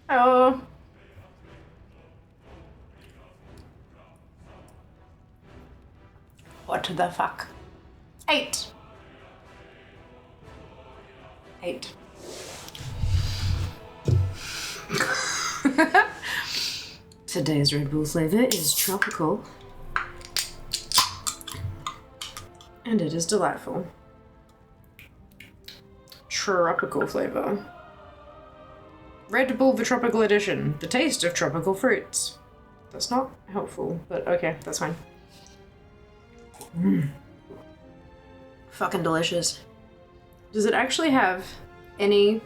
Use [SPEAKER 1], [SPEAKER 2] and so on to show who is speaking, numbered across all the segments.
[SPEAKER 1] Oh. What the fuck? 8. Today's Red Bull flavor is tropical. And it is delightful. Tropical flavor. Red Bull the Tropical Edition. The taste of tropical fruits. That's not helpful, but okay, that's fine. Fucking delicious. Does it actually have any...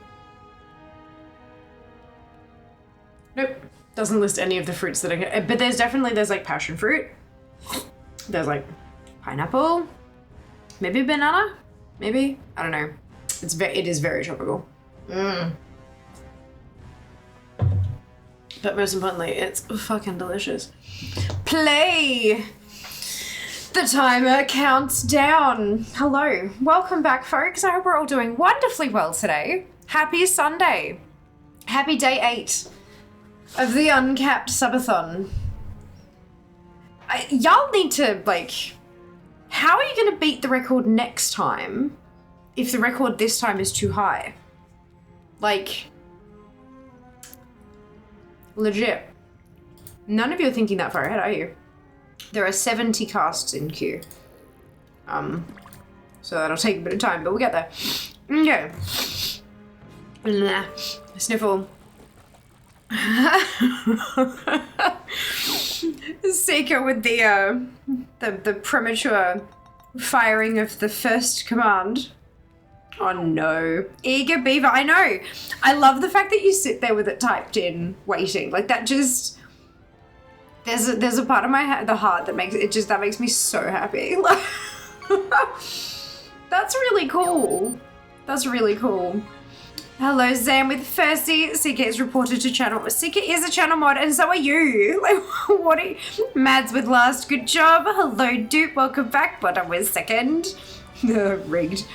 [SPEAKER 1] Nope. Doesn't list any of the fruits that I... But there's like passion fruit. There's like pineapple. Maybe banana? Maybe? I don't know. It is very tropical. But most importantly, it's fucking delicious. Play! The timer counts down. Hello. Welcome back, folks. I hope we're all doing wonderfully well today. Happy Sunday. Happy day 8 of the uncapped subathon. Y'all need to, like... How are you going to beat the record next time if the record this time is too high? Like... Legit. None of you are thinking that far ahead, are you? There are 70 casts in queue. So that'll take a bit of time, but we'll get there. Okay. Nah. Sniffle. Seeker with the premature firing of the first command. Oh no. Eager beaver, I know. I love the fact that you sit there with it typed in, waiting. Like that just... There's a part of my the heart that makes that makes me so happy. That's really cool. That's really cool. Hello, Zam with Fercy. Seeker is reported to channel. Seeker is a channel mod, and so are you. Like, what are you? Mads with last. Good job. Hello, Dupe. Welcome back. But I was second. Rigged.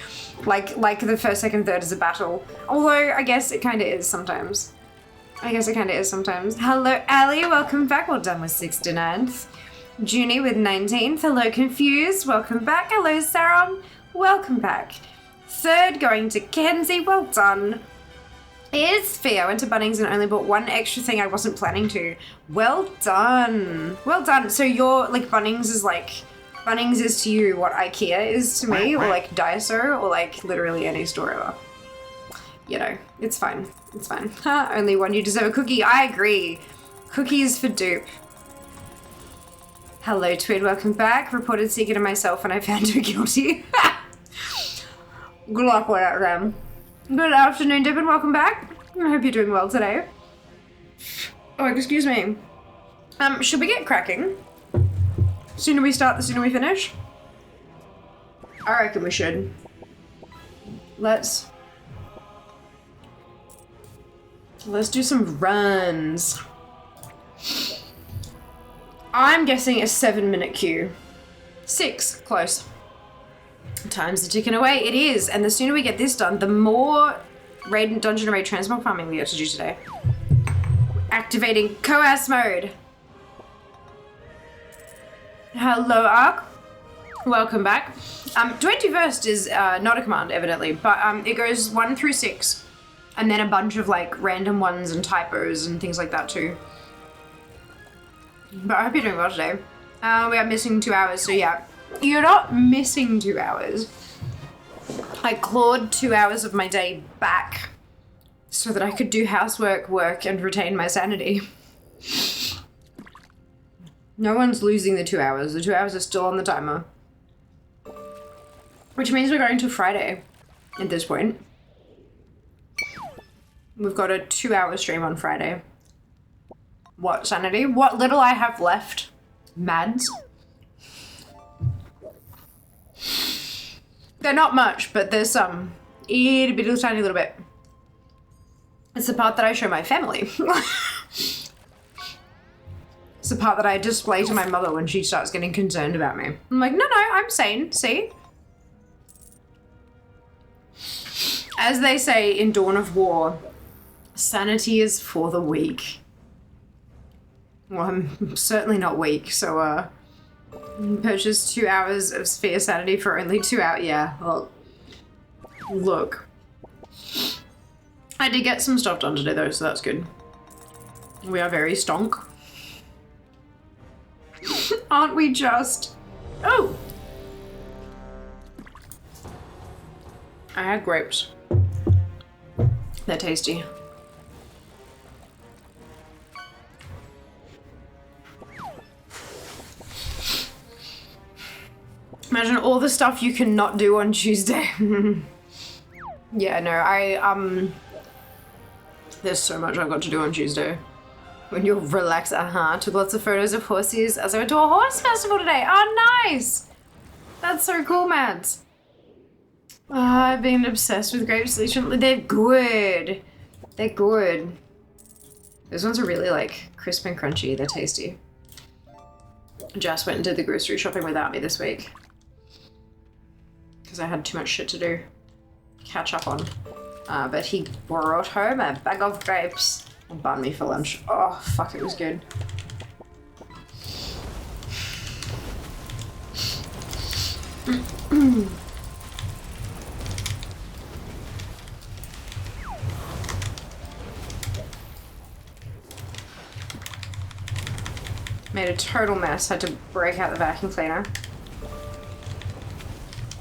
[SPEAKER 1] Like the first, second, third is a battle. Although I guess it kind of is sometimes. Hello, Ali. Welcome back. Well done with 69th. Junie with 19th. Hello, Confused. Welcome back. Hello, Sarah. Welcome back. Third going to Kenzie. Well done. Is Fee. I went to Bunnings and only bought one extra thing I wasn't planning to. Well done. Well done. So you're like Bunnings is to you what IKEA is to me, or like Daiso, or like literally any store ever. You know, it's fine. It's fine. Only one, you deserve a cookie. I agree. Cookies for Dupe. Hello, Twid. Welcome back. Reported Seeker to myself and I found her guilty. Good luck with that, Ram. Good afternoon, Dip, and welcome back. I hope you're doing well today. Oh, excuse me. Should we get cracking? Sooner we start, the sooner we finish? I reckon we should. Let's do some runs. I'm guessing a 7-minute queue. 6, close. Time's are ticking away. It is, and the sooner we get this done, the more dungeon raid transmog farming we get to do today. Activating COAS mode. Hello, Ark. Welcome back. 21st is not a command, evidently, but it goes 1 through 6. And then a bunch of like random ones and typos and things like that too. But I hope you're doing well today. We are missing 2 hours, so yeah. You're not missing 2 hours. I clawed 2 hours of my day back so that I could do housework, work, and retain my sanity. No one's losing the 2 hours. The 2 hours are still on the timer. Which means we're going to Friday at this point. We've got a 2-hour stream on Friday. What sanity? What little I have left. Mads. They're not much, but there's some. Itty bitty tiny little bit. It's the part that I show my family. It's the part that I display to my mother when she starts getting concerned about me. I'm like, no, I'm sane, see? As they say in Dawn of War, Sanity is for the weak. Well, I'm certainly not weak, so, purchase 2 hours of Sphere Sanity for only 2 hours. Yeah, well, look. I did get some stuff done today, though, so that's good. We are very stonk. Aren't we just? Oh! I had grapes. They're tasty. Imagine all the stuff you cannot do on Tuesday. Yeah, no, there's so much I've got to do on Tuesday. When you're relaxed, took lots of photos of horses as I went to a horse festival today. Oh, nice! That's so cool, Mads. I've been obsessed with grapes recently. They're good. They're good. Those ones are really, like, crisp and crunchy. They're tasty. Jess went and did the grocery shopping without me this week. Because I had too much shit to do. Catch up on. But he brought home a bag of grapes and bun me for lunch. Oh, fuck, it was good. Made a total mess. Had to break out the vacuum cleaner.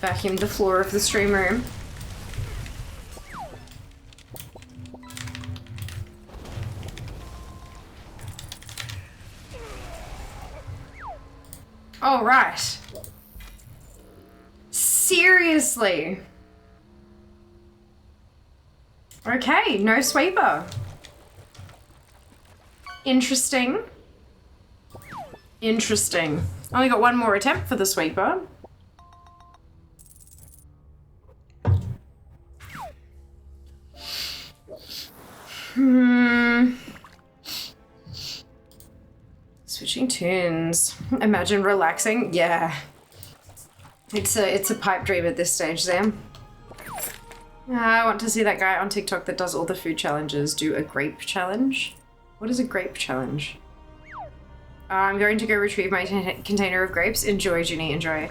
[SPEAKER 1] Vacuumed the floor of the stream room. All right. Seriously. Okay, no sweeper. Interesting. Interesting. Only got one more attempt for the sweeper. Switching tunes. Imagine relaxing. Yeah. It's a pipe dream at this stage, Sam. I want to see that guy on TikTok that does all the food challenges do a grape challenge. What is a grape challenge? I'm going to go retrieve my container of grapes. Enjoy, Ginny, enjoy.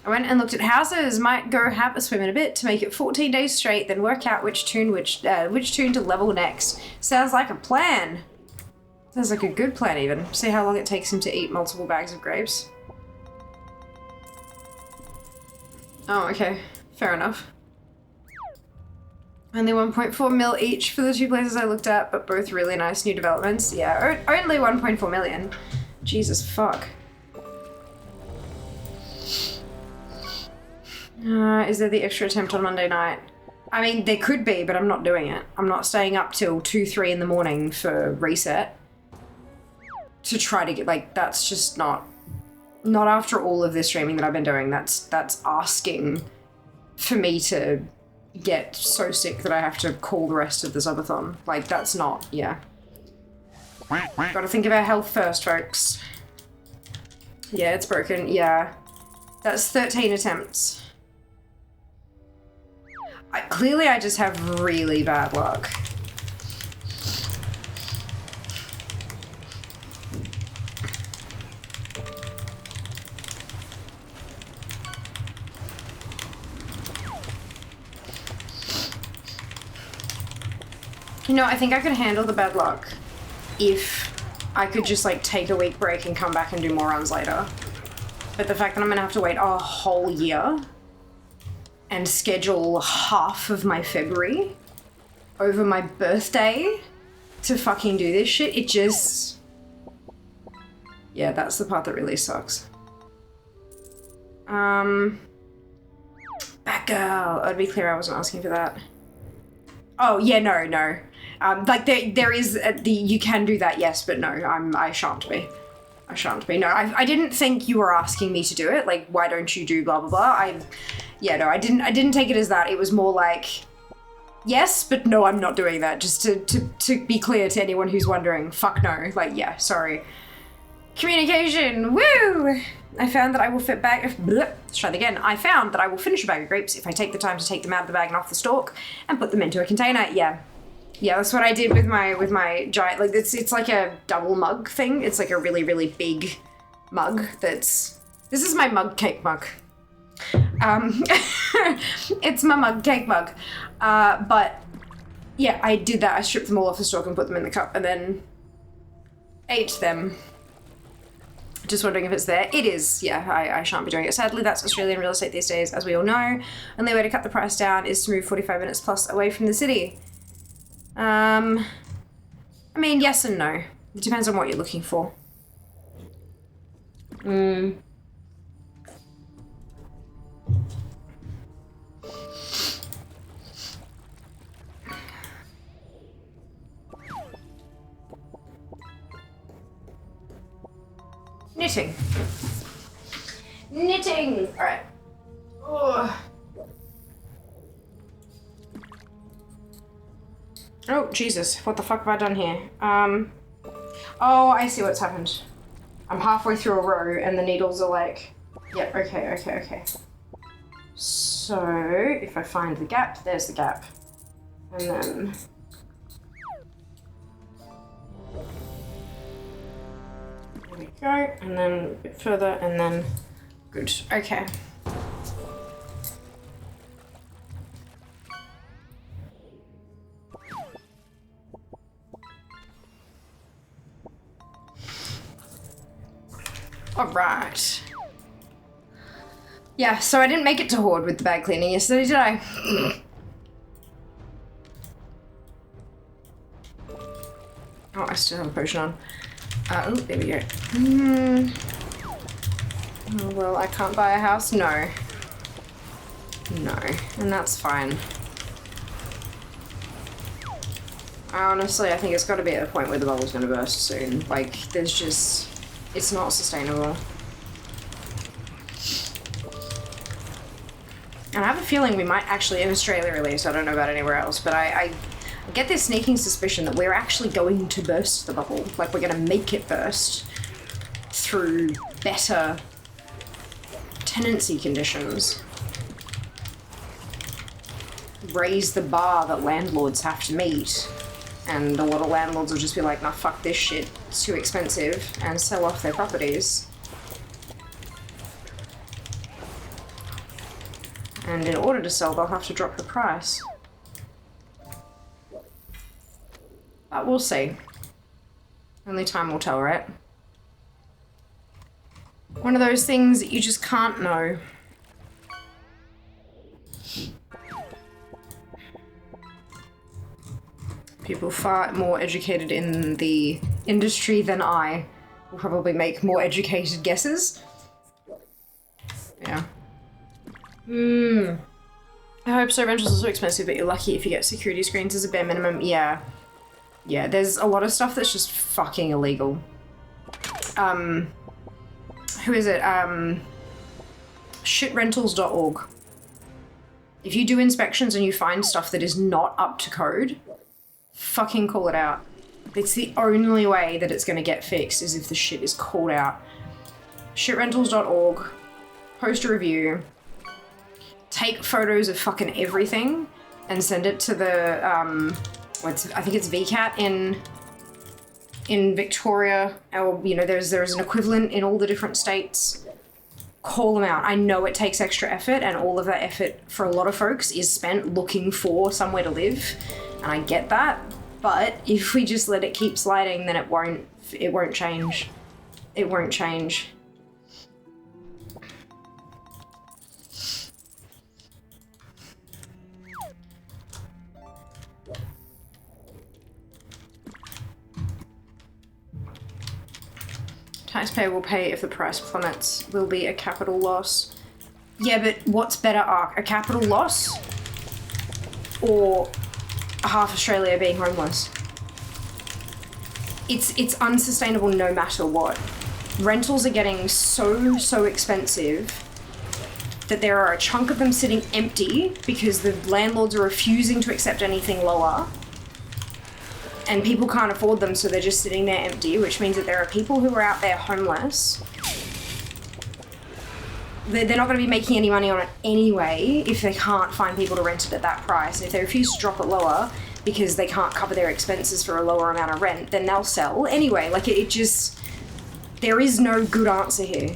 [SPEAKER 1] I went and looked at houses. Might go have a swim in a bit to make it 14 days straight, then work out which tune to level next. Sounds like a plan. Sounds like a good plan, even. See how long it takes him to eat multiple bags of grapes. Oh, okay. Fair enough. Only 1.4 mil each for the two places I looked at, but both really nice new developments. Yeah, only 1.4 million. Jesus fuck. Is there the extra attempt on Monday night? I mean, there could be, but I'm not doing it. I'm not staying up till 2, 3 in the morning for reset. To try to get, like, that's just not after all of this streaming that I've been doing. That's asking for me to get so sick that I have to call the rest of the subathon. Like, that's not, yeah. Gotta think of our health first, folks. Yeah, it's broken, yeah. That's 13 attempts. Clearly I just have really bad luck. You know, I think I could handle the bad luck if I could just, like, take a week break and come back and do more runs later. But the fact that I'm gonna have to wait a whole year and schedule half of my February over my birthday to fucking do this shit, it just... Yeah, that's the part that really sucks. Batgirl. I'd be clear, I wasn't asking for that. Oh, yeah, no. Like, there is, you can do that, yes, but no, I shan't be. I shan't be. No, I didn't think you were asking me to do it. Like, why don't you do blah, blah, blah. Yeah, no, I didn't take it as that. It was more like, yes, but no, I'm not doing that. Just to be clear to anyone who's wondering, fuck no. Like, yeah, sorry. Communication, woo! I found that I will fit back, let's try that again. I found that I will finish a bag of grapes if I take the time to take them out of the bag and off the stalk and put them into a container. Yeah. Yeah, that's what I did with my giant, like it's like a double mug thing. It's like a really, really big mug this is my mug cake mug. It's my mug cake mug. But yeah, I did that. I stripped them all off the stalk and put them in the cup and then ate them. Just wondering if it's there. It is, yeah, I shan't be doing it. Sadly, that's Australian real estate these days, as we all know. Only way to cut the price down is to move 45 minutes plus away from the city. I mean, yes and no. It depends on what you're looking for. Knitting. Knitting! Alright. Oh, Jesus. What the fuck have I done here? Oh, I see what's happened. I'm halfway through a row and the needles are like... Yep, okay. So, if I find the gap, there's the gap. And then... There we go, and then a bit further, and then... Good, okay. Alright. Yeah, so I didn't make it to Horde with the bag cleaning yesterday, did I? Oh, I still have a potion on. Oh, there we go. Oh, well, I can't buy a house? No. No, and that's fine. Honestly, I think it's got to be at a point where the bubble's going to burst soon. Like, there's just... It's not sustainable. And I have a feeling we might actually, in Australia at least, I don't know about anywhere else, but I get this sneaking suspicion that we're actually going to burst the bubble. Like, we're going to make it burst through better tenancy conditions. Raise the bar that landlords have to meet. And a lot of landlords will just be like, nah, fuck this shit, it's too expensive, and sell off their properties. And in order to sell, they'll have to drop the price. But we'll see. Only time will tell, right? One of those things that you just can't know. People far more educated in the industry than I will probably make more educated guesses. Yeah. I hope so. Rentals are so expensive, but you're lucky if you get security screens as a bare minimum. Yeah. Yeah, there's a lot of stuff that's just fucking illegal. Who is it? Shitrentals.org. If you do inspections and you find stuff that is not up to code, fucking call it out. It's the only way that it's going to get fixed is if the shit is called out. Shitrentals.org. Post a review. Take photos of fucking everything and send it to the, I think it's VCAT in Victoria, or, you know, there's an equivalent in all the different states. Call them out. I know it takes extra effort, and all of that effort for a lot of folks is spent looking for somewhere to live, and I get that, but if we just let it keep sliding, then it won't change. It won't change. Taxpayer will pay if the price plummets. Will be a capital loss. Yeah, but what's better, Ark? A capital loss? Or half Australia being homeless? It's unsustainable no matter what. Rentals are getting so expensive that there are a chunk of them sitting empty because the landlords are refusing to accept anything lower. And people can't afford them, so they're just sitting there empty, which means that there are people who are out there homeless. They're not going to be making any money on it anyway if they can't find people to rent it at that price. And if they refuse to drop it lower, because they can't cover their expenses for a lower amount of rent, then they'll sell anyway. Like, it just, there is no good answer here.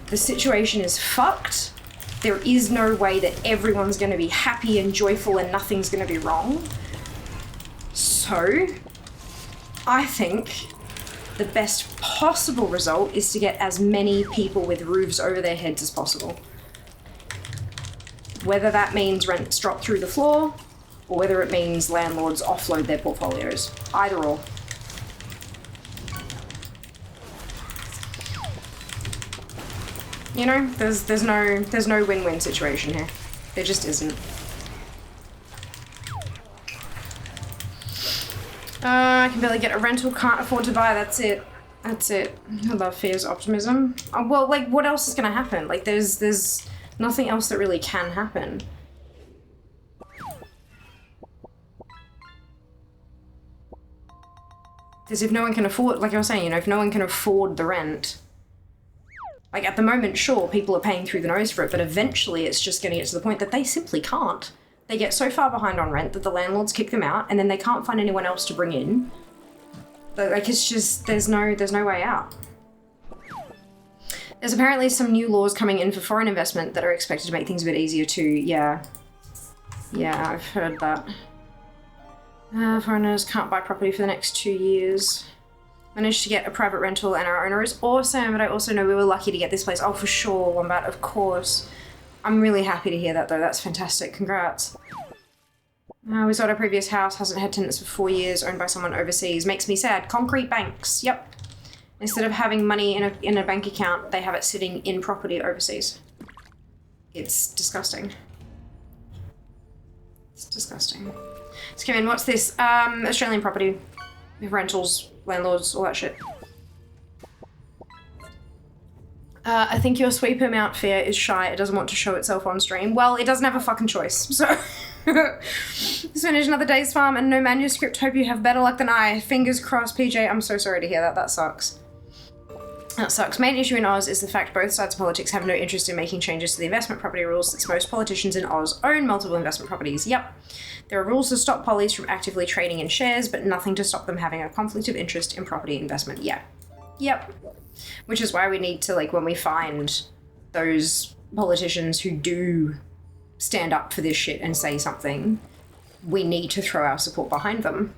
[SPEAKER 1] The situation is fucked. There is no way that everyone's going to be happy and joyful and nothing's going to be wrong. So, I think the best possible result is to get as many people with roofs over their heads as possible. Whether that means rents drop through the floor, or whether it means landlords offload their portfolios. Either or. You know, there's no win-win situation here. There just isn't. I can barely get a rental, can't afford to buy, that's it. That's it. I love fear's optimism. Well, like, what else is gonna happen? Like, there's nothing else that really can happen. Because if no one can afford, like I was saying, you know, if no one can afford the rent, like, at the moment, sure, people are paying through the nose for it, but eventually it's just going to get to the point that they simply can't. They get so far behind on rent that the landlords kick them out, and then they can't find anyone else to bring in. Like, it's just, there's no way out. There's apparently some new laws coming in for foreign investment that are expected to make things a bit easier too. Yeah, I've heard that. Foreigners can't buy property for the next 2 years. Managed to get a private rental and our owner is awesome, but I also know we were lucky to get this place. Oh, for sure, Wombat, of course. I'm really happy to hear that, though. That's fantastic. Congrats. We sold our previous house, hasn't had tenants for 4 years, owned by someone overseas. Makes me sad. Concrete banks. Yep. Instead of having money in a bank account, they have it sitting in property overseas. It's disgusting. It's disgusting. Let's come in. What's this? Australian property. Rentals, landlords, all that shit. I think your sweep amount fear is shy. It doesn't want to show itself on stream. Well, it doesn't have a fucking choice, so... Just finished another day's farm and no manuscript. Hope you have better luck than I. Fingers crossed, PJ. I'm so sorry to hear that. That sucks. That sucks. Main issue in Oz is the fact both sides of politics have no interest in making changes to the investment property rules, since most politicians in Oz own multiple investment properties. Yep. There are rules to stop pollies from actively trading in shares, but nothing to stop them having a conflict of interest in property investment. Yeah. Yep. Which is why we need to, like, when we find those politicians who do stand up for this shit and say something, we need to throw our support behind them.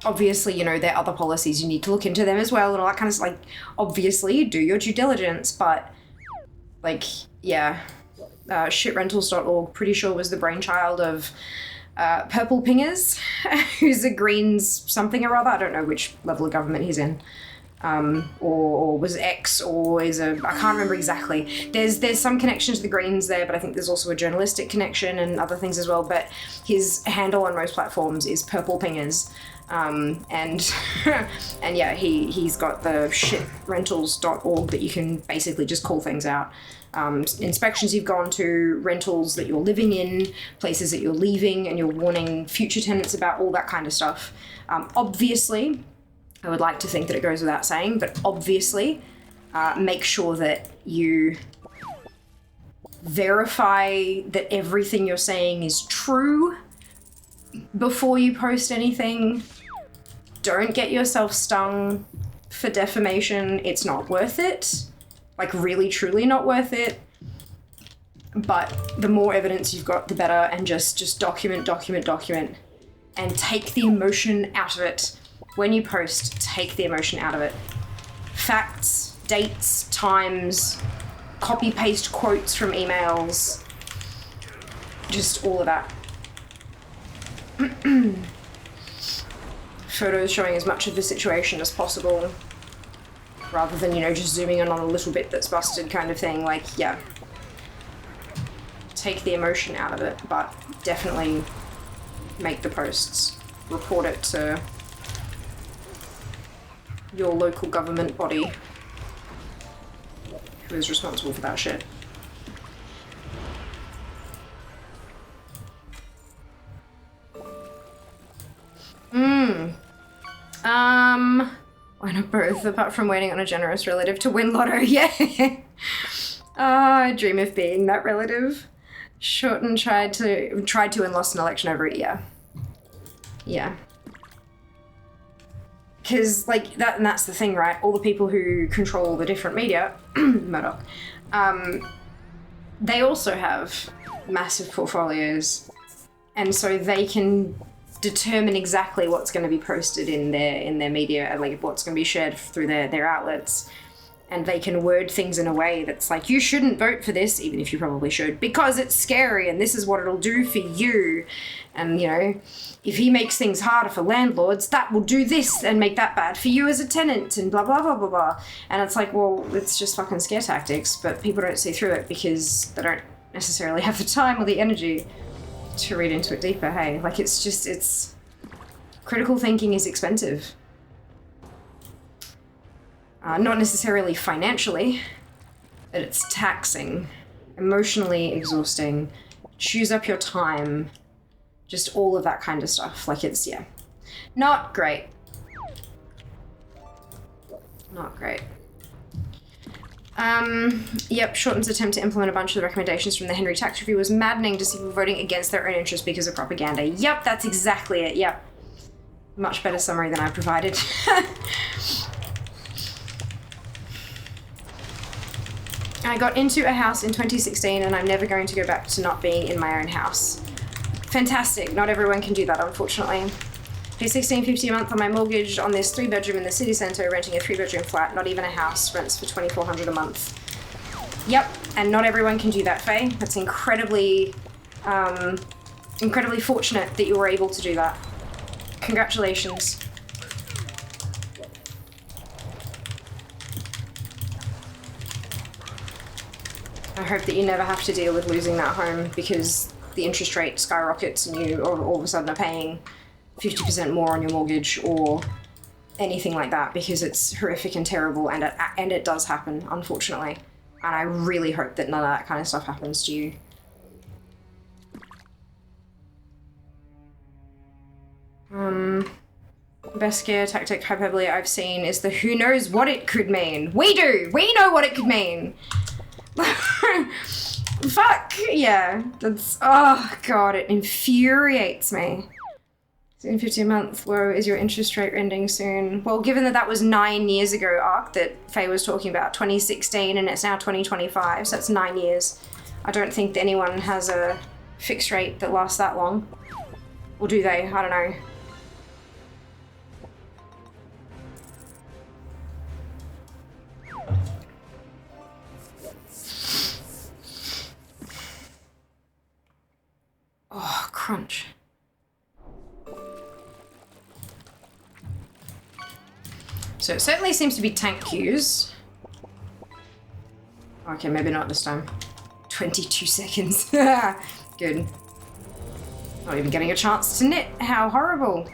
[SPEAKER 1] Obviously, you know, there are other policies, you need to look into them as well and all that kind of stuff. Like, obviously, do your due diligence, but, like, yeah. Shitrentals.org, pretty sure was the brainchild of Purple Pingers, who's a Greens something or other. I don't know which level of government he's in. Or was X, or is I can't remember exactly. There's some connection to the Greens there, but I think there's also a journalistic connection and other things as well. But his handle on most platforms is Purple Pingers. And and yeah, he's got the shitrentals.org that you can basically just call things out. Inspections you've gone to, rentals that you're living in, places that you're leaving, and you're warning future tenants about all that kind of stuff. Obviously, I would like to think that it goes without saying, but obviously, make sure that you verify that everything you're saying is true before you post anything. Don't get yourself stung for defamation. It's not worth it. Like, really, truly not worth it. But the more evidence you've got, the better, and just document, and take the emotion out of it. When you post, take the emotion out of it. Facts, dates, times, copy-paste quotes from emails, just all of that. Photos showing as much of the situation as possible, rather than, you know, just zooming in on a little bit that's busted kind of thing. Like, yeah. Take the emotion out of it, but definitely make the posts. Report it to your local government body who is responsible for that shit. Why not both, apart from waiting on a generous relative to win lotto? Yeah. I dream of being that relative. Shorten tried to and lost an election over it, yeah. Yeah. Because, like, that's the thing, right? All the people who control the different media, Murdoch, they also have massive portfolios, and so they can determine exactly what's going to be posted in their media, like what's going to be shared through their outlets. And they can word things in a way that's like, you shouldn't vote for this, even if you probably should, because it's scary and this is what it'll do for you. And, you know, if he makes things harder for landlords, that will do this and make that bad for you as a tenant and blah, blah, blah, blah, blah. And it's like, well, it's just fucking scare tactics, but people don't see through it because they don't necessarily have the time or the energy to read into it deeper, hey? Like, it's... Critical thinking is expensive. Not necessarily financially, but it's taxing, emotionally exhausting, chews up your time, just all of that kind of stuff. Like, it's, yeah, not great. Not great. Yep, Shorten's attempt to implement a bunch of the recommendations from the Henry Tax Review was maddening to see people voting against their own interests because of propaganda. Yep, that's exactly it, yep. Much better summary than I provided. I got into a house in 2016 and I'm never going to go back to not being in my own house. Fantastic. Not everyone can do that, unfortunately. Pay $16.50 a month on my mortgage on this 3-bedroom in the city centre, renting a 3-bedroom flat, not even a house, rents for $2,400 a month. Yep, and not everyone can do that, Faye. That's incredibly fortunate that you were able to do that. Congratulations. I hope that you never have to deal with losing that home because the interest rate skyrockets and you all of a sudden are paying 50% more on your mortgage or anything like that, because it's horrific and terrible, and it does happen, unfortunately. And I really hope that none of that kind of stuff happens to you. Best scare tactic hyperbole I've seen is the who knows what it could mean. We do! We know what it could mean! Fuck! Yeah. That's... Oh, God, it infuriates me. $7.50 a month. Whoa, is your interest rate ending soon? Well, given that that was 9 years ago, Arc, that Faye was talking about, 2016, and it's now 2025, so that's 9 years. I don't think that anyone has a fixed rate that lasts that long. Or do they? I don't know. Oh, crunch. So it certainly seems to be tank queues. Okay, maybe not this time. 22 seconds. Good. Not even getting a chance to knit. How horrible.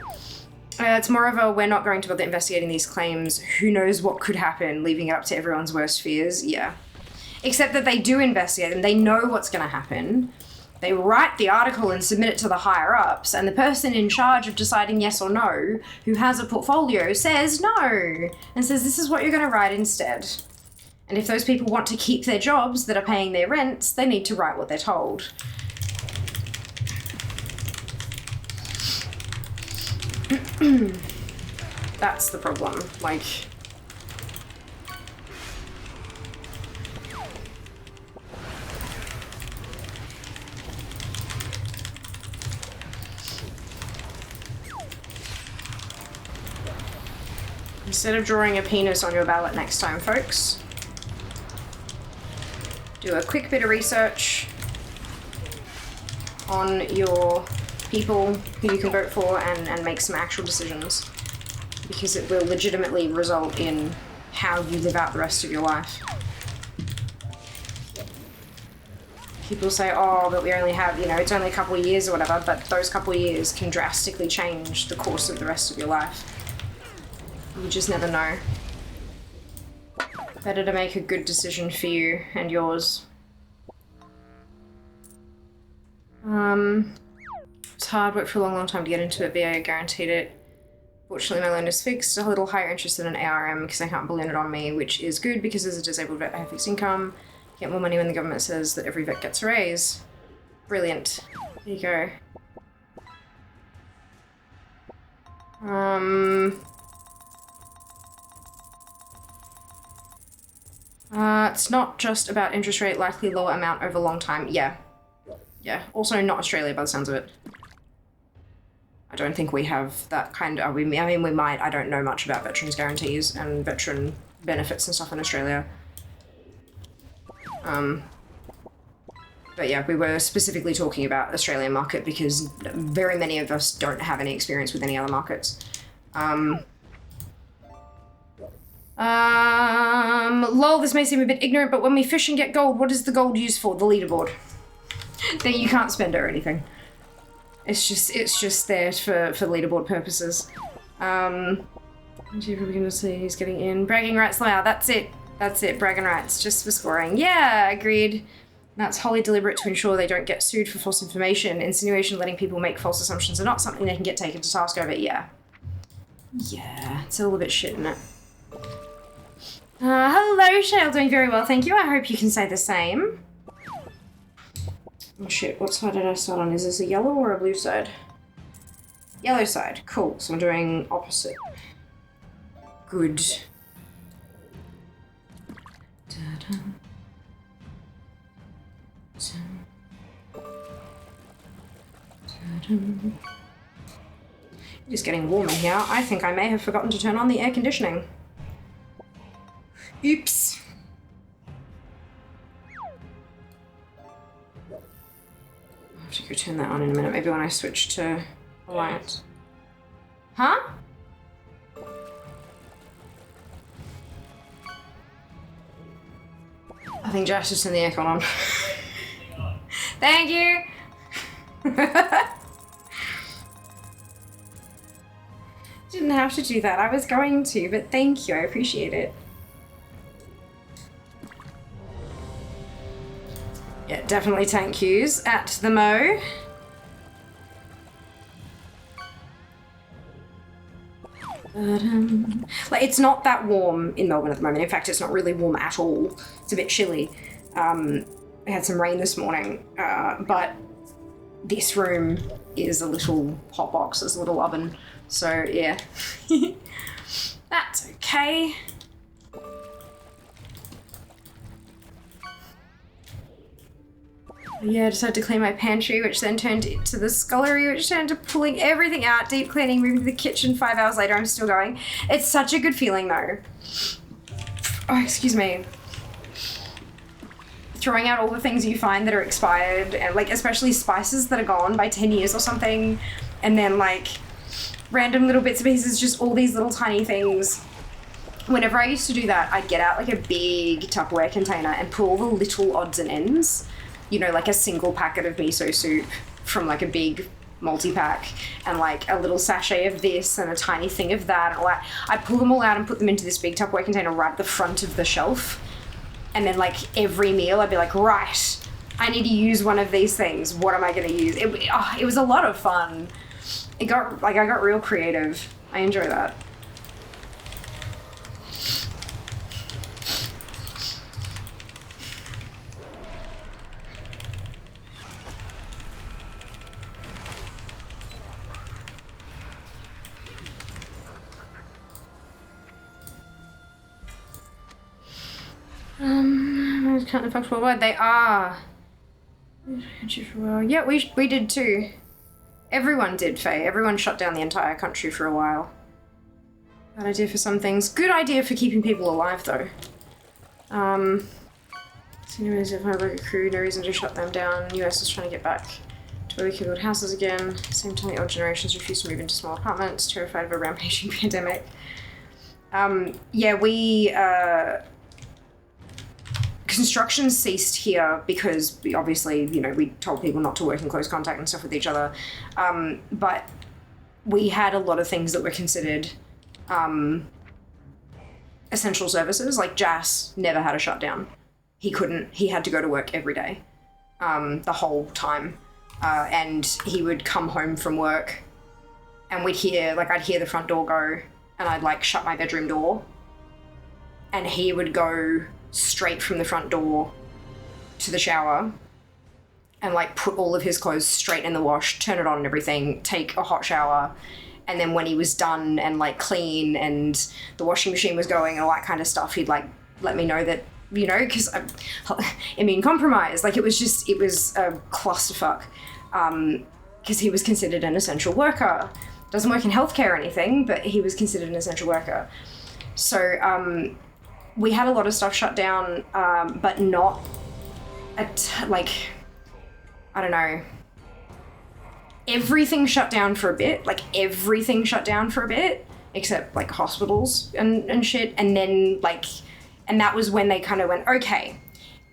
[SPEAKER 1] It's more of a, we're not going to bother investigating these claims. Who knows what could happen, leaving it up to everyone's worst fears. Yeah. Except that they do investigate them. They know what's going to happen. They write the article and submit it to the higher-ups, and the person in charge of deciding yes or no, who has a portfolio, says no, and says this is what you're going to write instead. And if those people want to keep their jobs that are paying their rents, they need to write what they're told. That's the problem, like... Instead of drawing a penis on your ballot next time, folks, do a quick bit of research on your people who you can vote for and make some actual decisions, because it will legitimately result in how you live out the rest of your life. People say, oh, but we only have, you know, it's only a couple of years or whatever, but those couple of years can drastically change the course of the rest of your life. You just never know. Better to make a good decision for you and yours. It's hard, worked for a long time to get into it, VA guaranteed it. Fortunately, my loan is fixed, a little higher interest than an ARM because I can't balloon it on me, which is good because as a disabled vet I have fixed income. Get more money when the government says that every vet gets a raise. Brilliant. There you go. It's not just about interest rate, likely lower amount over long time. Yeah. Yeah. Also not Australia by the sounds of it. I don't think we have that kind of, I mean, we might, I don't know much about veterans guarantees and veteran benefits and stuff in Australia. But yeah, we were specifically talking about Australian market because very many of us don't have any experience with any other markets. Lol, this may seem a bit ignorant, but when we fish and get gold, what is the gold used for? The leaderboard. That you can't spend it or anything. It's just there for leaderboard purposes. You're probably gonna see who's getting in. Bragging rights allowed. That's it. Bragging rights, just for scoring. Yeah, agreed. That's wholly deliberate to ensure they don't get sued for false information. Insinuation letting people make false assumptions are not something they can get taken to task over. Yeah. Yeah, it's a little bit shit, isn't it? Hello, Shale. Doing very well, thank you. I hope you can say the same. Oh shit, what side did I start on? Is this a yellow or a blue side? Yellow side. Cool, so I'm doing opposite. Good. It is getting warm in here. I think I may have forgotten to turn on the air conditioning. Oops. I'll have to go turn that on in a minute, maybe when I switch to Alliance. Huh? I think Josh just turned the aircon on. Thank you! Didn't have to do that. I was going to, but thank you. I appreciate it. Yeah, definitely tank queues at the Mo. Like, it's not that warm in Melbourne at the moment. In fact, it's not really warm at all. It's a bit chilly. We had some rain this morning, but this room is a little hot box, it's a little oven. So, yeah. That's okay. Yeah, I decided to clean my pantry, which then turned into the scullery, which turned to pulling everything out, deep cleaning, moving to the kitchen. 5 hours later, I'm still going. It's such a good feeling, though. Oh, excuse me. Throwing out all the things you find that are expired, and like especially spices that are gone by 10 years or something, and then like random little bits and pieces, just all these little tiny things. Whenever I used to do that, I'd get out like a big Tupperware container and pull all the little odds and ends. You know, like a single packet of miso soup from like a big multi-pack, and like a little sachet of this and a tiny thing of that and all that. I'd pull them all out and put them into this big Tupperware container right at the front of the shelf. And then like every meal I'd be like, right, I need to use one of these things. What am I gonna use? It was a lot of fun. I got real creative. I enjoy that. Can't fuck for what they are. Yeah, we did too. Everyone did, Faye. Everyone shut down the entire country for a while. Bad idea for some things. Good idea for keeping people alive, though. So anyways, if I broke a crew, no reason to shut them down. US is trying to get back to where we could build houses again. Same time the old generations refuse to move into small apartments, terrified of a rampaging pandemic. Yeah, construction ceased here because we obviously, you know, we told people not to work in close contact and stuff with each other. But we had a lot of things that were considered essential services. Like Jas never had a shutdown. He had to go to work every day, the whole time. And he would come home from work and I'd hear the front door go and I'd like shut my bedroom door and he would go straight from the front door to the shower
[SPEAKER 2] and like put all of his clothes straight in the wash, turn it on and everything, take a hot shower. And then when he was done and like clean and the washing machine was going and all that kind of stuff, he'd like let me know that, you know, because I'm immune compromised. Like it was a clusterfuck. Because he was considered an essential worker. Doesn't work in healthcare or anything, but he was considered an essential worker. So we had a lot of stuff shut down, but not like, I don't know. Everything shut down for a bit, except like hospitals and shit. And then like, and that was when they kind of went, okay,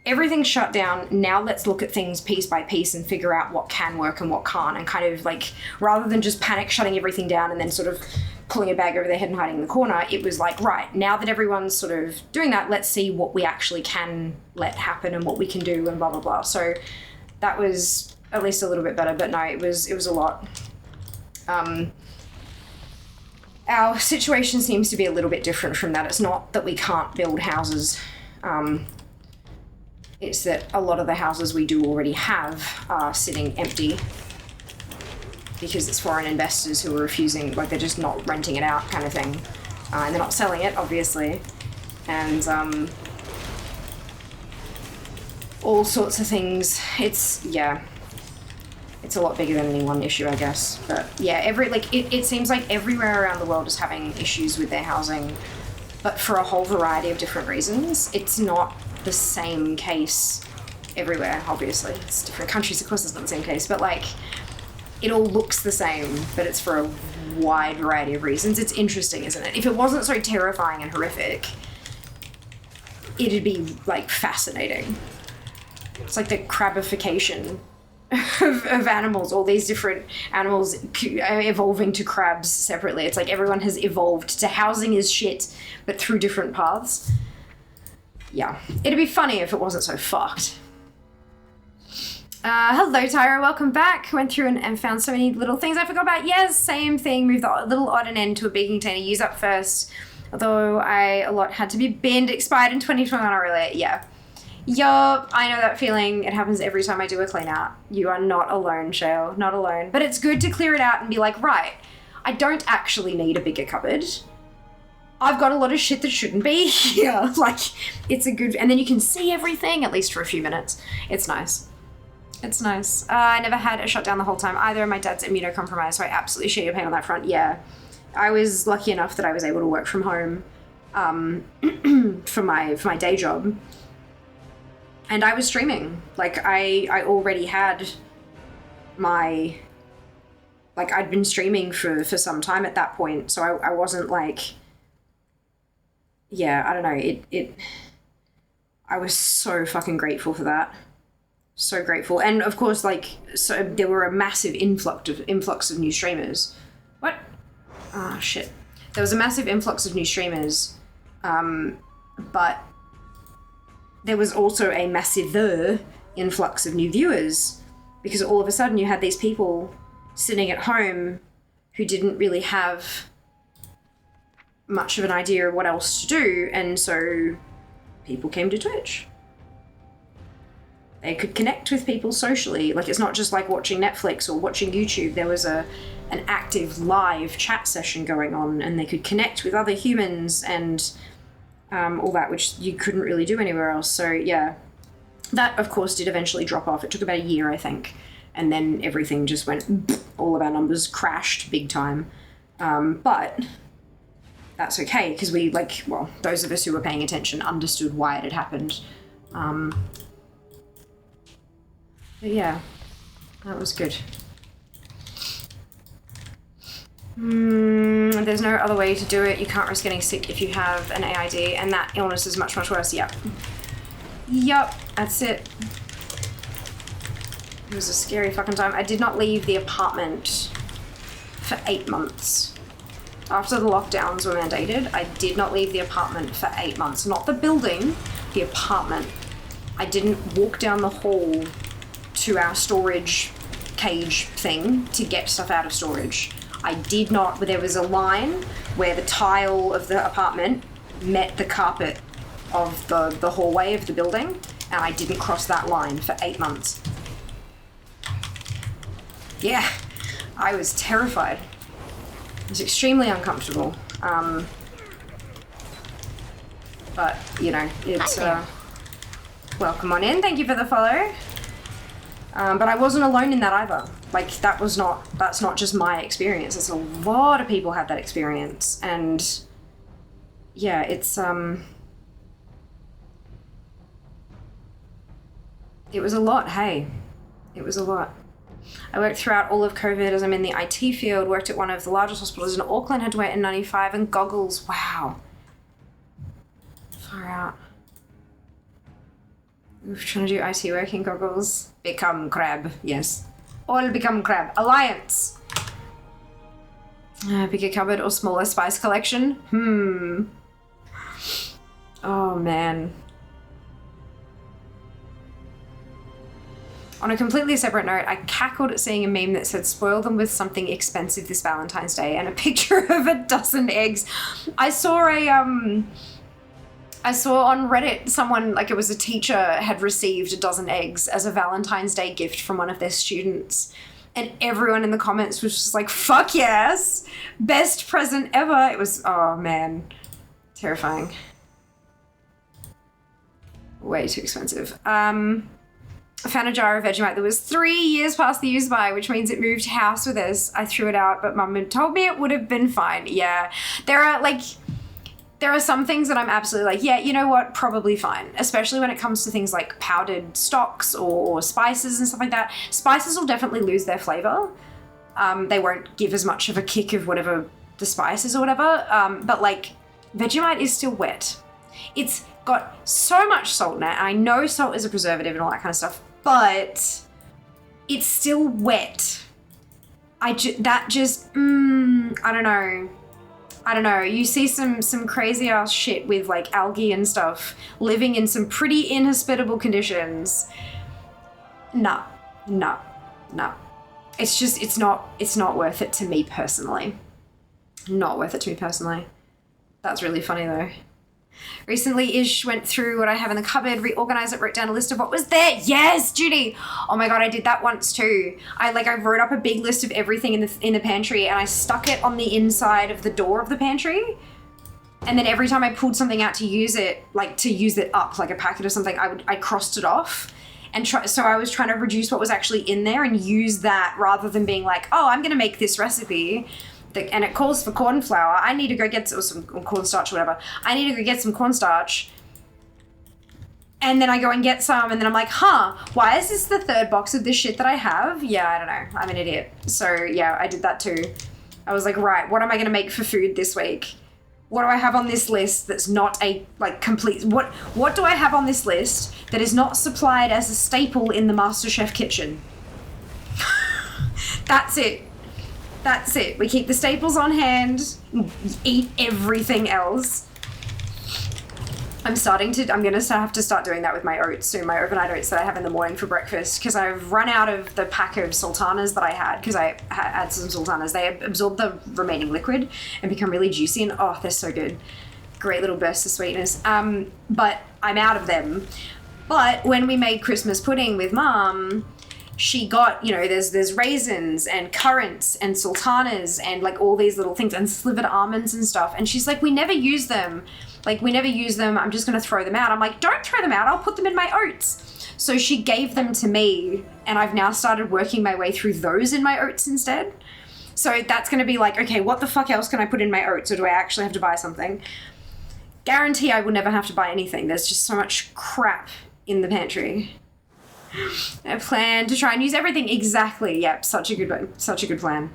[SPEAKER 2] everything's shut down. Now let's look at things piece by piece and figure out what can work and what can't. And kind of like, rather than just panic shutting everything down and then sort of pulling a bag over their head and hiding in the corner, it was like, right, now that everyone's sort of doing that, let's see what we actually can let happen and what we can do and blah, blah, blah. So that was at least a little bit better, but no, it was a lot. Our situation seems to be a little bit different from that. It's not that we can't build houses. It's that a lot of the houses we do already have are sitting empty because it's foreign investors who are refusing, like they're just not renting it out kind of thing. And they're not selling it, obviously. And all sorts of things. It's a lot bigger than any one issue, I guess. But yeah, it seems like everywhere around the world is having issues with their housing, but for a whole variety of different reasons. It's not the same case everywhere, obviously. It's different countries, of course it's not the same case, but like, it all looks the same, but it's for a wide variety of reasons. It's interesting, isn't it? If it wasn't so terrifying and horrific, it'd be like fascinating. It's like the crabification of animals, all these different animals evolving to crabs separately. It's like everyone has evolved to housing is shit, but through different paths. Yeah, it'd be funny if it wasn't so fucked. Hello, Tyra, welcome back. Went through and found so many little things I forgot about. Yes, same thing, move the little odd and end to a big container, use up first. Although a lot had to be binned, expired in 2021 already. Yeah. Yup, I know that feeling. It happens every time I do a clean out. You are not alone, Shale, not alone. But it's good to clear it out and be like, right, I don't actually need a bigger cupboard. I've got a lot of shit that shouldn't be here. Like, it's a good, and then you can see everything, at least for a few minutes. It's nice. It's nice. I never had a shutdown the whole time either. My dad's immunocompromised, so I absolutely share your pain on that front. Yeah. I was lucky enough that I was able to work from home for my day job. And I was streaming. Like, I already had my, like, I'd been streaming for some time at that point, so I wasn't like, yeah, I don't know, I was so fucking grateful for that. So grateful. And of course, like, so there were a massive influx of new streamers. What? Ah, shit. There was a massive influx of new streamers, but there was also a massive influx of new viewers, because all of a sudden you had these people sitting at home who didn't really have much of an idea of what else to do, and so people came to Twitch. They could connect with people socially. Like, it's not just like watching Netflix or watching YouTube. There was an active live chat session going on, and they could connect with other humans and all that, which you couldn't really do anywhere else. So yeah, that of course did eventually drop off. It took about a year, I think, and then everything just went, all of our numbers crashed big time. But that's okay, because we, like, well, those of us who were paying attention understood why it had happened. But yeah, that was good. There's no other way to do it. You can't risk getting sick if you have an AID, and that illness is much, much worse. Yep. Yup, that's it. It was a scary fucking time. I did not leave the apartment for 8 months. After the lockdowns were mandated, I did not leave the apartment for 8 months. Not the building, the apartment. I didn't walk down the hall to our storage cage thing to get stuff out of storage. I did not, there was a line where the tile of the apartment met the carpet of the hallway of the building, and I didn't cross that line for 8 months. Yeah, I was terrified. It was extremely uncomfortable. But, you know, it's, welcome on in. Thank you for the follow. But I wasn't alone in that either. Like, that's not just my experience. It's a lot of people had that experience. And, yeah, it's, it was a lot, hey. It was a lot. I worked throughout all of COVID as I'm in the IT field, worked at one of the largest hospitals in Auckland, had to wear N95 and goggles. Wow. Far out. We're trying to do IT work in goggles. Become crab, yes. All become crab. Alliance. Bigger cupboard or smaller spice collection? Oh, man. On a completely separate note, I cackled at seeing a meme that said, spoil them with something expensive this Valentine's Day, and a picture of a dozen eggs. I saw on Reddit someone, like it was a teacher, had received a dozen eggs as a Valentine's Day gift from one of their students. And everyone in the comments was just like, fuck yes, best present ever. It was, oh man, terrifying. Way too expensive. I found a jar of Vegemite that was 3 years past the use by, which means it moved house with us. I threw it out, but Mum had told me it would have been fine. Yeah, there are some things that I'm absolutely like, yeah, you know what, probably fine. Especially when it comes to things like powdered stocks or spices and stuff like that. Spices will definitely lose their flavor. They won't give as much of a kick of whatever the spice is or whatever. But like, Vegemite is still wet. It's got so much salt in it. I know salt is a preservative and all that kind of stuff, but it's still wet. I don't know. You see some crazy ass shit with like algae and stuff living in some pretty inhospitable conditions. No. It's not worth it to me personally. Not worth it to me personally. That's really funny though. Recently, Ish went through what I have in the cupboard, reorganized it, wrote down a list of what was there. Yes, Judy. Oh my God, I did that once too. I wrote up a big list of everything in the pantry, and I stuck it on the inside of the door of the pantry. And then every time I pulled something out to use it up, like a packet or something, I crossed it off. And so I was trying to reduce what was actually in there and use that rather than being like, oh, I'm going to make this recipe. And it calls for corn flour. I need to go get some cornstarch or whatever. I need to go get some cornstarch. And then I go and get some, and then I'm like, why is this the third box of this shit that I have? Yeah, I don't know. I'm an idiot. So yeah, I did that too. I was like, right, what am I going to make for food this week? What do I have on this list that's not a complete... What do I have on this list that is not supplied as a staple in the MasterChef kitchen? That's it. That's it. We keep the staples on hand, eat everything else. I'm going to have to start doing that with my oats soon, my overnight oats that I have in the morning for breakfast, because I've run out of the pack of sultanas that I had, because I had some sultanas. They absorb the remaining liquid and become really juicy, and oh, they're so good. Great little bursts of sweetness. But I'm out of them. But when we made Christmas pudding with Mum, she got, there's raisins and currants and sultanas and like all these little things and slivered almonds and stuff. And she's like, we never use them. I'm just going to throw them out. I'm like, don't throw them out. I'll put them in my oats. So she gave them to me, and I've now started working my way through those in my oats instead. So that's going to be like, okay, what the fuck else can I put in my oats, or do I actually have to buy something? Guarantee I will never have to buy anything. There's just so much crap in the pantry. I plan to try and use everything. Exactly. Yep. Such a good plan.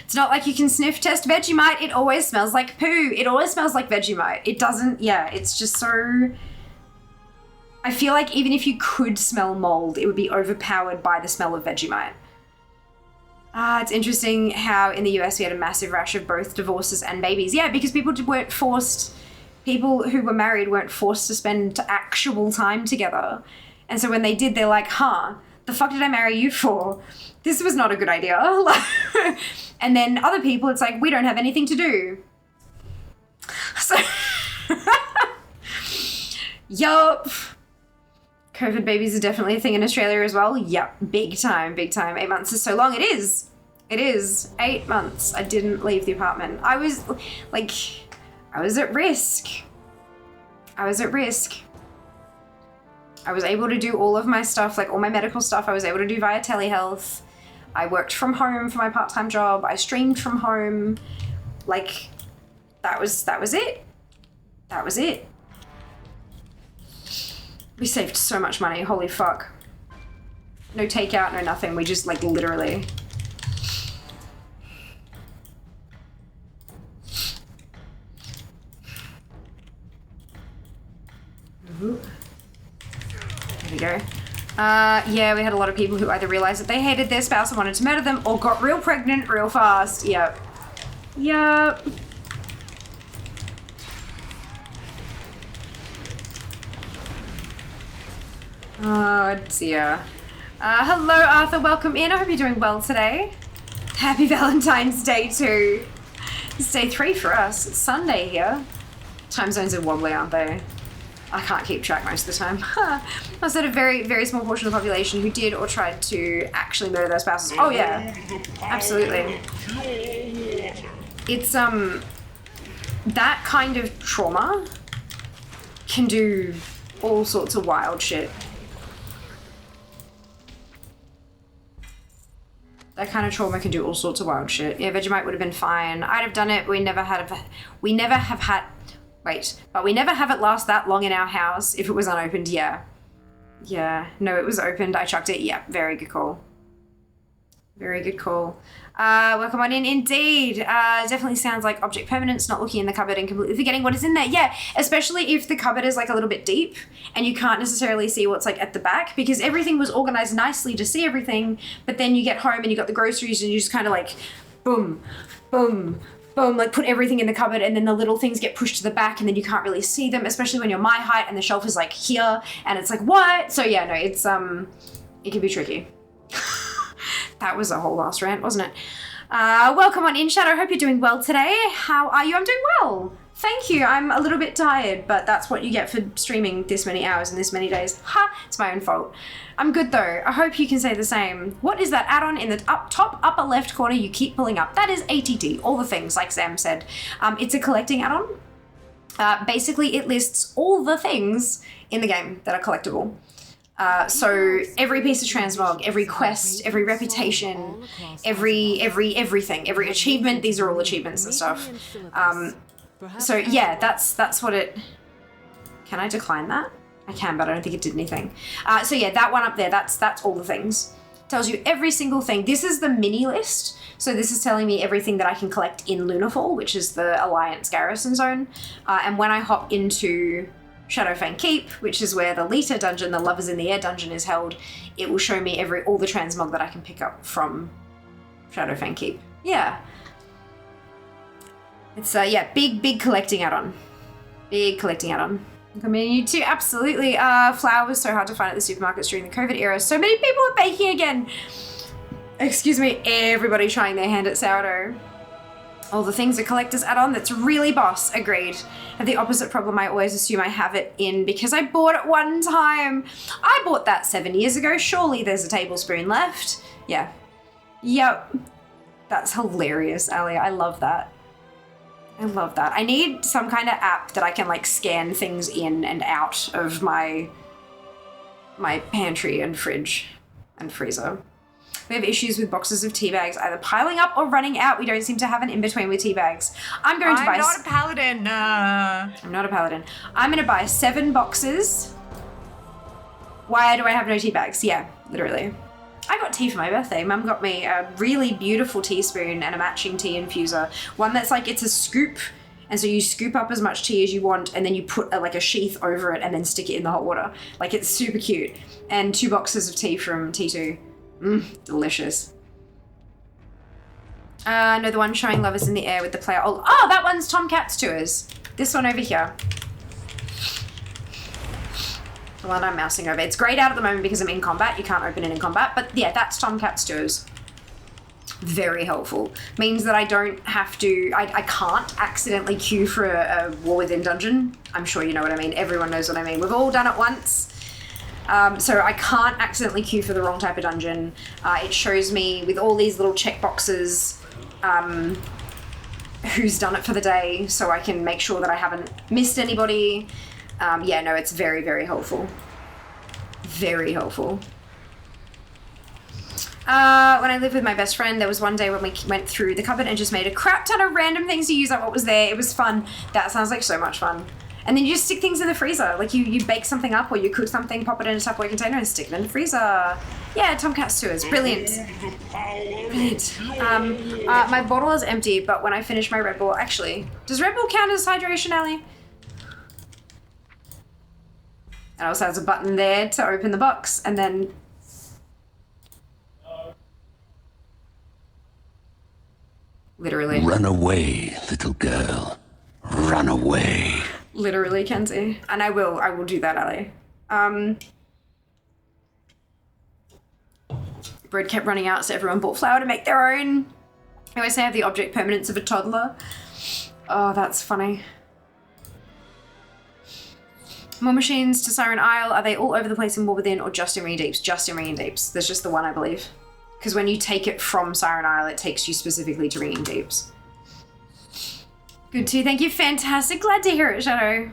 [SPEAKER 2] It's not like you can sniff test Vegemite. It always smells like poo. It always smells like Vegemite. It doesn't, it's just so... I feel like even if you could smell mold, it would be overpowered by the smell of Vegemite. It's interesting how in the US we had a massive rash of both divorces and babies. Yeah, because people who were married weren't forced to spend actual time together. And so when they did, they're like, the fuck did I marry you for? This was not a good idea. And then other people, it's like, we don't have anything to do. So, yup. COVID babies are definitely a thing in Australia as well. Yep, big time, big time. 8 months is so long. It is. It is. 8 months. I didn't leave the apartment. I was at risk. I was at risk. I was able to do all of my stuff, like all my medical stuff, I was able to do via telehealth. I worked from home for my part-time job. I streamed from home. Like, that was it. That was it. We saved so much money. Holy fuck. No takeout, no nothing. We just, like, literally... Ooh. There we go. Yeah, we had a lot of people who either realized that they hated their spouse and wanted to murder them or got real pregnant real fast. Yep. Yep. Oh dear. Hello Arthur, welcome in. I hope you're doing well today. Happy Valentine's Day too. It's day 3 for us. It's Sunday here. Time zones are wobbly, aren't they? I can't keep track most of the time. I was at a very, very small portion of the population who did or tried to actually murder their spouses. Oh yeah, absolutely. It's, that kind of trauma can do all sorts of wild shit. That kind of trauma can do all sorts of wild shit. Yeah, Vegemite would have been fine. I'd have done it. We never have it last that long in our house if it was unopened. Yeah. Yeah. No, it was opened. I chucked it. Yeah. Very good call. Very good call. Welcome on in. Indeed. Definitely sounds like object permanence, not looking in the cupboard and completely forgetting what is in there. Yeah. Especially if the cupboard is like a little bit deep and you can't necessarily see what's like at the back, because everything was organized nicely to see everything. But then you get home and you got the groceries and you just kind of like boom, boom, boom, like put everything in the cupboard and then the little things get pushed to the back and then you can't really see them, especially when you're my height and the shelf is like here and it's like, what? So yeah, no, it's, it can be tricky. That was a whole last rant, wasn't it? Welcome on in, Shadow. Hope you're doing well today. How are you? I'm doing well. Thank you. I'm a little bit tired, but that's what you get for streaming this many hours and this many days. Ha! It's my own fault. I'm good though. I hope you can say the same. What is that add-on in the top upper left corner you keep pulling up? That is ATT, all the things, like Sam said. It's a collecting add-on. Basically, it lists all the things in the game that are collectible. So every piece of transmog, every quest, every reputation, everything, every achievement, these are all achievements and stuff. So yeah, that's what it... Can I decline that? I can, but I don't think it did anything. So yeah, that one up there, that's all the things. Tells you every single thing. This is the mini list. So this is telling me everything that I can collect in Lunarfall, which is the Alliance garrison zone. And when I hop into Shadowfang Keep, which is where the LIITA dungeon, the Lovers in the Air dungeon is held, it will show me all the transmog that I can pick up from Shadowfang Keep. Yeah. It's yeah, big collecting add-on. Big collecting add-on. I mean, you too, absolutely. Flour was so hard to find at the supermarkets during the COVID era. So many people are baking again. Excuse me, everybody trying their hand at sourdough. All the things a collector's add-on, that's really boss, agreed. And the opposite problem, I always assume I have it in because I bought it one time. I bought that 7 years ago, surely there's a tablespoon left. Yeah. Yep. That's hilarious, Ali, I love that. I love that. I need some kind of app that I can like scan things in and out of my pantry and fridge and freezer. We have issues with boxes of tea bags either piling up or running out. We don't seem to have an in-between with tea bags. I'm not a paladin. I'm not a paladin. I'm going to buy 7 boxes. Why do I have no tea bags? Yeah, literally. I got tea for my birthday. Mum got me a really beautiful teaspoon and a matching tea infuser. One that's like, it's a scoop. And so you scoop up as much tea as you want and then you put like a sheath over it and then stick it in the hot water. Like, it's super cute. And 2 boxes of tea from T2. Delicious. No, the one showing Lovers in the Air with the player. Oh, that one's Tomcat's Tours. This one over here. The one I'm mousing over. It's grayed out at the moment because I'm in combat. You can't open it in combat. But yeah, that's Tomcat's Tours. Very helpful. Means that I don't have to... I can't accidentally queue for a War Within dungeon. I'm sure you know what I mean. Everyone knows what I mean. We've all done it once. So I can't accidentally queue for the wrong type of dungeon. It shows me with all these little checkboxes who's done it for the day, so I can make sure that I haven't missed anybody. Yeah, no, it's very, very helpful. Very helpful. When I lived with my best friend, there was one day when we went through the cupboard and just made a crap ton of random things to use up what was there. It was fun. That sounds like so much fun. And then you just stick things in the freezer. Like you bake something up or you cook something, pop it in a Tupperware container and stick it in the freezer. Yeah, Tomcats too is brilliant. Brilliant. My bottle is empty, but when I finish my Red Bull, actually, does Red Bull count as hydration, Allie? It also has a button there to open the box and then... Literally.
[SPEAKER 3] Run away, little girl. Run away.
[SPEAKER 2] Literally, Kenzie. And I will do that, Ali. Bread kept running out, so everyone bought flour to make their own. I always say I have the object permanence of a toddler. Oh, that's funny. More machines to Siren Isle. Are they all over the place in War Within or just in Ringing Deeps? Just in Ringing Deeps. There's just the one, I believe. Because when you take it from Siren Isle, it takes you specifically to Ringing Deeps. Good too, thank you. Fantastic. Glad to hear it, Shadow.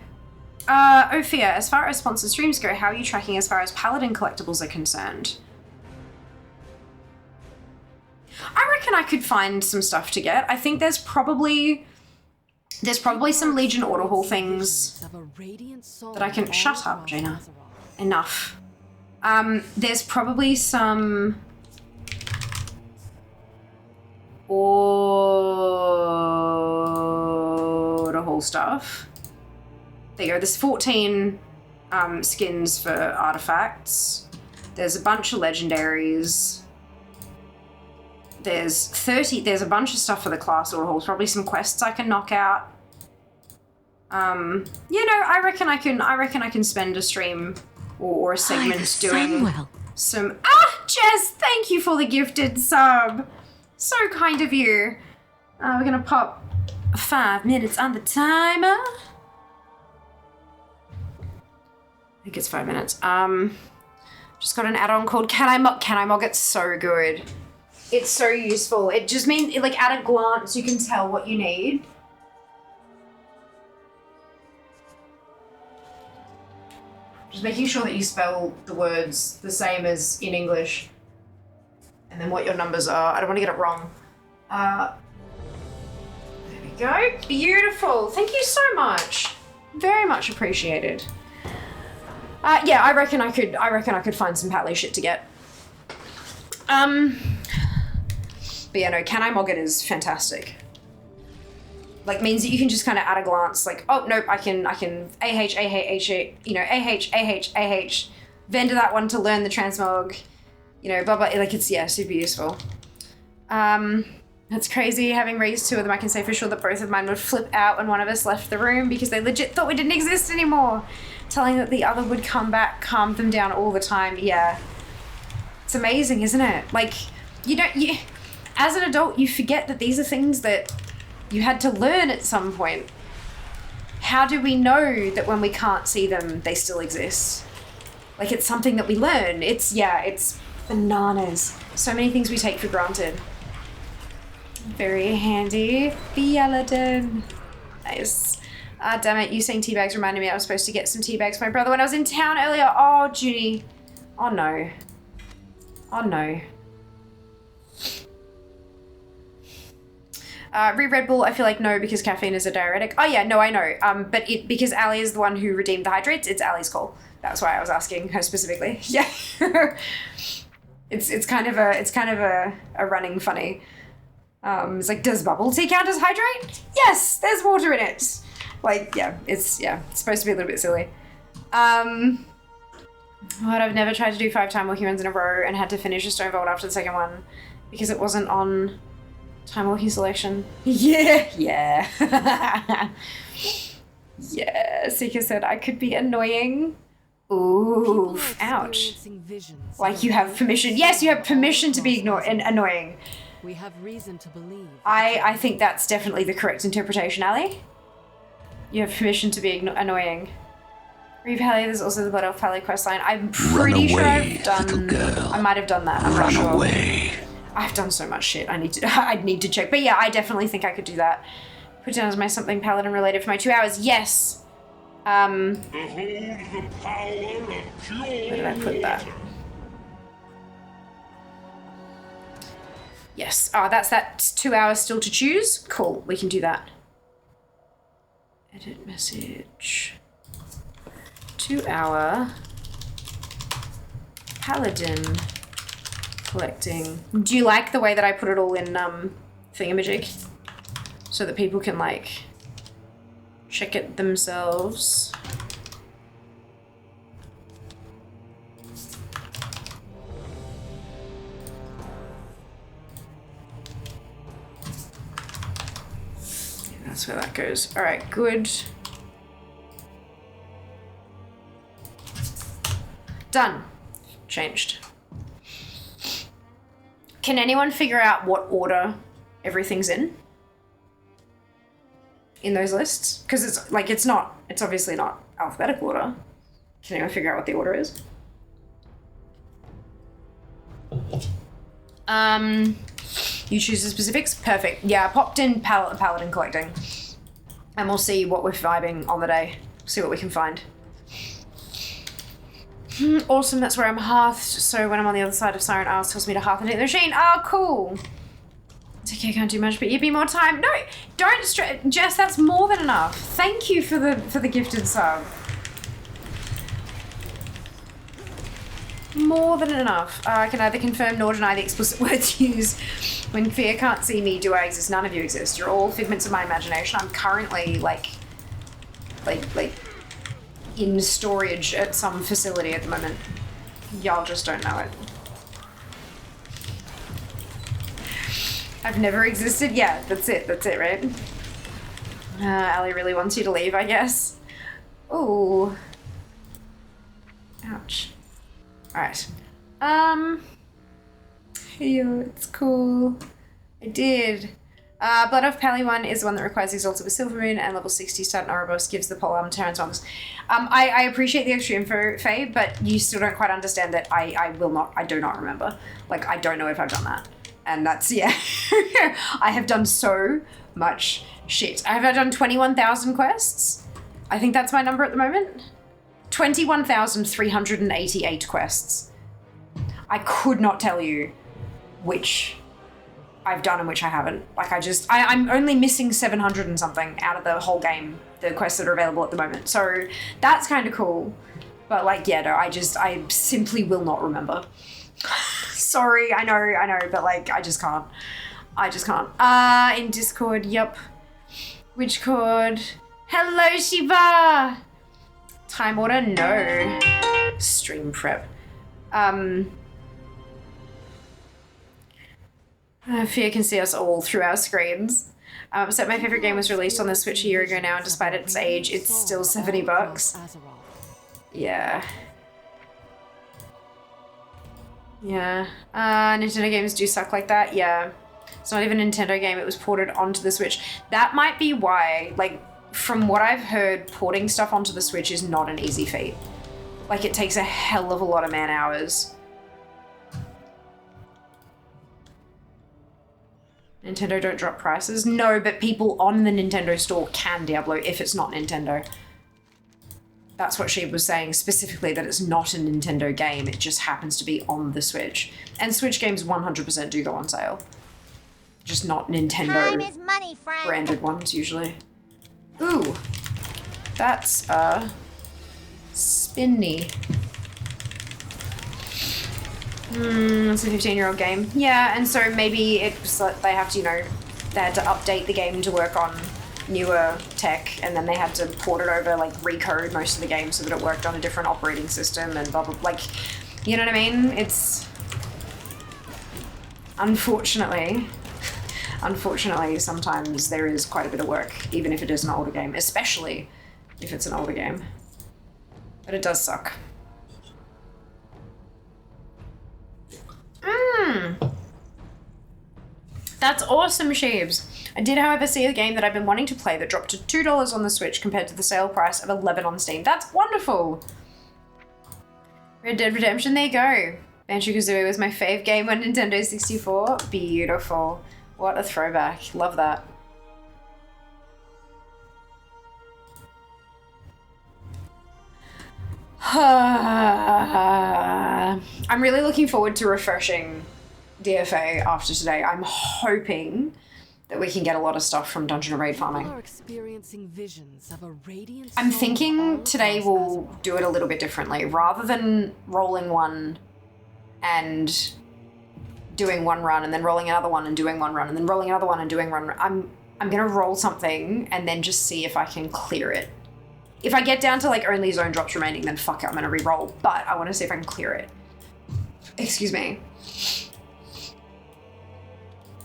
[SPEAKER 2] Ophia, as far as sponsored streams go, how are you tracking as far as Paladin collectibles are concerned? I reckon I could find some stuff to get. I think there's probably some Legion Order Hall things that I can... Shut up, Jaina. Enough. There's probably some... Order Hall stuff. There you go. There's 14 skins for artifacts. There's a bunch of legendaries. There's 30. There's a bunch of stuff for the class Order Halls. Probably some quests I can knock out. You know, I reckon I can spend a stream or a segment doing some. Jess, thank you for the gifted sub. So kind of you. We're gonna pop 5 minutes on the timer. I think it's 5 minutes. Just got an add-on called Can I Mog? It's so good. It's so useful. It just means, like, at a glance, you can tell what you need. Just making sure that you spell the words the same as in English. And then what your numbers are. I don't want to get it wrong. There we go. Beautiful. Thank you so much. Very much appreciated. Yeah, I reckon I could find some Patley shit to get. But yeah, no, Can I Mog It is fantastic. Like, means that you can just kind of at a glance, like, oh, nope, I can you know, vendor that one to learn the transmog. You know, blah, blah, like, it's, yeah, super useful. That's crazy. Having raised 2 of them, I can say for sure that both of mine would flip out when one of us left the room because they legit thought we didn't exist anymore. Telling that the other would come back, calmed them down all the time. Yeah. It's amazing, isn't it? Like, as an adult, you forget that these are things that you had to learn at some point. How do we know that when we can't see them, they still exist? Like, it's something that we learn. It's bananas. So many things we take for granted. Very handy. Thealadin. Nice. Damn it, you saying teabags reminded me I was supposed to get some teabags for my brother when I was in town earlier. Oh, Judy. Oh, no. Oh, no. Read Red Bull, I feel like no, because caffeine is a diuretic. Oh, yeah, no, I know. But because Ali is the one who redeemed the hydrates, it's Ali's call. That's why I was asking her specifically. Yeah. It's kind of a running funny. It's like, does bubble tea count as hydrate? Yes, there's water in it. Like, yeah, it's supposed to be a little bit silly. But I've never tried to do 5 time walking runs in a row and had to finish a stone vault after the second one because it wasn't on time walking selection. Yeah. Yeah, Seeker said I could be annoying. Ooh, ouch. Like, you have permission. Yes, you have permission to be annoying.
[SPEAKER 4] We have reason to believe.
[SPEAKER 2] I think that's definitely the correct interpretation, Ali. You have permission to be annoying. Reeve Haley, there's also the Blood Elf Pally questline. I'm pretty sure I've done...
[SPEAKER 3] little girl.
[SPEAKER 2] I might have done that. I'm not
[SPEAKER 3] Run
[SPEAKER 2] sure.
[SPEAKER 3] away.
[SPEAKER 2] I've done so much shit. I'd need to check. But yeah, I definitely think I could do that. Put down as my something paladin related for my 2 hours. Yes.
[SPEAKER 5] Behold the power of pure
[SPEAKER 2] Where did I put that? Yes. Oh, that's 2 hours still to choose. Cool. We can do that. Edit message. 2 hour paladin collecting. Do you like the way that I put it all in thingamajig? So that people can like check it themselves. Yeah, that's where that goes. All right, good. Done. Changed. Can anyone figure out what order everything's in those lists? Because it's obviously not alphabetical order. Can anyone figure out what the order is? You choose the specifics? Perfect. Yeah, I popped in paladin collecting. And we'll see what we're vibing on the day. See what we can find. Awesome, that's where I'm hearthed, so when I'm on the other side of Siren Isles, tells me to hearth and hit the machine. Oh, cool. It's okay, I can't do much, but give me more time. No, don't stress. Jess, that's more than enough. Thank you for the gifted sub. More than enough. I can neither confirm nor deny the explicit words used. When fear can't see me, do I exist? None of you exist. You're all figments of my imagination. I'm currently, like in storage at some facility at the moment. Y'all just don't know it. I've never existed. Yeah, that's it, right? Ali really wants you to leave, I guess. Ooh. Ouch. Alright. Yeah, it's cool. I did. Blood of Pally 1 is the one that requires Exalted with Silver Moon, and level 60 start Ouroboros gives the polearm Terrans bonus. I appreciate the extra info, Faye, but you still don't quite understand that I do not remember. Like, I don't know if I've done that. And that's, yeah. I have done so much shit. Have I done 21,000 quests? I think that's my number at the moment. 21,388 quests. I could not tell you which I've done and which I haven't. Like, I'm only missing 700 and something out of the whole game, the quests that are available at the moment. So that's kind of cool. But like, yeah, no, I simply will not remember. Sorry, I know, but like, I just can't. In Discord, yep. Which chord? Hello, Shiba! Time order? No. Stream prep. Fear can see us all through our screens. So my favorite game was released on the Switch a year ago now, and despite its age, it's still $70. Yeah. Yeah. Nintendo games do suck like that. Yeah. It's not even a Nintendo game. It was ported onto the Switch. That might be why, like, from what I've heard, porting stuff onto the Switch is not an easy feat. Like, it takes a hell of a lot of man hours. Nintendo don't drop prices? No, but people on the Nintendo store can Diablo if it's not Nintendo. That's what she was saying, specifically that it's not a Nintendo game, it just happens to be on the Switch. And Switch games 100% do go on sale. Just not Nintendo
[SPEAKER 6] Time is money, friend.
[SPEAKER 2] Branded ones, usually. Ooh. That's, spinny. It's a 15-year-old game. Yeah, and so maybe it's like they have to, they had to update the game to work on newer tech, and then they had to port it over, like, recode most of the game so that it worked on a different operating system and blah, blah, like, you know what I mean? It's... Unfortunately, sometimes there is quite a bit of work, even if it is an older game, especially if it's an older game. But it does suck. That's awesome, Sheebs. I did, however, see a game that I've been wanting to play that dropped to $2 on the Switch compared to the sale price of $11 on Steam. That's wonderful. Red Dead Redemption, there you go. Banjo-Kazooie was my fave game on Nintendo 64. Beautiful. What a throwback. Love that. I'm really looking forward to refreshing DFA after today. I'm hoping that we can get a lot of stuff from Dungeon and Raid farming. I'm thinking today we'll do it a little bit differently. Rather than rolling one and doing one run and then rolling another one and doing one run and then rolling another one and doing one run, I'm gonna roll something and then just see if I can clear it. If I get down to like only zone drops remaining, then fuck it, I'm gonna re-roll. But I want to see if I can clear it. Excuse me.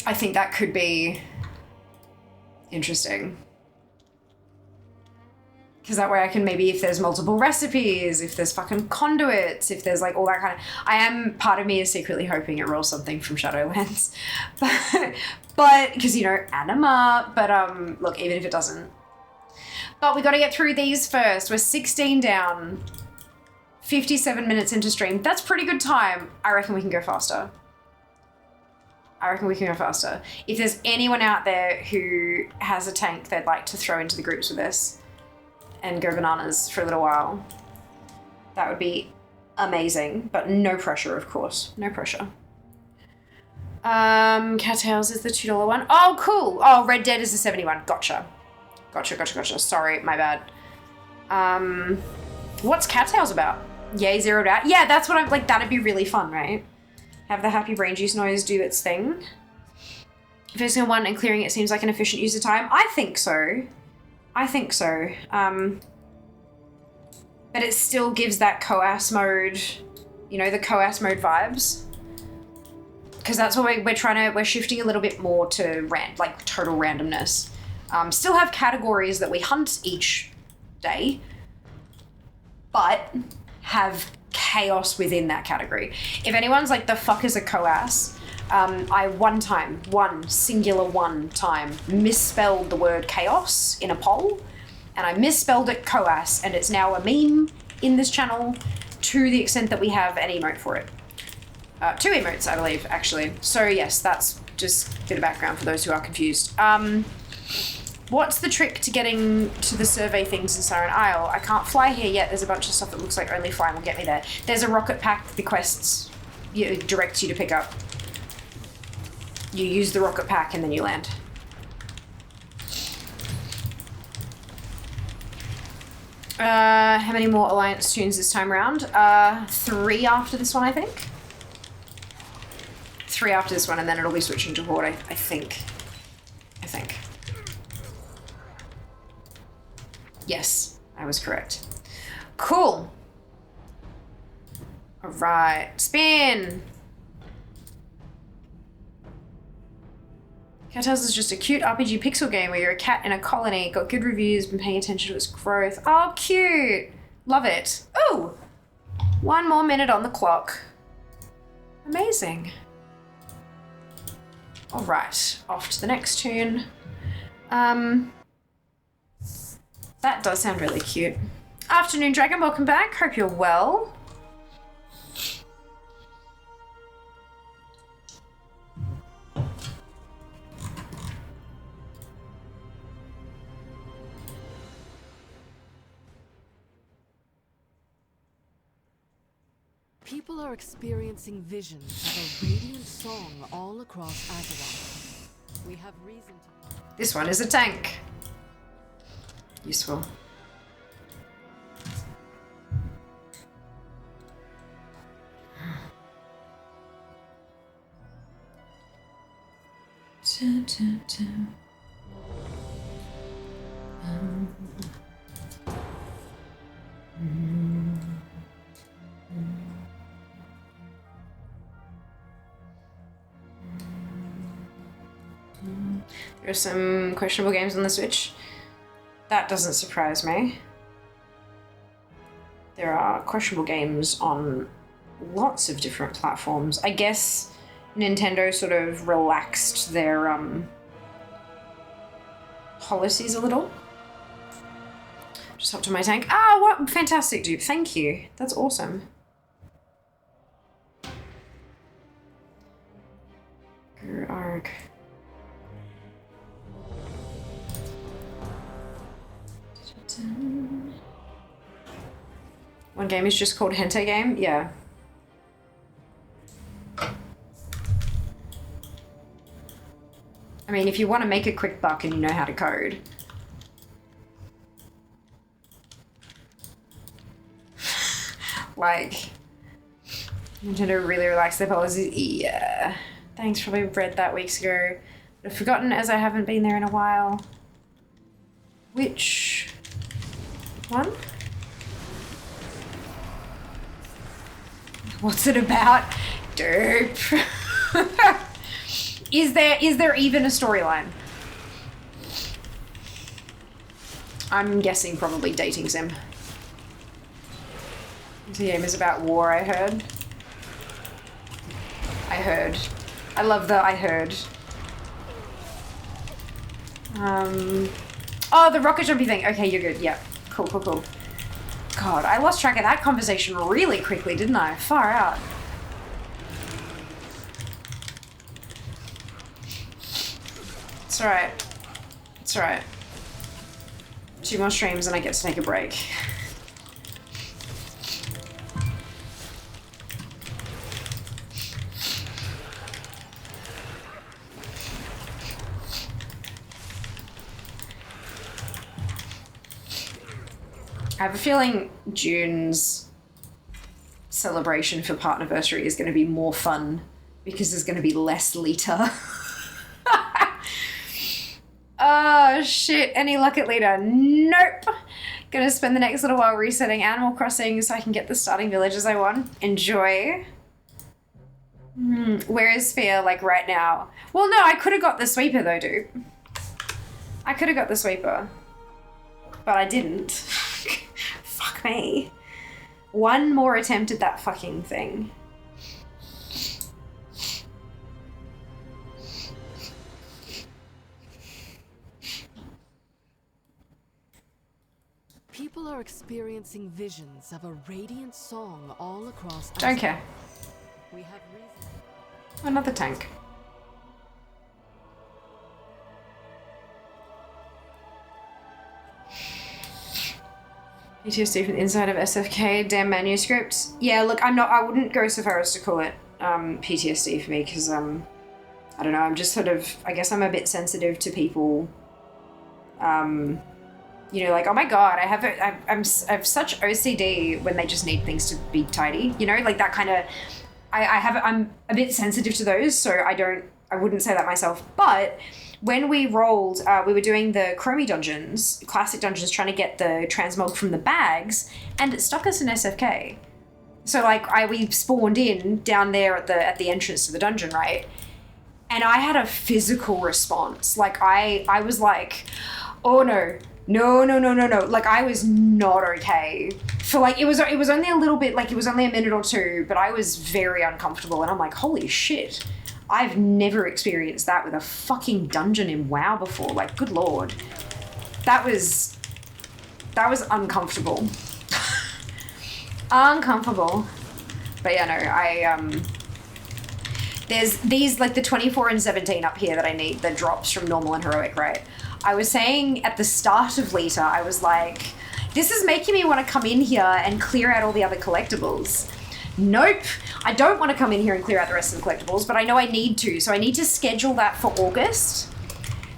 [SPEAKER 2] I think that could be interesting. Because that way I can maybe, if there's multiple recipes, if there's fucking conduits, if there's like all that kind of... part of me is secretly hoping it rolls something from Shadowlands. But because, you know, anima. But look, even if it doesn't. But we got to get through these first. We're 16 down, 57 minutes into stream. That's pretty good time. I reckon we can go faster. If there's anyone out there who has a tank they'd like to throw into the groups with us and go bananas for a little while, that would be amazing. But no pressure, of course. No pressure. Cattails is the $2 one. Oh, cool. Oh, Red Dead is the 71. Gotcha. Sorry, my bad. What's Cattails about? Yay, zeroed out. Yeah, that's what I'm like. That'd be really fun, right? Have the happy brain juice noise do its thing. Fixing one and clearing it seems like an efficient use of time. I think so. But it still gives that coas mode, you know, the coas mode vibes. Because that's what we're shifting a little bit more to like total randomness. Still have categories that we hunt each day, but have chaos within that category. If anyone's like, the fuck is a coas? I one singular time misspelled the word chaos in a poll, and I misspelled it coas, and it's now a meme in this channel to the extent that we have an emote for it. 2 emotes, I believe, actually. So yes, that's just a bit of background for those who are confused. What's the trick to getting to the survey things in Siren Isle? I can't fly here yet. There's a bunch of stuff that looks like only flying will get me there. There's a rocket pack the quests directs you to pick up. You use the rocket pack and then you land. How many more Alliance tunes this time around? 3 after this one, I think. 3 after this one, and then it'll be switching to Horde, I think. Yes, I was correct. Cool. All right, spin. Cattails is just a cute RPG pixel game where you're a cat in a colony. Got good reviews, been paying attention to its growth. Oh, cute. Love it. Ooh, 1 more minute on the clock. Amazing. All right, off to the next tune. That does sound really cute. Afternoon, Dragon. Welcome back. Hope you're well.
[SPEAKER 4] People are experiencing visions of a radiant song all across Azeroth. We have reason to...
[SPEAKER 2] This one is a tank. Useful. There are some questionable games on the Switch. That doesn't surprise me. There are questionable games on lots of different platforms. I guess Nintendo sort of relaxed their policies a little. Just hop to my tank. Ah, what fantastic, dude. Thank you. That's awesome. Guru Arg. One game is just called Hentai Game? Yeah. I mean, if you want to make a quick buck and you know how to code. Like, Nintendo really relaxed their policies. Yeah. Thanks, probably read that weeks ago. But I've forgotten as I haven't been there in a while. Which one? What's it about? Derp. Is there even a storyline? I'm guessing probably dating sim. The game is about war, I heard. I love the I heard. Oh, the rocket jumpy thing. Okay, you're good. Yeah. Cool. God, I lost track of that conversation really quickly, didn't I? Far out. It's alright. It's alright. 2 more streams and I get to take a break. I have a feeling June's celebration for Partnerversary is going to be more fun because there's going to be less LIITA. Oh shit, any luck at LIITA? Nope. Gonna spend the next little while resetting Animal Crossing so I can get the starting villages I want. Enjoy. Where is Fear, like right now? Well, no, I could have got the sweeper though, dude. I could have got the sweeper. But I didn't. Fuck me. One more attempt at that fucking thing.
[SPEAKER 4] People are experiencing visions of a radiant song all across.
[SPEAKER 2] Don't care.
[SPEAKER 4] We have reason.
[SPEAKER 2] Another tank. PTSD from the inside of SFK, damn manuscript. Yeah, look, I wouldn't go so far as to call it PTSD for me because, I don't know, I'm just sort of, I guess I'm a bit sensitive to people, you know, like, oh my god, I have such OCD when they just need things to be tidy, you know, like that kind of, I'm a bit sensitive to those, so I wouldn't say that myself, but when we rolled, we were doing the Chromie dungeons, classic dungeons, trying to get the transmog from the bags, and it stuck us in SFK. So like, we spawned in down there at the entrance to the dungeon, right? And I had a physical response. Like I was like, oh no. Like I was not okay. For like, it was only a little bit, like it was only a minute or two, but I was very uncomfortable and I'm like, holy shit. I've never experienced that with a fucking dungeon in WoW before. Like, good lord. That was uncomfortable. Uncomfortable. But yeah, no, there's these, like the 24 and 17 up here that I need, the drops from normal and heroic, right? I was saying at the start of LIITA, I was like, this is making me want to come in here and clear out all the other collectibles. Nope, I don't want to come in here and clear out the rest of the collectibles, but I know I need to. So I need to schedule that for August,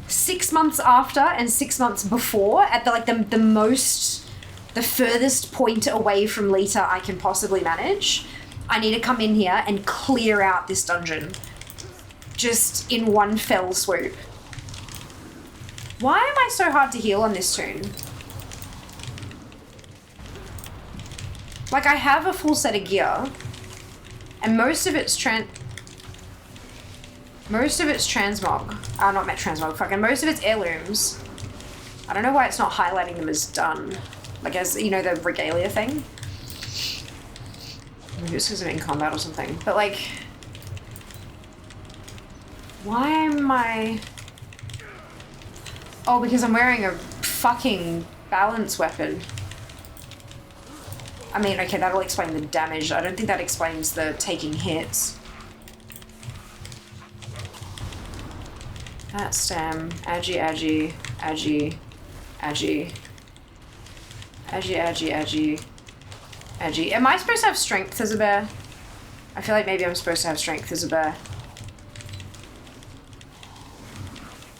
[SPEAKER 2] 6 months after and 6 months before, at the furthest point away from LIITA I can possibly manage. I need to come in here and clear out this dungeon, just in one fell swoop. Why am I so hard to heal on this tune? Like, I have a full set of gear, and most of it's transmog. Most of it's heirlooms. I don't know why it's not highlighting them as done. Like, as, you know, the regalia thing. Maybe it's because I'm in combat or something. But, like, why am I... Oh, because I'm wearing a fucking balance weapon. I mean, okay, that'll explain the damage. I don't think that explains the taking hits. That stem. Agi, agi, agi, agi. Agi, agi, agi. Agi. Am I supposed to have strength as a bear? I feel like maybe I'm supposed to have strength as a bear.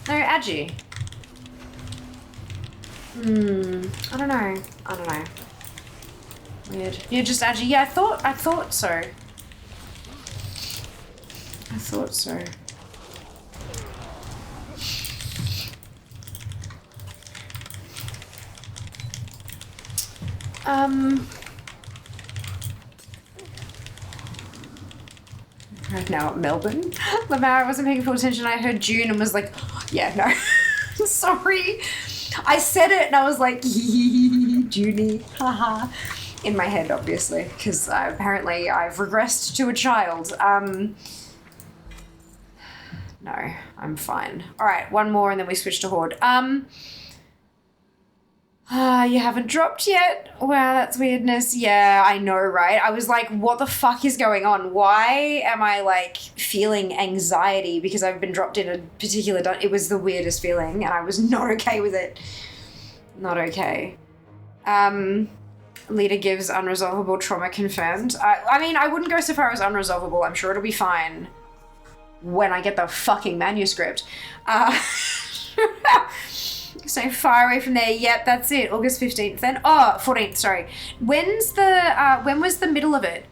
[SPEAKER 2] No, agi. I don't know. I don't know. Weird. You're just agi. Yeah, I thought so. I thought so. Right now, Melbourne. Lamar, I wasn't paying full attention. I heard June and was like, oh, yeah, no. Sorry. I said it and I was like, Junie, haha. In my head, obviously, because apparently I've regressed to a child. No, I'm fine. All right, one more and then we switch to Horde. You haven't dropped yet? Wow, that's weirdness. Yeah, I know, right? I was like, what the fuck is going on? Why am I, like, feeling anxiety because I've been dropped in a particular... It was the weirdest feeling, and I was not okay with it. Not okay. LIITA gives unresolvable trauma confirmed. I mean, I wouldn't go so far as unresolvable. I'm sure it'll be fine when I get the fucking manuscript. So far away from there. Yep, that's it. August 15th then. Oh, 14th, sorry. When was the middle of it?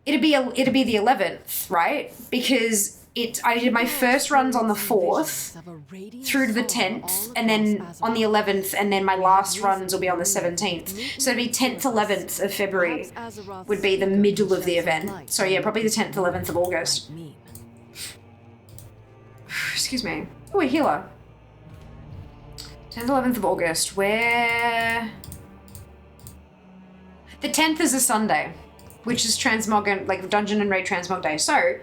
[SPEAKER 2] It'd be the 11th, right? Because I did my first runs on the 4th through to the 10th, and then on the 11th, and then my last runs will be on the 17th. So it'd be 10th, 11th of February would be the middle of the event. So yeah, probably the 10th, 11th of August. Excuse me. Oh, a healer. 10th, 11th of August, where... The 10th is a Sunday, which is Transmog, like Dungeon and Raid Transmog Day. So,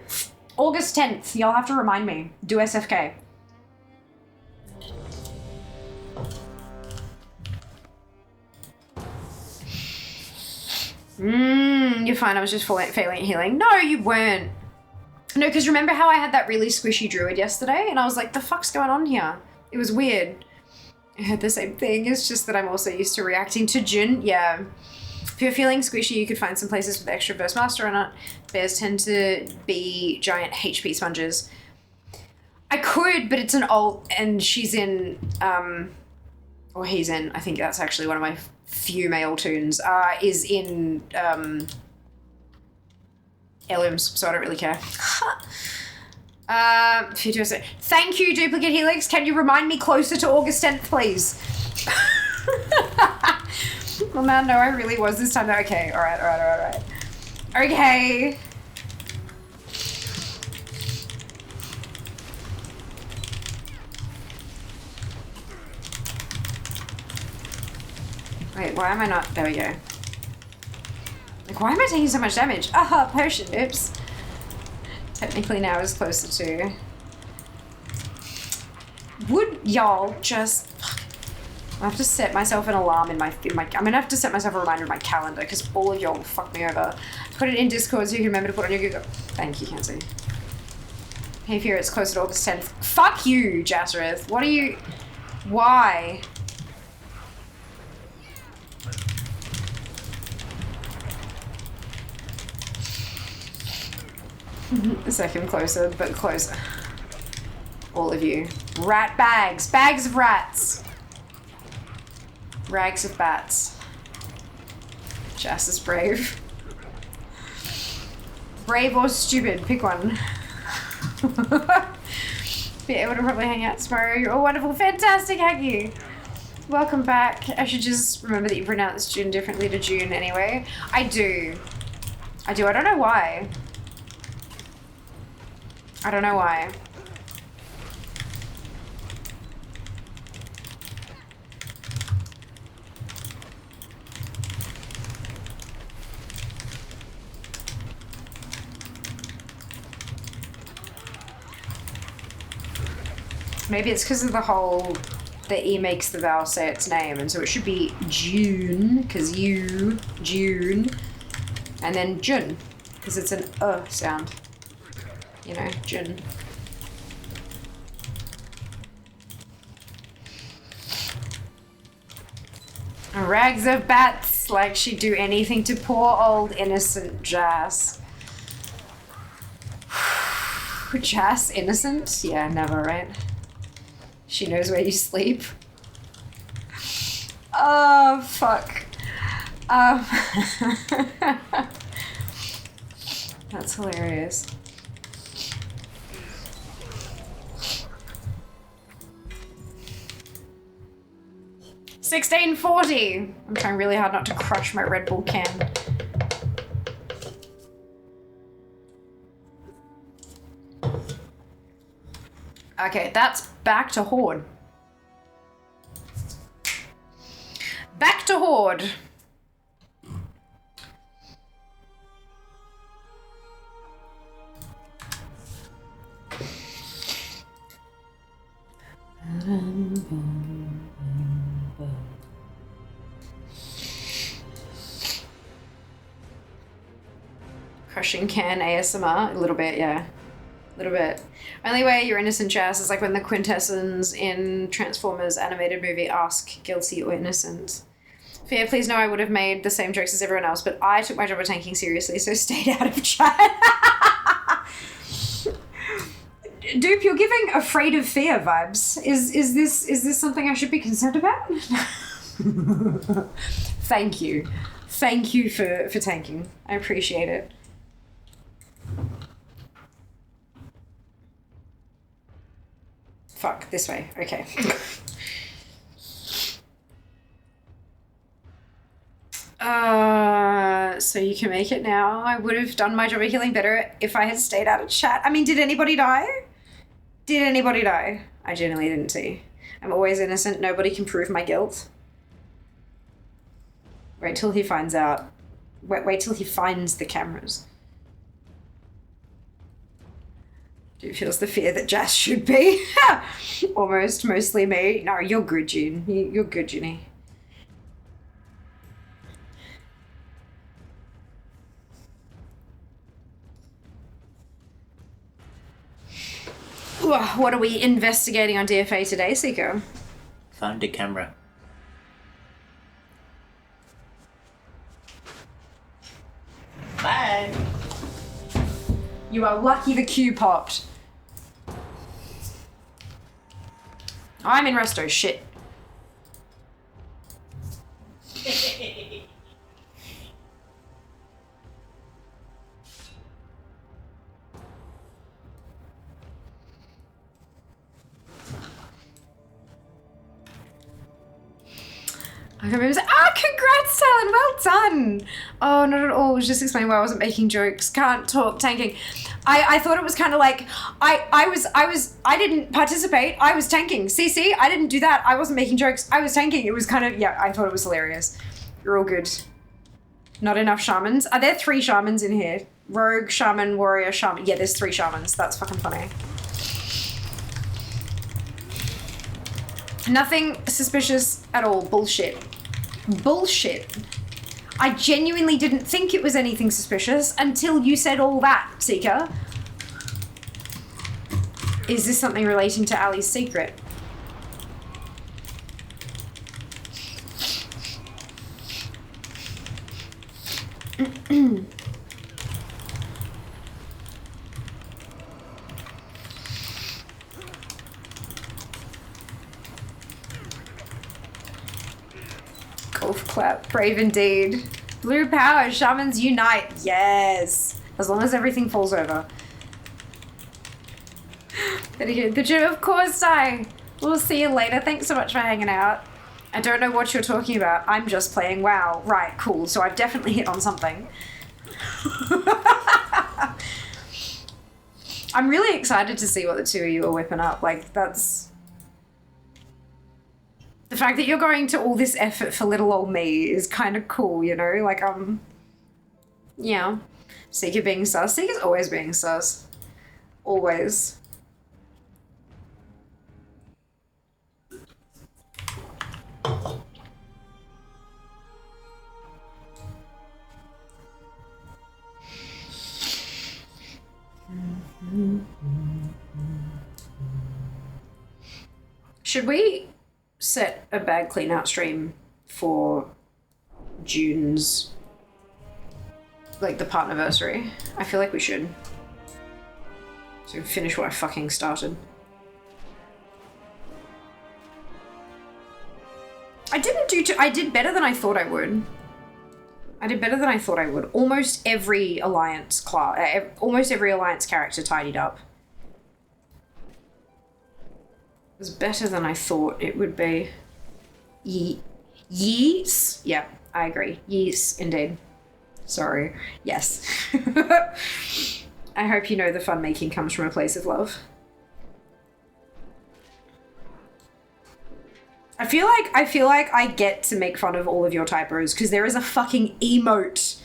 [SPEAKER 2] August 10th, you'll have to remind me. Do SFK. You're fine, I was just failing healing. No, you weren't. No, because remember how I had that really squishy druid yesterday? And I was like, the fuck's going on here? It was weird. I had the same thing. It's just that I'm also used to reacting to Jin. Yeah. If you're feeling squishy, you could find some places with extra burst master on it. Bears tend to be giant HP sponges. I could, but it's an alt, and she's in, or he's in, I think that's actually one of my few male tunes, is in, heirlooms, so I don't really care. Thank you, Duplicate Helix. Can you remind me closer to August 10th, please? Well, man, no, I really was this time. Okay, all right. Okay. Wait, why am I not? There we go. Like, why am I taking so much damage? Aha, potion. Oops. Technically now is closer to. Would y'all just... I have to set myself an alarm in my I'm gonna have to set myself a reminder in my calendar because all of y'all will fuck me over. Put it in Discord so you can remember to put it on your Google. Thank you, Kenzie. Hey, Fear, it's closer to August 10th. Fuck you, Jassereth. What are you... Why? A second closer, but closer. All of you. Rat bags. Bags of rats. Rags of bats. Jas is brave. Brave or stupid, pick one. Be able to probably hang out tomorrow. You're all wonderful, fantastic, Haggy. Welcome back. I should just remember that you pronounce June differently to June anyway. I do. I don't know why. I don't know why. Maybe it's because of the whole, the E makes the vowel say its name, and so it should be June, because June, and then Jun, because it's an sound. You know, Jun. Rags of bats, like she'd do anything to poor old innocent Jas. Jas innocent? Yeah, never, right? She knows where you sleep. Oh, fuck. That's hilarious. $16.40. I'm trying really hard not to crush my Red Bull can. Okay, that's back to Horde. Back to Horde. Crushing can ASMR, a little bit, yeah. A little bit. Only way you're innocent, Jas, is like when the quintessence in Transformers animated movie ask guilty or innocent. Fear, please know I would have made the same jokes as everyone else, but I took my job of tanking seriously, so stayed out of chat. Dupe, you're giving afraid of fear vibes. Is this something I should be concerned about? Thank you. Thank you for tanking. I appreciate it. Fuck, this way. Okay. So you can make it now. I would have done my job of healing better if I had stayed out of chat. I mean, did anybody die? Did anybody die? I genuinely didn't see. I'm always innocent. Nobody can prove my guilt. Wait till he finds out. Wait till he finds the cameras. Dude feels the fear that Jas should be. Almost, mostly me. No, you're good, June. You're good, Junie. What are we investigating on DFA today, Seeko?
[SPEAKER 6] Found a camera. Bye.
[SPEAKER 2] You are lucky the queue popped. I'm in resto, shit. I remember saying, congrats, Talon, well done. Oh, not at all. It was just explaining why I wasn't making jokes. Can't talk tanking. I thought it was kind of like, I didn't participate. I was tanking. CC, I didn't do that. I wasn't making jokes. I was tanking. It was kind of, yeah, I thought it was hilarious. You're all good. Not enough shamans. Are there 3 shamans in here? Rogue, shaman, warrior, shaman. Yeah, there's 3 shamans. That's fucking funny. Nothing suspicious at all. Bullshit. Bullshit. I genuinely didn't think it was anything suspicious until you said all that, Seeker. Is this something relating to Ali's secret? Golf clap. Brave indeed. Blue power. Shamans unite. Yes. As long as everything falls over. The gym, of course, Di. We'll see you later. Thanks so much for hanging out. I don't know what you're talking about. I'm just playing WoW. Right, cool. So I've definitely hit on something. I'm really excited to see what the 2 of you are whipping up. Like, that's... The fact that you're going to all this effort for little old me is kind of cool, you know? Like, yeah. Seeker being sus. Seeker's always being sus. Always. Should we set a bag clean out stream for June's, like, the partnerversary? I feel like we should. So finish what I fucking started. I did better than I thought I would. Almost every alliance character tidied up. It was better than I thought it would be. Yes. Yeah, I agree. Yes, indeed. Sorry. Yes. I hope you know the fun making comes from a place of love. I feel like I get to make fun of all of your typos because there is a fucking emote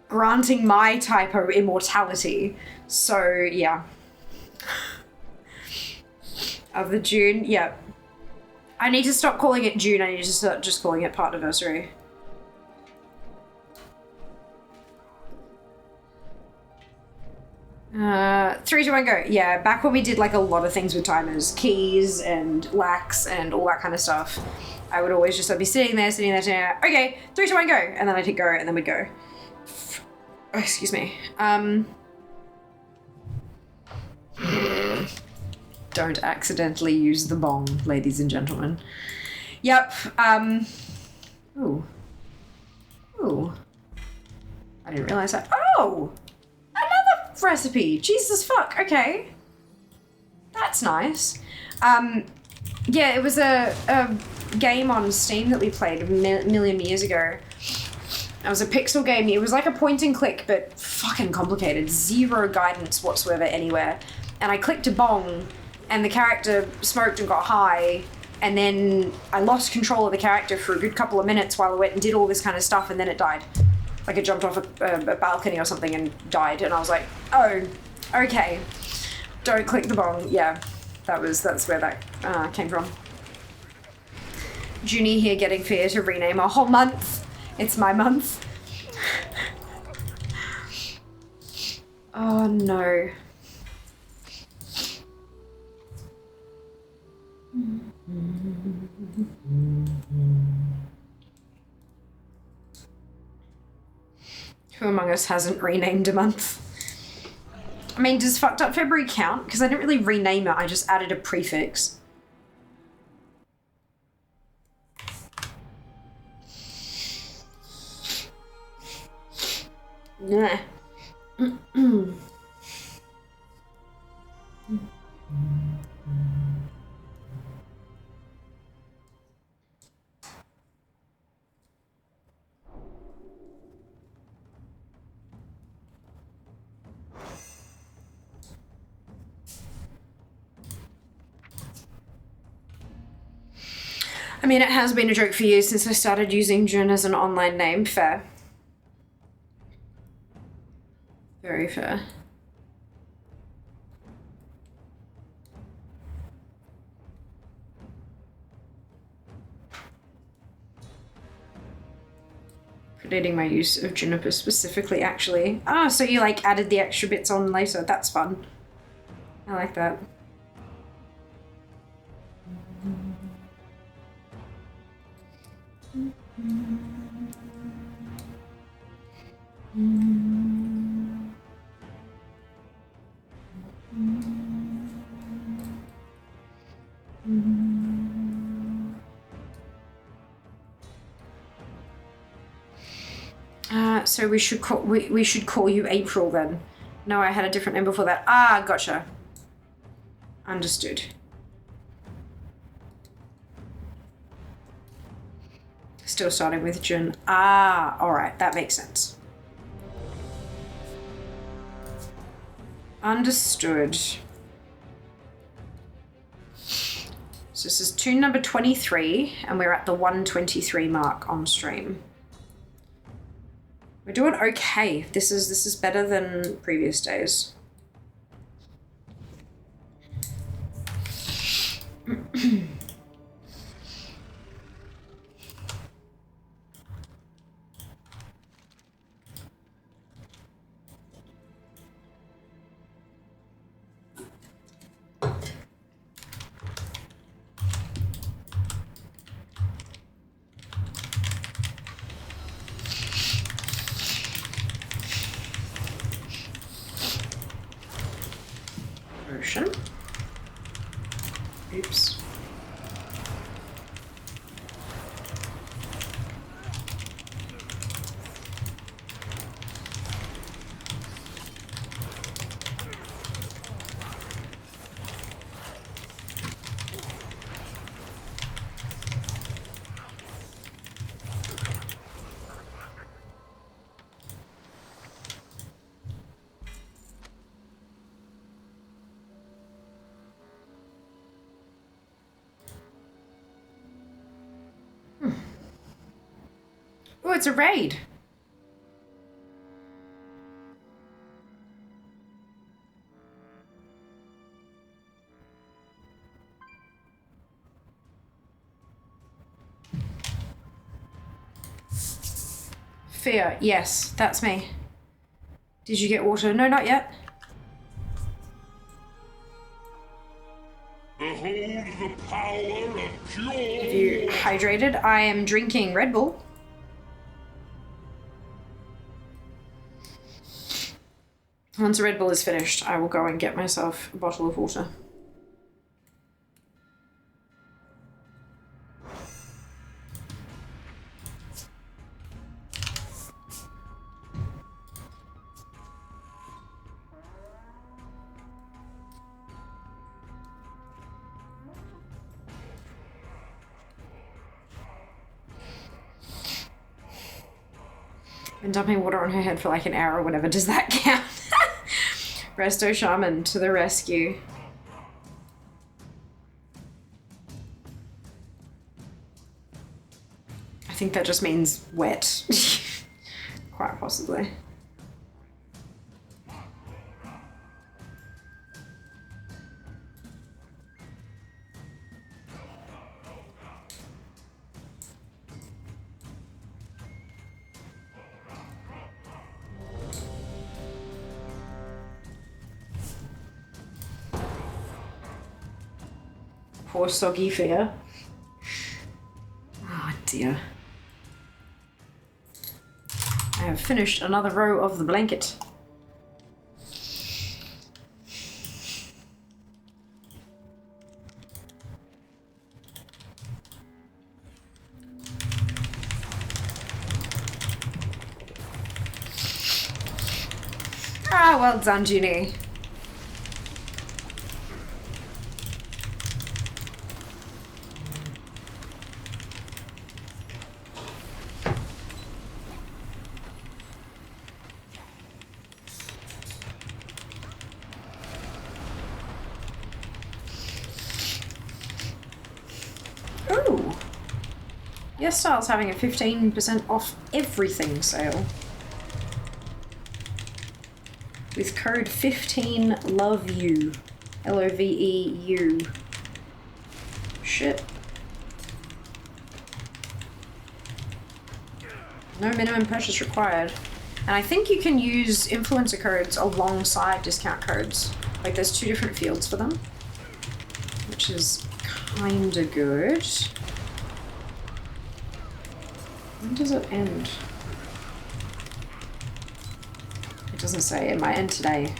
[SPEAKER 2] granting my typo immortality. So, yeah. Of the June, yeah. I need to stop calling it June, I need to start just calling it Partnerversary. Three, two, one, go. Yeah, back when we did like a lot of things with timers, keys and lax and all that kind of stuff, I would always just be sitting there, okay, three, two, one, go. And then I'd hit go and then we'd go. Oh, excuse me. Don't accidentally use the bong, ladies and gentlemen. Yep, ooh. Ooh. I didn't realize that. Oh! Another recipe! Jesus fuck, okay. That's nice. Yeah, it was a game on Steam that we played a million years ago. It was a pixel game. It was like a point and click, but fucking complicated. Zero guidance whatsoever anywhere. And I clicked a bong, and the character smoked and got high, and then I lost control of the character for a good couple of minutes while I went and did all this kind of stuff, and then it died. Like it jumped off a balcony or something and died, and I was like, oh, okay. Don't click the bong. Yeah, that's where that came from. Junie here getting fear to rename a whole month. It's my month. Oh no. Who among us hasn't renamed a month? I mean, does fucked up February count? Because I didn't really rename it, I just added a prefix. Nah. I mean, it has been a joke for years since I started using June as an online name. Fair. Very fair. Predating my use of Juniper specifically, actually. Ah, so you like added the extra bits on later. That's fun. I like that. So we should call you April then. No, I had a different name before that. Ah, gotcha. Understood. Still starting with June. Ah, alright, that makes sense. Understood. So this is tune number 23, and we're at the 123 mark on stream. We're doing okay. This is better than previous days. Oh, it's a raid. Fear, yes, that's me. Did you get water? No, not yet.
[SPEAKER 5] Behold the power of pure.
[SPEAKER 2] Have you hydrated? I am drinking Red Bull. Once a Red Bull is finished, I will go and get myself a bottle of water. Been dumping water on her head for like an hour or whatever. Does that count? Resto Shaman to the rescue. I think that just means wet. Quite possibly. Poor soggy Fear. Oh dear. I have finished another row of the blanket. Ah, well done, Junie. Ooh. Yes, Style's having a 15% off everything sale. With code 15LOVEU. LOVEU. Shit. No minimum purchase required. And I think you can use influencer codes alongside discount codes. Like there's 2 different fields for them. Which is kinda good. When does it end? It doesn't say. It might end today.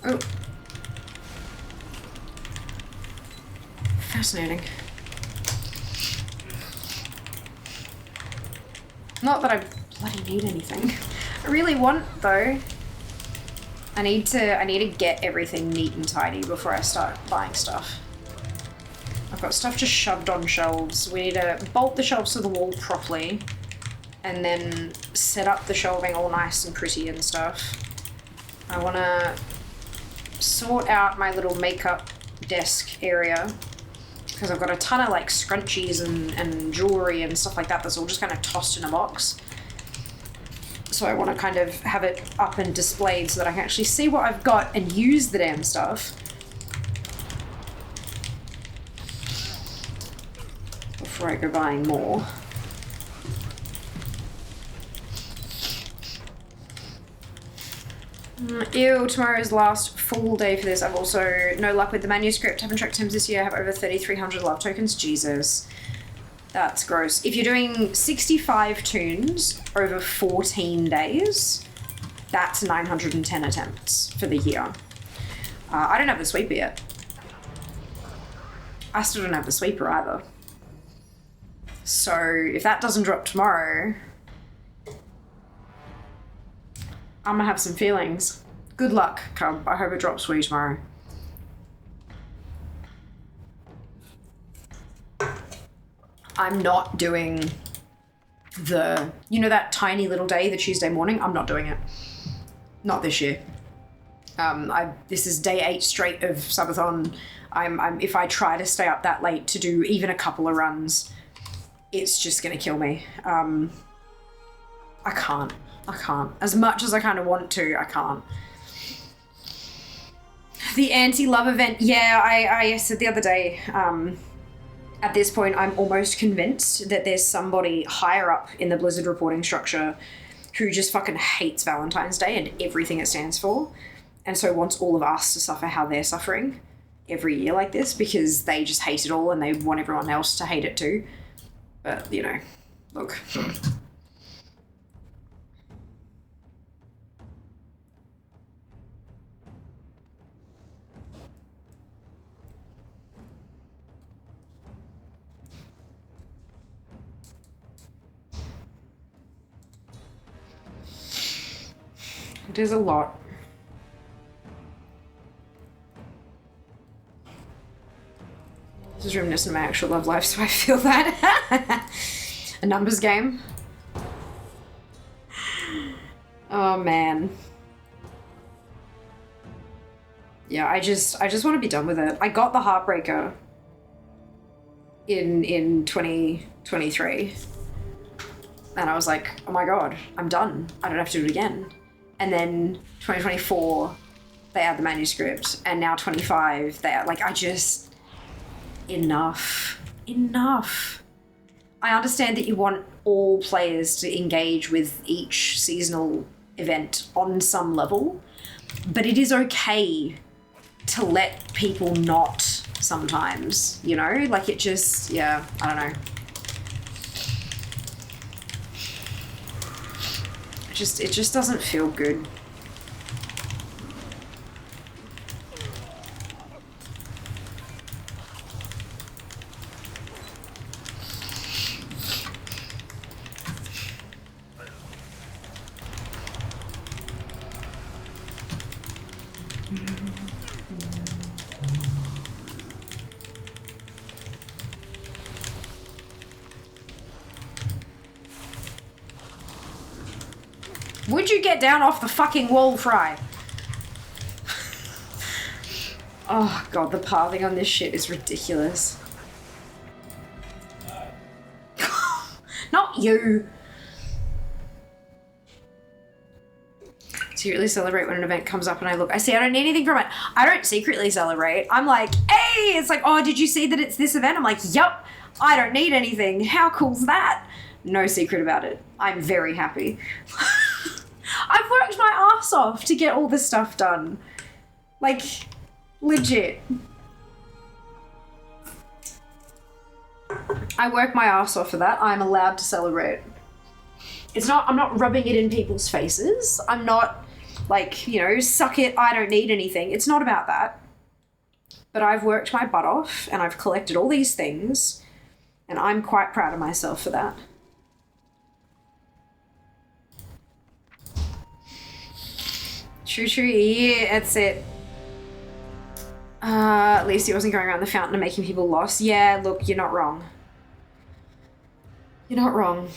[SPEAKER 2] Oh. Fascinating. Not that I bloody need anything. I really want though. I need to get everything neat and tidy before I start buying stuff. I've got stuff just shoved on shelves. We need to bolt the shelves to the wall properly and then set up the shelving all nice and pretty and stuff. I want to sort out my little makeup desk area because I've got a ton of like scrunchies and jewelry and stuff like that that's all just kind of tossed in a box. So I want to kind of have it up and displayed so that I can actually see what I've got and use the damn stuff. Before I go buying more. Ew, tomorrow's last full day for this. I've also no luck with the manuscript. Haven't tracked Tims this year. I have over 3,300 love tokens. Jesus. That's gross. If you're doing 65 tunes over 14 days, that's 910 attempts for the year. I don't have the sweeper yet. I still don't have the sweeper either. So if that doesn't drop tomorrow, I'm gonna have some feelings. Good luck, Cub. I hope it drops for you tomorrow. I'm not doing the, you know, that tiny little day, the Tuesday morning. I'm not doing it. Not this year. This is day 8 straight of subathon. If I try to stay up that late to do even a couple of runs, it's just gonna kill me. I can't. As much as I kind of want to, I can't. The anti-love event, yeah, I said the other day, at this point I'm almost convinced that there's somebody higher up in the Blizzard reporting structure who just fucking hates Valentine's Day and everything it stands for, and so wants all of us to suffer how they're suffering every year like this because they just hate it all and they want everyone else to hate it too. But, you know, look. It is a lot. This is reminiscent of my actual love life, so I feel that. A numbers game. Oh man. Yeah, I just want to be done with it. I got the Heartbreaker in 2023. And I was like, oh my god, I'm done. I don't have to do it again. And then 2024, they add the manuscript. And now 25, they are like, enough. I understand that you want all players to engage with each seasonal event on some level, but it is okay to let people not sometimes, you know? Like it just, yeah, I don't know. It just doesn't feel good. Would you get down off the fucking wall, Fry? Oh god, the pathing on this shit is ridiculous. Not you! Secretly celebrate when an event comes up and I look. I see I don't need anything from it. I don't secretly celebrate. I'm like, hey! It's like, oh, did you see that it's this event? I'm like, yup! I don't need anything. How cool's that? No secret about it. I'm very happy. I've worked my ass off to get all this stuff done. Like, legit. I work my ass off for that. I'm allowed to celebrate. I'm not rubbing it in people's faces. I'm not like, you know, suck it, I don't need anything. It's not about that. But I've worked my butt off and I've collected all these things and I'm quite proud of myself for that. True, yeah, that's it. At least he wasn't going around the fountain and making people lost. Yeah, look, you're not wrong. You're not wrong.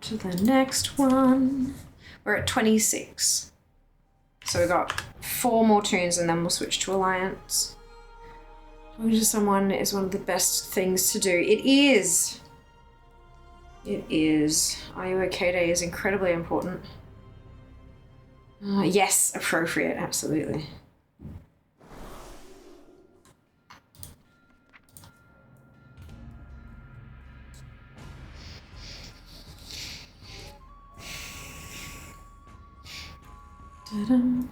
[SPEAKER 2] to the next one. We're at 26. So we got 4 more tunes and then we'll switch to Alliance. Talking to someone is one of the best things to do. It is. It is. Are you okay day is incredibly important. Yes, appropriate, absolutely. Ta-dum.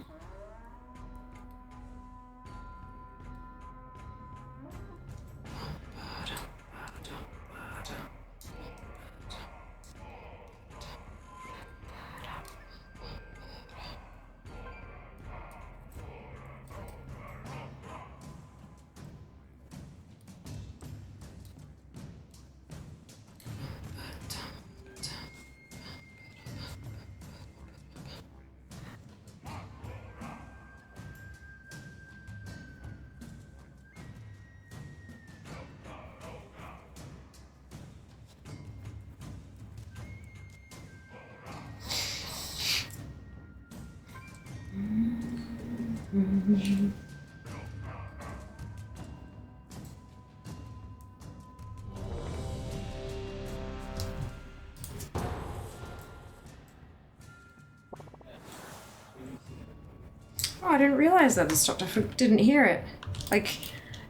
[SPEAKER 2] Oh, I didn't realize that it stopped. I didn't hear it. Like,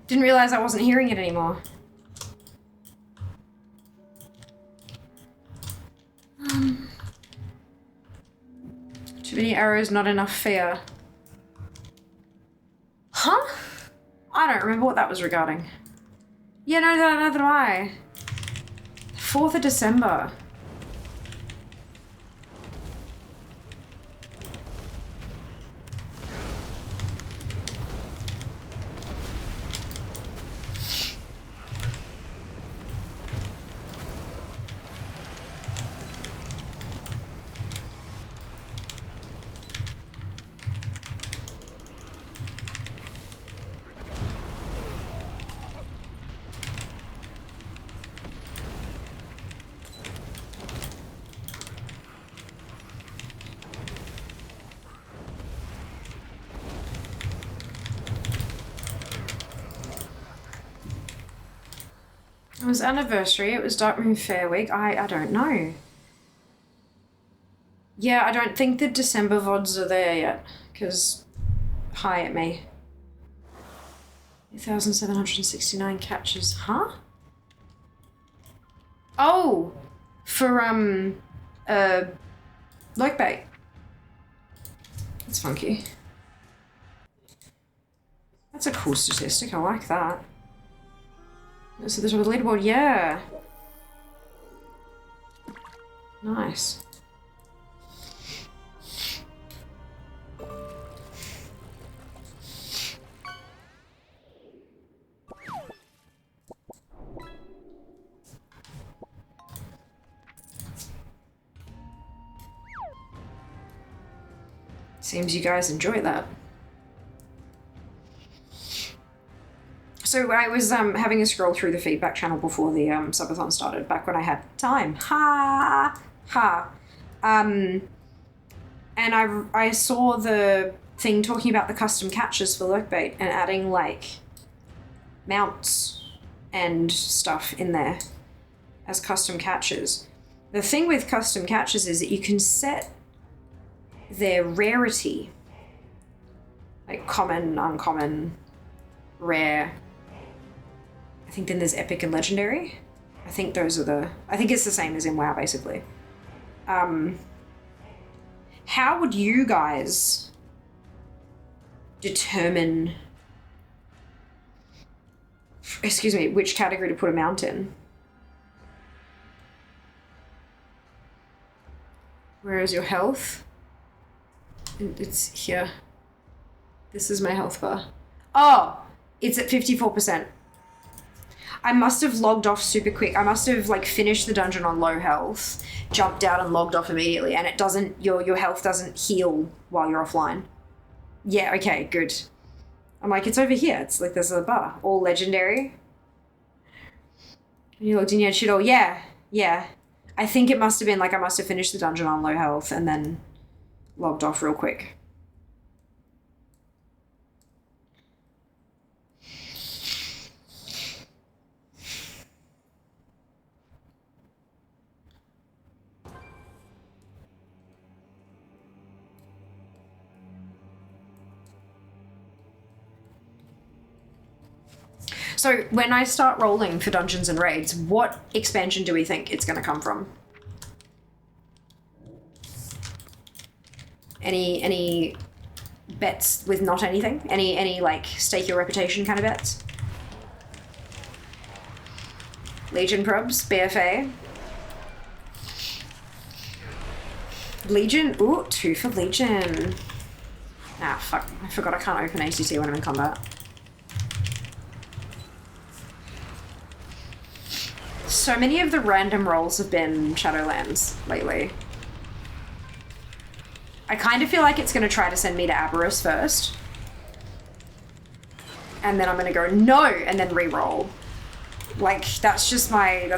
[SPEAKER 2] didn't realize I wasn't hearing it anymore. Too many arrows, not enough fear. Huh? I don't remember what that was regarding. Yeah, no, neither do I. 4th of December. It was anniversary, it was Dark Moon Fair Week. I don't know. Yeah, I don't think the December VODs are there yet, because hi at me. 1,769 catches, huh? Oh, for like bait. That's funky. That's a cool statistic, I like that. So there's a leaderboard, yeah. Nice. Seems you guys enjoy that. So I was having a scroll through the feedback channel before the subathon started, back when I had time. Ha! Ha! And I saw the thing talking about the custom catches for lurkbait and adding, like, mounts and stuff in there as custom catches. The thing with custom catches is that you can set their rarity, like common, uncommon, rare. I think then there's epic and legendary. I think those are I think it's the same as in WoW, basically. How would you guys determine, which category to put a mount in? Where is your health? It's here. This is my health bar. Oh, it's at 54%. I must have logged off super quick. I must have like finished the dungeon on low health, jumped out and logged off immediately, and it doesn't, your health doesn't heal while you're offline. Yeah, okay, good. I'm like, it's over here. It's like there's a bar. All legendary. And you logged in, you had shit all. Yeah. I think it must have been like I must have finished the dungeon on low health and then logged off real quick. So when I start rolling for dungeons and raids, what expansion do we think it's going to come from? Any bets with not anything? Any like stake your reputation kind of bets? Legion probs, BFA. Legion, ooh, 2 for Legion. Ah, fuck, I forgot I can't open ACT when I'm in combat. So many of the random rolls have been Shadowlands lately. I kind of feel like it's going to try to send me to Aberrus first. And then I'm going to go no and then re-roll. Like that's just my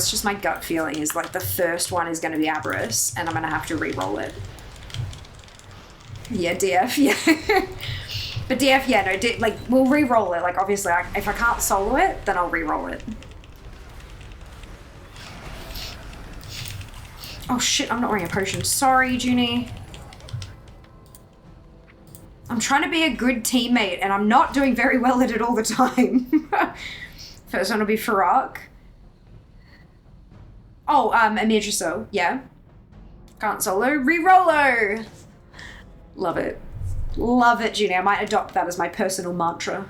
[SPEAKER 2] gut feeling is like the first one is going to be Aberrus and I'm going to have to re-roll it. Yeah, DF, yeah. But DF, yeah, no, like we'll re-roll it. Like obviously if I can't solo it, then I'll re-roll it. Oh shit, I'm not wearing a potion. Sorry, Junie. I'm trying to be a good teammate and I'm not doing very well at it all the time. First one will be Farak. Oh, Amirjiso, yeah. Can't solo. Re-rollo! Love it. Love it, Junie. I might adopt that as my personal mantra.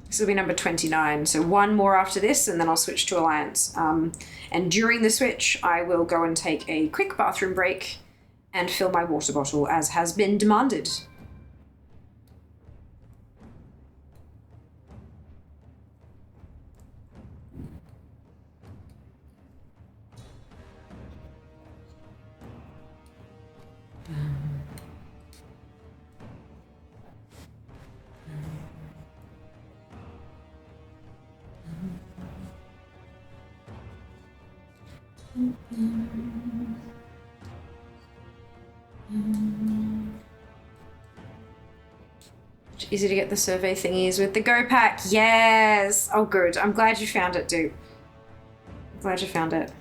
[SPEAKER 2] This will be number 29, so one more after this and then I'll switch to Alliance. And during the switch, I will go and take a quick bathroom break and fill my water bottle as has been demanded. Easy to get the survey thingies with the Go Pack. Yes! Oh, good. I'm glad you found it, dude. I'm glad you found it.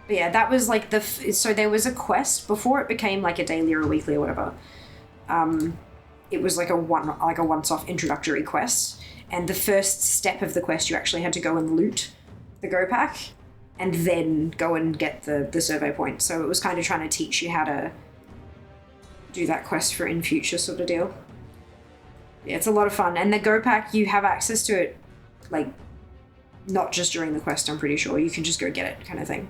[SPEAKER 2] But yeah, that was like so there was a quest before it became like a daily or a weekly or whatever. It was like a once-off introductory quest. And the first step of the quest, you actually had to go and loot the Go Pack and then go and get the survey point. So it was kind of trying to teach you how to do that quest for in future sort of deal. Yeah, it's a lot of fun. And the Go Pack, you have access to it, like, not just during the quest, I'm pretty sure. You can just go get it kind of thing.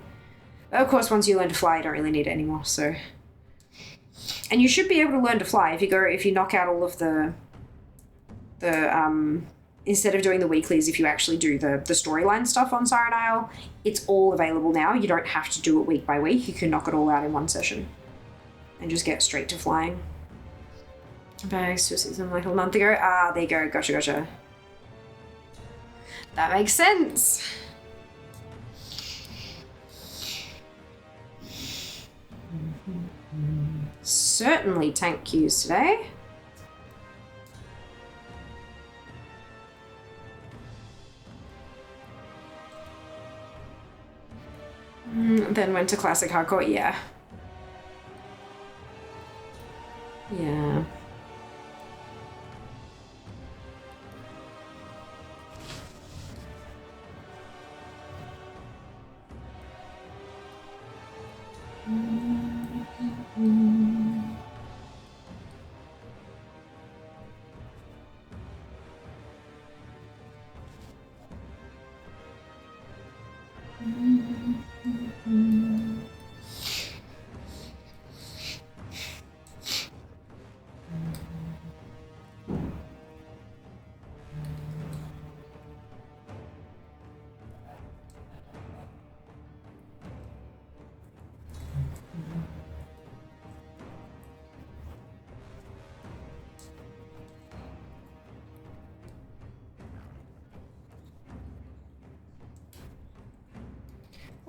[SPEAKER 2] But of course, once you learn to fly, you don't really need it anymore, so. And you should be able to learn to fly if you knock out all of the instead of doing the weeklies, if you actually do the storyline stuff on Siren Isle, it's all available now. You don't have to do it week by week. You can knock it all out in one session and just get straight to flying. Bags to see them like a month ago. Ah, there you go. Gotcha. That makes sense. Certainly tank queues today. Then went to Classic Hardcore, yeah. Yeah.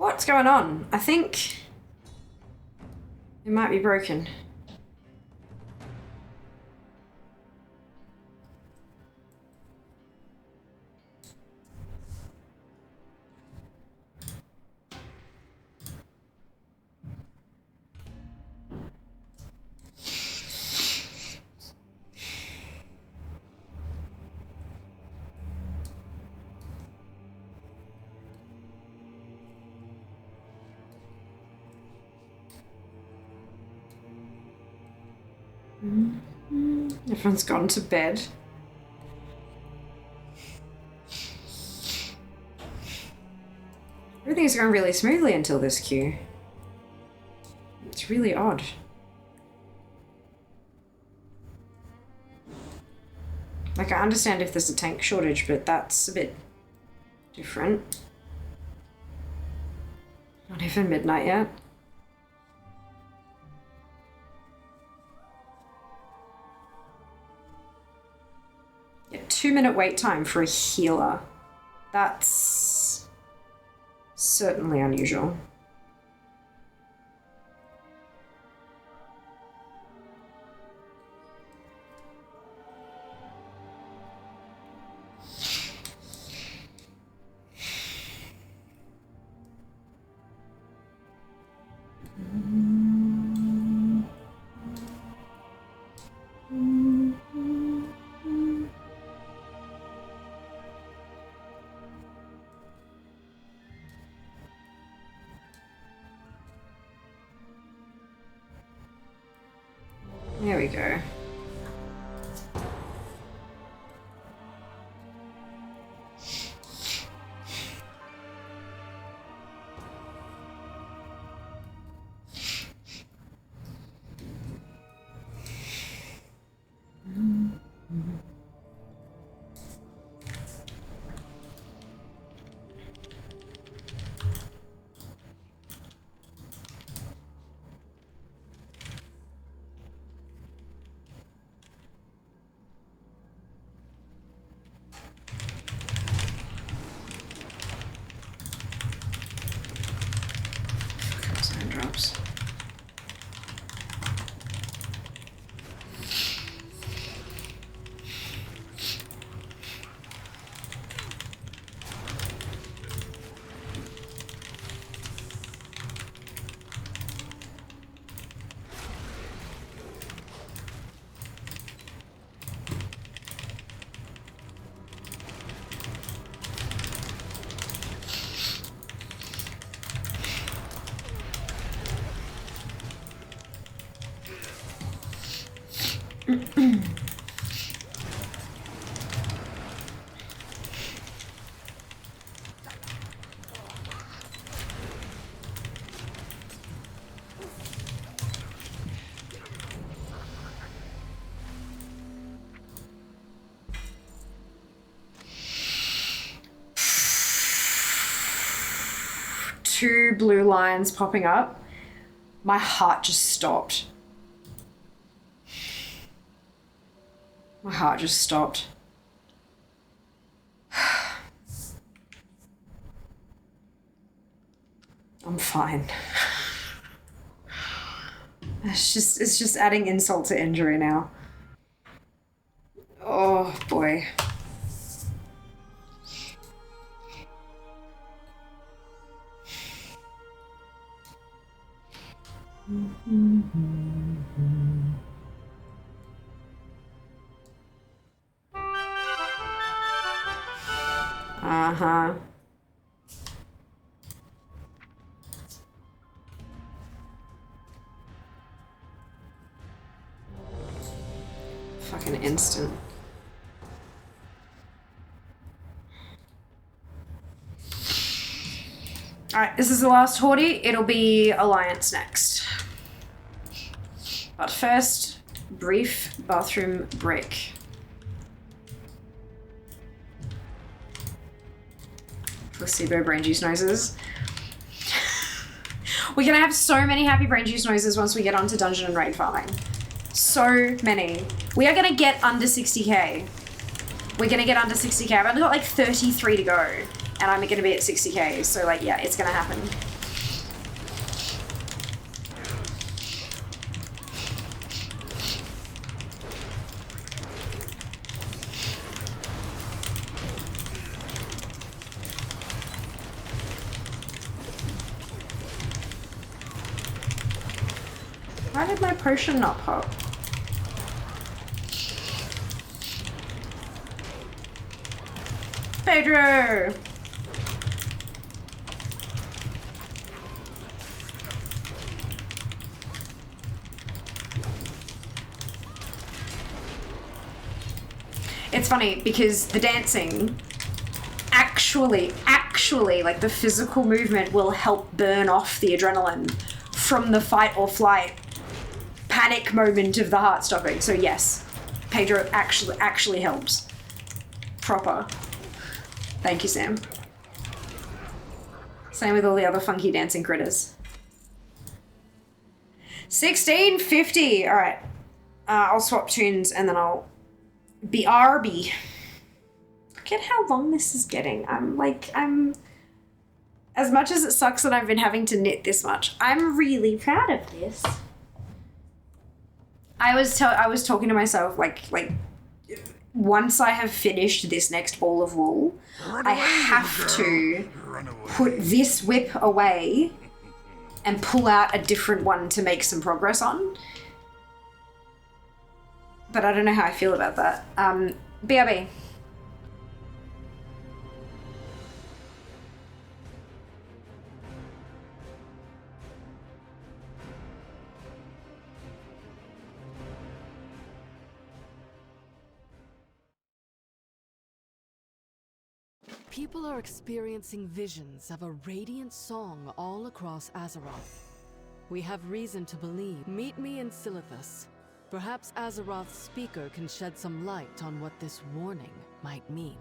[SPEAKER 2] What's going on? I think it might be broken. Everyone's gone to bed. Everything's going really smoothly until this queue. It's really odd. Like, I understand if there's a tank shortage, but that's a bit different. Not even midnight yet. Yeah, 2-minute wait time for a healer. That's certainly unusual. There we go. Drops. Two blue lines popping up. My heart just stopped. My heart just stopped. I'm fine. It's just adding insult to injury now. Oh boy. Uh-huh. Fucking instant. Alright, this is the last Horde. It'll be Alliance next. But first, brief bathroom break. Placebo brain juice noises. We're gonna have so many happy brain juice noises once we get onto dungeon and raid farming. So many. We are gonna get under 60k. We're gonna get under 60k. I've only got like 33 to go. and I'm going to be at 60k, so like, yeah, it's going to happen. Why did my potion not pop? Pedro! It's funny because the dancing actually, like the physical movement will help burn off the adrenaline from the fight or flight panic moment of the heart stopping. So yes, Pedro actually helps. Proper. Thank you, Sam. Same with all the other funky dancing critters. 1650. All right. I'll swap tunes and then I'll BRB. Look at how long this is getting. I'm as much as it sucks that I've been having to knit this much, I'm really proud of this. I was talking to myself like once I have finished this next ball of wool, I have to put this whip away and pull out a different one to make some progress on. But I don't know how I feel about that. BRB.
[SPEAKER 4] People are experiencing visions of a radiant song all across Azeroth. We have reason to believe. Meet me in Silithus. Perhaps Azeroth's speaker can shed some light on what this warning might mean.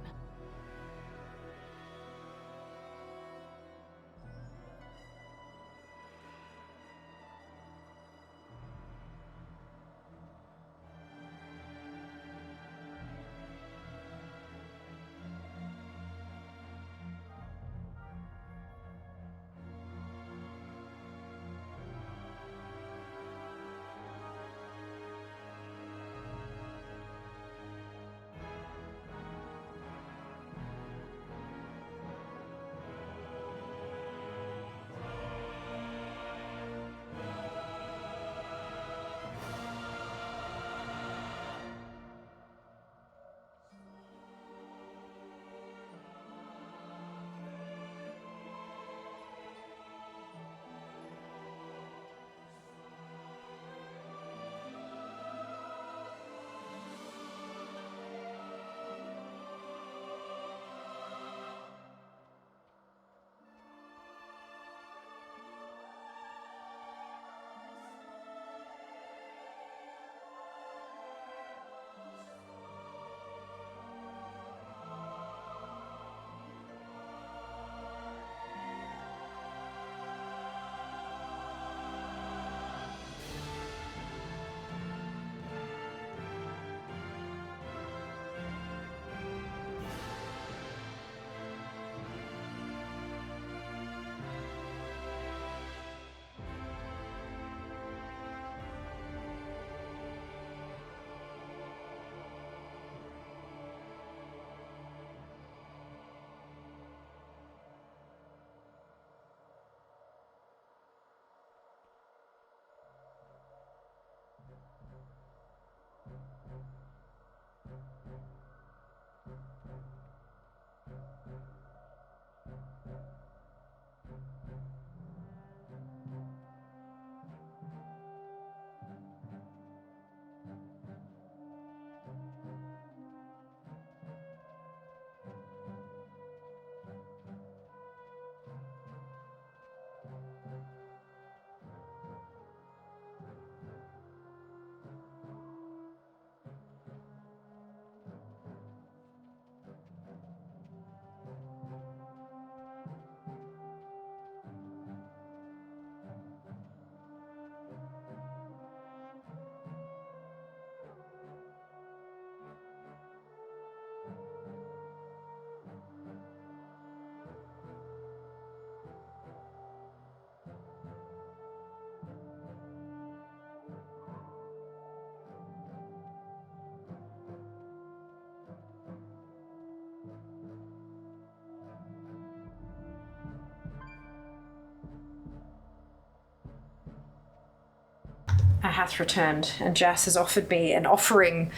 [SPEAKER 2] hath returned, and Jas has offered me an offering,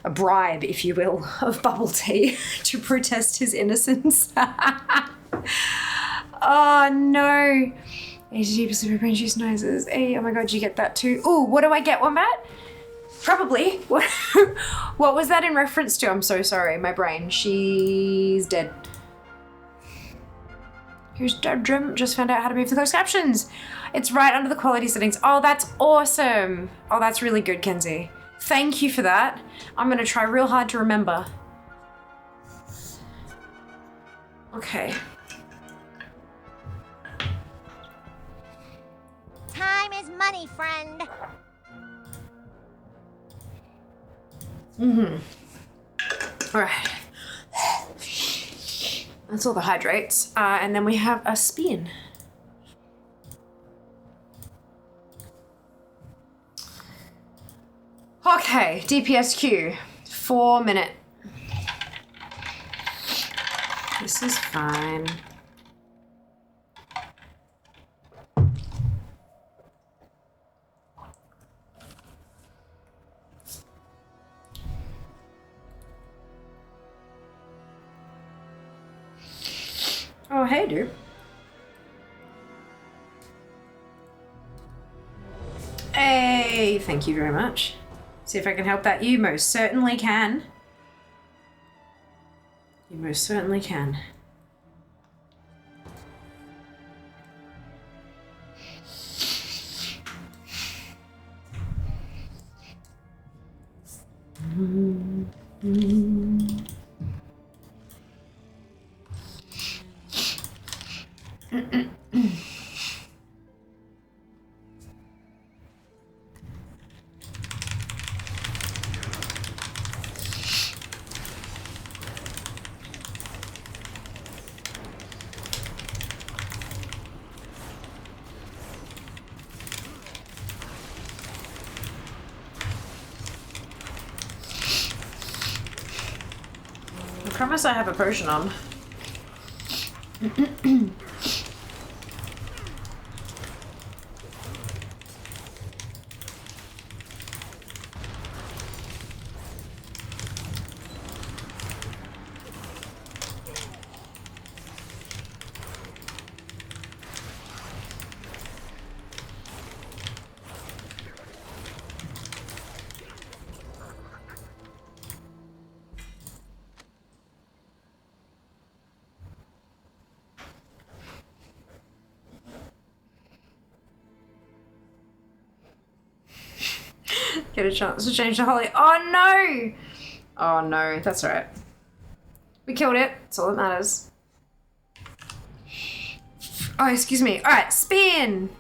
[SPEAKER 2] a bribe, if you will, of bubble tea to protest his innocence. Oh no. 80% of brain juice noises. Hey, oh my god, did you get that too? Oh, what do I get, Wombat? Probably. What was that in reference to? I'm so sorry, my brain. She's dead. Who's dead, Jim? Just found out how to move the closed captions. It's right under the quality settings. Oh, that's awesome. Oh, that's really good, Kenzie. Thank you for that. I'm gonna try real hard to remember. Okay.
[SPEAKER 7] Time is money, friend.
[SPEAKER 2] All right. That's all the hydrates. And then we have a spin. Okay, DPSQ. 4 minute. This is fine. Oh, hey, dude. Hey, thank you very much. See if I can help that. You most certainly can. You most certainly can. I promise I have a potion on. Get a chance to change the holy. Oh no! Oh no, that's alright. We killed it. That's all that matters. Oh, excuse me. Alright, spin!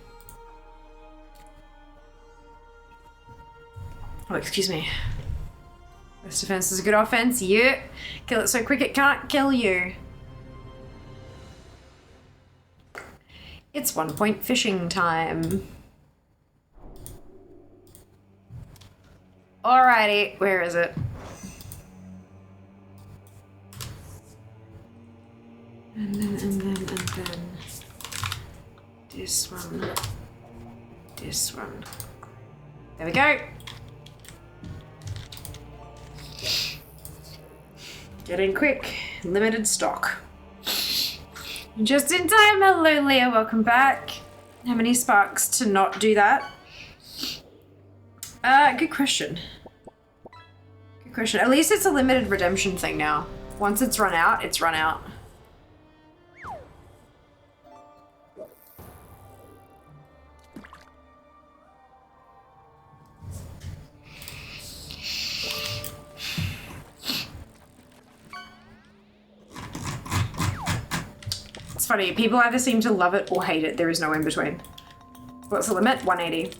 [SPEAKER 2] Oh, excuse me. This defense is a good offense. Yeah. Kill it so quick it can't kill you. It's 1 point fishing time. Alrighty, where is it? And then. This one. This one. There we go. Get in quick. Limited stock. Just in time. Hello, Leah. Welcome back. How many sparks to not do that? Good question. Good question. At least it's a limited redemption thing now. Once it's run out, it's run out. It's funny, people either seem to love it or hate it. There is no in between. What's the limit? 180.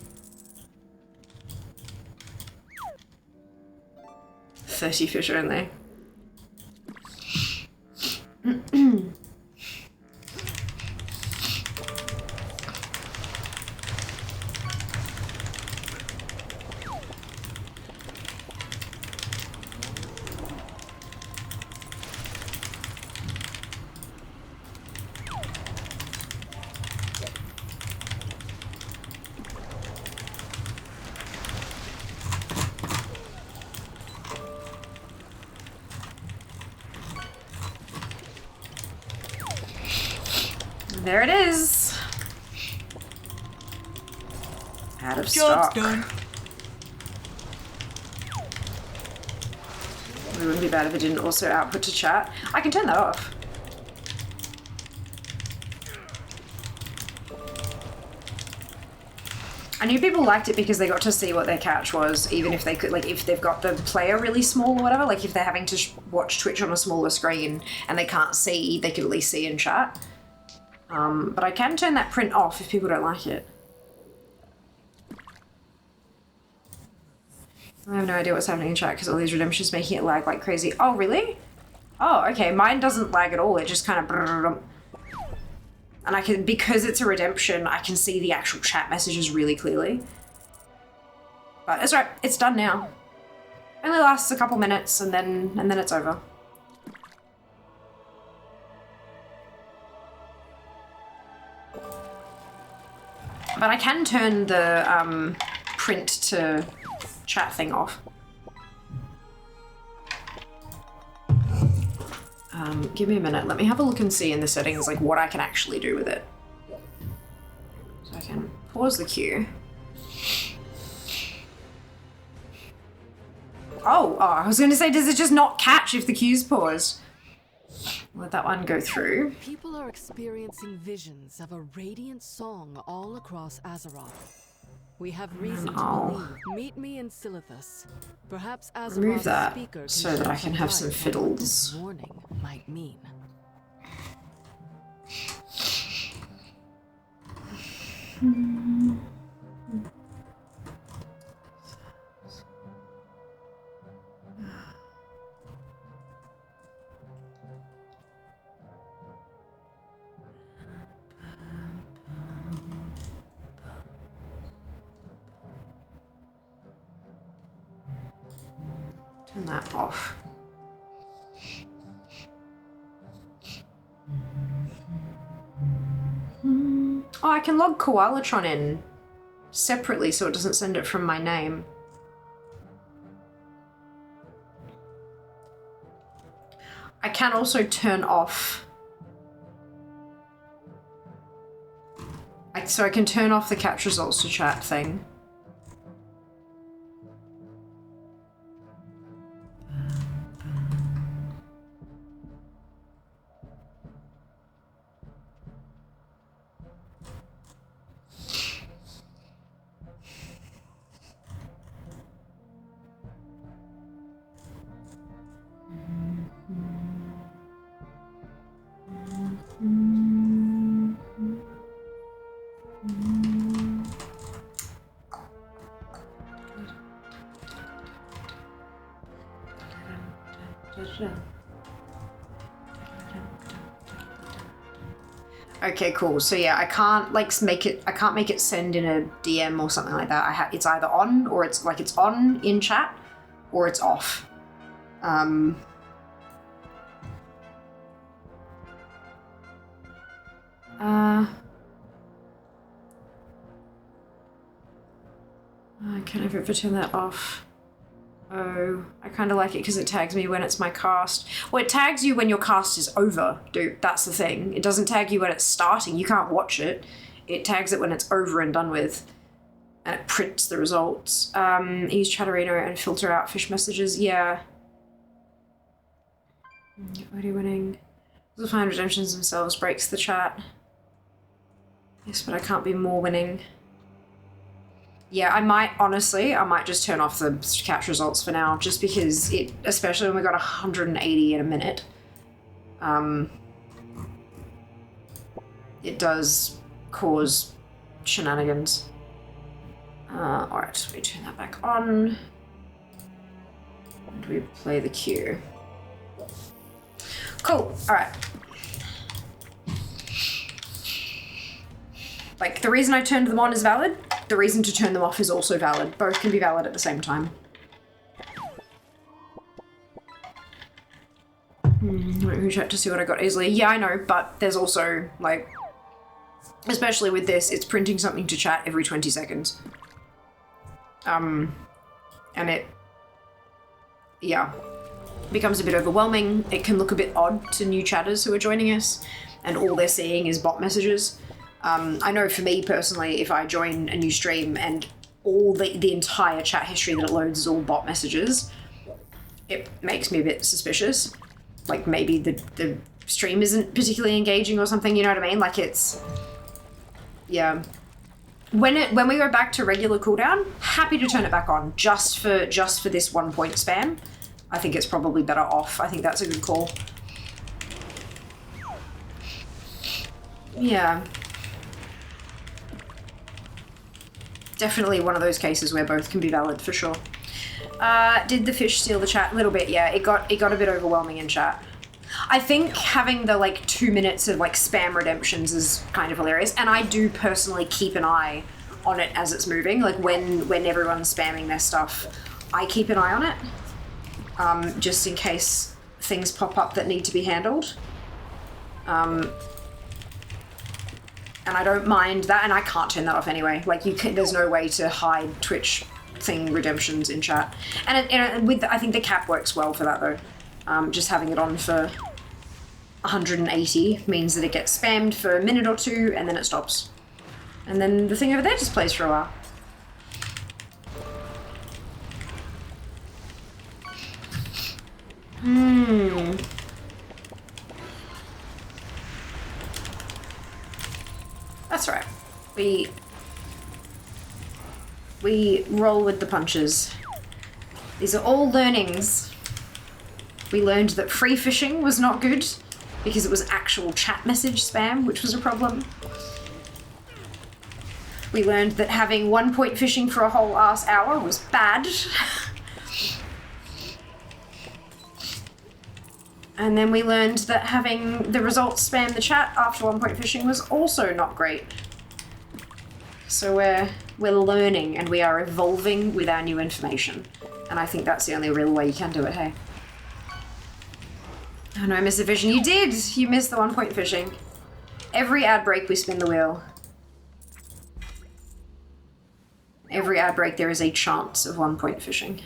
[SPEAKER 2] 30 fish only. There it is. Out of stock.
[SPEAKER 8] done.
[SPEAKER 2] It wouldn't be bad if it didn't also output to chat. I can turn that off. I knew people liked it because they got to see what their catch was, even if they could, like, if they've got the player really small or whatever, like if they're having to watch Twitch on a smaller screen and they can't see, they could at least see in chat. But I can turn that print off if people don't like it. I have no idea what's happening in chat because all these redemptions making it lag like crazy. Oh, really? Oh, okay. Mine doesn't lag at all. It just kind of... And I can, because it's a redemption, I can see the actual chat messages really clearly. But it's right. It's done now. Only lasts a couple minutes and then it's over. But I can turn the print to chat thing off. Give me a minute. Let me have a look and see in the settings like what I can actually do with it. So I can pause the queue. Oh, I was going to say, does it just not catch if the queue's paused? Let that one go through.
[SPEAKER 4] People are experiencing visions of a radiant song all across Azeroth. We have reason to believe. Meet me in Silithus. Perhaps Azeroth's
[SPEAKER 2] Remove that
[SPEAKER 4] speaker
[SPEAKER 2] so that I can have some fiddles.
[SPEAKER 4] This warning might mean.
[SPEAKER 2] Turn that off. Oh, I can log Koalatron in separately so it doesn't send it from my name. I can also turn off. So I can turn off the catch results to chat thing. Okay, cool. So yeah, I can't like make it send in a DM or something like that. It's either on or it's like it's on in chat or it's off. Can I ever turn that off? Oh, I kind of like it because it tags me when it's my cast. Well, it tags you when your cast is over, dude. That's the thing. It doesn't tag you when it's starting. You can't watch it. It tags it when it's over and done with. And it prints the results. Use Chatterino and filter out fish messages. Yeah. Audio winning. The fine redemptions themselves breaks the chat. Yes, but I can't be more winning. Yeah, I might just turn off the catch results for now, just because it, especially when we got 180 in a minute, it does cause shenanigans. Alright, we turn that back on, and we play the queue. Cool, alright. Like, the reason I turned them on is valid. The reason to turn them off is also valid. Both can be valid at the same time. Who checked to see what I got easily? Yeah, I know, but there's also, like, especially with this, it's printing something to chat every 20 seconds. And it, yeah, becomes a bit overwhelming. It can look a bit odd to new chatters who are joining us. and all they're seeing is bot messages. I know for me personally, if I join a new stream and all the entire chat history that it loads is all bot messages, it makes me a bit suspicious. Like maybe the stream isn't particularly engaging or something, you know what I mean? Like it's, yeah. When we go back to regular cooldown, happy to turn it back on just for this 1 point spam. I think it's probably better off. I think that's a good call. Yeah. Definitely one of those cases where both can be valid for sure. Did the fish steal the chat? A little bit, yeah. It got a bit overwhelming in chat. I think having the like 2 minutes of like spam redemptions is kind of hilarious, and I do personally keep an eye on it as it's moving. Like when everyone's spamming their stuff, I keep an eye on it, just in case things pop up that need to be handled. And I don't mind that, and I can't turn that off anyway. Like there's no way to hide Twitch thing redemptions in chat, and I think the cap works well for that though. Just having it on for 180 means that it gets spammed for a minute or two, and then it stops, and then the thing over there just plays for a while. That's right. We roll with the punches. These are all learnings. We learned that free phishing was not good because it was actual chat message spam, which was a problem. We learned that having 1 point phishing for a whole ass hour was bad. And then we learned that having the results spam the chat after 1 point phishing was also not great. So we're learning and we are evolving with our new information. And I think that's the only real way you can do it, hey? Oh no, I missed the phishing. You did! You missed the 1 point phishing. Every ad break we spin the wheel. Every ad break there is a chance of 1 point phishing.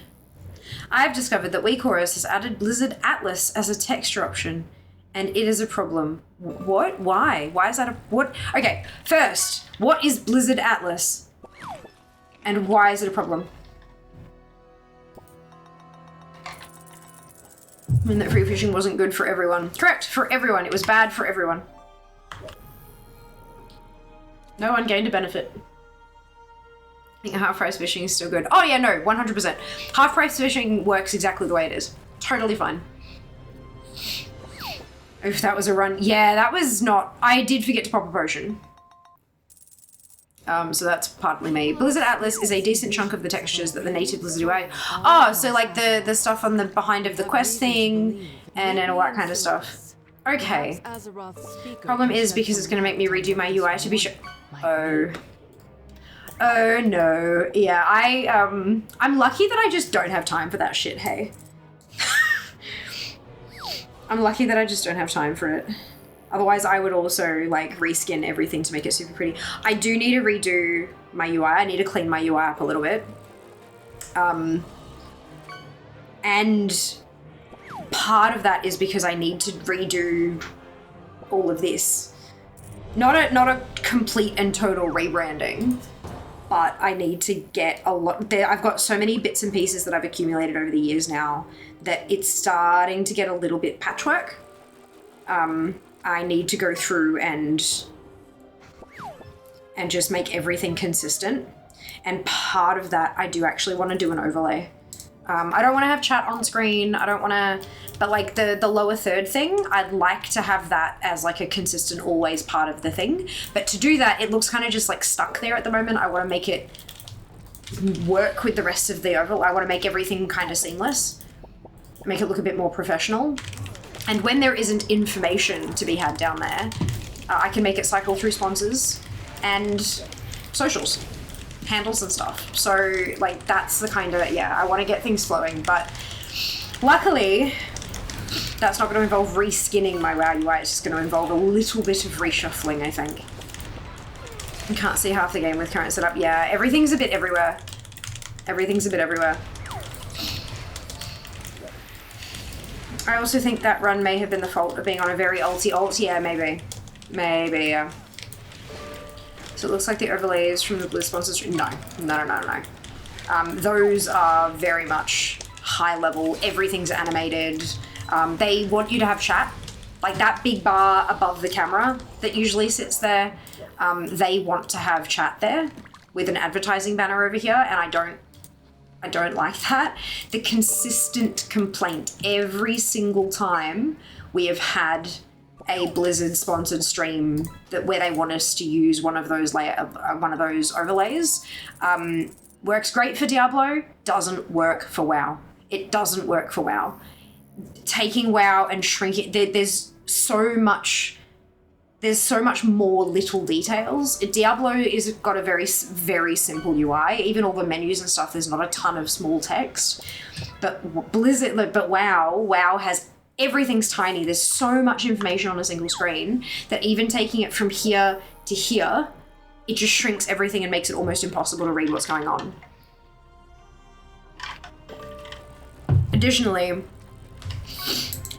[SPEAKER 2] I've discovered that WeChorus has added Blizzard Atlas as a texture option, and it is a problem. What? Why? Why is that a... what? Okay, first, what is Blizzard Atlas? And why is it a problem? I mean, that free phishing wasn't good for everyone. Correct, for everyone. It was bad for everyone. No one gained a benefit. I think half-price phishing is still good. Oh yeah, no, 100%. Half-price phishing works exactly the way it is. Totally fine. If that was a run. Yeah, that was not... I did forget to pop a potion. So that's partly me. Blizzard Atlas is a decent chunk of the textures that the native Blizzard UI... Oh, so like the stuff on the behind of the quest thing and all that kind of stuff. Okay. Problem is because it's going to make me redo my UI to be sure... Oh... Oh no, yeah, I'm lucky that I just don't have time for that shit, hey. I'm lucky that I just don't have time for it. Otherwise I would also like reskin everything to make it super pretty. I do need to redo my UI, I need to clean my UI up a little bit. And part of that is because I need to redo all of this. Not a complete and total rebranding. But I need to get a lot there. I've got so many bits and pieces that I've accumulated over the years now that it's starting to get a little bit patchwork. I need to go through and just make everything consistent. And part of that, I do actually want to do an overlay. I don't want to have chat on screen. I don't want to, but like the lower third thing, I'd like to have that as like a consistent, always part of the thing. But to do that, it looks kind of just like stuck there at the moment. I want to make it work with the rest of the overlay. I want to make everything kind of seamless, make it look a bit more professional. And when there isn't information to be had down there, I can make it cycle through sponsors and socials. Handles and stuff. So like that's the kind of, yeah, I want to get things flowing, but luckily that's not going to involve reskinning my WoW UI. It's just going to involve a little bit of reshuffling, I think. You can't see half the game with current setup. Yeah, everything's a bit everywhere. Everything's a bit everywhere. I also think that run may have been the fault of being on a very ulti ult. Yeah, maybe. Maybe, yeah. So it looks like the overlays from the Blizz sponsors. No. Those are very much high level. Everything's animated. They want you to have chat. Like that big bar above the camera that usually sits there, they want to have chat there with an advertising banner over here, and I don't like that. The consistent complaint every single time we have had a Blizzard sponsored stream where they want us to use one of those overlays. Works great for Diablo, doesn't work for WoW. It doesn't work for WoW. Taking WoW and shrinking, there's so much more little details. Diablo is got a very, very simple UI. Even all the menus and stuff, there's not a ton of small text. But WoW has everything's tiny. There's so much information on a single screen that even taking it from here to here, it just shrinks everything and makes it almost impossible to read what's going on. Additionally,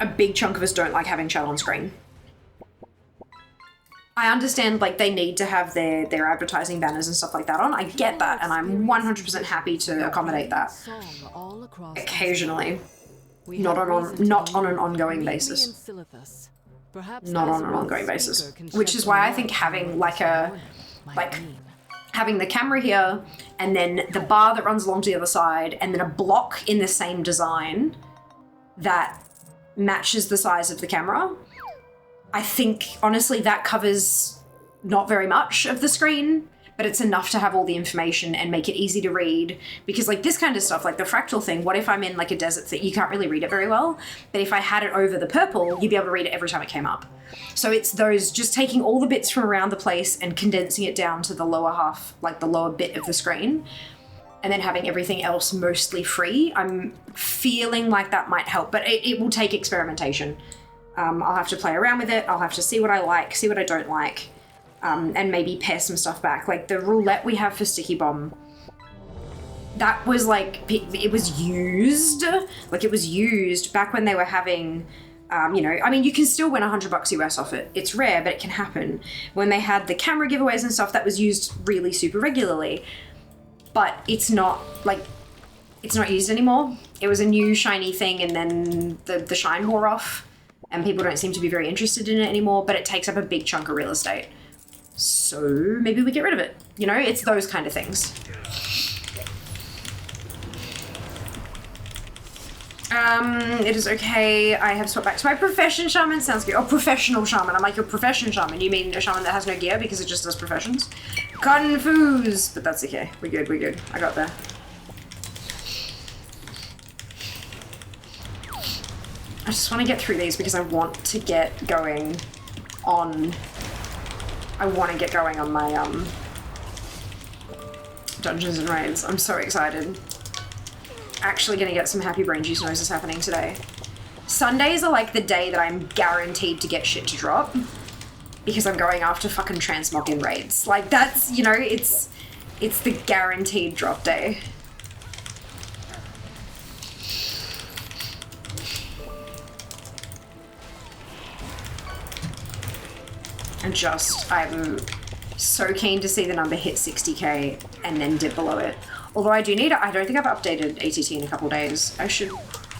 [SPEAKER 2] a big chunk of us don't like having chat on screen. I understand, like, they need to have their advertising banners and stuff like that on. I get that, and I'm 100% happy to accommodate that. Occasionally. Not on an ongoing basis. Not on an ongoing basis. Which is why I think having, having the camera here, and then the bar that runs along to the other side, and then a block in the same design that matches the size of the camera, I think, honestly, that covers not very much of the screen, but it's enough to have all the information and make it easy to read. Because, like, this kind of stuff, like the fractal thing, what if I'm in, like, a desert that you can't really read it very well? But if I had it over the purple, you'd be able to read it every time it came up. So it's those, just taking all the bits from around the place and condensing it down to the lower half, like the lower bit of the screen, and then having everything else mostly free. I'm feeling like that might help, but it will take experimentation. I'll have to play around with it. I'll have to see what I like, see what I don't like, and maybe pare some stuff back. Like the roulette we have for Sticky Bomb, that was like, it was used. Like it was used back when they were having, you can still win $100 US off it. It's rare, but it can happen. When they had the camera giveaways and stuff, that was used really super regularly. But it's not used anymore. It was a new shiny thing, and then the shine wore off. And people don't seem to be very interested in it anymore, but it takes up a big chunk of real estate. So maybe we get rid of it. You know, it's those kind of things. It is okay. I have swapped back to my profession shaman. Sounds good. Oh, professional shaman. I'm like, your profession shaman. You mean a shaman that has no gear because it just does professions? Confused. But that's okay. We're good. I got there. I just want to get through these because I want to get going on... my, Dungeons and Raids. I'm so excited. Actually gonna get some happy brain juice noises happening today. Sundays are like the day that I'm guaranteed to get shit to drop because I'm going after fucking transmog in raids. Like that's, it's the guaranteed drop day. I'm so keen to see the number hit 60k and then dip below it. Although I don't think I've updated ATT in a couple days. I should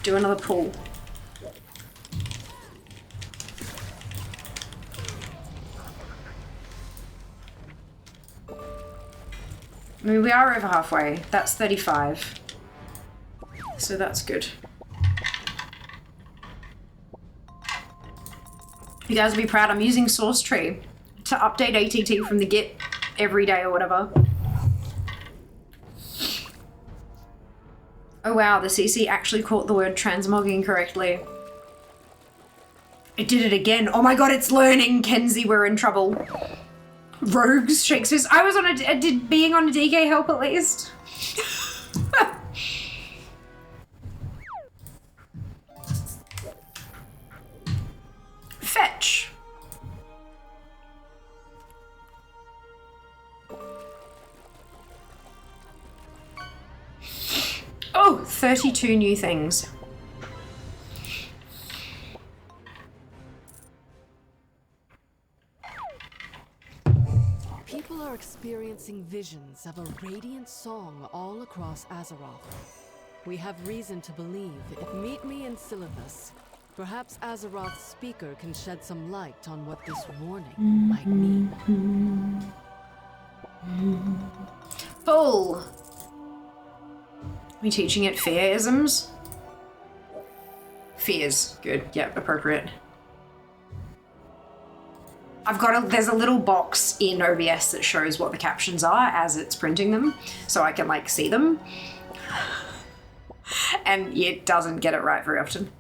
[SPEAKER 2] do another pull. I mean, we are over halfway. That's 35. So that's good. You guys will be proud. I'm using Source Tree to update ATT from the Git every day or whatever. Oh wow, the CC actually caught the word transmogging correctly. It did it again. Oh my god, it's learning, Kenzie, we're in trouble. Rogues, Shakespeare's. I was did being on a DK help at least? Fetch. Oh, 32 new things.
[SPEAKER 4] People are experiencing visions of a radiant song all across Azeroth. We have reason to believe if meet me in Silithus. Perhaps Azeroth's speaker can shed some light on what this warning might mean.
[SPEAKER 2] Full. Are we teaching it fear-isms? Fears. Good. Yep, appropriate. There's a little box in OBS that shows what the captions are as it's printing them, so I can like see them. And it doesn't get it right very often.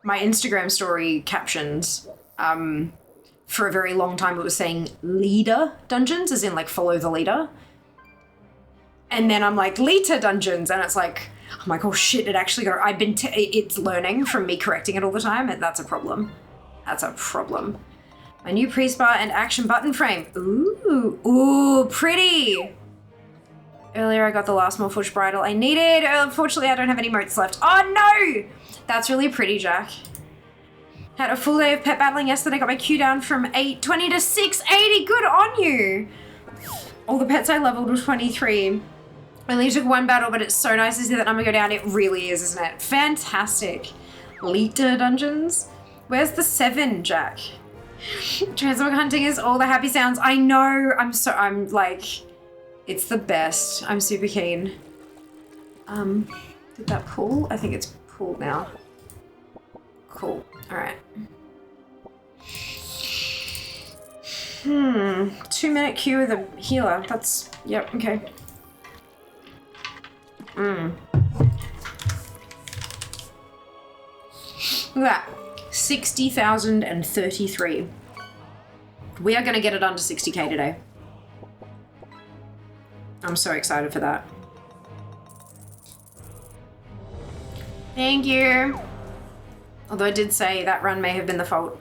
[SPEAKER 2] My Instagram story captions, for a very long time it was saying leader dungeons, as in like follow the leader. And then I'm like, LIITA dungeons, and it's like, I'm like, oh shit, it actually got, it's learning from me correcting it all the time, and that's a problem. That's a problem. My new priest bar and action button frame. Ooh, pretty. Earlier I got the last Morforged bridle I needed. Unfortunately, I don't have any motes left. Oh no! That's really pretty, Jack. Had a full day of pet battling yesterday, got my Q down from 820 to 680. Good on you. All the pets I leveled were 23. Only took one battle, but it's so nice to see that number go down. It really is, isn't it? Fantastic. LIITA dungeons. Where's the 7, Jack? Transmog hunting is all the happy sounds. I know. I'm like, it's the best. I'm super keen. Did that pull? I think it's pulled now. Cool. All right. 2-minute queue with a healer. That's, yep, okay. Look at that. 60,033. We are going to get it under 60k today. I'm so excited for that. Thank you. Although I did say that run may have been the fault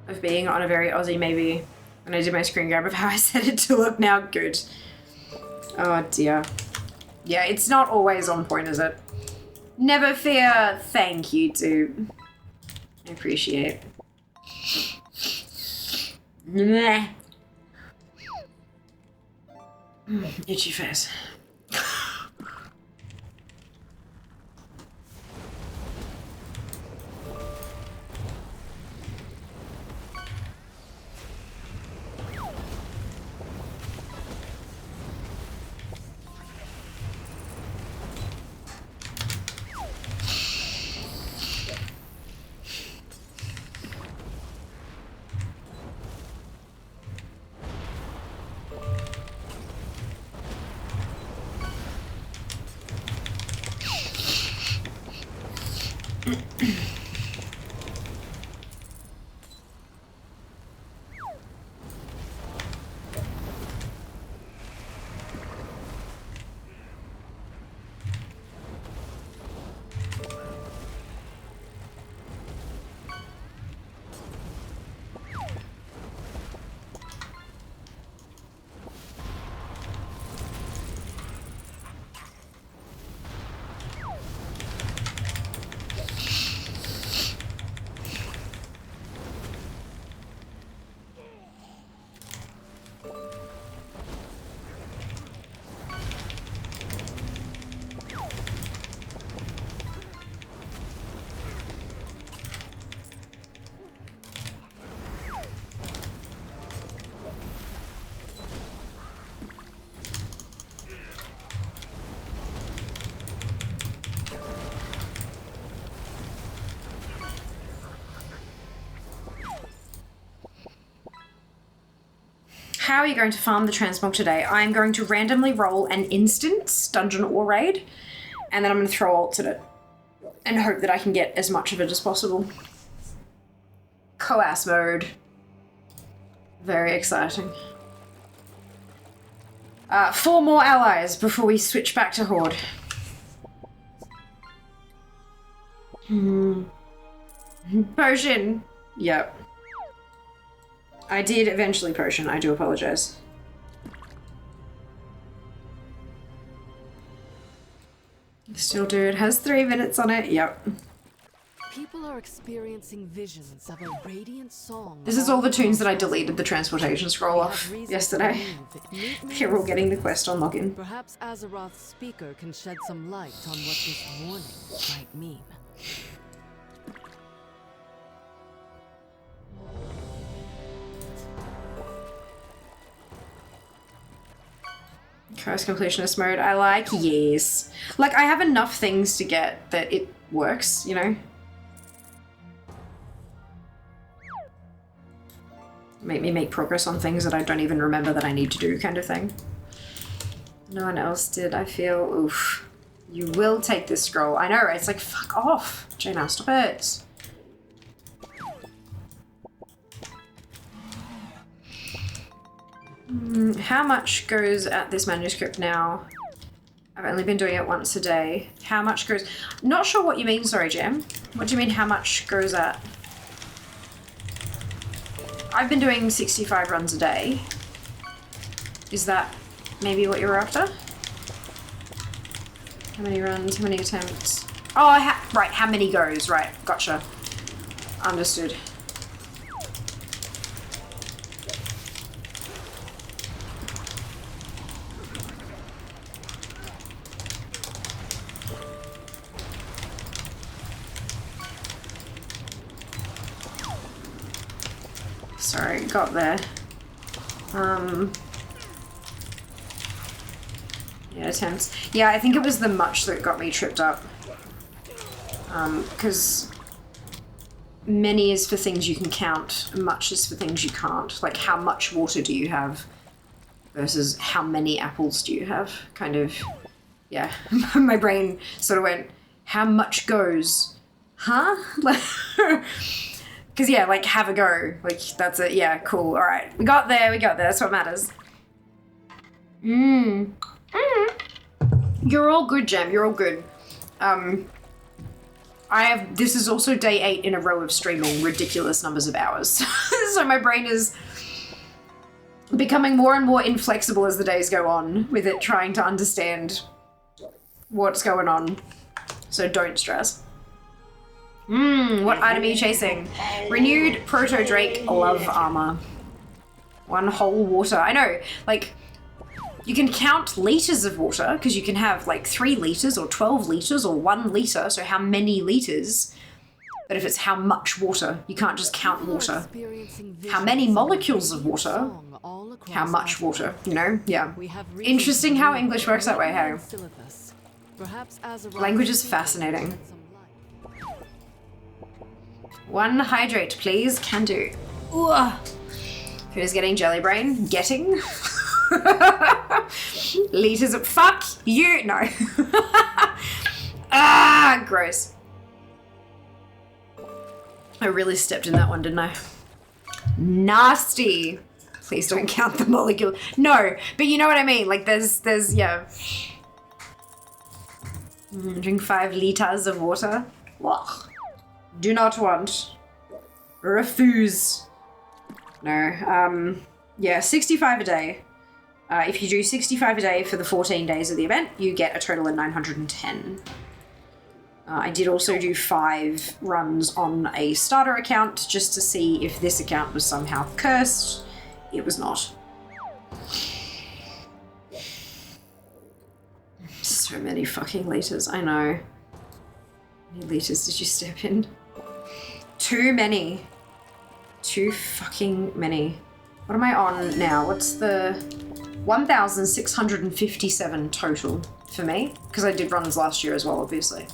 [SPEAKER 2] of being on a very Aussie maybe when I did my screen grab of how I set it to look now. Good. Oh dear. Yeah, it's not always on point, is it? Never fear. Thank you, dude. I appreciate. Itchy face. How are you going to farm the transmog today? I'm going to randomly roll an instance, dungeon or raid, and then I'm going to throw ults at it and hope that I can get as much of it as possible. Coas mode. Very exciting. 4 more allies before we switch back to Horde. Potion. Yep. I did eventually potion, I do apologize. Still do, it has 3 minutes on it, yep.
[SPEAKER 4] People are experiencing visions of a radiant song.
[SPEAKER 2] This is all the tunes that I deleted the transportation scroll off yesterday. They're all getting the quest on login.
[SPEAKER 4] Perhaps Azeroth's speaker can shed some light on what this warning might mean.
[SPEAKER 2] Curse completionist mode. I like, yes. Like, I have enough things to get that it works, you know? Make me make progress on things that I don't even remember that I need to do, kind of thing. No one else did. I feel, oof. You will take this scroll. I know, right? It's like, fuck off. Jaina, stop it. How much goes at this manuscript now? I've only been doing it once a day. How much goes... Not sure what you mean, sorry, Jam. What do you mean, how much goes at? I've been doing 65 runs a day. Is that maybe what you're after? How many runs? How many attempts? Oh, right, how many goes? Right, gotcha. Understood. Sorry, got there. Yeah, attempts. Yeah, I think it was the much that got me tripped up. Because many is for things you can count, much is for things you can't. Like, how much water do you have versus how many apples do you have? Kind of, yeah. My brain sort of went, how much goes? Huh? Because, yeah, like, have a go. Like, that's it. Yeah, cool. All right. We got there. That's what matters. You're all good, Gem. You're all good. This is also day 8 in a row of streaming ridiculous numbers of hours. So my brain is becoming more and more inflexible as the days go on with it trying to understand what's going on. So don't stress. What item are you chasing? Renewed Proto Drake Love Armor. 1 whole water. I know, like, you can count liters of water, because you can have, like, 3 liters or 12 liters or 1 liter, so how many liters? But if it's how much water, you can't just count water. How many molecules of water? How much water, you know? Yeah. Interesting how English works that way, hey? Language is fascinating. 1 hydrate, please. Can do. Ugh. Who's getting jelly brain? Getting? Liters of... Fuck you! No. Ah, gross. I really stepped in that one, didn't I? Nasty. Please don't count the molecule. No, but you know what I mean. Like, there's, yeah. Drink 5 liters of water. Ugh. Do not want. Refuse. No. Yeah, 65 a day. If you do 65 a day for the 14 days of the event, you get a total of 910. I did also do 5 runs on a starter account just to see if this account was somehow cursed. It was not. So many fucking liters, I know. How many liters did you step in? Too many. Too fucking many. What am I on now? What's the... 1,657 total for me, because I did runs last year as well, obviously.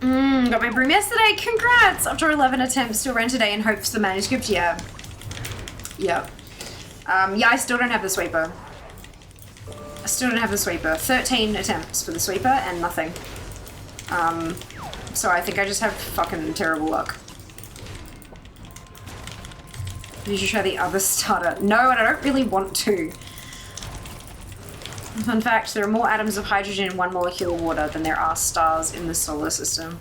[SPEAKER 2] Got my broom yesterday. Congrats! After 11 attempts, still ran today in hopes the manuscript. Yeah. Yeah. Yeah, I still don't have the sweeper. 13 attempts for the sweeper and nothing. So I think I just have fucking terrible luck. You should try the other starter. No, and I don't really want to. Fun fact, there are more atoms of hydrogen in 1 molecule of water than there are stars in the solar system.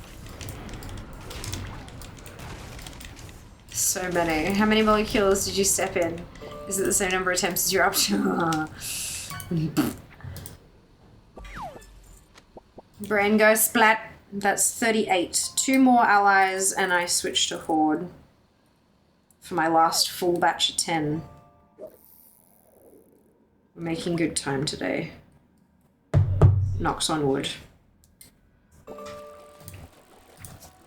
[SPEAKER 2] So many. How many molecules did you step in? Is it the same number of attempts as you're up to? Brain go splat. That's 38. 2 more allies, and I switch to Horde for my last full batch of 10. We're making good time today. Knocks on wood.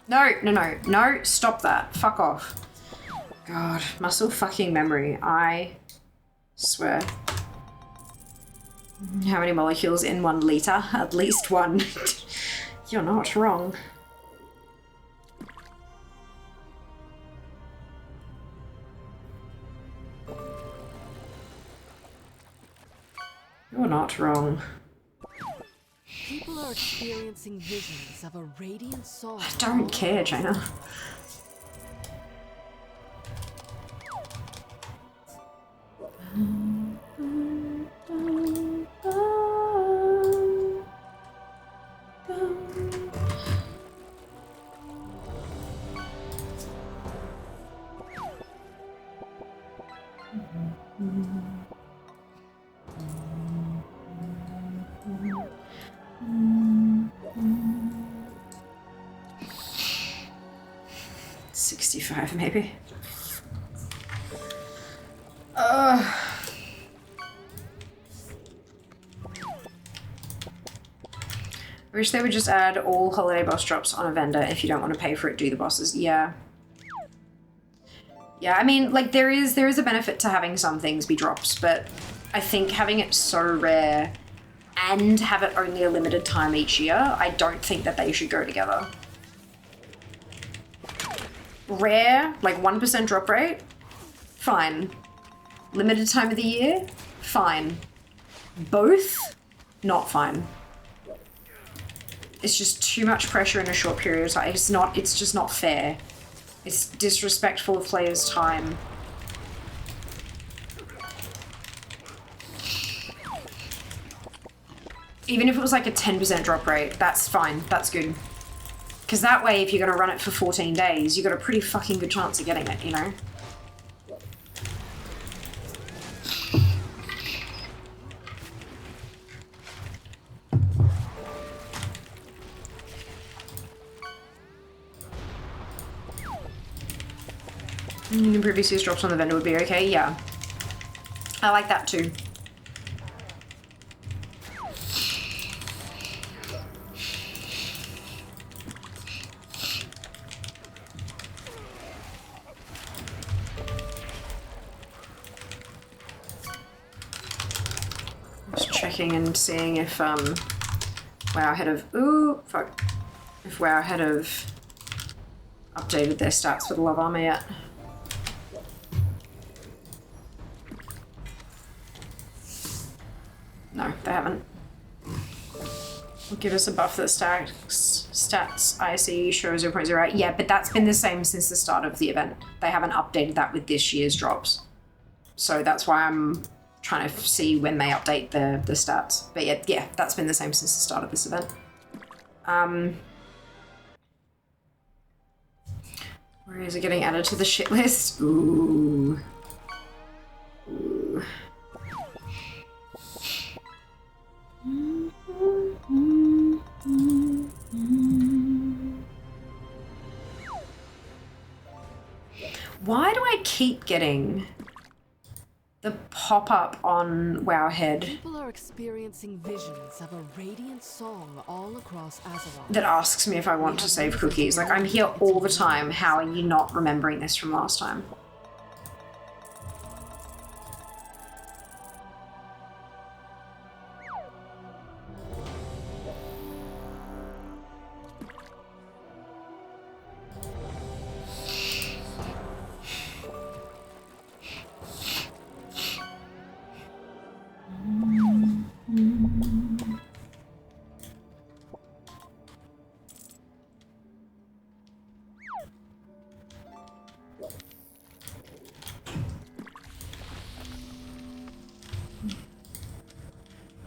[SPEAKER 2] No, stop that. Fuck off. God, muscle fucking memory. I swear. How many molecules in one LIITA? At least one. You're not wrong. You're not wrong.
[SPEAKER 4] People are experiencing visions of a radiant song.
[SPEAKER 2] I don't care, Jaina. Maybe. I wish they would just add all holiday boss drops on a vendor. If you don't want to pay for it, do the bosses. Yeah. Yeah, I mean, like, there is a benefit to having some things be drops, but I think having it so rare and have it only a limited time each year, I don't think that they should go together. Rare, like 1% drop rate, fine. Limited time of the year, fine. Both, not fine. It's just too much pressure in a short period of time. It's just not fair. It's disrespectful of players' time. Even if it was like a 10% drop rate, that's fine, that's good. Because that way, if you're going to run it for 14 days, you've got a pretty fucking good chance of getting it, you know? Previous year's drops on the vendor would be okay, yeah. I like that too. And seeing if WoW had have if WoW had have updated their stats for the love armor yet. No, they haven't. Will give us a buff that stats IC shows 0.08. Yeah, but that's been the same since the start of the event. They haven't updated that with this year's drops. So that's why I'm trying to see when they update the stats. But yeah, that's been the same since the start of this event. Where is it getting added to the shit list? Ooh. Ooh. Why do I keep getting the pop-up on Wowhead
[SPEAKER 4] People are experiencing visions of a radiant song all across Azeroth
[SPEAKER 2] that asks me if I want to save cookies? Like, I'm here all the time. How are you not remembering this from last time?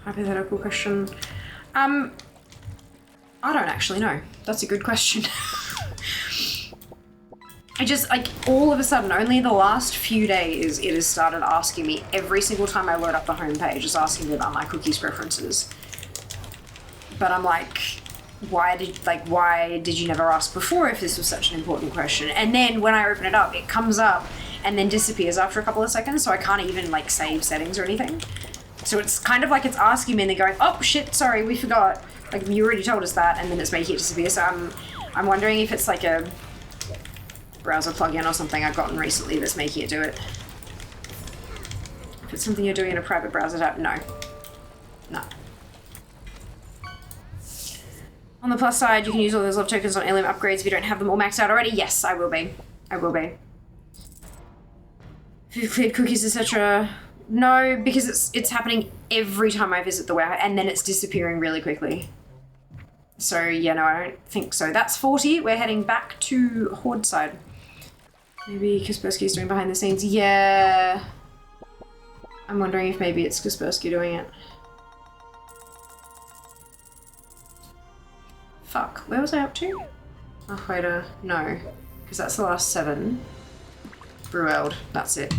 [SPEAKER 2] Hypothetical question. I don't actually know. That's a good question. I just, like, all of a sudden, only the last few days, it has started asking me every single time I load up the homepage, it's asking me about my cookies preferences. But I'm like, why did you never ask before if this was such an important question? And then when I open it up, it comes up and then disappears after a couple of seconds, so I can't even, like, save settings or anything. So it's kind of like it's asking me and then going, oh shit, sorry, we forgot. Like, you already told us that, and then it's making it disappear. So I'm wondering if it's like a browser plugin or something I've gotten recently that's making it do it. If it's something you're doing in a private browser tab, no. No. On the plus side, you can use all those love tokens on alien upgrades if you don't have them all maxed out already. Yes, I will be. I will be. If you've cleared cookies, etc. No, because it's happening every time I visit the warehouse, and then it's disappearing really quickly. So, yeah, no, I don't think so. That's 40. We're heading back to Horde side. Maybe Kaspersky's doing behind the scenes. Yeah. I'm wondering if maybe it's Kaspersky doing it. Fuck. Where was I up to? Oh, wait, no. Because that's the last 7. Brueld. That's it.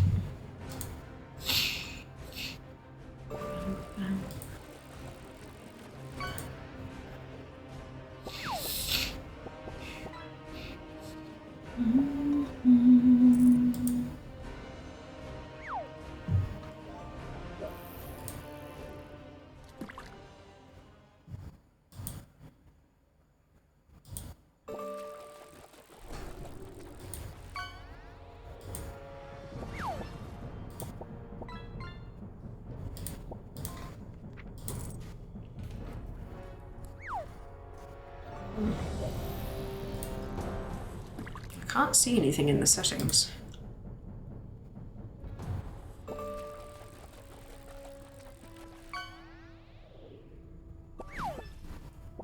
[SPEAKER 2] Can't see anything in the settings.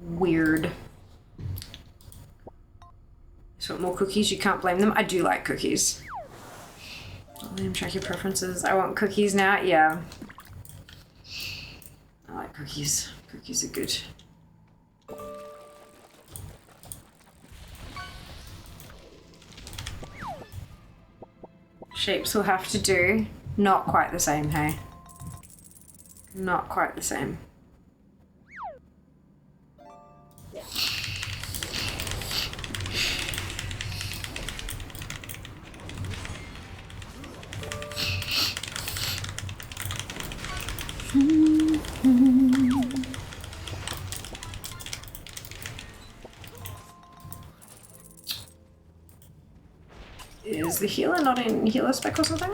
[SPEAKER 2] Weird. So more cookies, you can't blame them. I do like cookies. Let me track your preferences. I want cookies now. Yeah. I like cookies. Cookies are good. Shapes will have to do. Not quite the same, hey? Not quite the same. Is the healer not in healer spec or something?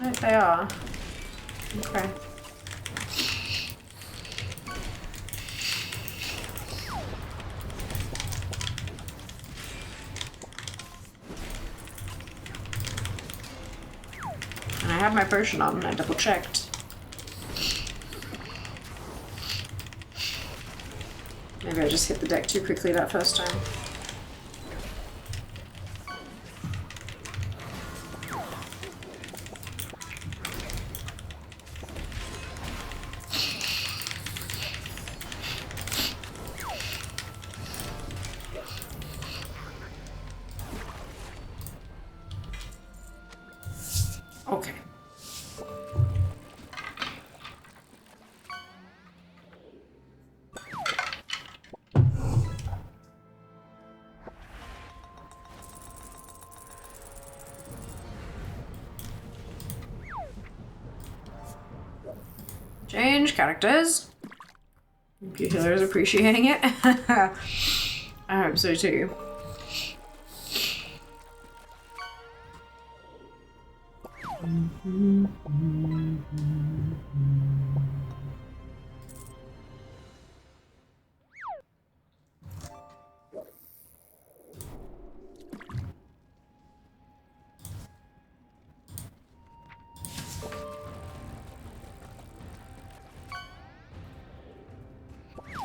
[SPEAKER 2] Right, they are. Okay. And I had my potion on, I double checked. Maybe I just hit the deck too quickly that first time. Okay. Change characters. Computer is appreciating it. I hope so too.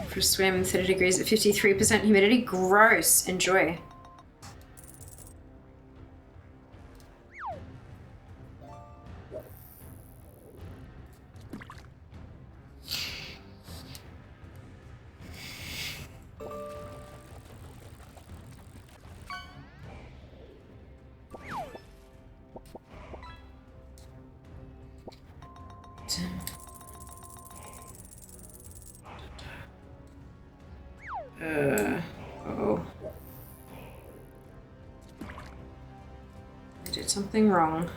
[SPEAKER 2] For a swim, 30 degrees at 53% humidity. Gross. Enjoy. Oh. I did something wrong.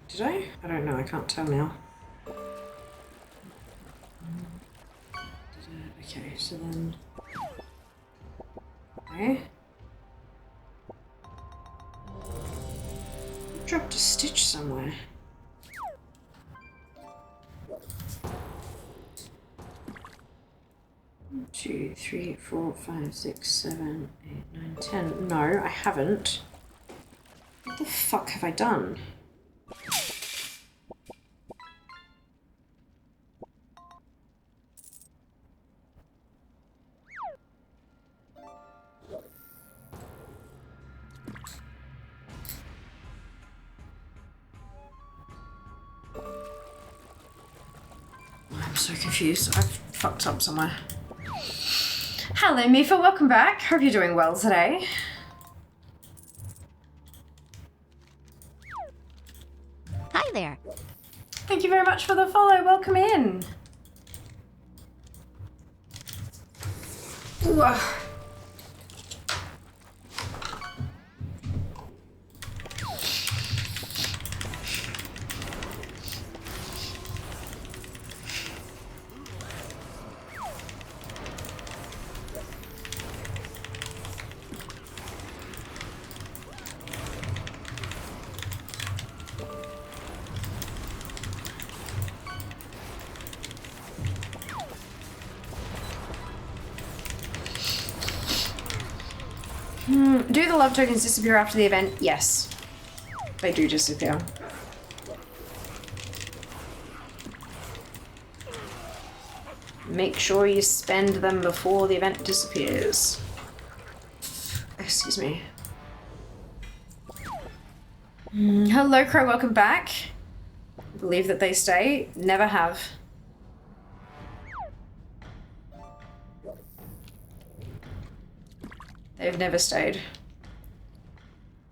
[SPEAKER 2] Did I? I don't know, I can't tell now. Okay, so then... Okay. Dropped a stitch somewhere. One, 2, 3, 4, 5, 6, 7, 8, 9, 10. No, I haven't. What the fuck have I done? I'm so confused. I've fucked up somewhere. Hello, Mifa. Welcome back. Hope you're doing well today.
[SPEAKER 7] Hi there.
[SPEAKER 2] Thank you very much for the follow. Welcome in. Ooh. Do the love tokens disappear after the event? Yes. They do disappear. Make sure you spend them before the event disappears. Excuse me. Hello, Crow. Welcome back. I believe that they stay. Never have. They've never stayed.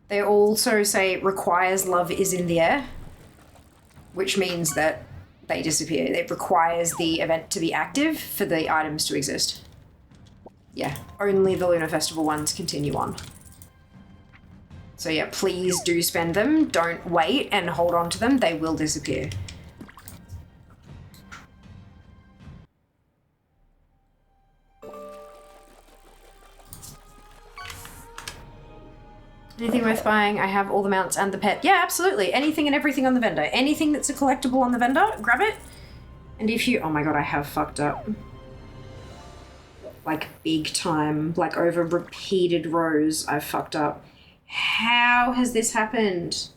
[SPEAKER 2] They also say requires love is in the air, which means that they disappear. It requires the event to be active for the items to exist. Yeah, only the Lunar Festival ones continue on. So yeah, please do spend them. Don't wait and hold on to them. They will disappear. Anything worth buying? I have all the mounts and the pet. Yeah, absolutely. Anything and everything on the vendor. Anything that's a collectible on the vendor, grab it. And if you... Oh my god, I have fucked up. Like, big time. Like, over repeated rows, I've fucked up. How has this happened?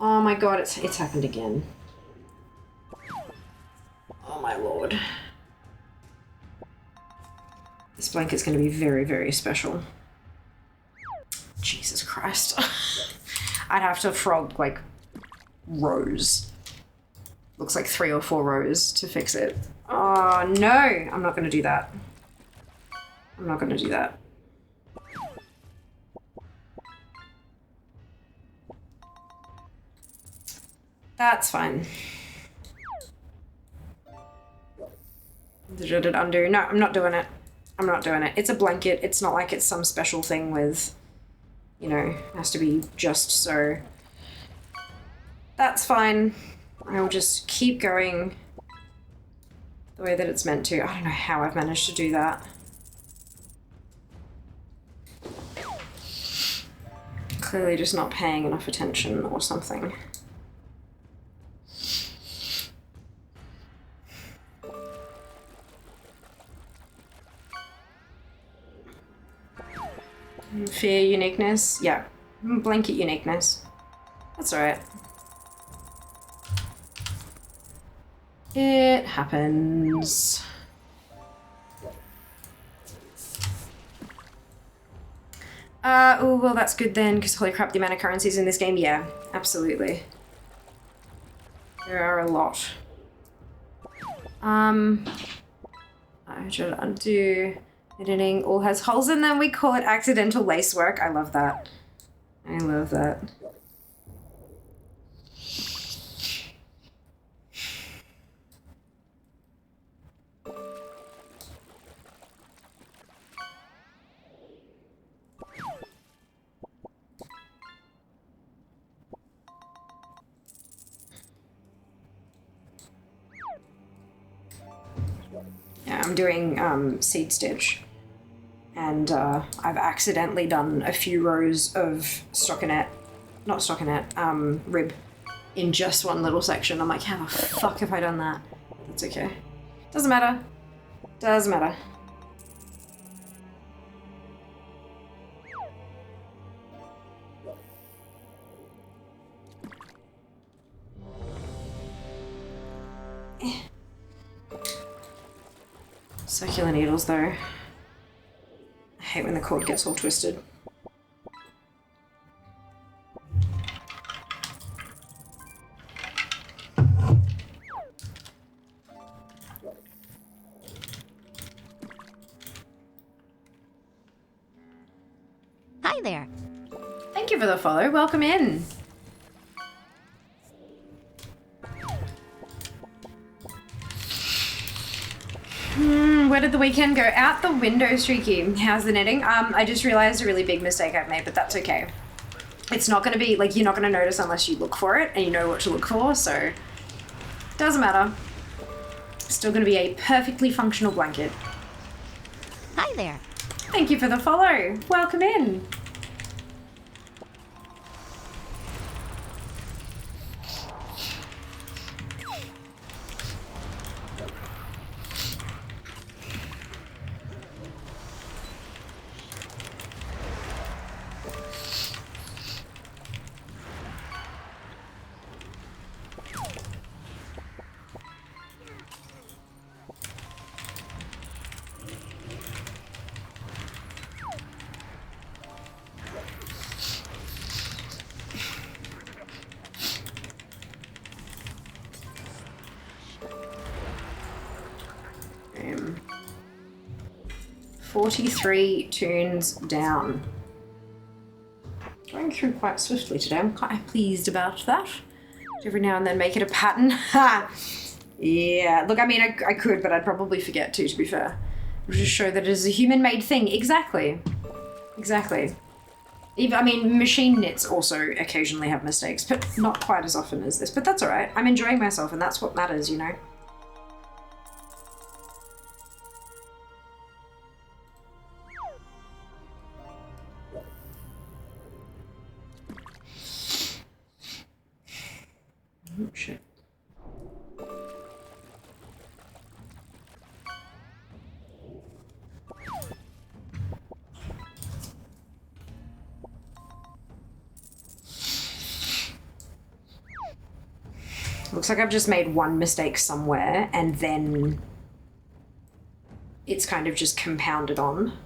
[SPEAKER 2] Oh my god, it's happened again. Oh my lord. This blanket's going to be very, very special. Jesus Christ. I'd have to frog, like, rows. Looks like 3 or 4 rows to fix it. Oh, no! I'm not going to do that. I'm not going to do that. That's fine. Did it undo? No, I'm not doing it. I'm not doing it. It's a blanket. It's not like it's some special thing with... You know, it has to be just so. That's fine. I'll just keep going the way that it's meant to. I don't know how I've managed to do that. Clearly just not paying enough attention or something. Fear uniqueness. Yeah. Blanket uniqueness. That's alright. It happens. Oh, well, that's good then, because holy crap, the amount of currencies in this game, yeah, absolutely. There are a lot. I should undo editing. All has holes in them. We call it accidental lace work. I love that. I love that. Yeah, I'm doing seed stitch, and I've accidentally done a few rows of rib in just one little section. I'm like, how the fuck have I done that? That's okay. Doesn't matter. Doesn't matter. Circular needles, though. I hate when the cord gets all twisted.
[SPEAKER 7] Hi there.
[SPEAKER 2] Thank you for the follow. Welcome in. Where did the weekend go? Out the window, Streaky. How's the knitting? I just realized a really big mistake I've made, but that's okay. It's not going to be, like, you're not going to notice unless you look for it and you know what to look for, so doesn't matter. Still going to be a perfectly functional blanket.
[SPEAKER 7] Hi there.
[SPEAKER 2] Thank you for the follow. Welcome in. Um, 43 tunes down. Going through quite swiftly today. I'm quite pleased about that. Every now and then make it a pattern. Yeah, look, I mean, I could, but I'd probably forget to be fair. It'll just show that it is a human-made thing. Exactly. Exactly. Even, I mean, machine knits also occasionally have mistakes, but not quite as often as this. But that's all right. I'm enjoying myself, and that's what matters, you know? Oh, shit. Looks like I've just made one mistake somewhere and then it's kind of just compounded on.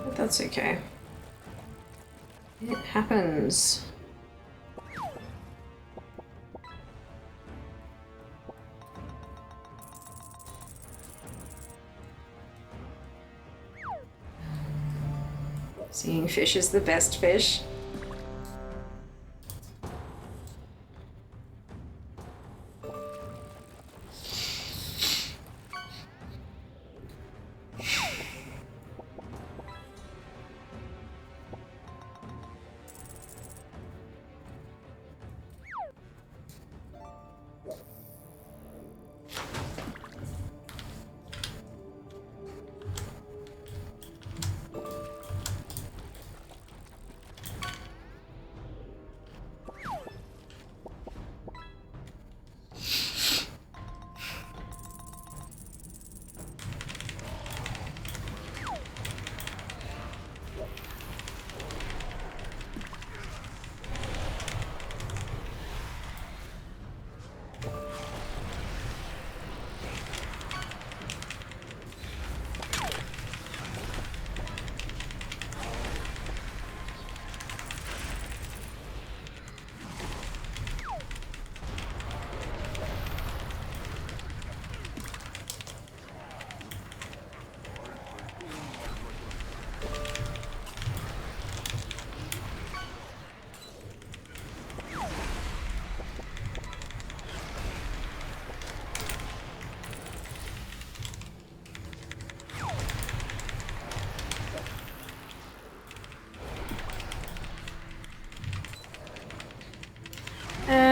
[SPEAKER 2] But that's okay. It happens. Seeing fish is the best fish.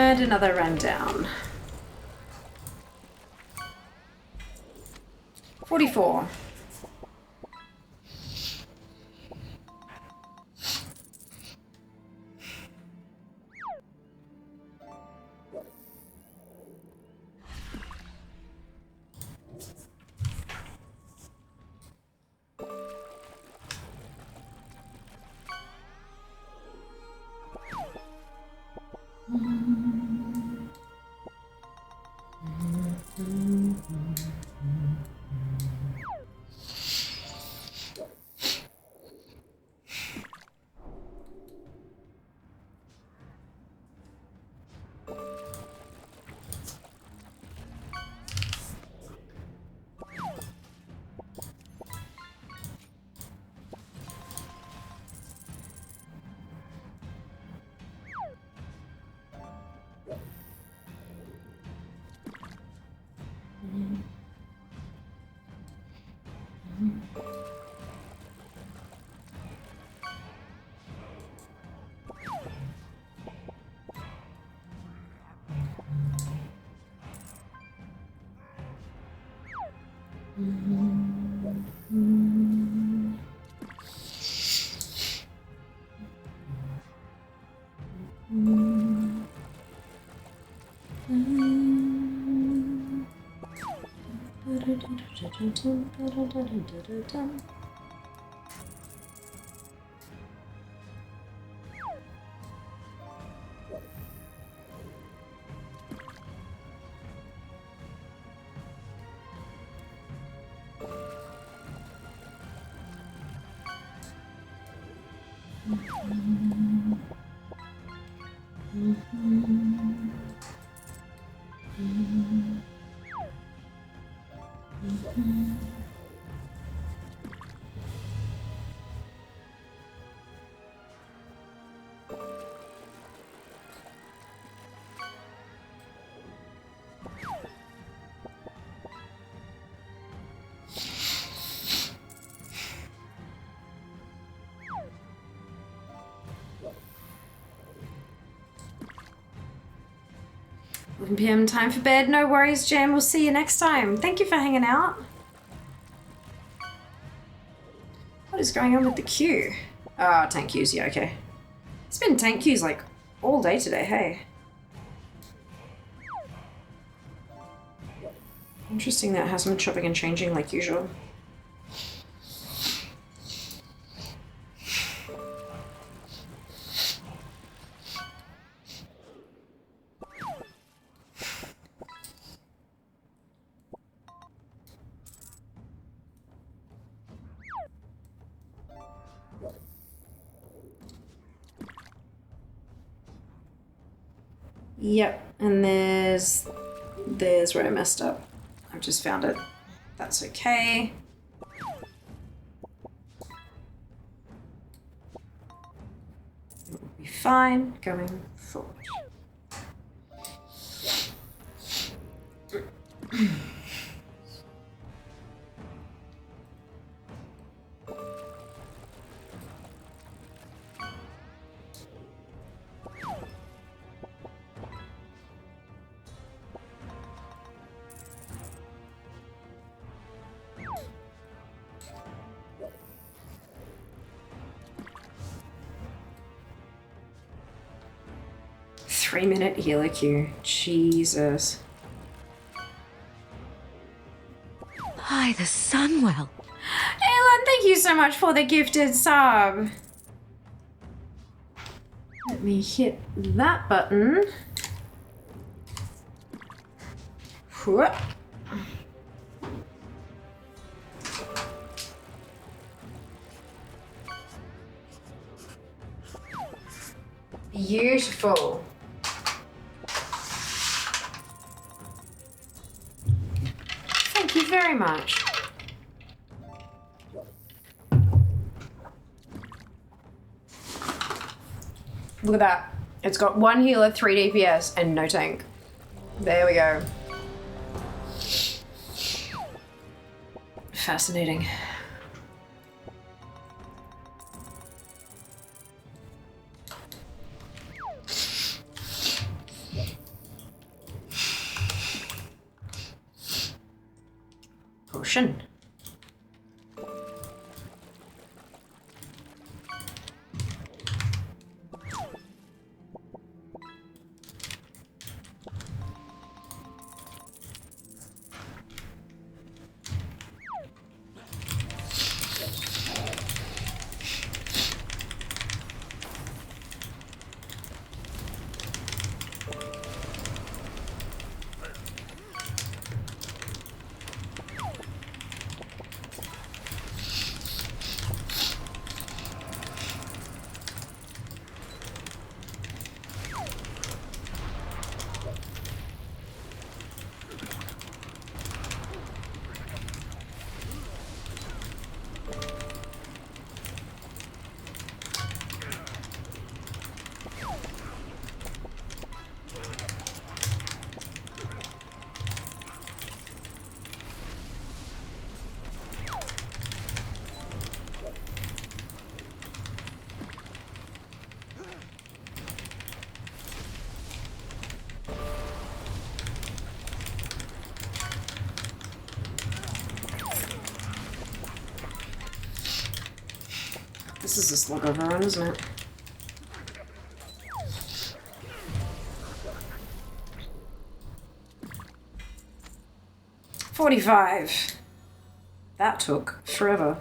[SPEAKER 2] And another rundown. 44. PM, time for bed. No worries, Jam. We'll see you next time. Thank you for hanging out. What is going on with the queue? Ah, tank queues. Yeah, okay. It's been tank queues like all day today, hey? Interesting that it hasn't been chopping and changing like usual. Yep, and there's where I messed up. I've just found it. That's okay. It will be fine going forward. Three-minute healer queue. Jesus.
[SPEAKER 7] By the Sunwell.
[SPEAKER 2] Alan, thank you so much for the gifted sub. Let me hit that button. Whoop. Beautiful. Thank you very much. Look at that. It's got 1 healer, 3 DPS, and no tank. There we go. Fascinating. potion. This is a slug overrun, isn't it? $45. That took forever.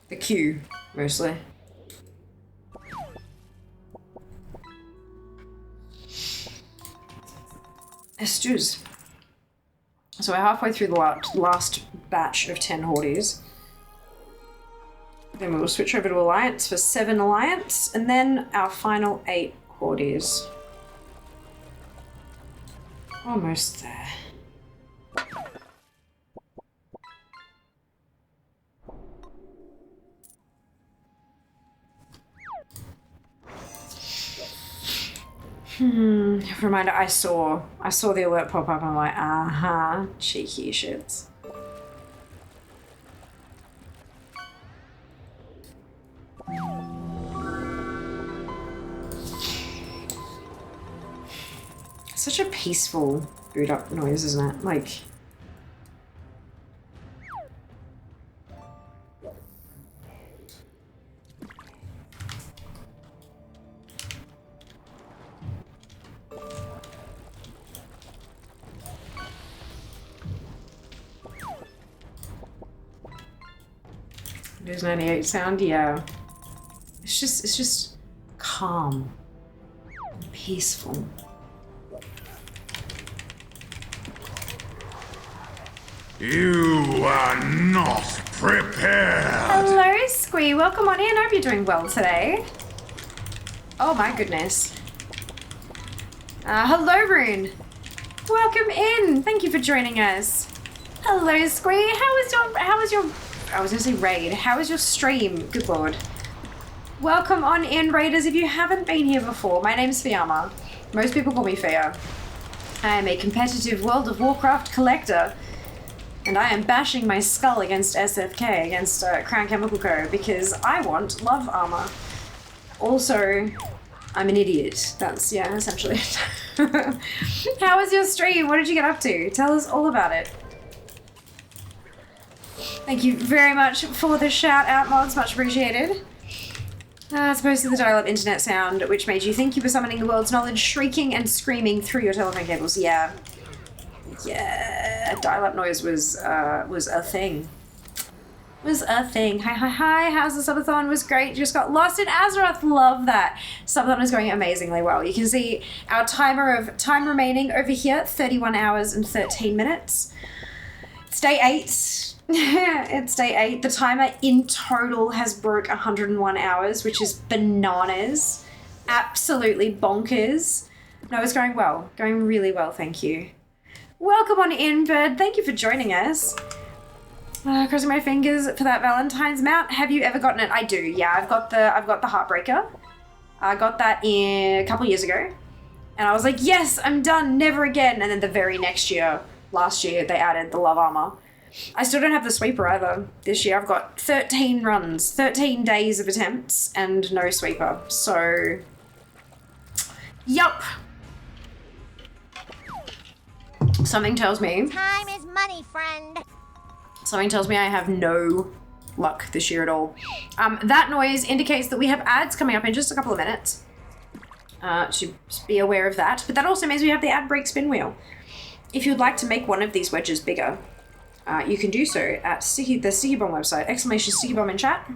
[SPEAKER 2] The queue, mostly. Estus. So we're halfway through the last batch of 10 Hordes. Then we will switch over to Alliance for 7 Alliance, and then our final 8 Hordes. Almost there. Reminder, I saw the alert pop up, I'm like, cheeky shits. Such a peaceful boot up noise, isn't it? Like, Windows 98 sound, yeah. It's just calm, and peaceful.
[SPEAKER 5] You are not prepared.
[SPEAKER 2] Hello, Squee. Welcome on in. I hope you're doing well today. Oh my goodness. Hello, Rune. Welcome in. Thank you for joining us. Hello, Squee. How was your I was gonna say raid. How was your stream? Good lord. Welcome on in, raiders. If you haven't been here before, my name's Fiamma. Most people call me Fia. I am a competitive World of Warcraft collector. And I am bashing my skull against SFK, against Crown Chemical Co. because I want love armor. Also, I'm an idiot. That's, yeah, essentially it. How was your stream? What did you get up to? Tell us all about it. Thank you very much for the shout out, mods. Much appreciated. As opposed to the dial-up internet sound, which made you think you were summoning the world's knowledge, shrieking and screaming through your telephone cables. Yeah. Yeah, dial-up noise was a thing. Hi, how's the subathon? Was great. Just got lost in Azeroth. Love that. Subathon is going amazingly well. You can see our timer of time remaining over here, 31 hours and 13 minutes. It's day 8. It's day 8. The timer in total has broke 101 hours, which is bananas. Absolutely bonkers. No, it's going well. Going really well, thank you. Welcome on in, Bird. Thank you for joining us. Crossing my fingers for that Valentine's mount. Have you ever gotten it? I do. Yeah, I've got the Heartbreaker. I got that a couple years ago, and I was like, yes, I'm done, never again. And then the very next year, last year, they added the Love Armor. I still don't have the Sweeper either. This year, I've got 13 runs, 13 days of attempts, and no Sweeper. So, yup. Something tells me...
[SPEAKER 8] Time is money, friend.
[SPEAKER 2] Something tells me I have no luck this year at all. That noise indicates that we have ads coming up in just a couple of minutes. To be aware of that. But that also means we have the ad break spin wheel. If you'd like to make one of these wedges bigger, you can do so at the Sticky Bomb website. Exclamation Sticky Bomb in chat.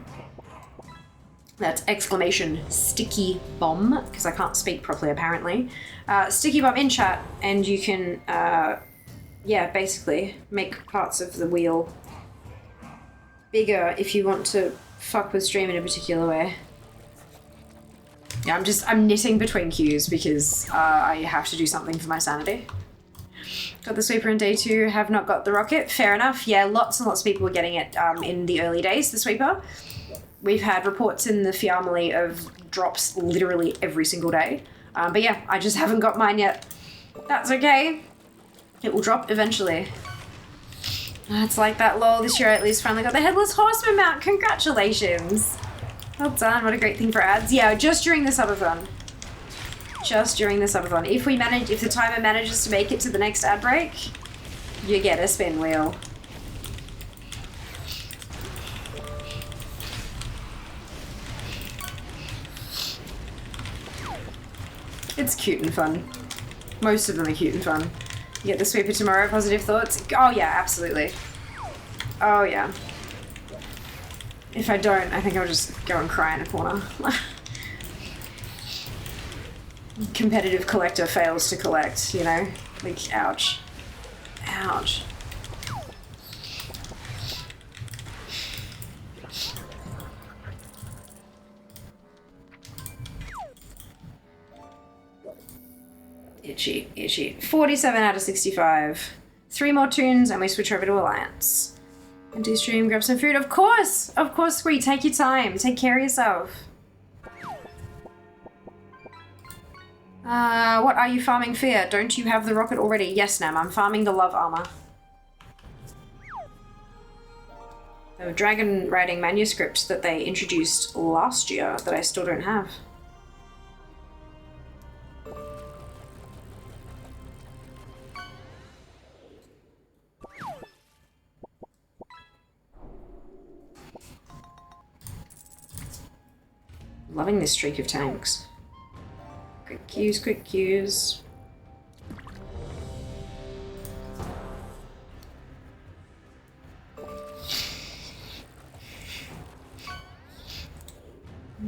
[SPEAKER 2] That's exclamation Sticky Bomb, because I can't speak properly apparently. Sticky Bomb in chat, and you can, yeah, basically make parts of the wheel bigger if you want to fuck with stream in a particular way. Yeah, I'm knitting between cues because I have to do something for my sanity. Got the sweeper in day 2, have not got the rocket. Fair enough. Yeah, lots and lots of people were getting it in the early days, the sweeper. We've had reports in the family of drops literally every single day. But yeah, I just haven't got mine yet. That's okay. It will drop eventually. It's like that, lol. This year I at least finally got the Headless Horseman mount. Congratulations. Well done. What a great thing for ads. Yeah, just during the subathon. Just during the subathon. If the timer manages to make it to the next ad break, you get a spin wheel. It's cute and fun. Most of them are cute and fun. You get the sweeper tomorrow, positive thoughts? Oh yeah, absolutely. Oh yeah. If I don't, I think I'll just go and cry in a corner. Competitive collector fails to collect, you know? Like, ouch. Ouch. Itchy, itchy. 47 out of 65. 3 more tunes and we switch over to Alliance. And do stream, grab some food. Of course! Of course, Squee. Take your time. Take care of yourself. What are you farming for? Don't you have the rocket already? Yes, Nam. I'm farming the love armor. The dragon riding manuscript that they introduced last year that I still don't have. Loving this streak of tanks. Quick cues, quick cues.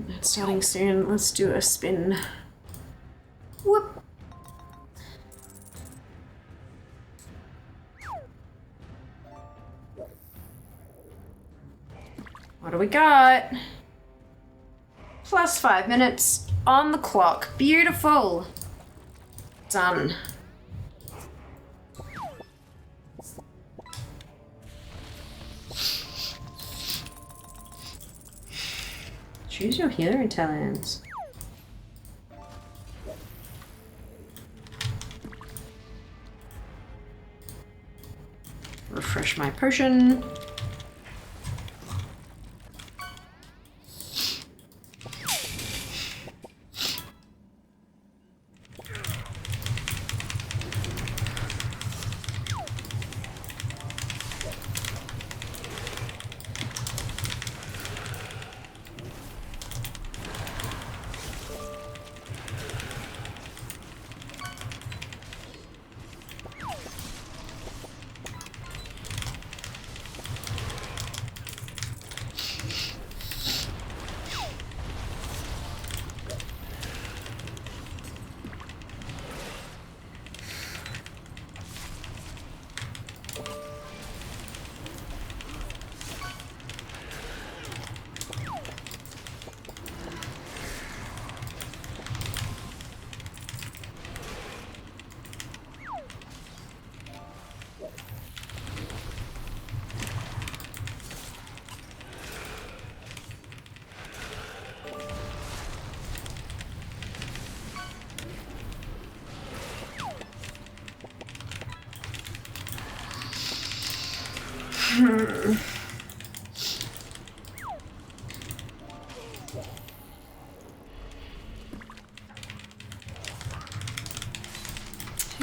[SPEAKER 2] That's starting soon. Let's do a spin. Whoop. What do we got? Plus 5 minutes on the clock. Beautiful. Done. Choose your healer intelligence. Refresh my potion.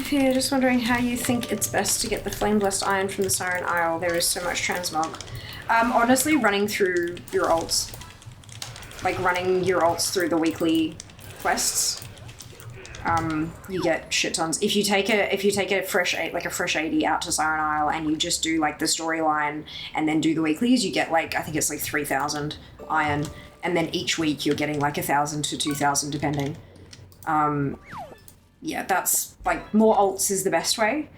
[SPEAKER 2] If you're just wondering how you think it's best to get the Flame Blessed Iron from the Siren Isle, there is so much transmog. Honestly, running through your ults. Like, running your ults through the weekly quests. You get shit tons. If you take a fresh 80 out to Siren Isle and you just do like the storyline and then do the weeklies, you get like, I think it's like 3,000 iron, and then each week you're getting like 1,000 to 2,000 depending. Yeah, that's like, more ults is the best way.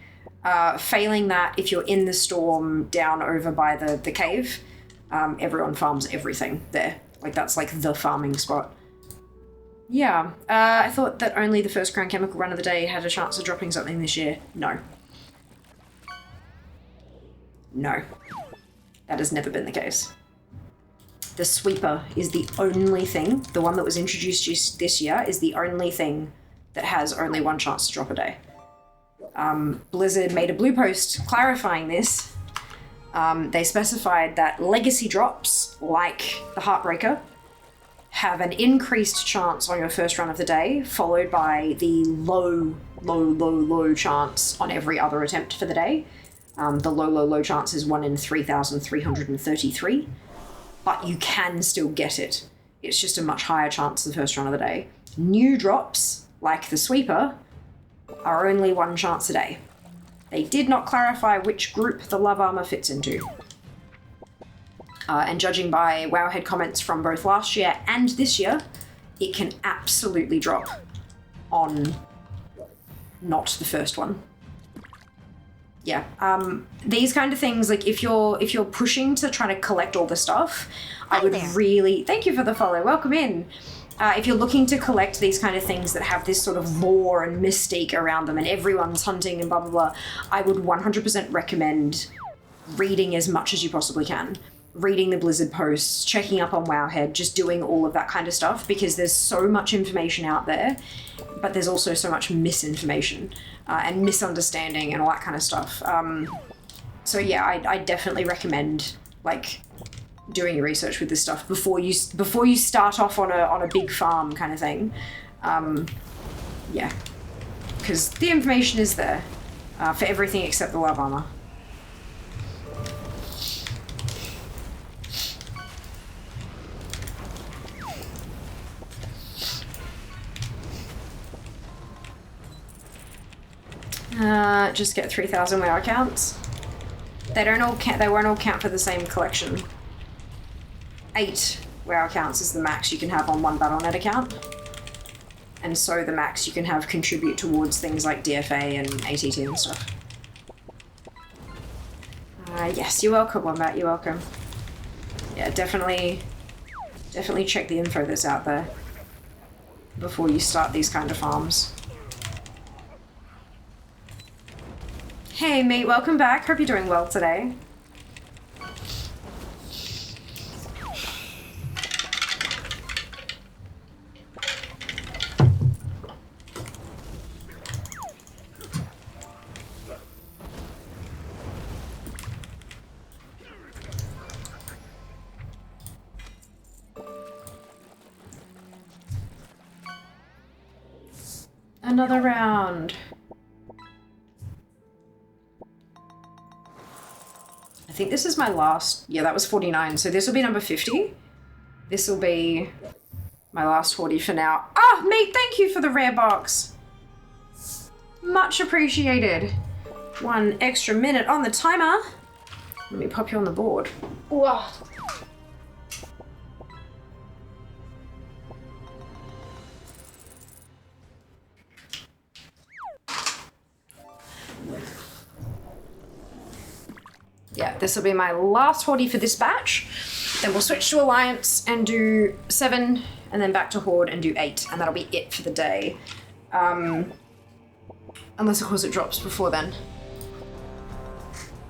[SPEAKER 2] Failing that, if you're in the storm down over by the cave, everyone farms everything there. Like, that's like the farming spot. Yeah, I thought that only the first Crown Chemical run of the day had a chance of dropping something this year. No. No. That has never been the case. The Sweeper is the only thing, the one that was introduced just this year, is the only thing that has only one chance to drop a day. Blizzard made a blue post clarifying this. They specified that legacy drops, like the Heartbreaker, have an increased chance on your first run of the day, followed by the low chance on every other attempt for the day. The low chance is 1 in 3,333, but you can still get it. It's just a much higher chance the first run of the day. New drops, like the Sweeper, are only 1 chance a day. They did not clarify which group the Love Armor fits into. And judging by Wowhead comments from both last year and this year, it can absolutely drop on not the first one. Yeah, these kind of things, like if you're pushing to try to collect all the stuff, I would really, thank you for the follow, welcome in. If you're looking to collect these kind of things that have this sort of lore and mystique around them and everyone's hunting and blah, blah, blah, I would 100% recommend reading as much as you possibly can. Reading the Blizzard posts, checking up on Wowhead, just doing all of that kind of stuff, because there's so much information out there, but there's also so much misinformation and misunderstanding and all that kind of stuff. So yeah, I definitely recommend like doing your research with this stuff before you start off on a big farm kind of thing. Yeah, because the information is there for everything except the Love Armor. Just get 3,000 WoW accounts. They won't all count for the same collection. 8 WoW accounts is the max you can have on one Battle.net account. And so the max you can have contribute towards things like DFA and ATT and stuff. Yes, you're welcome, Wombat, you're welcome. Yeah, definitely check the info that's out there before you start these kind of farms. Hey mate, welcome back. Hope you're doing well today. Another round. I think this is my last, yeah, that was 49, so this will be number 50. This will be my last 40 for now. Ah, mate, thank you for the rare box. Much appreciated. 1 extra minute on the timer. Let me pop you on the board. Whoa. Yeah, this will be my last 40 for this batch. Then we'll switch to Alliance and do 7, and then back to Horde and do 8, and that'll be it for the day. Unless, of course, it drops before then.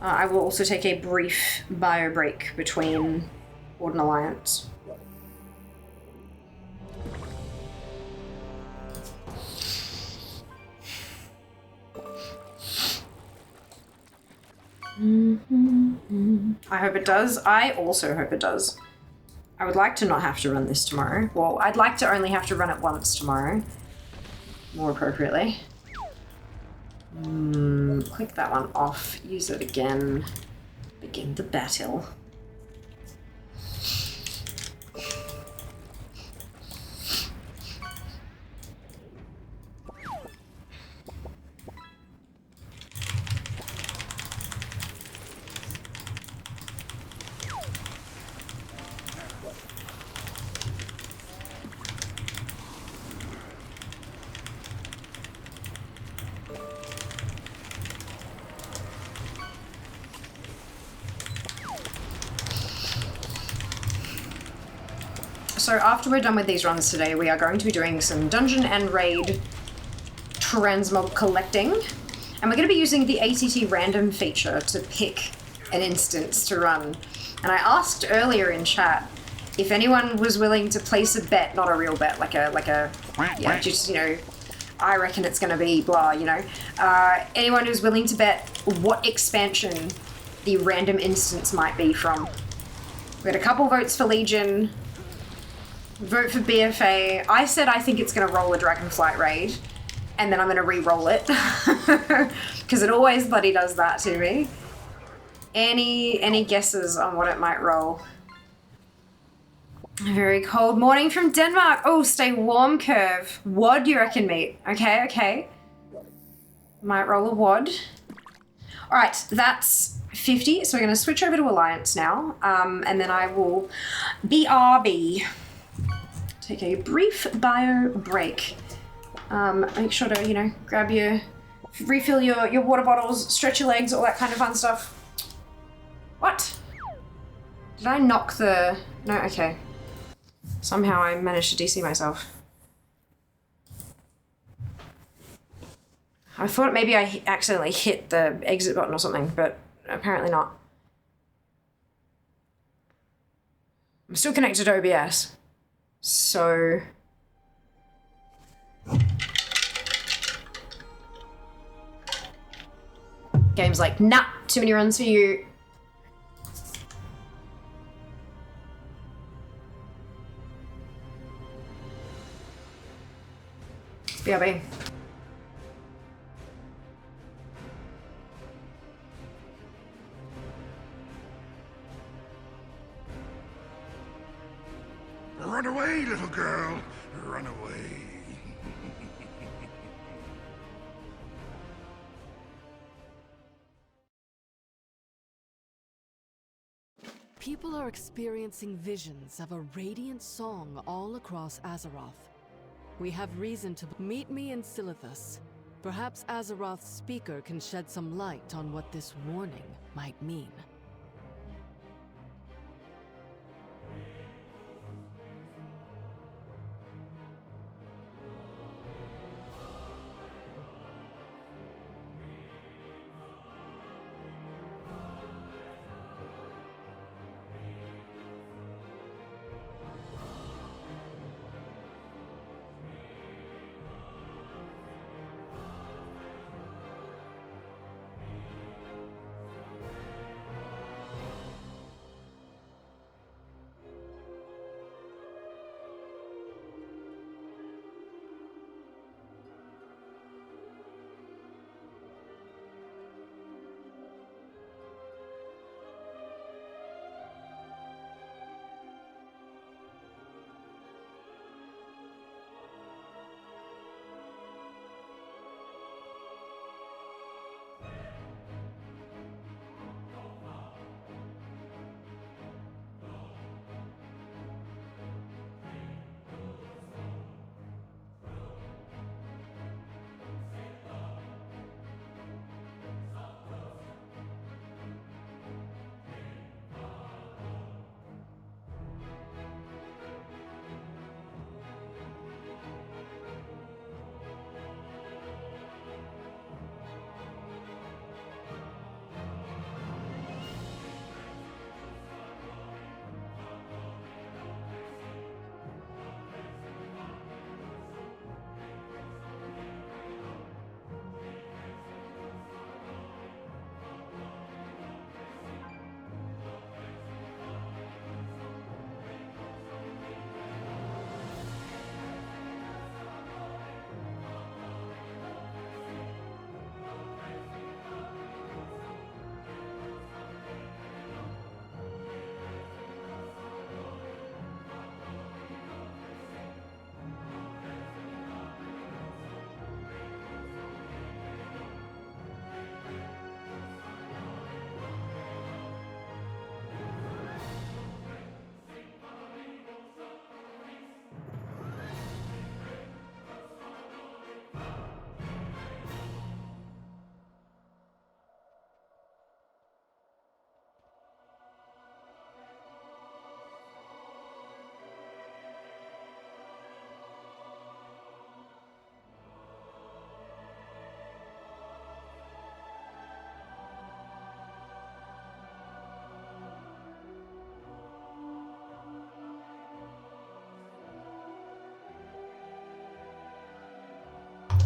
[SPEAKER 2] I will also take a brief bio break between Horde and Alliance. I hope it does. I also hope it does. I would like to not have to run this tomorrow. Well, I'd like to only have to run it once tomorrow, more appropriately. Click that one off. Use it again. Begin the battle. So after we're done with these runs today, we are going to be doing some dungeon and raid transmog collecting. And we're going to be using the ATT random feature to pick an instance to run. And I asked earlier in chat if anyone was willing to place a bet, not a real bet, like a yeah, just, you know, I reckon it's going to be blah, you know. Anyone who's willing to bet what expansion the random instance might be from. We had a couple votes for Legion. Vote for BFA. I said I think it's going to roll a Dragonflight raid, and then I'm going to re-roll it because it always bloody does that to me. Any guesses on what it might roll? A very cold morning from Denmark. Oh, stay warm curve. WOD, you reckon, mate? Okay. Might roll a WOD. All right, that's 50. So we're going to switch over to Alliance now, and then I will BRB. Take a brief bio break. Make sure to, you know, grab your, refill your water bottles, stretch your legs, all that kind of fun stuff. What? Did I knock the... No, okay. Somehow I managed to DC myself. I thought maybe I accidentally hit the exit button or something, but apparently not. I'm still connected to OBS. So... Game's like, nah, too many runs for you. BRB.
[SPEAKER 5] Run away, little girl. Run away.
[SPEAKER 4] People are experiencing visions of a radiant song all across Azeroth. We have reason to meet me in Silithus. Perhaps Azeroth's speaker can shed some light on what this warning might mean.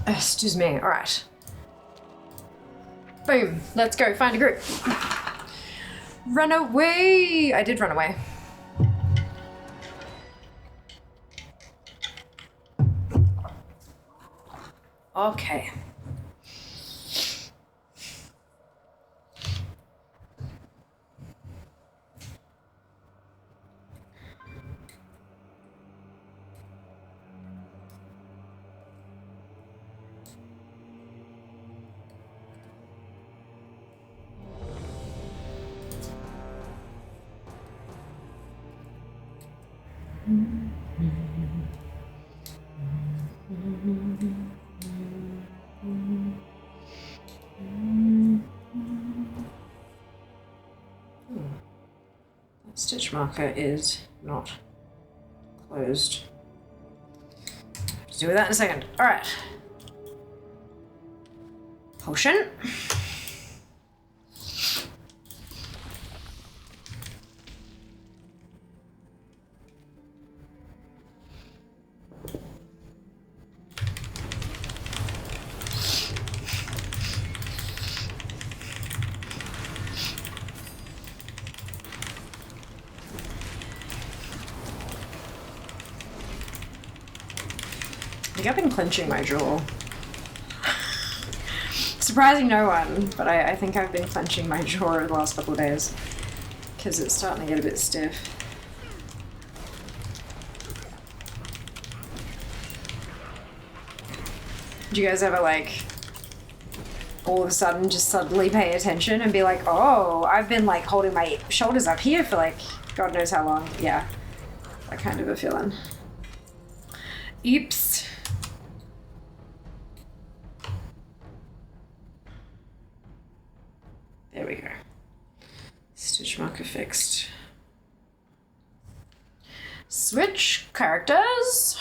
[SPEAKER 2] Excuse me. All right. Boom. Let's go find a group. Run away. I did run away. Okay. Stitch marker is not closed. Let's do that in a second. All right. Potion. I think I've been clenching my jaw. Surprising no one, but I think I've been clenching my jaw over the last couple of days because it's starting to get a bit stiff. Do you guys ever like all of a sudden just suddenly pay attention and be like, oh, I've been like holding my shoulders up here for like God knows how long? Yeah, that kind of a feeling. Oops. There we go. Stitch marker fixed. Switch characters.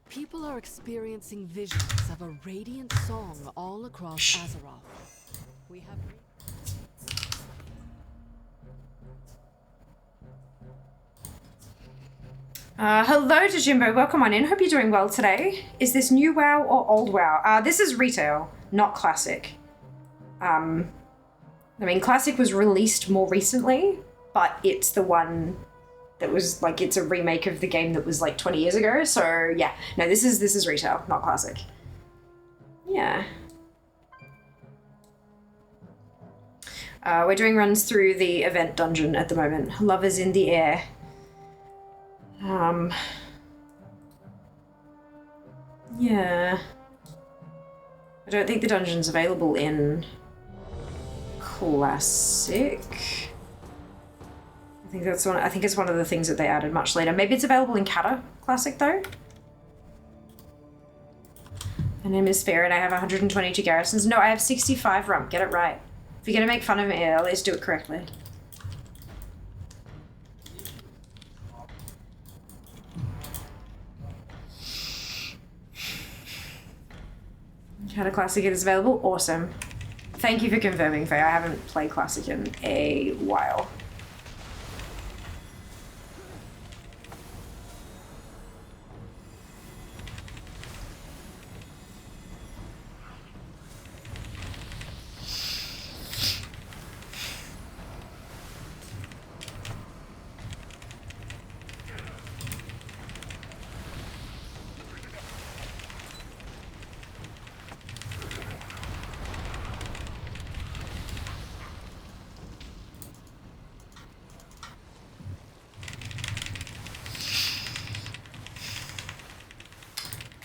[SPEAKER 4] People are experiencing visions of a radiant song all across Azeroth. We have...
[SPEAKER 2] Hello to Jimbo, welcome on in. Hope you're doing well today. Is this new WoW or old WoW? This is retail, not classic. I mean, classic was released more recently, but it's the one that was like, it's a remake of the game that was like 20 years ago. So yeah, no, this is retail, not classic. Yeah. We're doing runs through the event dungeon at the moment. Love is in the air. Yeah. I don't think the dungeon's available in classic. I think that's one. I think it's one of the things that they added much later. Maybe it's available in Kata Classic though. My name is Fair and I have 122 garrisons. No, I have 65 rump. Get it right. If you're gonna make fun of me, at least do it correctly. Kata Classic is available. Awesome. Thank you for confirming, Faye. I haven't played Classic in a while.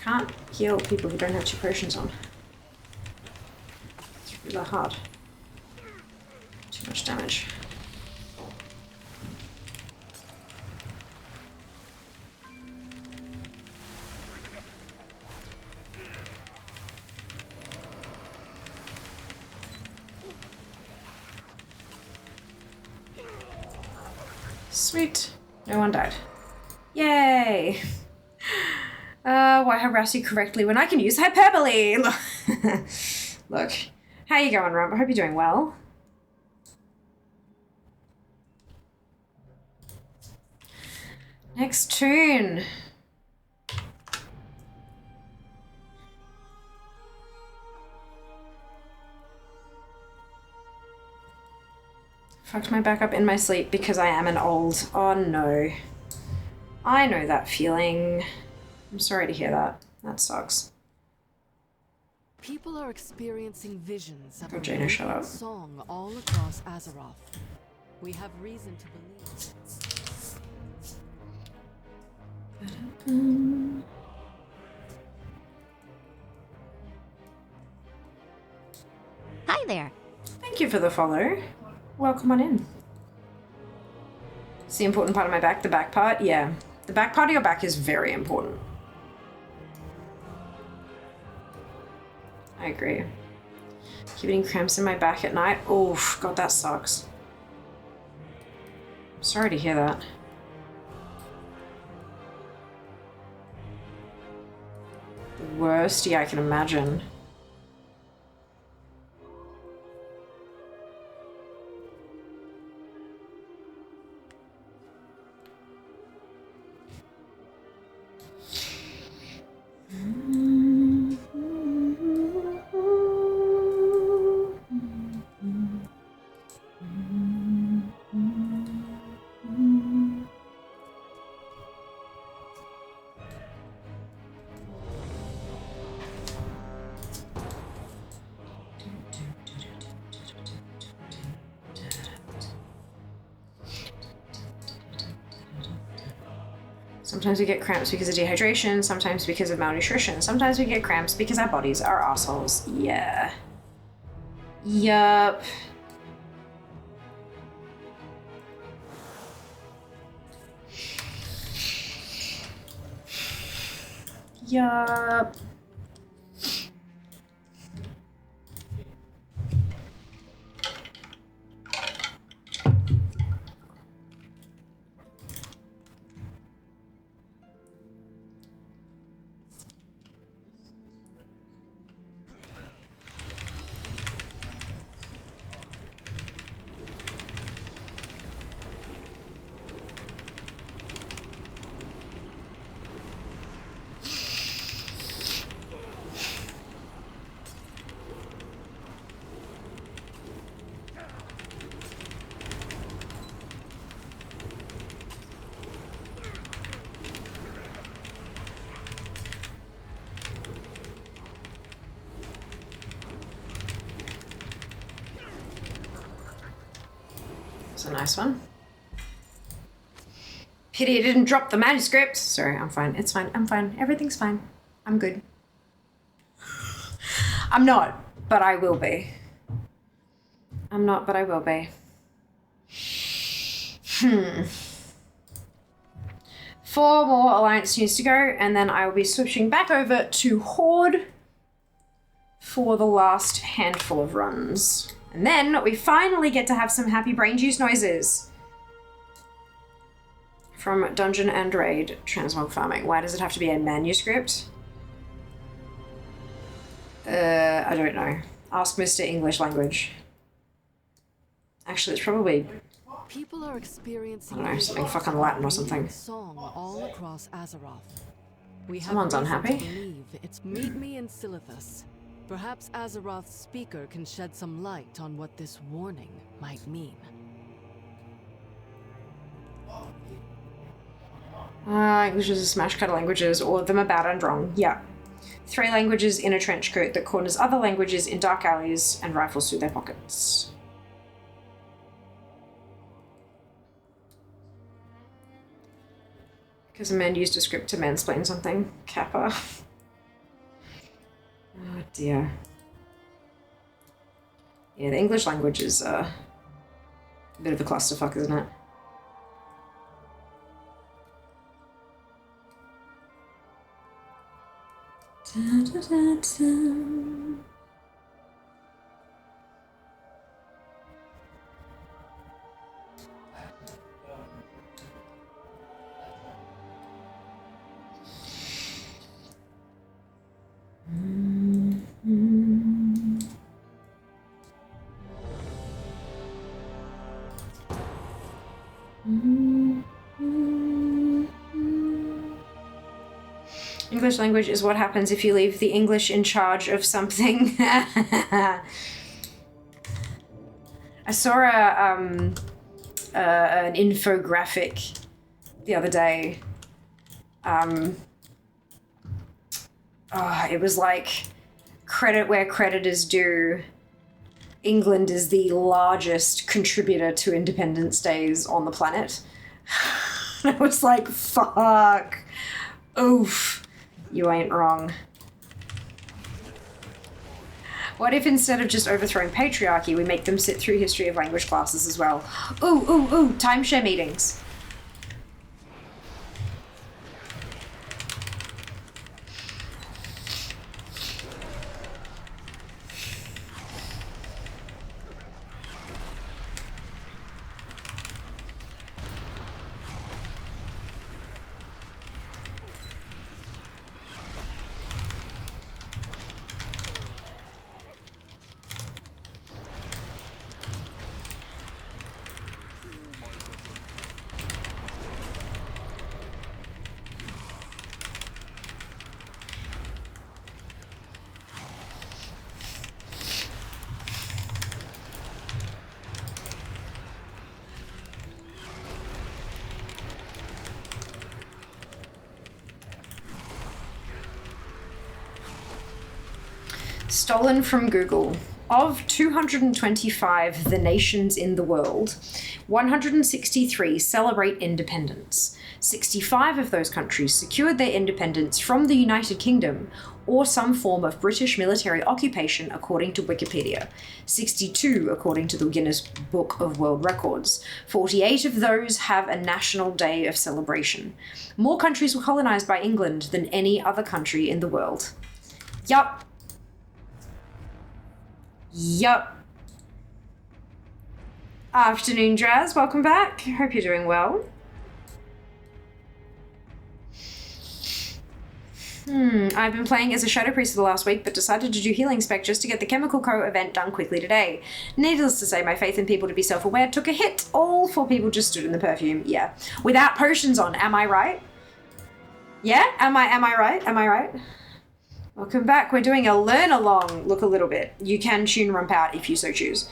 [SPEAKER 2] Can't heal people who don't have 2 potions on. It's really hard. Too much damage. Sweet. No one died. Yay! Why harass you correctly when I can use hyperbole? Look, how you going, Rump? I hope you're doing well. Next tune. Fucked my back up in my sleep because I am an old. Oh no. I know that feeling. I'm sorry to hear that. That sucks.
[SPEAKER 4] People are experiencing visions of
[SPEAKER 2] Go,
[SPEAKER 4] a
[SPEAKER 2] Jaina, shut
[SPEAKER 4] radiant
[SPEAKER 2] up.
[SPEAKER 4] song all across Azeroth. We have reason to believe.
[SPEAKER 8] Hi there.
[SPEAKER 2] Thank you for the follow. Welcome on in. It's the important part of my back, the back part? Yeah. The back part of your back is very important. I agree. Keep getting cramps in my back at night. Oof, God, that sucks. I'm sorry to hear that. The worst? Yeah, I can imagine. Sometimes we get cramps because of dehydration, sometimes because of malnutrition, sometimes we get cramps because our bodies are assholes. Yeah. Yup. Yup. That's a nice one. Pity I didn't drop the manuscript. Sorry, I'm fine. It's fine. I'm fine. Everything's fine. I'm good. I'm not, but I will be. I'm not, but I will be. 4 more Alliance news to go, and then I will be switching back over to Horde for the last handful of runs. And then we finally get to have some happy brain juice noises from Dungeon and Raid Transmog Farming. Why does it have to be a manuscript? I don't know. Ask Mr. English Language. Actually, it's probably,
[SPEAKER 4] People are experiencing
[SPEAKER 2] I don't know, something fucking Latin or something.
[SPEAKER 4] song all across Azeroth. We have
[SPEAKER 2] Someone's
[SPEAKER 4] reason to
[SPEAKER 2] unhappy.
[SPEAKER 4] believe it's Meet Me in Silithus. Perhaps Azeroth's speaker can shed some light on what this warning might mean.
[SPEAKER 2] English is a smash cut of languages, all of them are bad and wrong. Yeah. 3 languages in a trench coat that corners other languages in dark alleys and rifles through their pockets. Because a man used a script to mansplain something. Kappa. Oh dear. Yeah, the English language is a bit of a clusterfuck, isn't it? Da, da, da, da. English language is what happens if you leave the English in charge of something. I saw an infographic the other day. It was like, credit where credit is due. England is the largest contributor to Independence Days on the planet. I was like, fuck. Oof. You ain't wrong. What if instead of just overthrowing patriarchy, we make them sit through history of language classes as well? Ooh, timeshare meetings. Stolen from Google. Of 225 the nations in the world, 163 celebrate independence. 65 of those countries secured their independence from the United Kingdom or some form of British military occupation, according to Wikipedia. 62 according to the Guinness Book of World Records. 48 of those have a national day of celebration. More countries were colonized by England than any other country in the world. Yup. Afternoon, Draz. Welcome back. Hope you're doing well. I've been playing as a Shadow Priest for the last week, but decided to do Healing Spec just to get the Chemical Co. event done quickly today. Needless to say, my faith in people to be self-aware took a hit. All 4 people just stood in the perfume. Yeah. Without potions on. Am I right? Yeah? Am I right? Am I right? Welcome back. We're doing a learn along. Look a little bit. You can tune rump out if you so choose.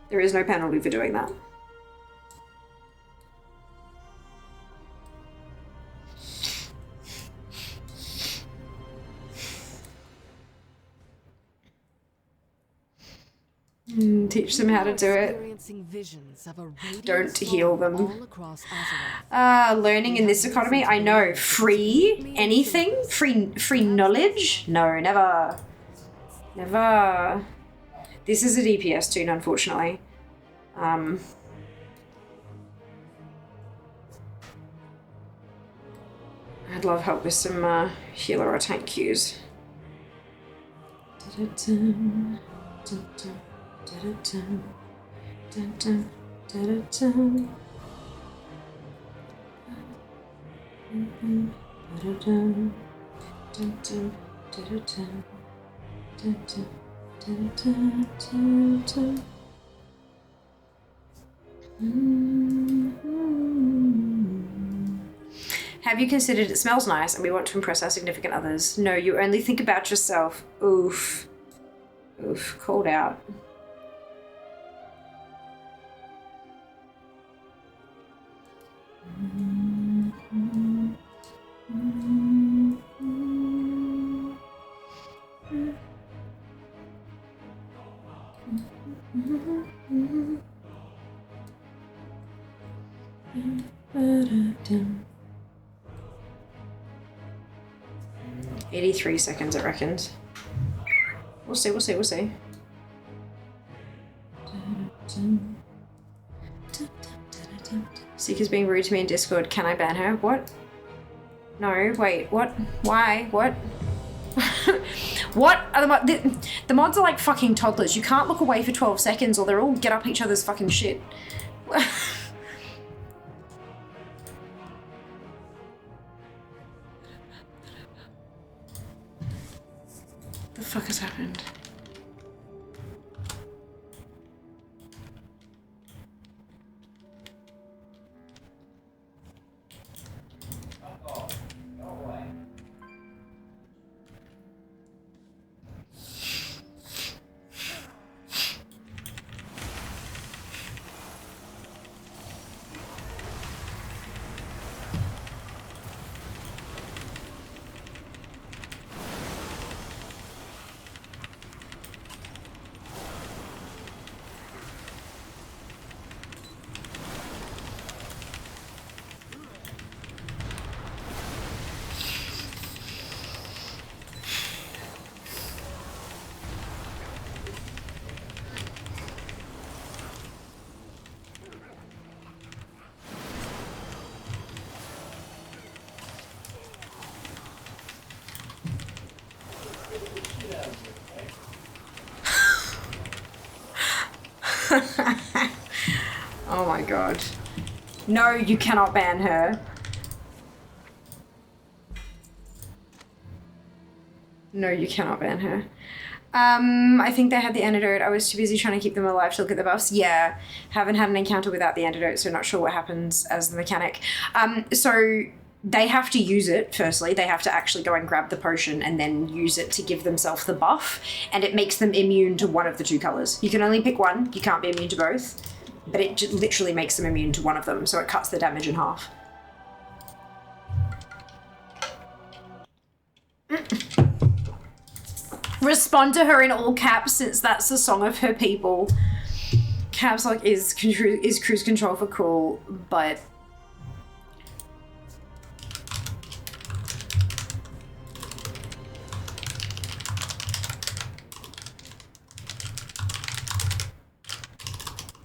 [SPEAKER 2] There is no penalty for doing that. Teach them how to do it. Don't heal them. Learning in this economy, I know. Free anything? Free knowledge? No, never. Never. This is a DPS tune, unfortunately. I'd love help with some healer or tank cues. Have you considered it smells nice and we want to impress our significant others? No, you only think about yourself. Oof. Oof, called out. $83 it reckons. We'll see. Seeker's being rude to me in Discord. Can I ban her? What? No, wait, what? Why? What? What are the mods are like fucking toddlers. You can't look away for 12 seconds or they'll all get up each other's fucking shit. The fuck has happened? Oh my god. No, you cannot ban her. No, you cannot ban her. I think they had the antidote. I was too busy trying to keep them alive to look at the buffs. Yeah, haven't had an encounter without the antidote, so not sure what happens as the mechanic. So they have to use it, firstly. They have to actually go and grab the potion and then use it to give themselves the buff, and it makes them immune to one of the two colours. You can only pick one. You can't be immune to both, but it just literally makes them immune to one of them, so it cuts the damage in half. Respond to her in all caps, since that's the song of her people. Caps lock is cruise control for cool, but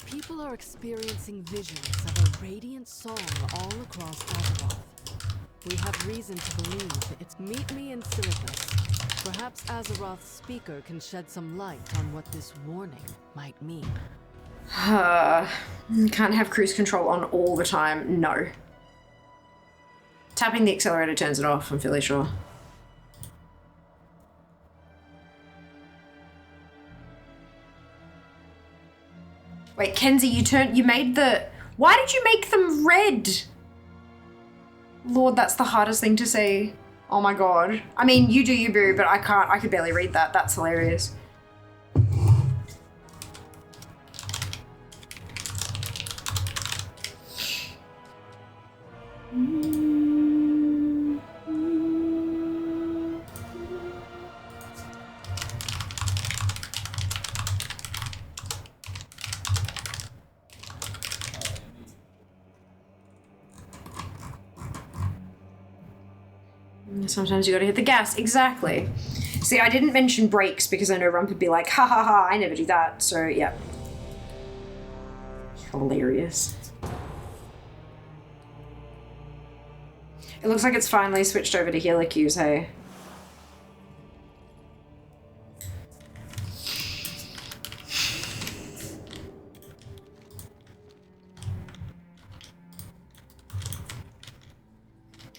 [SPEAKER 4] People are experiencing visions of a radiant song all across Azeroth. We have reason to believe it's meet me in Silithus. Perhaps Azeroth's speaker can shed some light on what this warning might mean.
[SPEAKER 2] Can't have cruise control on all the time. No. Tapping the accelerator turns it off, I'm fairly sure. Wait, Kenzie, you made the... Why did you make them red? Lord, that's the hardest thing to say. Oh my god. I mean, you do you, boo, but I can't. I could barely read that. That's hilarious. Sometimes you gotta hit the gas. Exactly. See, I didn't mention brakes because I know Rump would be like, ha ha ha, I never do that. So, yeah. Hilarious. It looks like it's finally switched over to healer queues, hey?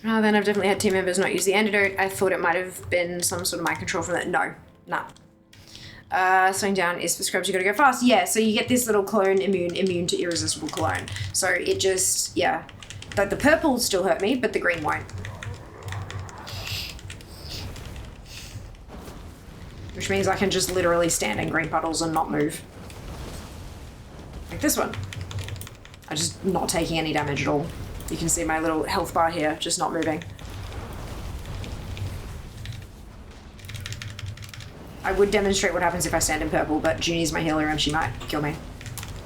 [SPEAKER 2] Oh, then I've definitely had team members not use the antidote. I thought it might have been some sort of mind control from that. No, nah. Slowing down is for scrubs, you gotta go fast. Yeah, so you get this little clone immune to irresistible cologne. So it just, yeah. The purple still hurt me, but the green won't. Which means I can just literally stand in green puddles and not move. Like this one. I'm just not taking any damage at all. You can see my little health bar here, just not moving. I would demonstrate what happens if I stand in purple, but Junie's my healer and she might kill me.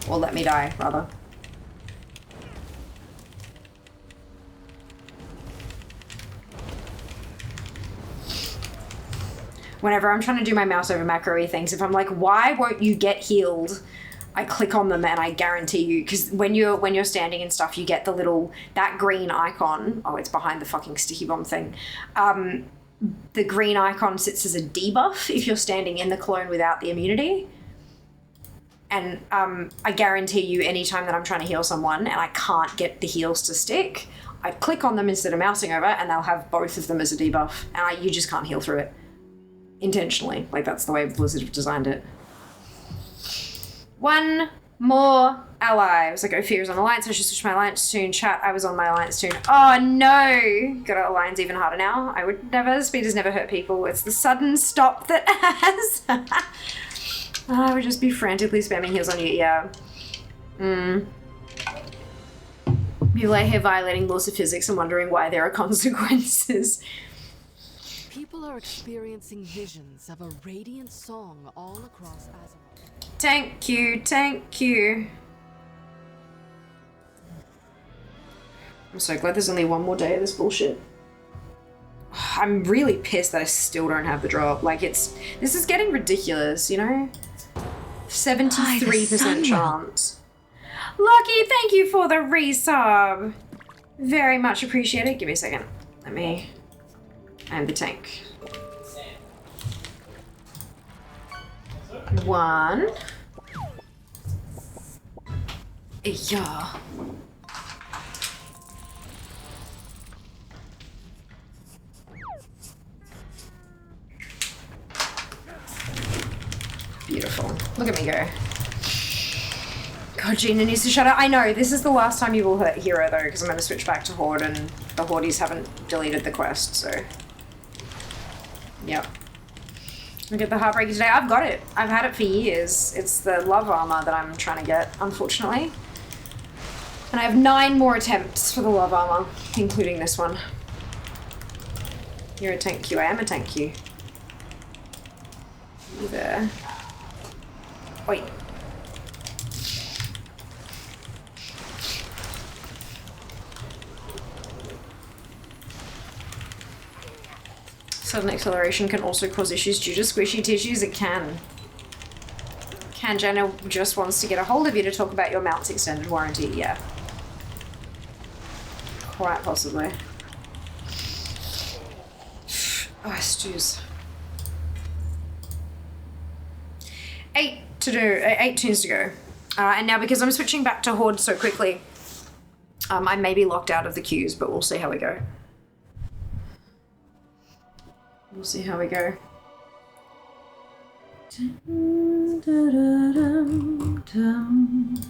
[SPEAKER 2] Or let me die, rather. Whenever I'm trying to do my mouse over macro-y things, if I'm like, why won't you get healed? I click on them and I guarantee you, because when you're standing and stuff, you get the little, that green icon. Oh, it's behind the fucking sticky bomb thing. The green icon sits as a debuff if you're standing in the clone without the immunity. And I guarantee you, anytime that I'm trying to heal someone and I can't get the heals to stick, I click on them instead of mousing over and they'll have both of them as a debuff. And you just can't heal through it. Intentionally. Like, that's the way Blizzard have designed it. One more ally. I was like, Ophira's on Alliance. I should switch my Alliance tune. Chat, I was on my Alliance tune. Oh no! Gotta Alliance even harder now. I would never. Speed has never hurt people. It's the sudden stop that has. I would just be frantically spamming heals on you. Yeah. You lay here violating laws of physics and wondering why there are consequences.
[SPEAKER 4] People are experiencing visions of a radiant song all across Azeroth.
[SPEAKER 2] Thank you, thank you. I'm so glad there's only one more day of this bullshit. I'm really pissed that I still don't have the drop. Like, this is getting ridiculous, you know? 73% chance. Lucky, thank you for the resub. Very much appreciated. Give me a second. I'm the tank. One. Yeah. Beautiful. Look at me go. God, Gina needs to shut up. I know, this is the last time you will hear her though, because I'm going to switch back to Horde and the Hordies haven't deleted the quest, so. Yep. Look at the Heartbreaker today. I've got it. I've had it for years. It's the love armor that I'm trying to get, unfortunately. And I have 9 more attempts for the love armor, including this one. You're a tank Q. I am a tank Q. You there. Wait. Sudden acceleration can also cause issues due to squishy tissues. It can. Jenna just wants to get a hold of you to talk about your mount's extended warranty. Yeah. Quite possibly. Oh, stews. 8 to do. 8 tunes to go. And now because I'm switching back to Horde so quickly, I may be locked out of the queues, but we'll see how we go. We'll see how we go. Dun, dun, dun, dun.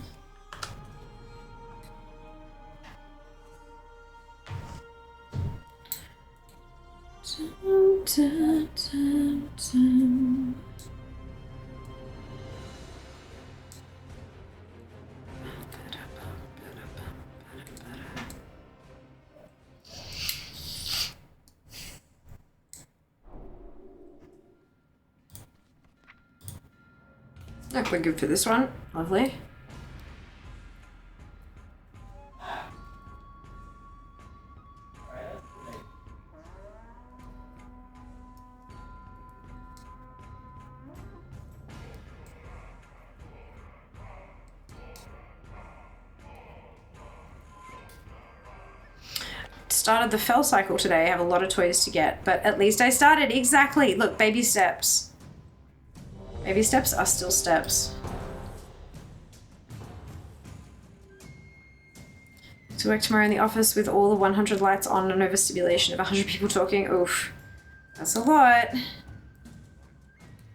[SPEAKER 2] Dun, dun, dun, dun. Look, we're good for this one. Lovely. Started the fell cycle today. I have a lot of toys to get, but at least I started. Exactly. Look, baby steps. Baby steps are still steps. To work tomorrow in the office with all the 100 lights on and overstimulation of 100 people talking. Oof. That's a lot.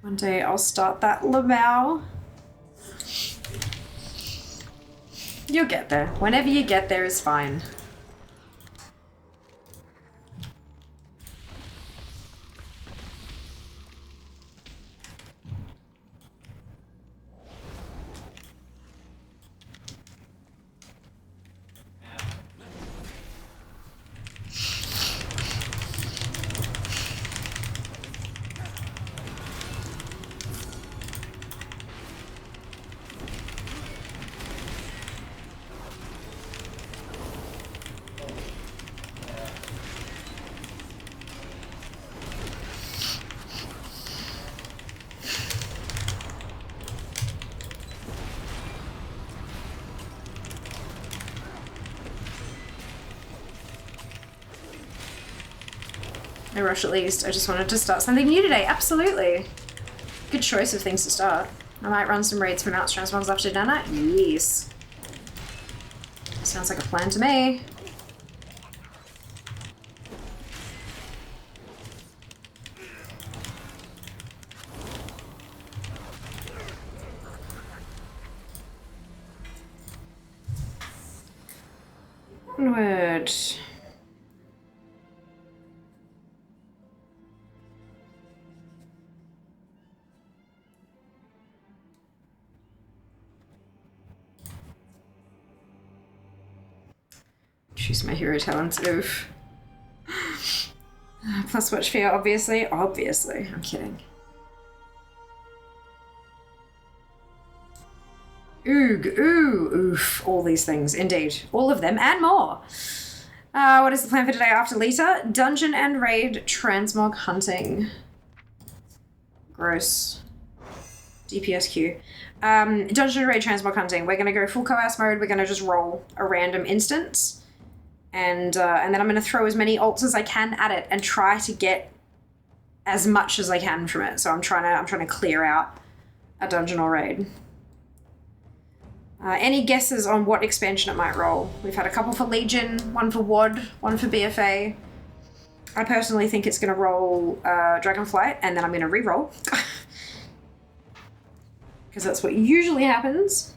[SPEAKER 2] One day I'll start that Lamau. You'll get there. Whenever you get there is fine. No rush at least. I just wanted to start something new today. Absolutely. Good choice of things to start. I might run some raids from Mounts Transmons after dinner. Yes. Sounds like a plan to me. Onward. Choose my hero talents. Oof. Plus watch fear, obviously. Obviously. I'm kidding. Oog, ooh, oof. All these things. Indeed. All of them and more. What is the plan for today after LIITA? Dungeon and raid transmog hunting. Gross. DPSQ. Dungeon and raid transmog hunting. We're going to go full coerce mode. We're going to just roll a random instance. And then I'm going to throw as many ults as I can at it and try to get as much as I can from it. So I'm trying to clear out a dungeon or raid. Any guesses on what expansion it might roll? We've had a couple for Legion, one for WOD, one for BFA. I personally think it's going to roll Dragonflight, and then I'm going to re-roll. Because that's what usually happens.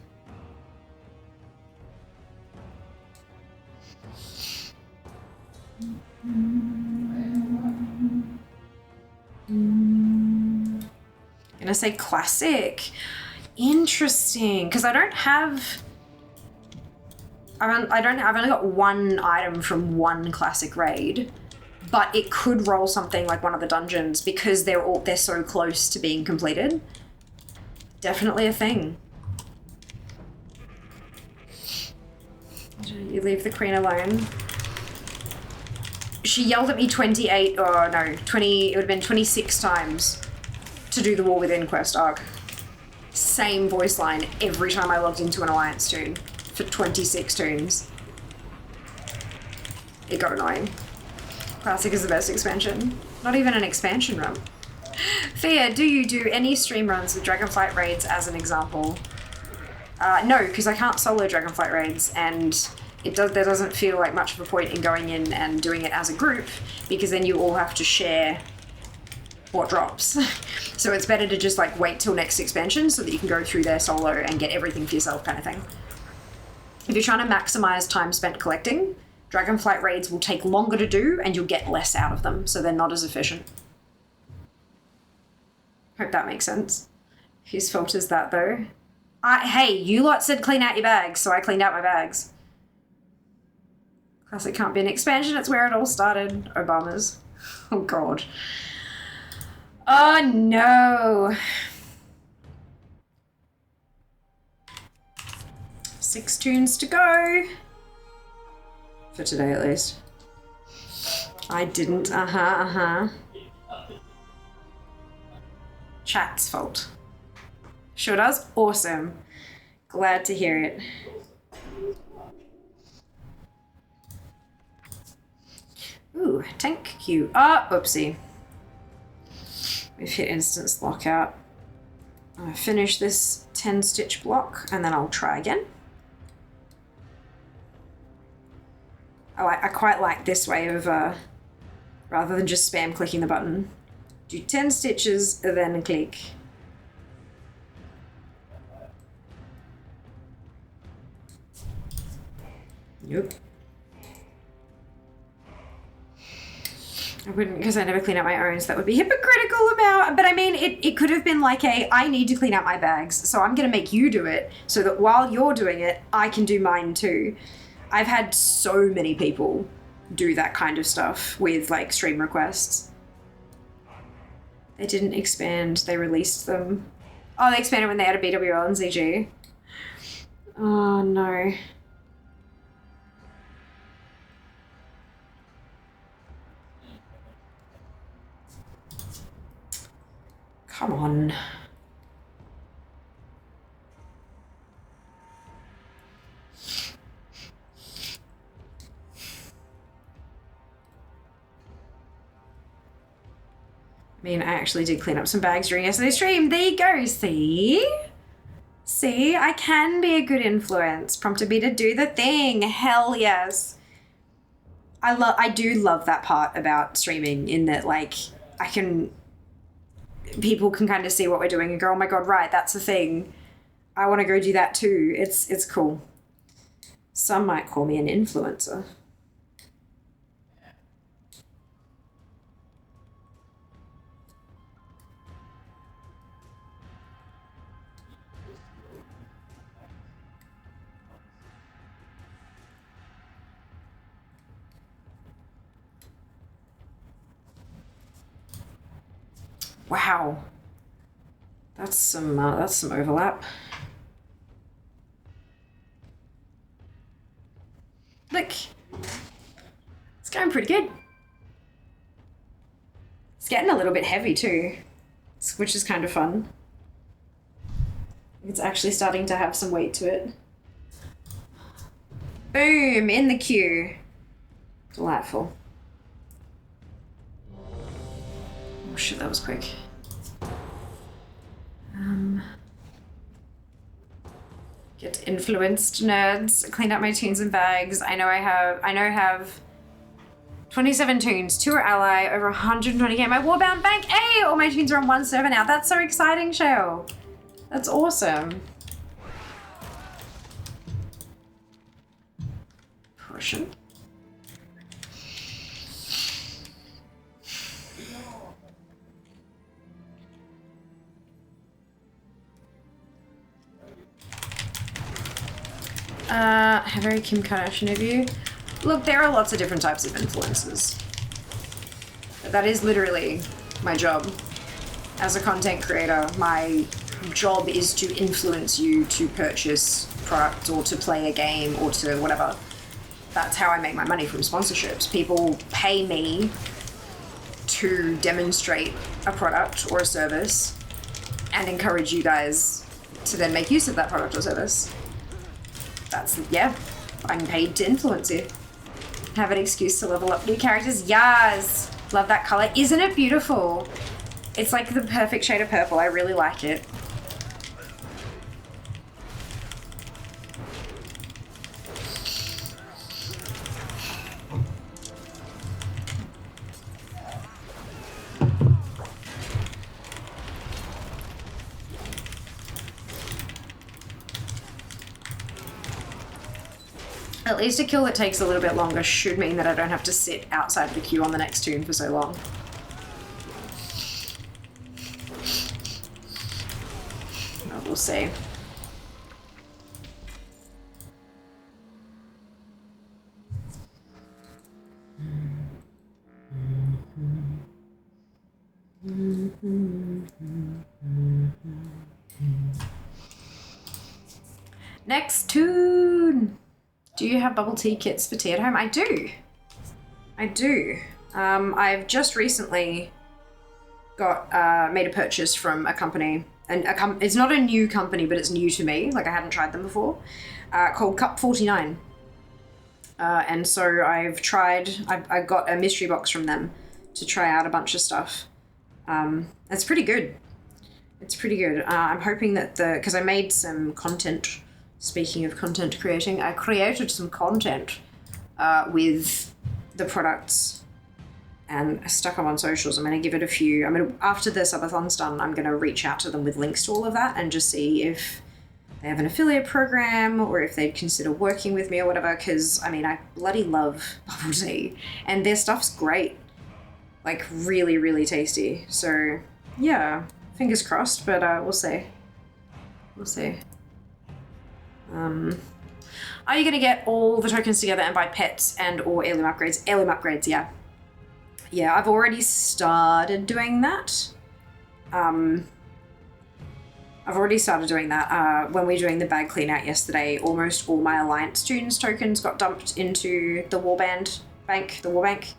[SPEAKER 2] I'm going to say Classic. Interesting, because I've only got one item from one classic raid, but it could roll something like one of the dungeons because they're so close to being completed. Definitely a thing. You leave the queen alone. She yelled at me 20, it would have been 26 times to do the War Within quest arc. Same voice line every time I logged into an Alliance tune for 26 tunes. It got annoying. Classic is the best expansion. Not even an expansion run. Fia, do you do any stream runs with Dragonflight raids as an example? No, because I can't solo Dragonflight raids, and there doesn't feel like much of a point in going in and doing it as a group, because then you all have to share what drops. So it's better to just like wait till next expansion so that you can go through there solo and get everything for yourself kind of thing. If you're trying to maximize time spent collecting, Dragonflight raids will take longer to do and you'll get less out of them, so they're not as efficient. Hope that makes sense. Whose fault is that though? Hey, you lot said clean out your bags, so I cleaned out my bags. Classic can't be an expansion, it's where it all started. Obama's. Oh god. Oh no. 6 tunes to go. For today at least. I didn't, Chat's fault. Sure does? Awesome. Glad to hear it. Ooh, tank queue. Oopsie. We've hit instance lockout. I'll finish this 10 stitch block and then I'll try again. I quite like this way of, rather than just spam clicking the button. Do 10 stitches, then click. Nope. I wouldn't, because I never clean out my own, so that would be hypocritical about, but I mean, it could have been like I need to clean out my bags, so I'm going to make you do it, so that while you're doing it, I can do mine too. I've had so many people do that kind of stuff with like stream requests. They didn't expand, they released them. Oh, they expanded when they had a BWL and ZG. Oh no. Come on. I mean, I actually did clean up some bags during yesterday's stream. There you go, see? See, I can be a good influence. Prompted me to do the thing. Hell yes. I do love that part about streaming, in that like people can kind of see what we're doing and go, oh my god, right, that's the thing. I want to go do that too. It's cool. Some might call me an influencer. Wow, that's some overlap. Look, it's going pretty good. It's getting a little bit heavy too, which is kind of fun. It's actually starting to have some weight to it. Boom, in the queue. Delightful. Oh shit, that was quick. Get influenced, nerds. Cleaned up my tunes and bags. I know I have 27 tunes, 2 are ally, over 120k. My Warbound bank, hey! All my tunes are on one server now. That's so exciting, Shale. That's awesome. Portion. A very Kim Kardashian of you. Look, there are lots of different types of influencers. But that is literally my job. As a content creator, my job is to influence you to purchase products or to play a game or to whatever. That's how I make my money from sponsorships. People pay me to demonstrate a product or a service and encourage you guys to then make use of that product or service. That's, yeah, I'm paid to influence you. Have an excuse to level up new characters. Yes! Love that color. Isn't it beautiful? It's like the perfect shade of purple. I really like it. At least a kill that takes a little bit longer should mean that I don't have to sit outside the queue on the next tune for so long. Well, we'll see. Next tune! Do you have bubble tea kits for tea at home? I do. I do. I've just recently got made a purchase from a company, and it's not a new company, but it's new to me. Like I hadn't tried them before. Called Cup 49. And so I got a mystery box from them to try out a bunch of stuff. It's pretty good. It's pretty good. I'm hoping that because I made some content. Speaking of content creating, I created some content with the products and I stuck them on socials. I'm going to give it a few. After the subathon's done, I'm going to reach out to them with links to all of that and just see if they have an affiliate program or if they'd consider working with me or whatever. Because, I bloody love bubble tea and their stuff's great. Like, really, really tasty. So, yeah, fingers crossed, but we'll see. We'll see. Are you going to get all the tokens together and buy pets and or heirloom upgrades? Heirloom upgrades, yeah. Yeah, I've already started doing that. I've already started doing that. When we were doing the bag clean out yesterday, almost all my Alliance Tunes tokens got dumped into the Warband bank, the Warbank.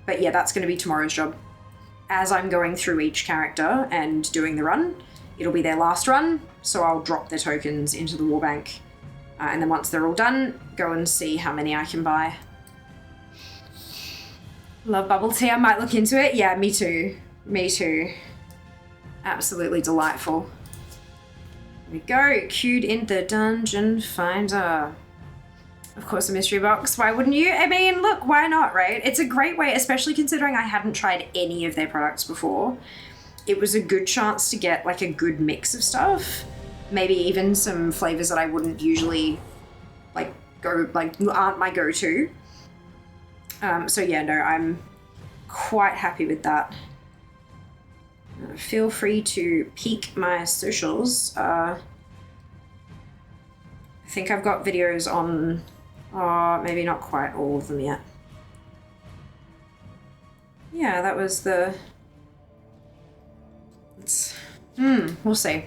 [SPEAKER 2] But yeah, that's going to be tomorrow's job. As I'm going through each character and doing the run, it'll be their last run, so I'll drop their tokens into the Warbank. And then once they're all done, go and see how many I can buy. Love bubble tea, I might look into it. Yeah, me too. Me too. Absolutely delightful. Here we go, queued in the dungeon finder. Of course, a mystery box. Why wouldn't you? Look, why not, right? It's a great way, especially considering I hadn't tried any of their products before. It was a good chance to get like a good mix of stuff. Maybe even some flavors that I wouldn't usually aren't my go-to. So yeah, no, I'm quite happy with that. Feel free to peek my socials. I think I've got videos on, maybe not quite all of them yet. Yeah, that was the... we'll see.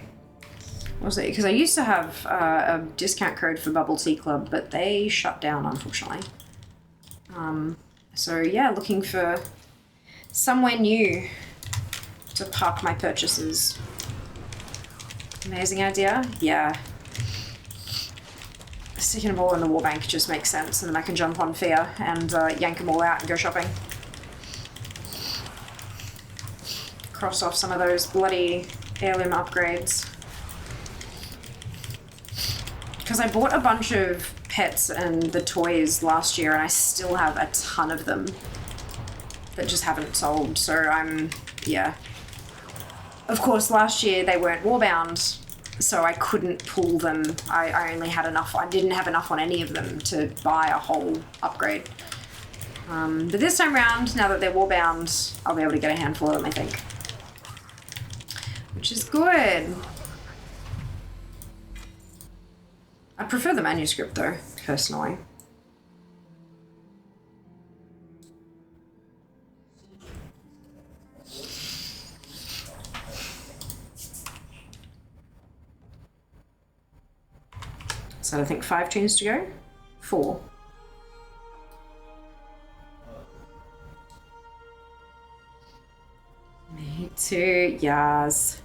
[SPEAKER 2] We'll see, because I used to have a discount code for Bubble Tea Club, but they shut down, unfortunately. So yeah, looking for somewhere new to park my purchases. Amazing idea? Yeah. Sticking them all in the Warbank just makes sense, and then I can jump on Fear and yank them all out and go shopping. Cross off some of those bloody heirloom upgrades. because I bought a bunch of pets and the toys last year and I still have a ton of them that just haven't sold, so I'm, yeah. Of course, last year they weren't warbound, so I couldn't pull them. I only had enough, I didn't have enough on any of them to buy a whole upgrade. But this time around, now that they're warbound, I'll be able to get a handful of them, I think. Which is good. I prefer the manuscript though, personally. So I think 5 tunes to go? 4. Me too, yes.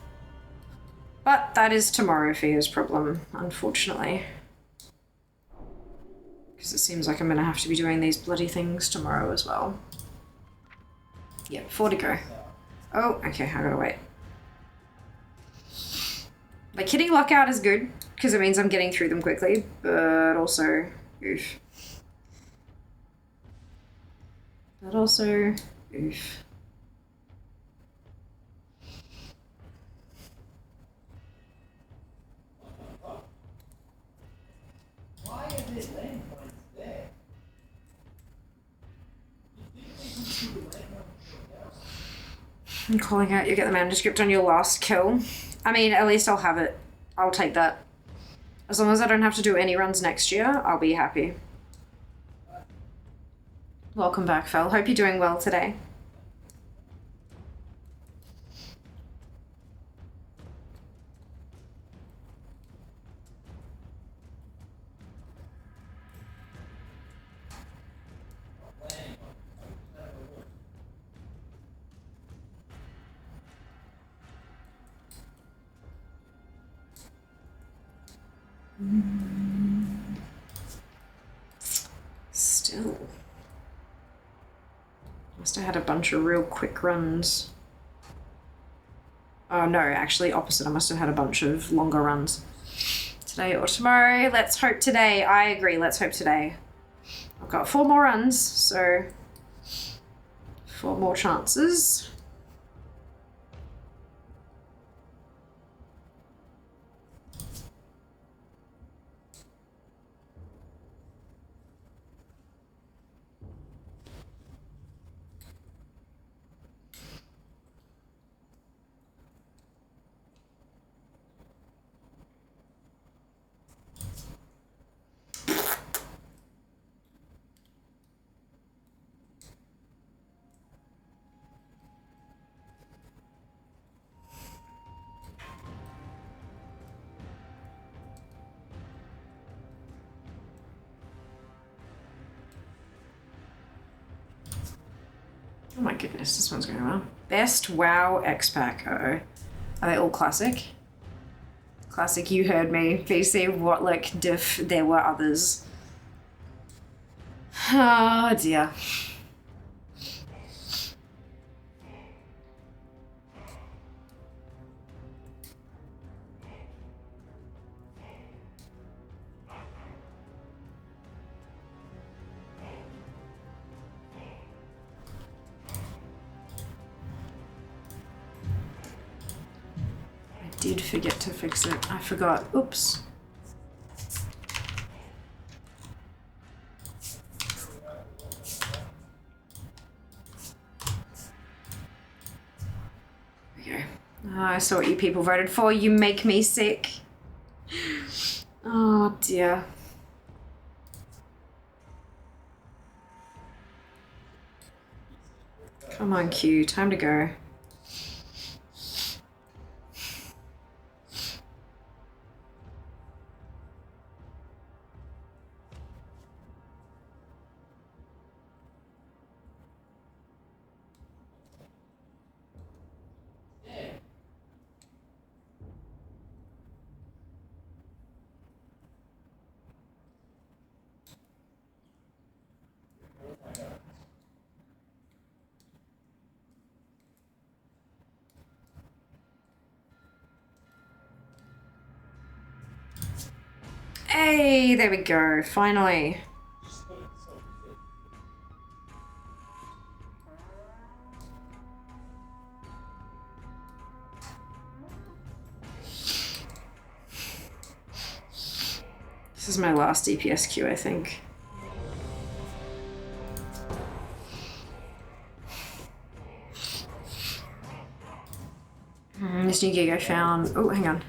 [SPEAKER 2] But that is tomorrow Fia's problem, unfortunately. Because it seems like I'm going to have to be doing these bloody things tomorrow as well. Yep, 4 to go. Oh, okay, I gotta wait. Like, hitting lockout is good, because it means I'm getting through them quickly, but also, oof. But also, oof. I'm calling out you get the manuscript on your last kill. I mean, at least I'll have it. I'll take that. As long as I don't have to do any runs next year, I'll be happy. Welcome back, Fel. Hope you're doing well today. Still. Must have had a bunch of real quick runs. Oh no, actually opposite. I must have had a bunch of longer runs. Today or tomorrow. Let's hope today. I agree, let's hope today. I've got 4 more runs, so 4 more chances. Oh my goodness, this one's going well. Best WoW X-Pack. Uh-oh. Are they all classic? Classic, you heard me. PC, what, like, diff, there were others. Oh dear. Did forget to fix it. I forgot. Oops. There we go. I saw what you people voted for. You make me sick. Oh dear. Come on, Q. Time to go. Hey, there we go. Finally. This is my last DPS queue, I think. This new gig I found. Oh, hang on.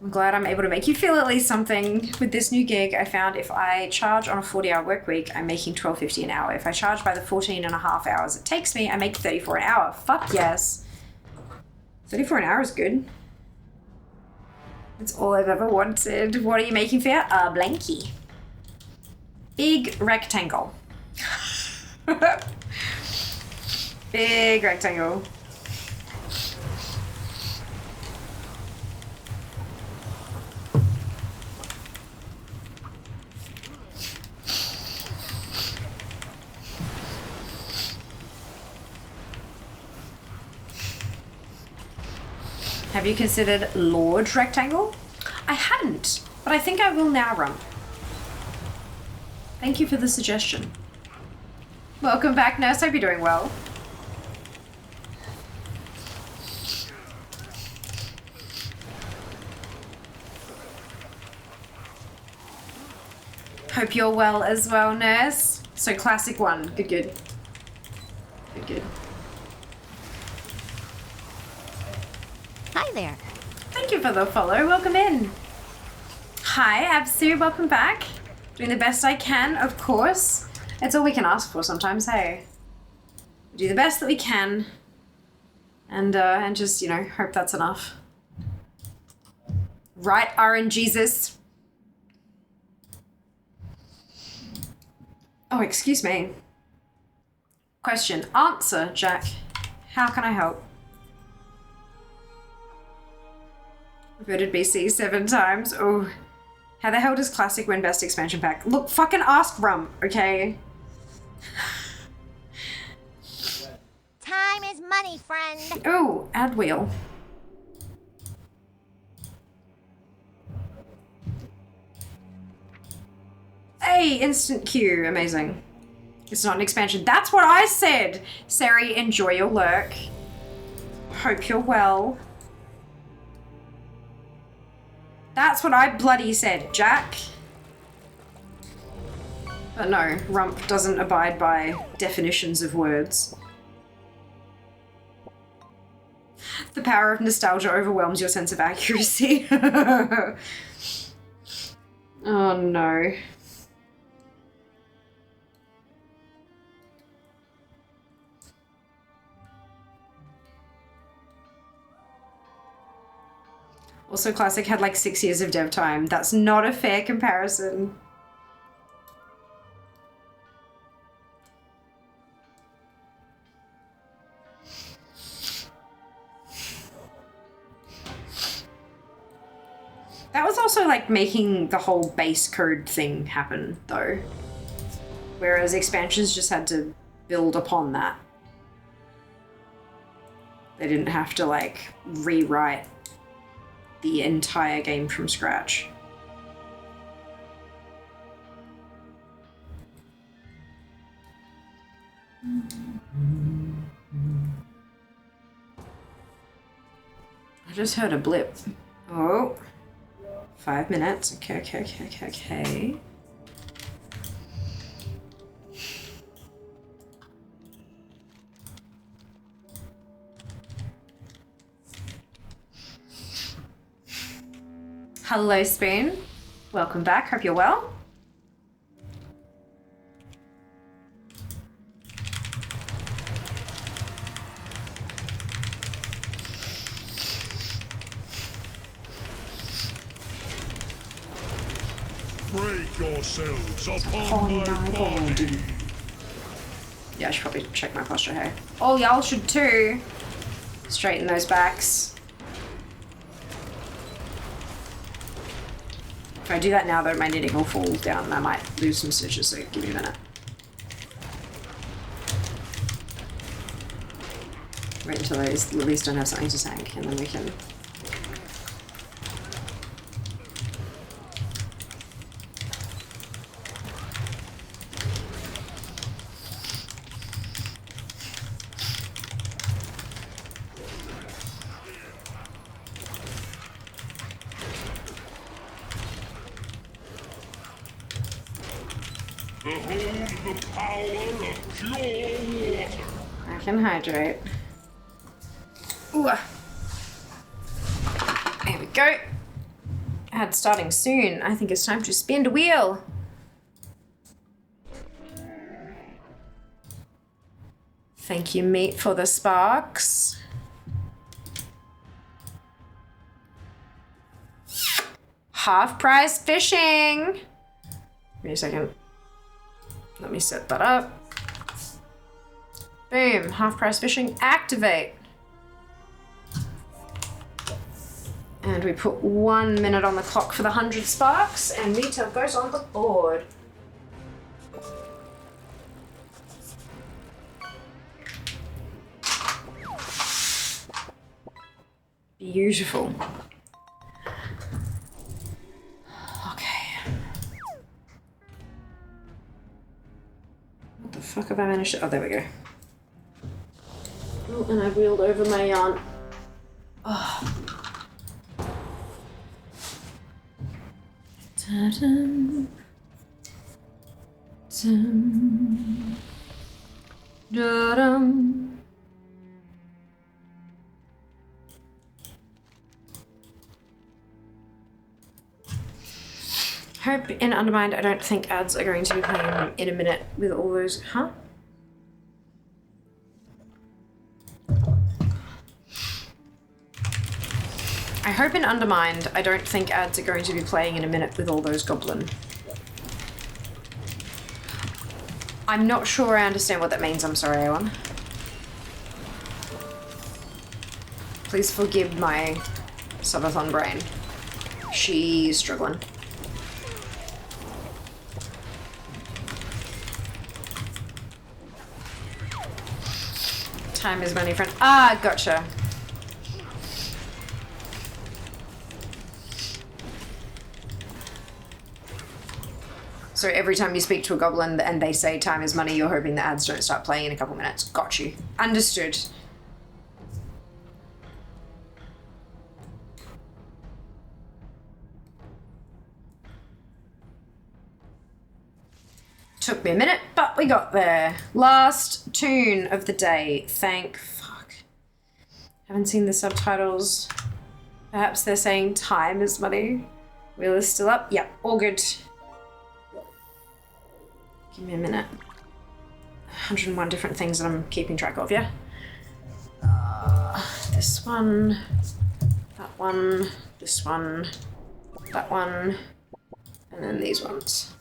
[SPEAKER 2] I'm glad I'm able to make you feel at least something. With this new gig, I found if I charge on a 40-hour work week, I'm making $12.50 an hour. If I charge by the 14.5 hours it takes me, I make $34 an hour. Fuck yes. 34 an hour is good. That's all I've ever wanted. What are you making for your blankie? Big rectangle. Big rectangle. Have you considered large rectangle? I hadn't, but I think I will now, Rump. Thank you for the suggestion. Welcome back, nurse. Hope you're doing well. Hope you're well as well, nurse. So classic one. Good, good. Good, good.
[SPEAKER 8] Hi there.
[SPEAKER 2] Thank you for the follow. Welcome in. Hi, Absu. Welcome back. Doing the best I can, of course. It's all we can ask for sometimes, hey? We do the best that we can. And just, you know, hope that's enough. Right, RNGesus. Oh, excuse me. Question. Answer, Jack. How can I help? Voted BC 7 times. Oh. How the hell does Classic win Best Expansion Pack? Look, fucking ask Rump, okay?
[SPEAKER 8] Time is money, friend.
[SPEAKER 2] Oh, add wheel. Hey, instant queue. Amazing. It's not an expansion. That's what I said! Sari, enjoy your lurk. Hope you're well. That's what I bloody said, Jack. But no, Rump doesn't abide by definitions of words. The power of nostalgia overwhelms your sense of accuracy. Oh no. Also, Classic had like 6 years of dev time. That's not a fair comparison. That was also like making the whole base code thing happen, though. Whereas expansions just had to build upon that. They didn't have to like rewrite the entire game from scratch. I just heard a blip. Oh, 5 minutes. Okay. Hello, Spoon. Welcome back. Hope you're well.
[SPEAKER 5] Break yourselves upon my body.
[SPEAKER 2] Yeah, I should probably check my posture, hey. Oh, y'all should too. Straighten those backs. If I do that now, though, my knitting will fall down and I might lose some stitches, so give me a minute. Wait until those lilies don't have something to tank, and then we can...
[SPEAKER 5] Behold the power of pure water.
[SPEAKER 2] I can hydrate. Ooh. There we go. Ad starting soon. I think it's time to spin the wheel. Thank you, mate, for the sparks. Half price fishing. Give me a second. Let me set that up. Boom. Half price fishing. Activate. And we put 1 minute on the clock for the 100 sparks, and LIITA goes on the board. Beautiful. Okay. What the fuck have I managed to... Oh, there we go. Oh, and I wheeled over my yarn. Oh. Da-dum. Dum. Da-dum. Hope in Undermined, I don't think ads are going to be playing in a minute with all those... Huh? I hope in Undermined, I don't think ads are going to be playing in a minute with all those goblin. I'm not sure I understand what that means. I'm sorry, Awan. Please forgive my subathon brain. She's struggling. Time is money, friend. Ah, gotcha. So every time you speak to a goblin and they say time is money, you're hoping the ads don't start playing in a couple minutes. Got you. Understood. Took me a minute, but we got there. Last tune of the day. Thank fuck. Haven't seen the subtitles. Perhaps they're saying time is money. Wheel is still up. Yep, all good. Give me a minute. 101 different things that I'm keeping track of, yeah? This one, that one, this one, that one, and then these ones.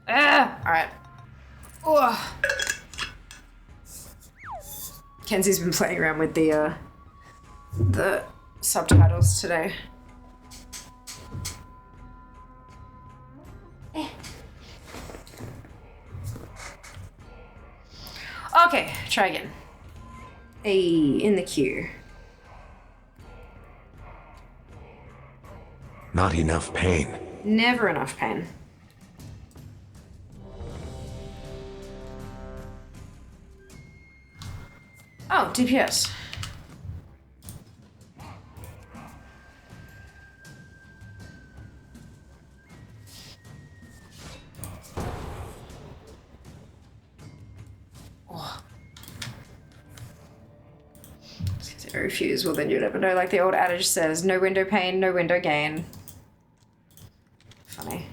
[SPEAKER 2] Alright. Oh. Kenzie's been playing around with the subtitles today. Okay, try again. In the queue.
[SPEAKER 9] Not enough pain.
[SPEAKER 2] Never enough pain. Oh, DPS. Oh. I refuse. Well, then you never know. Like the old adage says, no window pane, no window gain. Funny.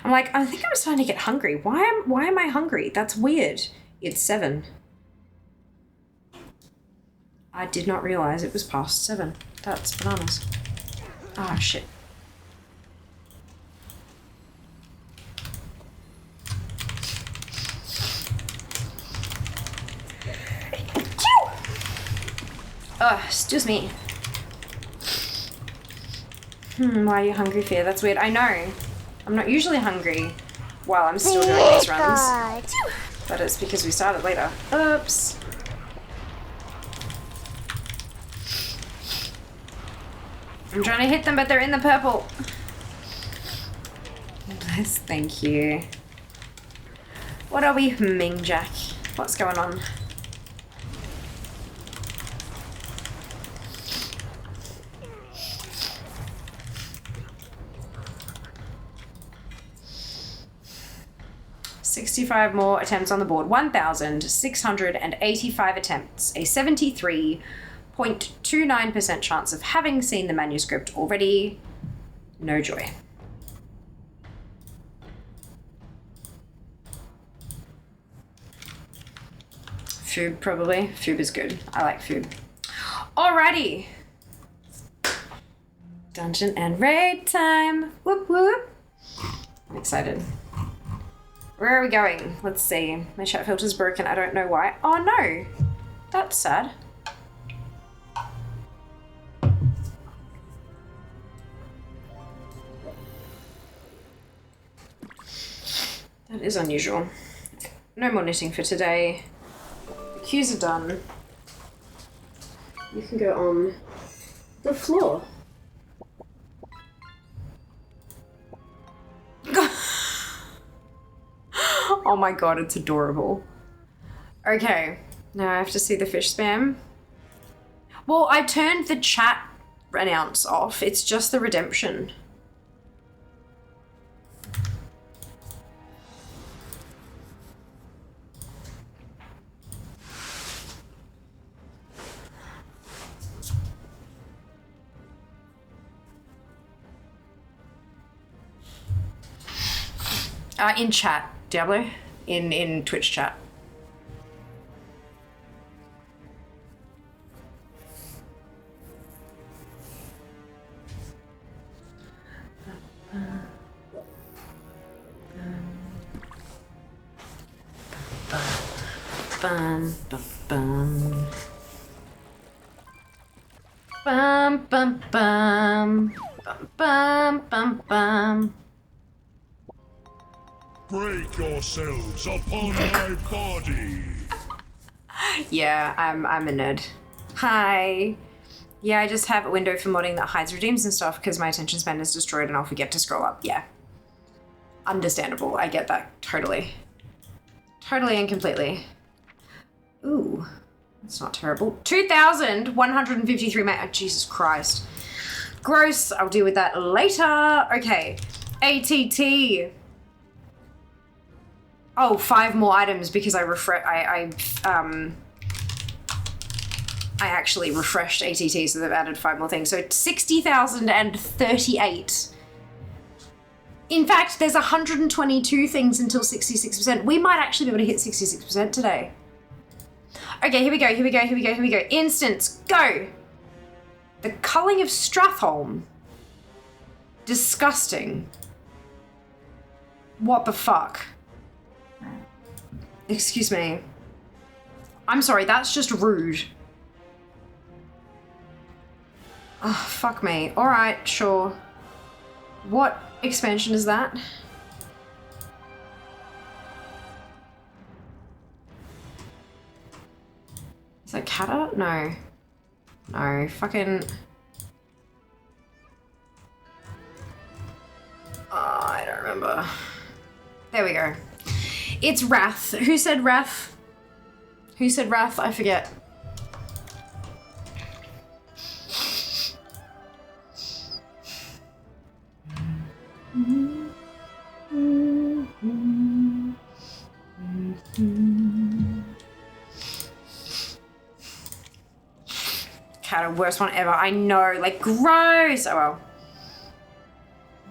[SPEAKER 2] I'm like, I think I'm starting to get hungry. Why am I hungry? That's weird. It's 7. I did not realize it was past 7. That's bananas. Ah, shit. Oh, excuse me. Why are you hungry, Fear? That's weird. I know. I'm not usually hungry while I'm still doing these runs. But it's because we started later. Oops. I'm trying to hit them, but they're in the purple. Bless, thank you. What are we humming, Jack? What's going on? 65 more attempts on the board. 1,685 attempts. A 73.29% chance of having seen the manuscript already. No joy. Foob, probably. Foob is good. I like Foob. Alrighty. Dungeon and raid time. Whoop whoop. I'm excited. Where are we going? Let's see. My chat filter's broken. I don't know why. Oh no. That's sad. That is unusual. No more knitting for today. The cues are done. You can go on the floor. Oh my god, it's adorable. Okay, now I have to see the fish spam. Well, I turned the chat announce off. It's just the redemption. In chat, Diablo. In Twitch chat. Bum, bum, bum. Bum, bum, bum. Bum, bum, bum.
[SPEAKER 5] Break yourselves upon my body.
[SPEAKER 2] Yeah, I'm a nerd. Hi. Yeah, I just have a window for modding that hides redeems and stuff because my attention span is destroyed and I'll forget to scroll up. Yeah. Understandable. I get that. Totally. Totally and completely. Ooh. That's not terrible. 2,153 oh, Jesus Christ. Gross. I'll deal with that later. Okay. ATT. Oh, 5 more items because I actually refreshed ATT, so they've added 5 more things. So 60,038. In fact, there's 122 things until 66%. We might actually be able to hit 66% today. Okay, here we go, here we go, here we go, here we go. Instance, go! The culling of Strathholm. Disgusting. What the fuck? Excuse me. I'm sorry, that's just rude. Oh, fuck me. Alright, sure. What expansion is that? Is that Kata? No. No, fucking... Oh, I don't remember. There we go. It's Wrath. Who said Wrath? Who said Wrath? I forget. Cat, worst one ever. I know, like, gross. Oh well.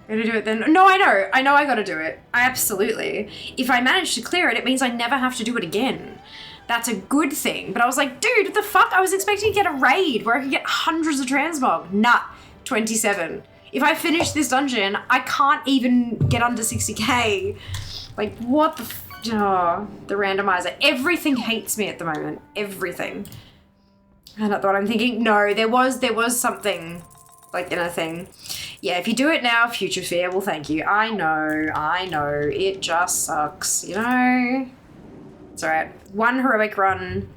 [SPEAKER 2] Gotta do it then. No, I know I gotta do it. Absolutely. If I manage to clear it, it means I never have to do it again. That's a good thing. But I was like, dude, what the fuck? I was expecting to get a raid where I could get hundreds of transmog. Nah, 27. If I finish this dungeon, I can't even get under 60k. Like, what the oh, the randomizer. Everything hates me at the moment. Everything. And I thought I'm thinking, no, there was something like in a thing. Yeah, if you do it now, future fear will thank you. I know. It just sucks, you know? It's alright. 1 heroic run.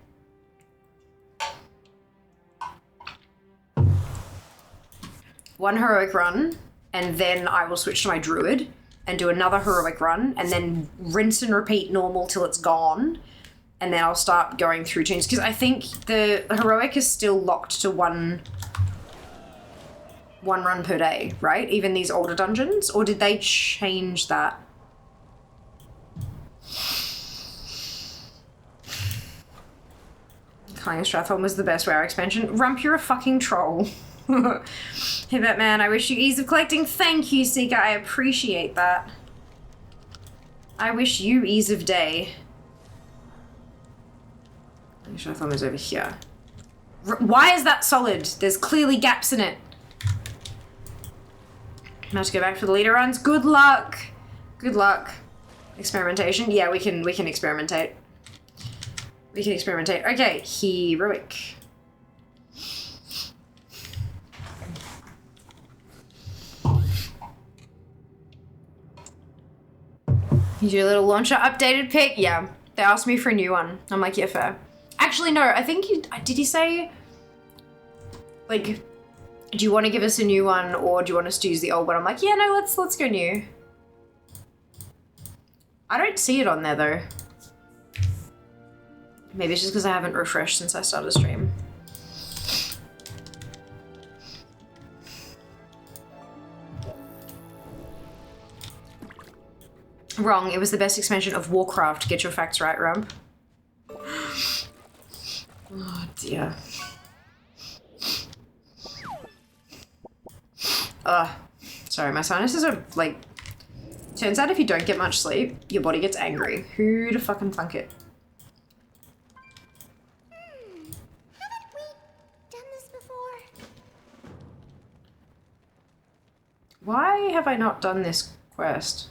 [SPEAKER 2] One heroic run, and then I will switch to my druid and do another heroic run, and then rinse and repeat normal till it's gone. And then I'll start going through tunes, because I think the heroic is still locked to one run per day, right? Even these older dungeons? Or did they change that? Calling Stratholm was the best WoW expansion. Rump, you're a fucking troll. Hey, Batman, I wish you ease of collecting. Thank you, Seeker. I appreciate that. I wish you ease of day. Stratholm is over here. Why is that solid? There's clearly gaps in it. I'm about to go back for the leader runs. Good luck. Good luck. Experimentation. Yeah, we can experimentate. We can experimentate. Okay, heroic. You do a little launcher updated pick? Yeah. They asked me for a new one. I'm like, yeah, fair. Actually, no, I think did he say, like, do you want to give us a new one or do you want us to use the old one? I'm like, yeah, no, let's go new. I don't see it on there though. Maybe it's just because I haven't refreshed since I started stream. Wrong, it was the best expansion of Warcraft. Get your facts right, Rump. Oh dear. Sorry, my sinuses are like... Turns out if you don't get much sleep, your body gets angry. Who'da fucking thunk it?
[SPEAKER 8] Haven't we done this before?
[SPEAKER 2] Why have I not done this quest?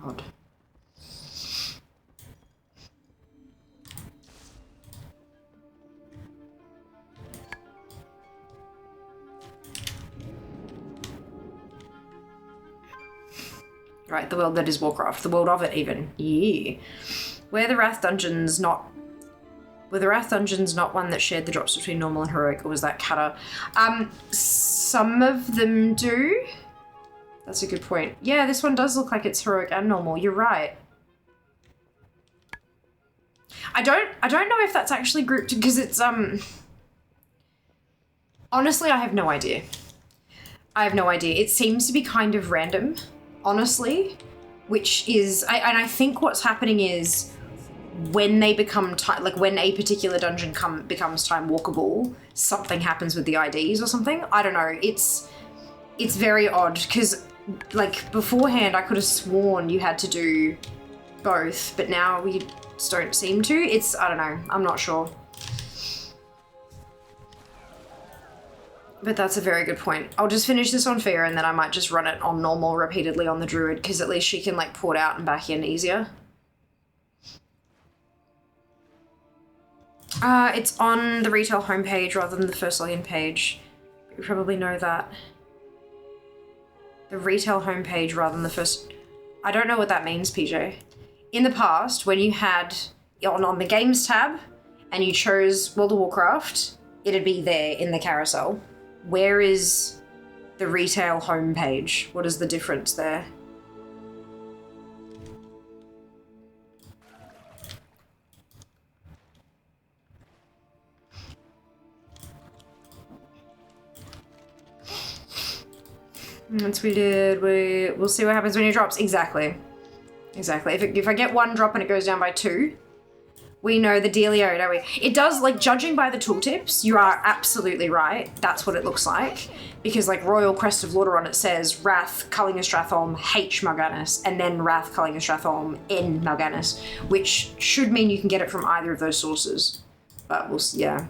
[SPEAKER 2] Odd. Right, the world that is Warcraft. The world of it, even. Yeah. Were the Wrath Dungeons not one that shared the drops between normal and heroic, or was that Kata? Some of them do. That's a good point. Yeah, this one does look like it's heroic and normal. You're right. I don't know if that's actually grouped because it's honestly, I have no idea. I have no idea. It seems to be kind of random, honestly, which is and I think what's happening is when they become like when a particular dungeon becomes time walkable, something happens with the IDs or something. I don't know. It's very odd because like beforehand I could have sworn you had to do both, but now we just don't seem to. It's, I don't know, I'm not sure. But that's a very good point. I'll just finish this on fair and then I might just run it on normal repeatedly on the druid because at least she can like port out and back in easier. It's on the retail homepage rather than the first login page. You probably know that. The retail homepage rather than the first... I don't know what that means, PJ. In the past, when you had on the games tab and you chose World of Warcraft, it'd be there in the carousel. Where is the retail homepage? What is the difference there? Once we did, we'll see what happens when it drops. Exactly. Exactly. If I get one drop and it goes down by 2, we know the dealio, don't we? It does, like, judging by the tooltips, you are absolutely right. That's what it looks like. Because, like, Royal Crest of Lordaeron, it says Wrath, Culling of Stratholm, H. Mal'Ganis, and then Wrath, Culling of Stratholm, N. Mal'Ganis, which should mean you can get it from either of those sources. But we'll see, yeah.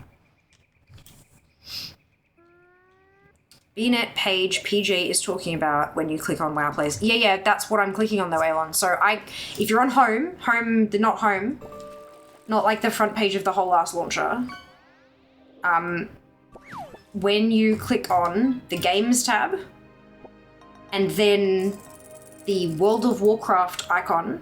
[SPEAKER 2] BNet page PG is talking about when you click on WoW Plays. Yeah, that's what I'm clicking on though, Elon. So if you're on home, not like the front page of the whole last launcher, when you click on the Games tab and then the World of Warcraft icon,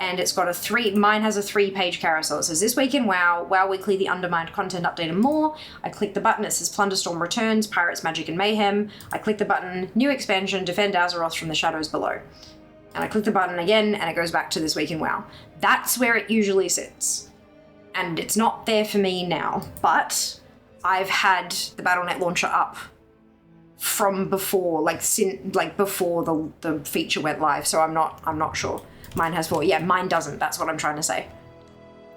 [SPEAKER 2] and it's got mine has a 3-page carousel. It says this week in WoW, WoW Weekly, the Undermined Content Update and more. I click the button, it says Plunderstorm Returns, Pirates, Magic and Mayhem. I click the button, New Expansion, Defend Azeroth from the Shadows Below. And I click the button again and it goes back to this week in WoW. That's where it usually sits. And it's not there for me now, but I've had the Battle.net launcher up from before, before the feature went live, so I'm not sure. Mine has 4. Yeah, mine doesn't. That's what I'm trying to say.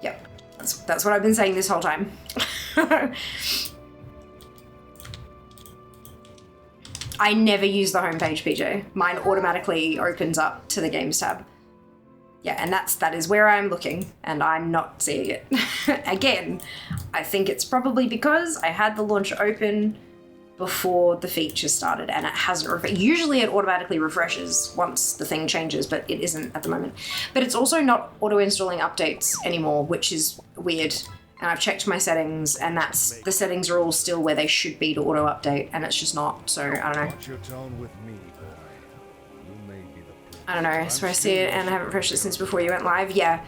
[SPEAKER 2] Yep. That's what I've been saying this whole time. I never use the homepage, PJ. Mine automatically opens up to the Games tab. Yeah, and that is where I'm looking, and I'm not seeing it. Again, I think it's probably because I had the launcher open before the feature started, and it hasn't. Usually it automatically refreshes once the thing changes, but it isn't at the moment. But it's also not auto-installing updates anymore, which is weird. And I've checked my settings, and the settings are all still where they should be to auto-update, and it's just not. So I don't know. I don't know. So I see it, and I haven't refreshed it since before you went live. Yeah.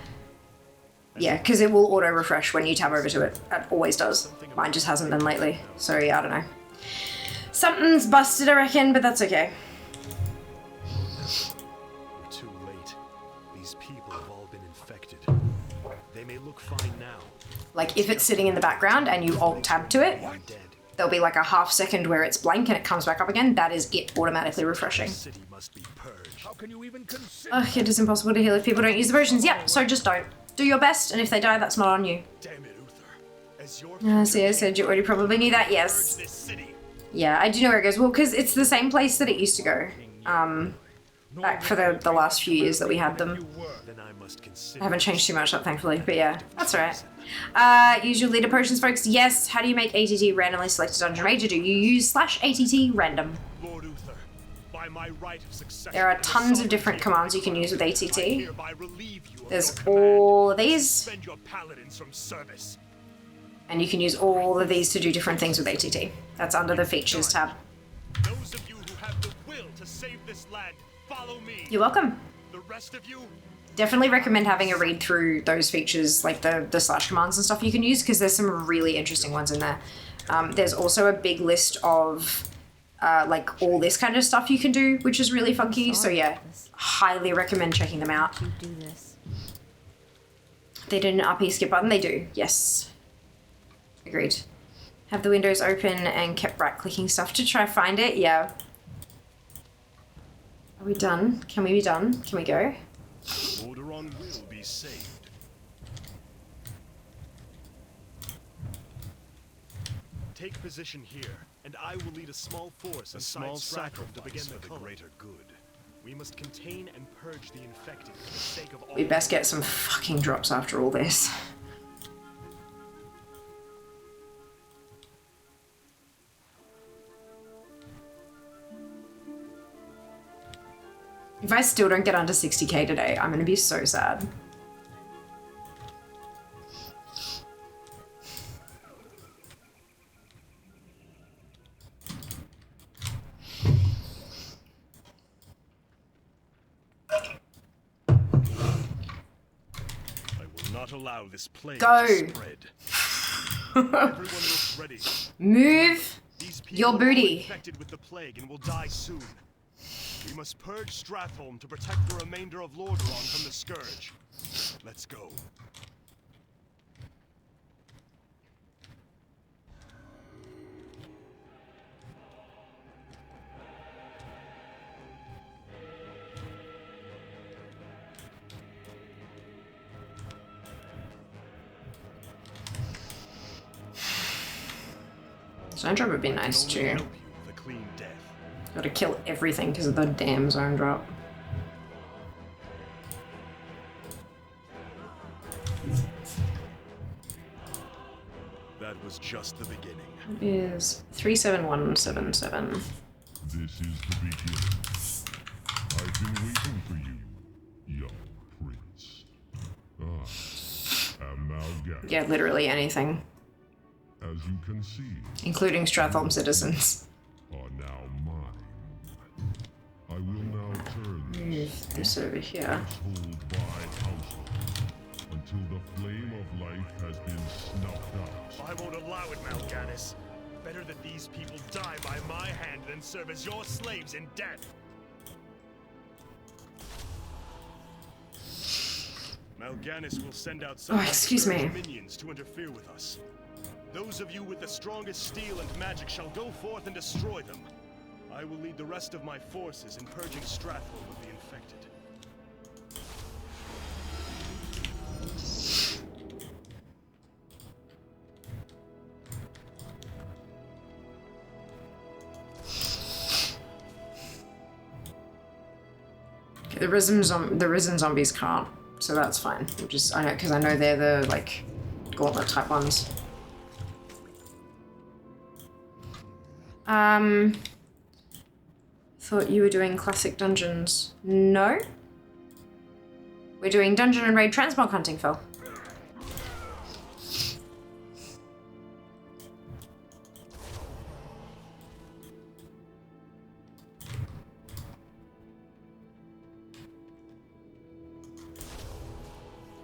[SPEAKER 2] Yeah, because it will auto-refresh when you tab over to it. It always does. Mine just hasn't been lately. So yeah, I don't know. Something's busted, I reckon, but that's okay.
[SPEAKER 9] We're too late. These people have all been infected. They may look fine now.
[SPEAKER 2] Like, if it's sitting in the background and you alt-tab to it, there'll be like a half second where it's blank and it comes back up again. That is it automatically refreshing. Ugh, it is impossible to heal if people don't use the potions. Yep, so just don't. Do your best, and if they die, that's not on you. See, I said you already probably knew that, yes. Yeah, I do know where it goes. Well, because it's the same place that it used to go. Back for the last few years that we had them. I haven't changed too much, thankfully, but yeah, that's alright. Use your LIITA potions, folks. Yes, how do you make ATT randomly selected dungeon raid to do? You use /ATT random. There are tons of different commands you can use with ATT. There's all of these. And you can use all of these to do different things with ATT. That's under the features tab.
[SPEAKER 9] Those of you who have the will to save this land, follow me.
[SPEAKER 2] You're welcome.
[SPEAKER 9] The rest of you,
[SPEAKER 2] definitely recommend having a read through those features, like the slash commands and stuff you can use, because there's some really interesting ones in there. There's also a big list of like all this kind of stuff you can do, which is really funky. So yeah, highly recommend checking them out. They did an RP skip button. They do, yes. Agreed. Have the windows open and kept right-clicking stuff to try find it. Yeah. Are we done? Can we be done? Can we go?
[SPEAKER 9] Lordaeron will be saved. Take position here, and I will lead a small force, a small sacrifice to begin the greater good. We must contain and purge the infected for the sake of all.
[SPEAKER 2] We best get some fucking drops after all this. If I still don't get under 60k today, I'm gonna be so sad.
[SPEAKER 9] I will not allow this plague
[SPEAKER 2] Go.
[SPEAKER 9] to spread. Everyone looks ready.
[SPEAKER 2] Move
[SPEAKER 9] These people
[SPEAKER 2] your
[SPEAKER 9] are
[SPEAKER 2] booty.
[SPEAKER 9] infected with the plague and will die soon. We must purge Stratholme to protect the remainder of Lordaeron from the scourge. Let's go.
[SPEAKER 2] Zone drop would be nice too.
[SPEAKER 9] Help you with a clean death.
[SPEAKER 2] Gotta kill everything because of the damn zone drop.
[SPEAKER 9] That was just the beginning.
[SPEAKER 2] It is 37177.
[SPEAKER 5] This is the beginning. I've been waiting for you, young prince. Amalgam.
[SPEAKER 2] Yeah, literally anything,
[SPEAKER 5] As you can see,
[SPEAKER 2] including Stratholme citizens.
[SPEAKER 5] are now mine. I will now turn
[SPEAKER 2] Move this over here.
[SPEAKER 5] household by household until the flame of life has been snuffed out.
[SPEAKER 9] I won't allow it, Mal'Ganis. Better that these people die by my hand than serve as your slaves in death. Mal'Ganis will send out some
[SPEAKER 2] excuse me.
[SPEAKER 9] minions to interfere with us. Those of you with the strongest steel and magic shall go forth and destroy them. I will lead the rest of my forces in purging Stratholme of the infected.
[SPEAKER 2] The risen zombies can't, so that's fine. I know, because I know they're the, like, gauntlet type ones. Thought you were doing classic dungeons. No? We're doing dungeon and raid transmog hunting, Phil.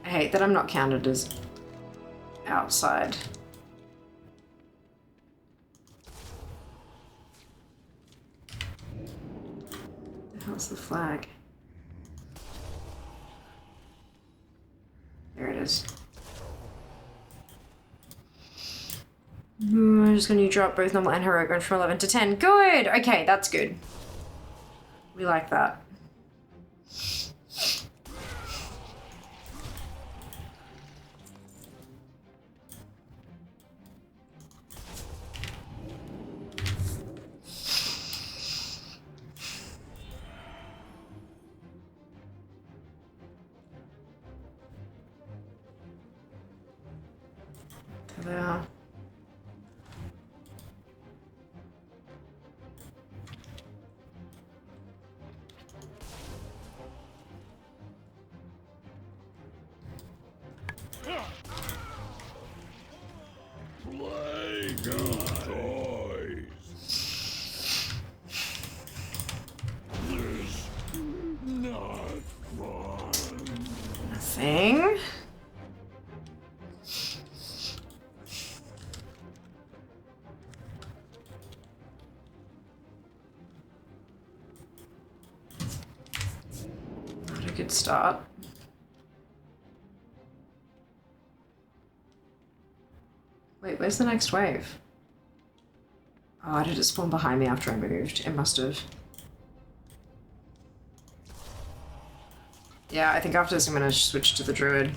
[SPEAKER 2] I hate that I'm not counted as outside. How's the flag? There it is. I'm just gonna drop both normal and heroic, going from 11 to 10. Good! Okay, that's good. We like that. Ta-da. Nothing. Not a good start. Wait, where's the next wave? Oh, did it spawn behind me after I moved? It must have. Yeah, I think after this I'm gonna switch to the druid.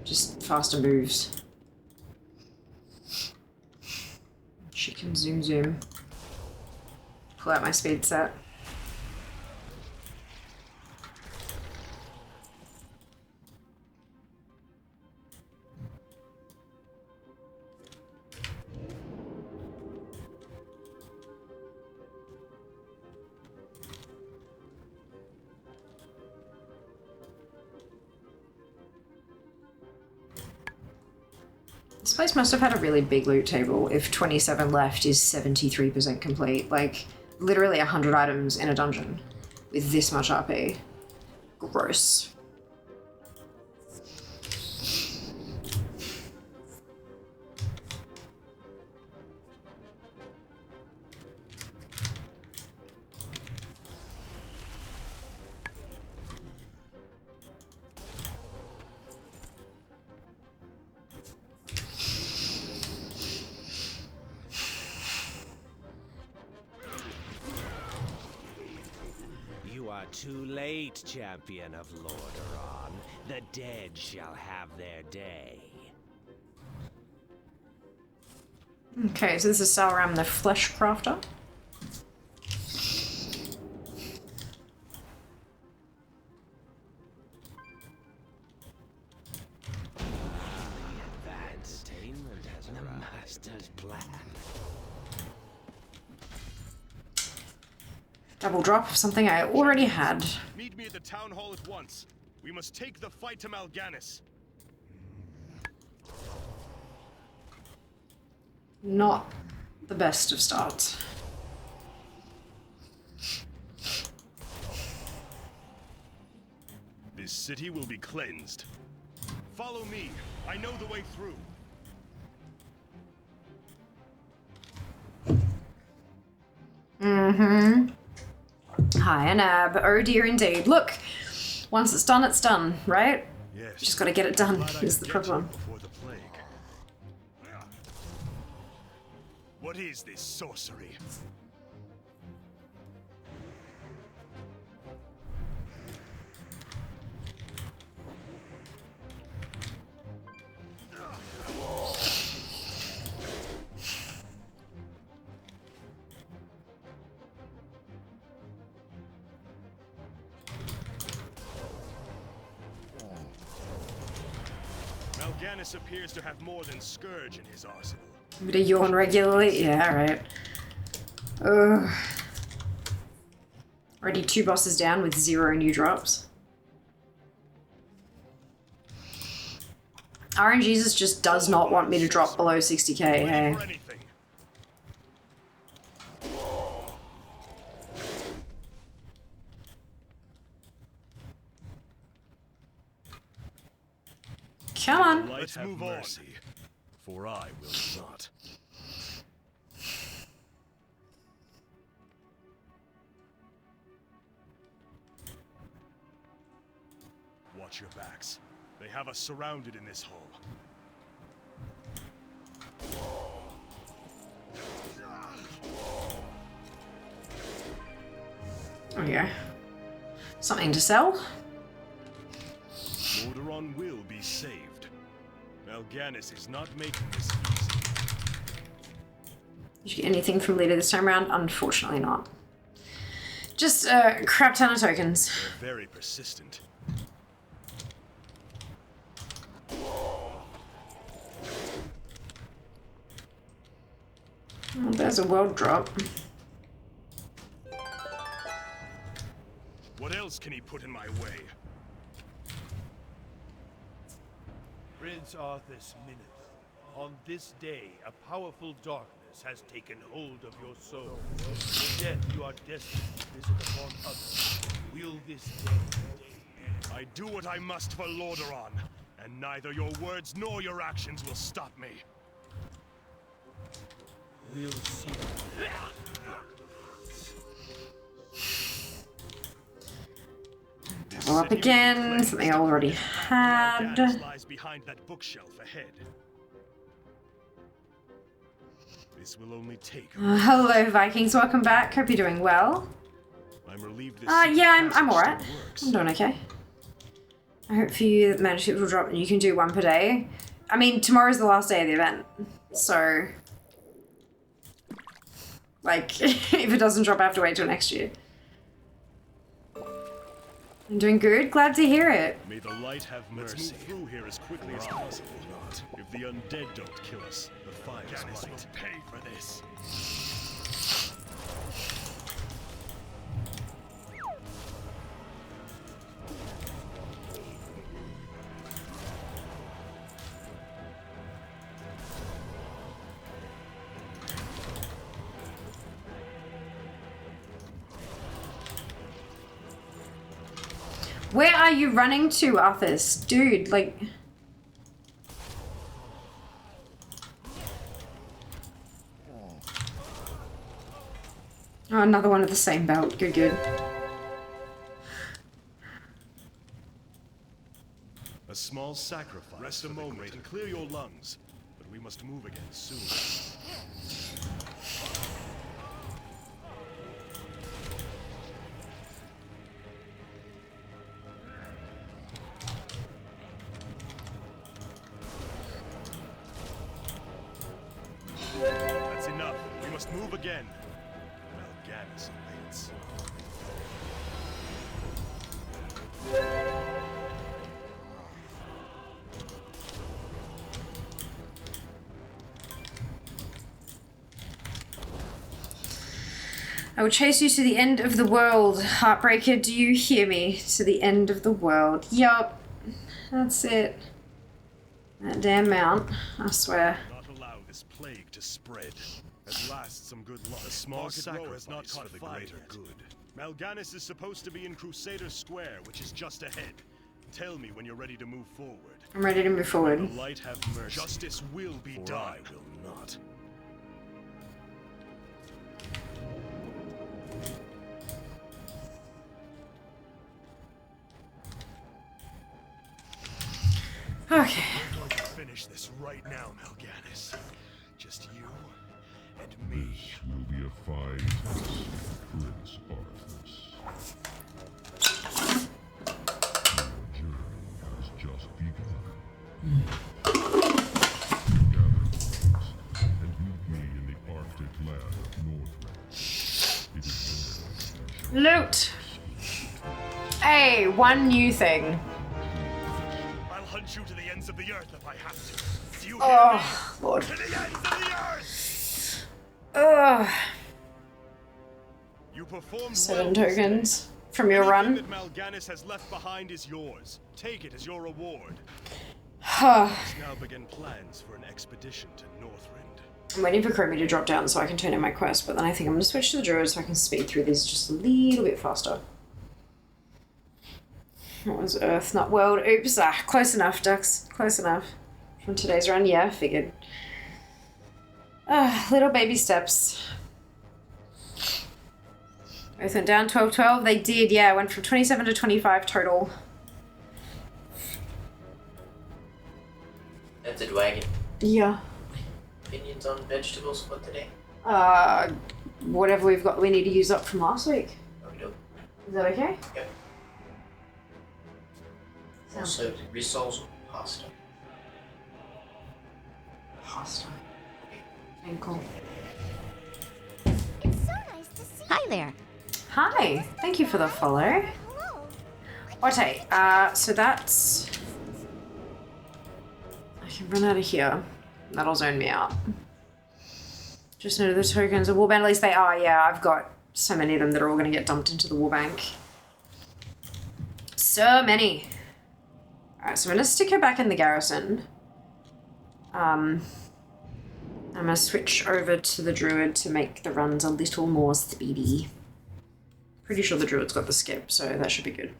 [SPEAKER 2] Just faster moves. She can zoom. Pull out my speed set. This place must have had a really big loot table if 27 left is 73% complete. Like, literally 100 items in a dungeon with this much RP. Gross.
[SPEAKER 10] Too late, champion of Lordaeron. The dead shall have their day.
[SPEAKER 2] Okay, so this is Salram the Flesh Crafter.
[SPEAKER 10] Entertainment has the master's plan.
[SPEAKER 2] Double drop of something I already had.
[SPEAKER 9] Meet me at the town hall at once. We must take the fight to Mal'Ganis.
[SPEAKER 2] Not the best of starts.
[SPEAKER 9] This city will be cleansed. Follow me. I know the way through.
[SPEAKER 2] Mm-hmm. Hi, Anab. Oh dear indeed. Look, once it's done, right?
[SPEAKER 9] Yes.
[SPEAKER 2] Just gotta get it done,
[SPEAKER 9] Glad I
[SPEAKER 2] is the
[SPEAKER 9] could get
[SPEAKER 2] problem.
[SPEAKER 9] you before the plague. What is this sorcery? Mal'Ganis appears to have more than Scourge in his arsenal.
[SPEAKER 2] Bit of yawn regularly? Yeah, alright. Ugh. Already 2 bosses down with 0 new drops. RNGesus just does not want me to drop below 60k, hey. Come on.
[SPEAKER 9] Let's move on, for I will not. Watch your backs. They have us surrounded in this hole.
[SPEAKER 2] Okay. Something to sell?
[SPEAKER 9] Lordaeron will be saved. Mal'Ganis is not making this easy.
[SPEAKER 2] Did you get anything from LIITA this time around? Unfortunately not. Just a crap ton of tokens.
[SPEAKER 9] They're very persistent.
[SPEAKER 2] Oh, there's a world drop.
[SPEAKER 9] What else can he put in my way?
[SPEAKER 11] Prince Arthas Minith, on this day, a powerful darkness has taken hold of your soul. The death you are destined to visit upon others. Will this day end?
[SPEAKER 9] I do what I must for Lordaeron, and neither your words nor your actions will stop me.
[SPEAKER 11] We'll see.
[SPEAKER 2] Go up again, something I already had.
[SPEAKER 9] Lies behind that bookshelf ahead. This will only take.
[SPEAKER 2] Hello Vikings, welcome back. Hope you're doing well.
[SPEAKER 9] I'm relieved this
[SPEAKER 2] yeah, I'm alright. I'm doing okay. I hope for you that manuscripts will drop and you can do 1 per day. I mean, tomorrow's the last day of the event, so like, if it doesn't drop, I have to wait till next year. I'm doing good. Glad to hear it.
[SPEAKER 9] May the light have mercy. Let's move through here as quickly as possible. If the undead don't kill us, the fires might pay for this.
[SPEAKER 2] Where are you running to, Arthas? Dude, like... Oh, another one of the same belt. Good, good.
[SPEAKER 9] A small sacrifice. Rest a moment and clear your lungs. But we must move again soon. That's enough. We must move again. Mal'Ganis awaits.
[SPEAKER 2] I will chase you to the end of the world. Heartbreaker, do you hear me? To the end of the world. Yup. That's it. That damn mount. I swear.
[SPEAKER 9] Not allow this plague to spread. At last, some good luck. A small sacrifice not for the greater good. Mal'Ganis is supposed to be in Crusader Square, which is just ahead. Tell me when you're ready to move forward.
[SPEAKER 2] I'm ready to move forward.
[SPEAKER 9] The light have mercy. Justice will be done. I will not.
[SPEAKER 2] Okay.
[SPEAKER 9] I'm going to finish this right now, Mal'Ganis. Just you and me.
[SPEAKER 5] This will be a fine test, Prince Arthas. Your journey has just begun. Gather things and meet me in the Arctic land of Northrend. It is there that
[SPEAKER 2] Loot! Hey, one new thing.
[SPEAKER 9] I'll hunt fight you to the ends of the earth if I have to. Do you hear
[SPEAKER 2] Oh,
[SPEAKER 9] me?
[SPEAKER 2] Lord.
[SPEAKER 9] To the ends of the earth!
[SPEAKER 2] Ugh.
[SPEAKER 9] You performed
[SPEAKER 2] 7
[SPEAKER 9] well
[SPEAKER 2] tokens from your
[SPEAKER 9] Anything
[SPEAKER 2] run.
[SPEAKER 9] that Mal'Ganis has left behind is yours. Take it as your reward.
[SPEAKER 2] I'm
[SPEAKER 9] Let's now begin plans for an expedition to Northrend.
[SPEAKER 2] waiting for Chromie to drop down so I can turn in my quest, but then I think I'm going to switch to the druid so I can speed through these just a little bit faster. What was Earth, not World? Oops, close enough, ducks. Close enough. From today's run, yeah, figured. Little baby steps. Earth went down 12-12. They did, yeah. Went from 27 to 25 total.
[SPEAKER 6] That's a wagon.
[SPEAKER 2] Yeah.
[SPEAKER 6] Opinions on vegetables for today?
[SPEAKER 2] Whatever we've got we need to use up from last week.
[SPEAKER 6] Okey-doke.
[SPEAKER 2] Is that okay?
[SPEAKER 6] Yep. Also, rissoles or pasta?
[SPEAKER 2] Pasta. Okay, cool.
[SPEAKER 8] It's so nice to see
[SPEAKER 7] Hi there.
[SPEAKER 2] Hi. Thank you for the follow.
[SPEAKER 8] Hello.
[SPEAKER 2] Okay, so that's... I can run out of here. That'll zone me out. Just know the tokens of warband, at least they are, yeah. I've got so many of them that are all going to get dumped into the warbank. So many. Alright, so I'm going to stick her back in the garrison. I'm going to switch over to the druid to make the runs a little more speedy. Pretty sure the druid's got the skip, so that should be good.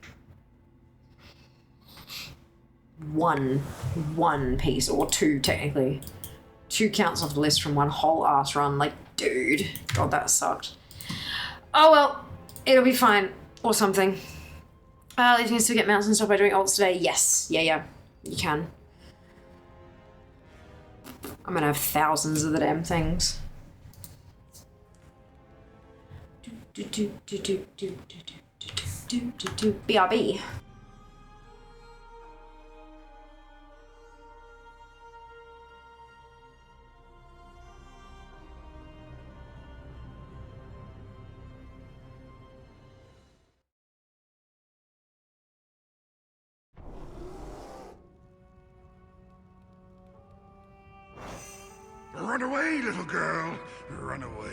[SPEAKER 2] One piece, or 2 technically. 2 counts off the list from one whole ass run. Like, dude. God, that sucked. Oh well, it'll be fine. Or something. You can still get mounts and stuff by doing ults today. Yes. Yeah. You can. I'm gonna have thousands of the damn things. BRB.
[SPEAKER 3] Run away, little girl. Run away.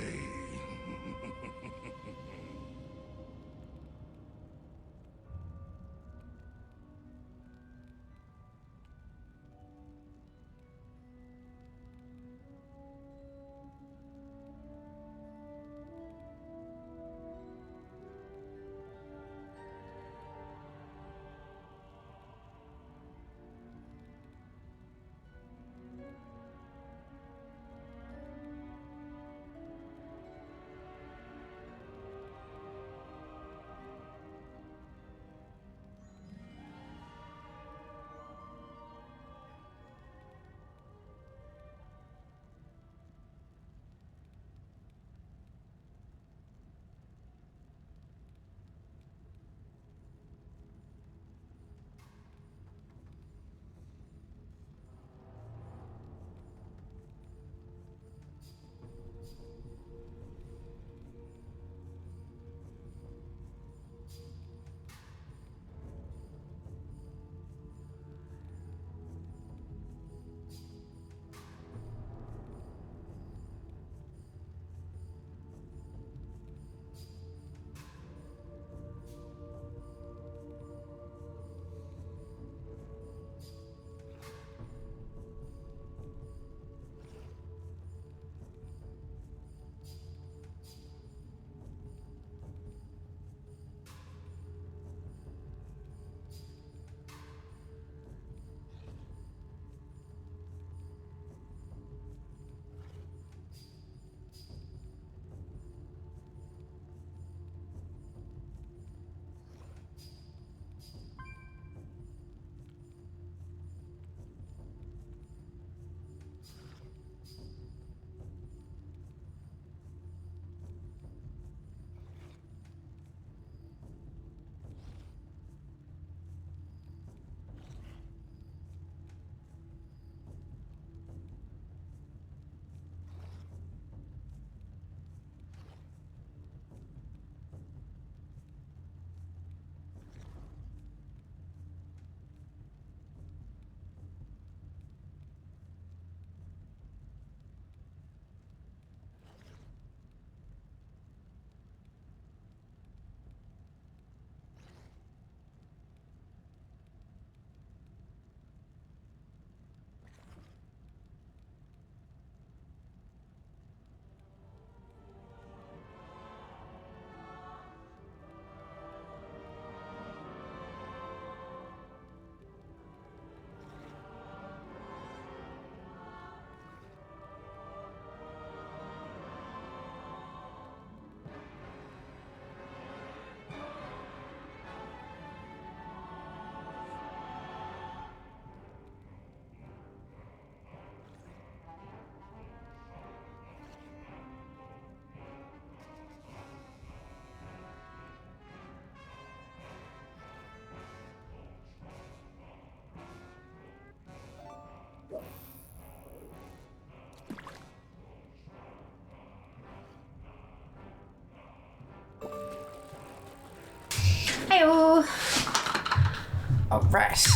[SPEAKER 2] Alright.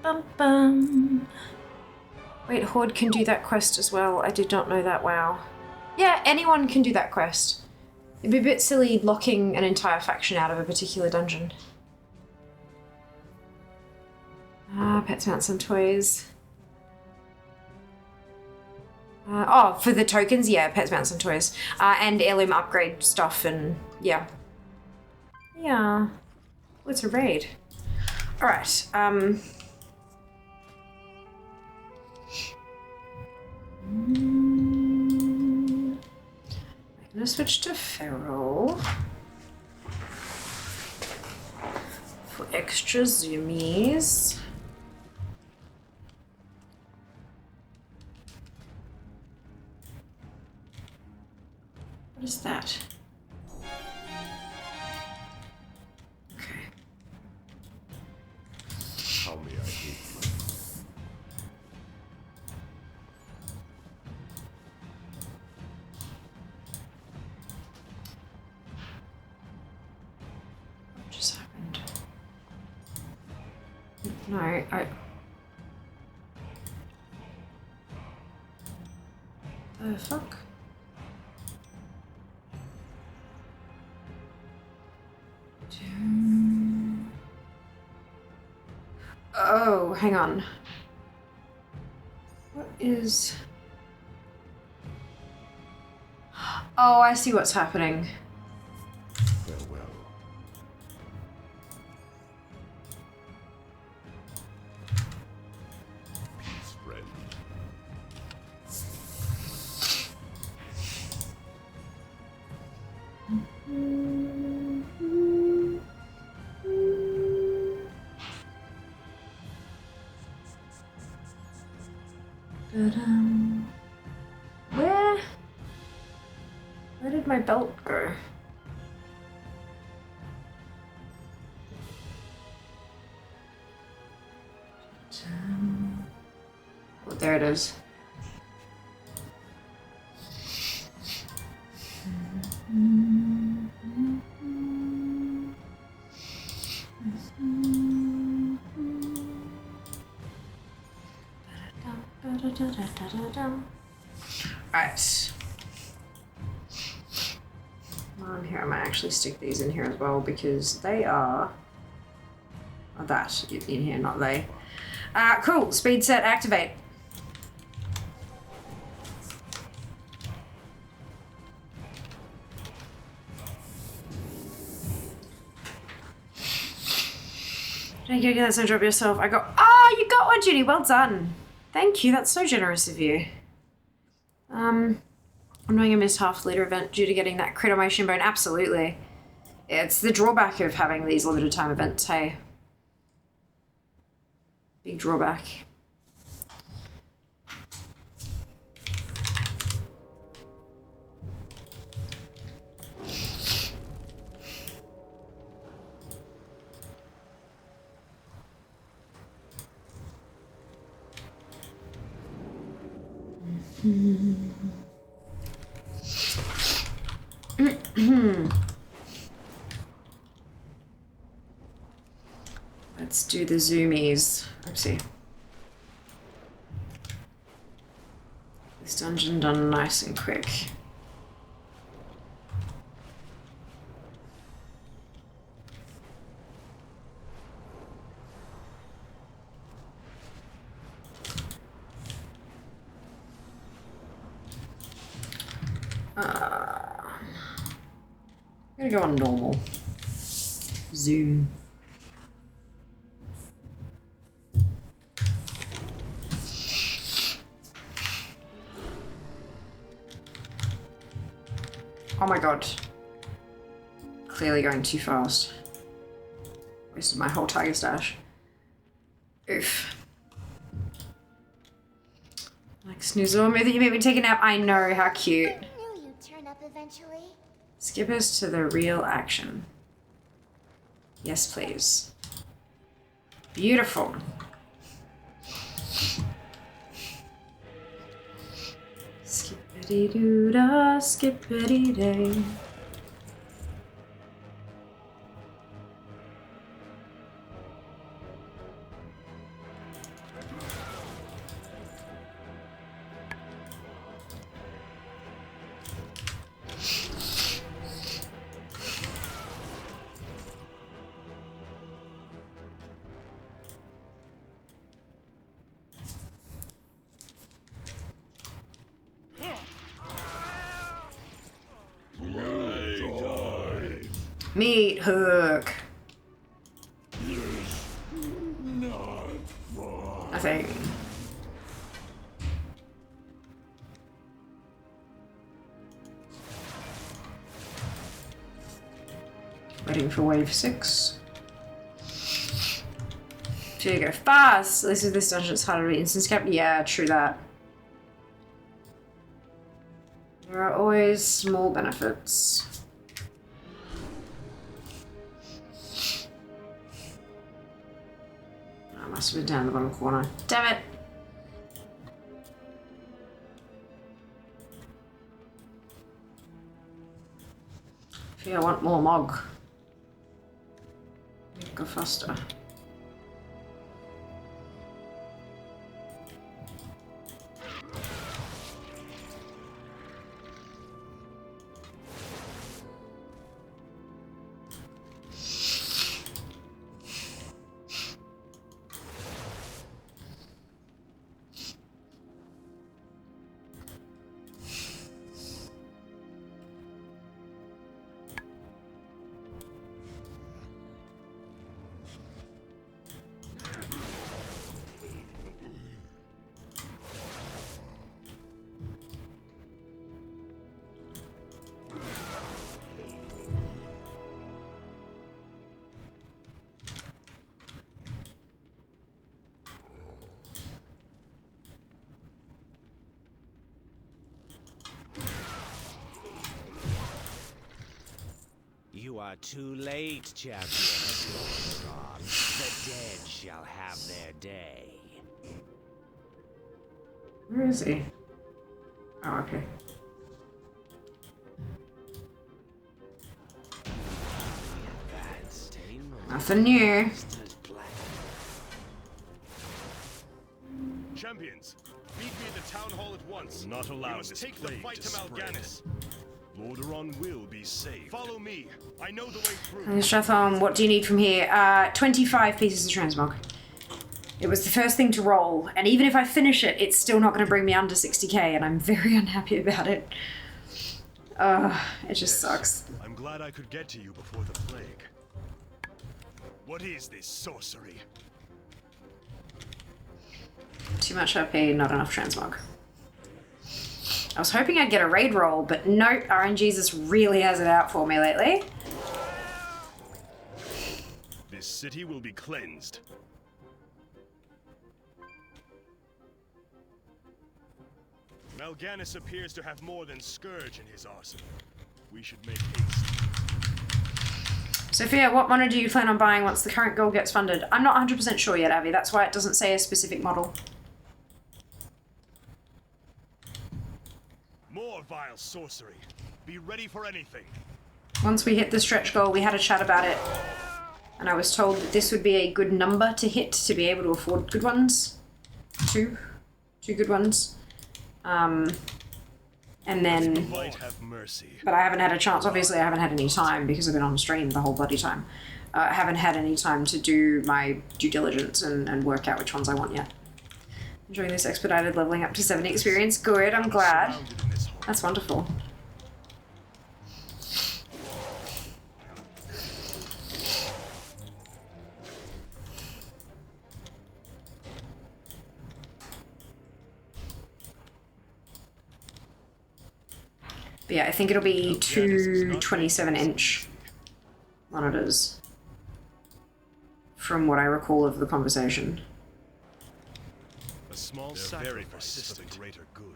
[SPEAKER 2] Bum bum. Wait, Horde can do that quest as well. I did not know that, wow. Yeah, anyone can do that quest. It'd be a bit silly locking an entire faction out of a particular dungeon. Pets, mounts, and toys. Oh, for the tokens, yeah, pets, mounts, and toys. And heirloom upgrade stuff, and yeah. Yeah. Oh, it's a raid. Alright, I'm gonna switch to Feral for extra zoomies. What is that? Okay.
[SPEAKER 5] How may I aid you?
[SPEAKER 2] What just happened? No, I... The fuck? Oh, hang on. What is... Oh, I see what's happening.
[SPEAKER 5] Farewell. Peace, friend.
[SPEAKER 2] Where did my belt go? Oh, there it is. Alright. On here, I might actually stick these in here as well because they are. Oh, that in here, not they. Cool. Speed set activate. Did you get that? So drop yourself. I got. Oh, you got one, Judy. Well done. Thank you. That's so generous of you. I'm doing a missed half-liter event due to getting that crit on my shin bone. Absolutely. It's the drawback of having these limited time events, hey. Big drawback. Let's do the zoomies. Oopsie. This dungeon done nice and quick. I'm gonna go on normal. Zoom. Oh my god. Clearly going too fast. Wasted my whole tiger stash. Oof. Like Snoozle, maybe that you made me take a nap. I know, how cute.
[SPEAKER 8] I knew you'd turn up eventually.
[SPEAKER 2] Skip us to the real action. Yes, please. Beautiful. Skippity-doo-dah, skippity-day. Meat hook. I think. Waiting for wave 6. Here you go. Fast! At least with this dungeon it's harder to be instance cap. Yeah, true that. There are always small benefits. I must have been down in the bottom corner. Damn it! I want more mog. Go faster.
[SPEAKER 10] You are too late, champion of Lordaeron. The dead shall have their day.
[SPEAKER 2] Where is he? Oh, okay. Nothing new.
[SPEAKER 9] Champions, meet me at the town hall at once. Not allow this take the fight to Mal'Ganis. Lordaeron will be saved. Follow me. I know the way through.
[SPEAKER 2] Stratham, what do you need from here? 25 pieces of transmog. It was the first thing to roll, and even if I finish it, it's still not going to bring me under 60k, and I'm very unhappy about it. It just sucks.
[SPEAKER 9] I'm glad I could get to you before the plague. What is this sorcery?
[SPEAKER 2] Too much OP, not enough transmog. I was hoping I'd get a raid roll, but no, RNGesus really has it out for me lately.
[SPEAKER 9] This city will be cleansed. Mal'Ganis appears to have more than Scourge in his arsenal. We should make haste.
[SPEAKER 2] Sophia, what model do you plan on buying once the current goal gets funded? I'm not 100% sure yet, Abby. That's why it doesn't say a specific model.
[SPEAKER 9] More vile sorcery. Be ready for anything.
[SPEAKER 2] Once we hit the stretch goal, we had a chat about it. And I was told that this would be a good number to hit to be able to afford good ones. Two good ones. And then, but I haven't had a chance, obviously I haven't had any time because I've been on stream the whole bloody time. I haven't had any time to do my due diligence and work out which ones I want yet. Enjoying this expedited leveling up to 70 experience. Good, I'm glad. That's wonderful. But yeah, I think it'll be 2 27-inch monitors from what I recall of the conversation.
[SPEAKER 9] A small sacrifice for the greater good.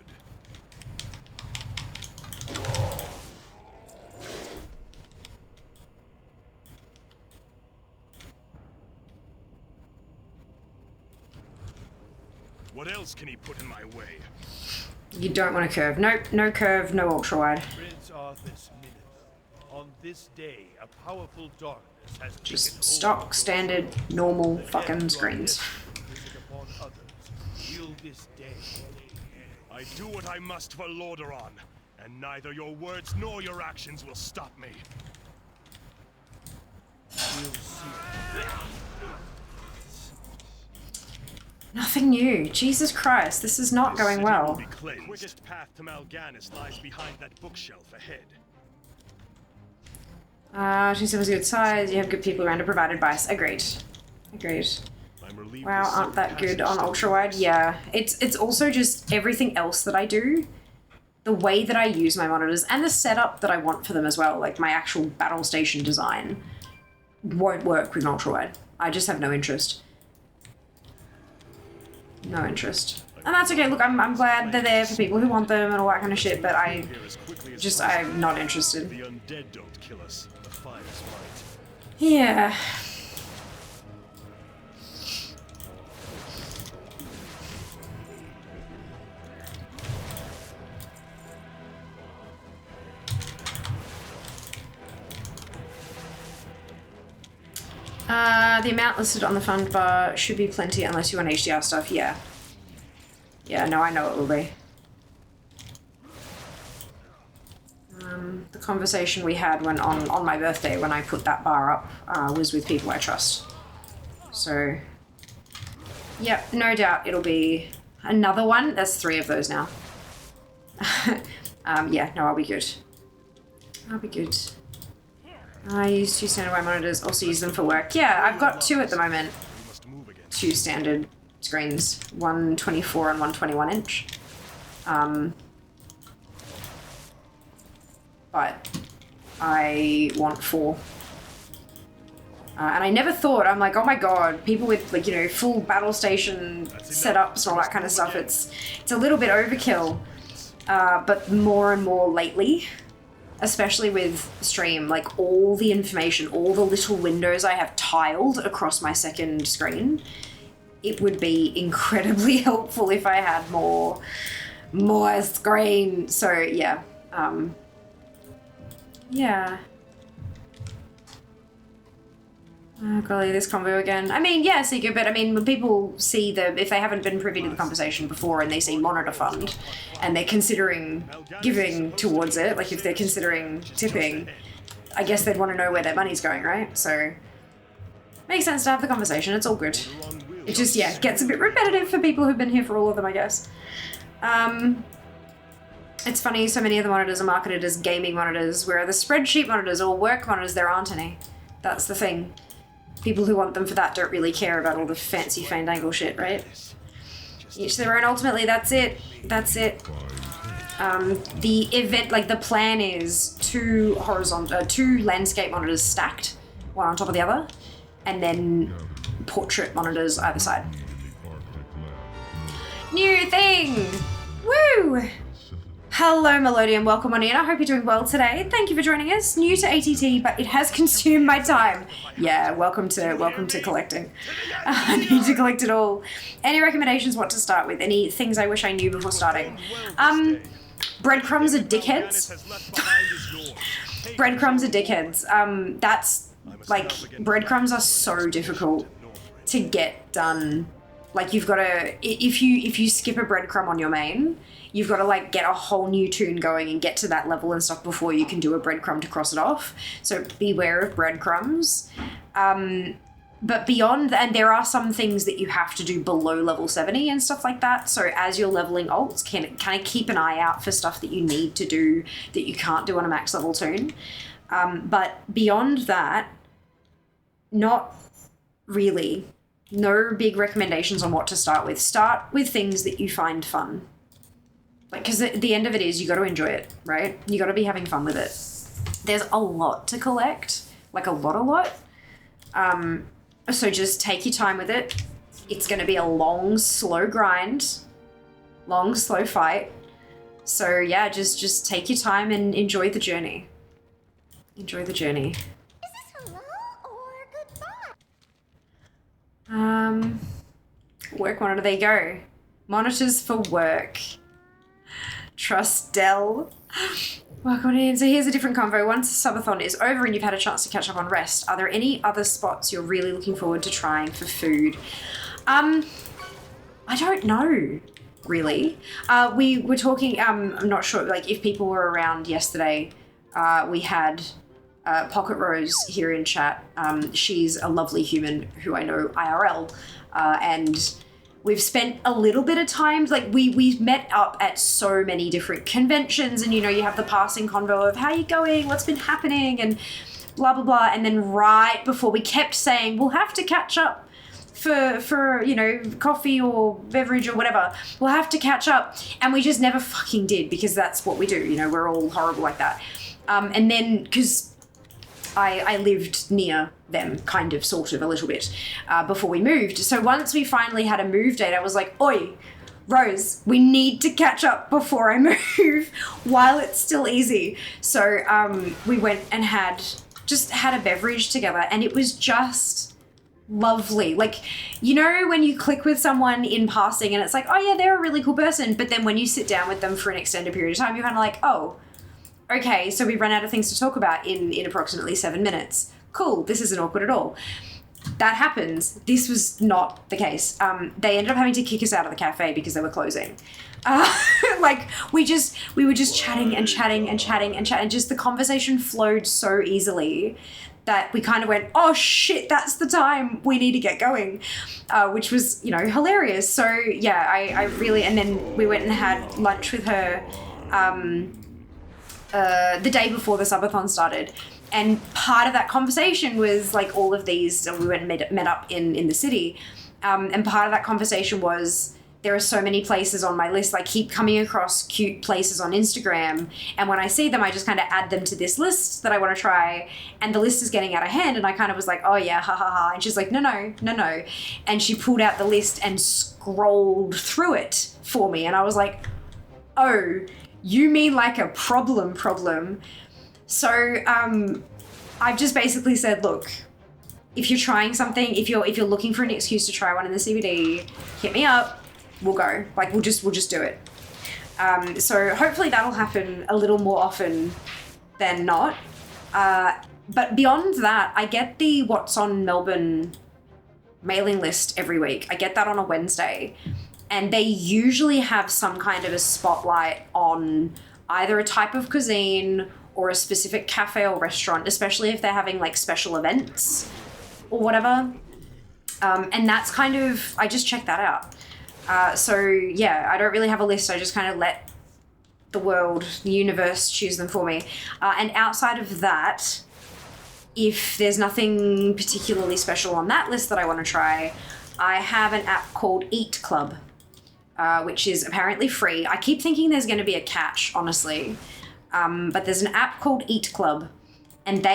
[SPEAKER 9] What else can he put in my way?
[SPEAKER 2] You don't want to curve. Nope, no curve, no ultra wide.
[SPEAKER 11] Prince Arthur's minute. On this day, a powerful darkness has
[SPEAKER 2] just stock, standard, normal fucking screens.
[SPEAKER 9] I do what I must for Lordaeron, and neither your words nor your actions will stop me.
[SPEAKER 11] We'll see.
[SPEAKER 2] Nothing new. Jesus Christ, this is not going well.
[SPEAKER 9] The quickest path to Mal'Ganis lies behind that bookshelf ahead.
[SPEAKER 2] She's a good size. You have good people around to provide advice. Agreed. Wow, aren't that good on ultra wide? Yeah. It's also just everything else that I do. The way that I use my monitors and the setup that I want for them as well, like my actual battle station design, won't work with an ultra wide. I just have no interest. No interest. And that's okay. Look, I'm glad they're there for people who want them and all that kind of shit, but I'm not interested.
[SPEAKER 9] The undead don't kill us. The fires might.
[SPEAKER 2] Yeah. The amount listed on the fund bar should be plenty unless you want HDR stuff. Yeah. Yeah, no, I know it will be. The conversation we had when on my birthday when I put that bar up was with people I trust. So, yep, no doubt it'll be another one. There's 3 of those now. Yeah, no, I'll be good. I'll be good. I use 2 standard white monitors, also use them for work. Yeah, I've got 2 at the moment. 2 standard screens, 124 and 121 inch. But I want 4. And I never thought, I'm like, oh my god, people with, like, you know, full battle station setups and all that kind of stuff, it's a little bit overkill. But more and more lately, especially with stream, like all the information, all the little windows I have tiled across my second screen, it would be incredibly helpful if I had more screen. So yeah, yeah. Oh golly, this convo again. I mean, yeah, Seeker, but I mean, when people see if they haven't been privy to the conversation before and they see monitor fund and they're considering giving towards it, like if they're considering tipping, I guess they'd want to know where their money's going, right? So, makes sense to have the conversation, it's all good. It just, yeah, gets a bit repetitive for people who've been here for all of them, I guess. It's funny, so many of the monitors are marketed as gaming monitors, where the spreadsheet monitors or work monitors, there aren't any. That's the thing. People who want them for that don't really care about all the fancy fandangle shit, right? Each their own, ultimately, that's it. That's it. The event, like the plan is 2 landscape monitors stacked, one on top of the other, and then portrait monitors either side. New thing! Woo! Hello, Melodium. Welcome on in. I hope you're doing well today. Thank you for joining us. New to ATT, but it has consumed my time. Yeah, welcome to collecting. I need to collect it all. Any recommendations what to start with? Any things I wish I knew before starting? Breadcrumbs are dickheads. Breadcrumbs are dickheads. That's, like, breadcrumbs are so difficult to get done. Like, you've got to, if you skip a breadcrumb on your main, you've got to, like, get a whole new tune going and get to that level and stuff before you can do a breadcrumb to cross it off. So beware of breadcrumbs. But beyond that, and there are some things that you have to do below level 70 and stuff like that. So as you're leveling alts, kind of keep an eye out for stuff that you need to do that you can't do on a max level tune. But beyond that, not really. No big recommendations on what to start with. Start with things that you find fun. Like, because at the end of it is, you got to enjoy it, right? You got to be having fun with it. There's a lot to collect, like a lot. So just take your time with it. It's going to be a long, slow grind, long, slow fight. So yeah, just take your time and enjoy the journey. Enjoy the journey.
[SPEAKER 8] Is this hello or goodbye?
[SPEAKER 2] Work monitor, there you go. Monitors for work. Trust Dell. Welcome in. So here's a different convo. Once subathon is over and you've had a chance to catch up on rest, are there any other spots you're really looking forward to trying for food? I don't know, really. We were talking, I'm not sure, like if people were around yesterday, we had Pocket Rose here in chat. She's a lovely human who I know IRL, and we've spent a little bit of time, like we've met up at so many different conventions, and you know, you have the passing convo of how you going, what's been happening, and blah, blah, blah. And then right before we kept saying, we'll have to catch up for you know, coffee or beverage or whatever. We'll have to catch up. And we just never fucking did, because that's what we do. You know, we're all horrible like that. And then, because I lived near them, kind of, sort of, a little bit, before we moved. So once we finally had a move date, I was like, oi, Rose, we need to catch up before I move while it's still easy. So we went and had a beverage together, and it was just lovely. Like, you know, when you click with someone in passing and it's like, oh yeah, they're a really cool person, but then when you sit down with them for an extended period of time, you're kind of like, oh, okay, so we run out of things to talk about in approximately 7 minutes. Cool, this isn't awkward at all. That happens. This was not the case. They ended up having to kick us out of the cafe because they were closing. Like, we were just chatting and chatting and chatting and chatting. Just the conversation flowed so easily that we kind of went, oh shit, that's the time, we need to get going, which was, you know, hilarious. So yeah, I really, and then we went and had lunch with her the day before the subathon started. And part of that conversation was like all of these, so we went and met up in the city. And part of that conversation was, there are so many places on my list. I keep coming across cute places on Instagram. And when I see them, I just kind of add them to this list that I want to try. And the list is getting out of hand. And I kind of was like, oh yeah, ha ha ha. And she's like, no. And she pulled out the list and scrolled through it for me. And I was like, oh, you mean like a problem? So I've just basically said, look, if you're trying something, if you're looking for an excuse to try one in the CBD, hit me up. We'll go. Like, we'll just do it. So hopefully that'll happen a little more often than not. But beyond that, I get the What's on Melbourne mailing list every week. I get that on a Wednesday. And they usually have some kind of a spotlight on either a type of cuisine or a specific cafe or restaurant, especially if they're having like special events or whatever. And that's kind of, I just check that out. So yeah, I don't really have a list. I just kind of let the world, the universe choose them for me. And outside of that, if there's nothing particularly special on that list that I want to try, I have an app called Eat Club, which is apparently free. I keep thinking there's going to be a catch, honestly. But there's an app called Eat Club, and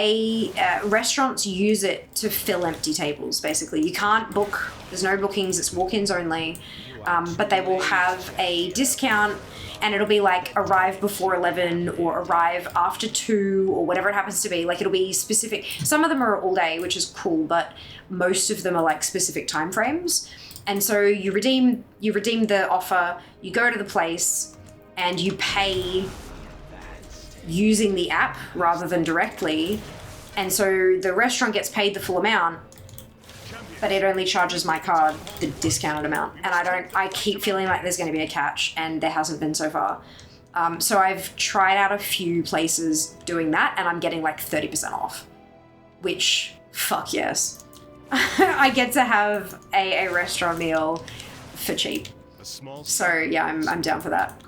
[SPEAKER 2] restaurants use it to fill empty tables, basically. You can't book, there's no bookings, it's walk-ins only, but they will have a discount, and it'll be like arrive before 11 or arrive after 2 or whatever it happens to be. Like, it'll be specific. Some of them are all day, which is cool, but most of them are like specific time frames. And so you redeem the offer, you go to the place, and you pay using the app rather than directly, and so the restaurant gets paid the full amount, but it only charges my card the discounted amount. And I keep feeling like there's going to be a catch, and there hasn't been so far. So I've tried out a few places doing that, and I'm getting like 30% off, which, fuck yes. I get to have a restaurant meal for cheap. So yeah, I'm down for that.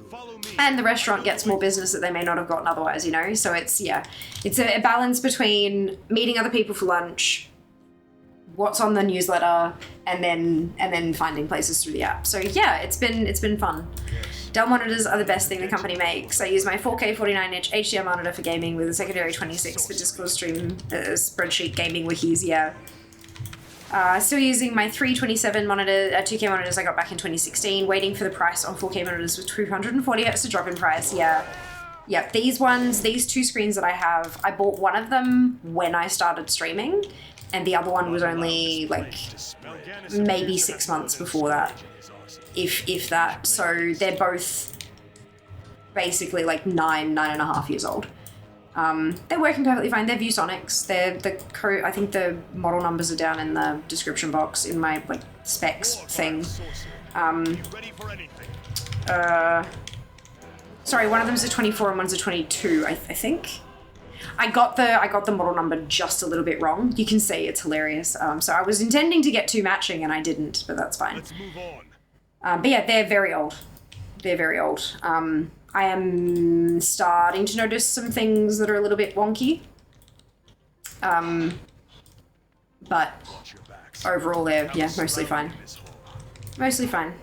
[SPEAKER 2] And the restaurant gets more business that they may not have gotten otherwise, you know? So it's a balance between meeting other people for lunch, what's on the newsletter, and then finding places through the app. So yeah, it's been fun. Dell monitors are the best thing the company makes. I use my 4K 49-inch HDR monitor for gaming with a secondary 26 for Discord stream spreadsheet gaming wikis, yeah. Still using my 327 monitor, 2K monitors I got back in 2016, waiting for the price on 4K monitors with 240 Hz to drop in price, yeah. Yep, these two screens that I have, I bought one of them when I started streaming, and the other one was only like maybe 6 months before that, if that. So they're both basically like 9.5 years old. They're working perfectly fine. They're ViewSonics. I think the model numbers are down in the description box in my like specs thing. Sorry, one of them's a 24 and one's a 22. I think. I got the model number just a little bit wrong. You can see it's hilarious. So I was intending to get 2 matching and I didn't, but that's fine. Let's move on. But yeah, they're very old. They're very old. I am starting to notice some things that are a little bit wonky. But overall, they're, yeah, mostly fine. Mostly fine.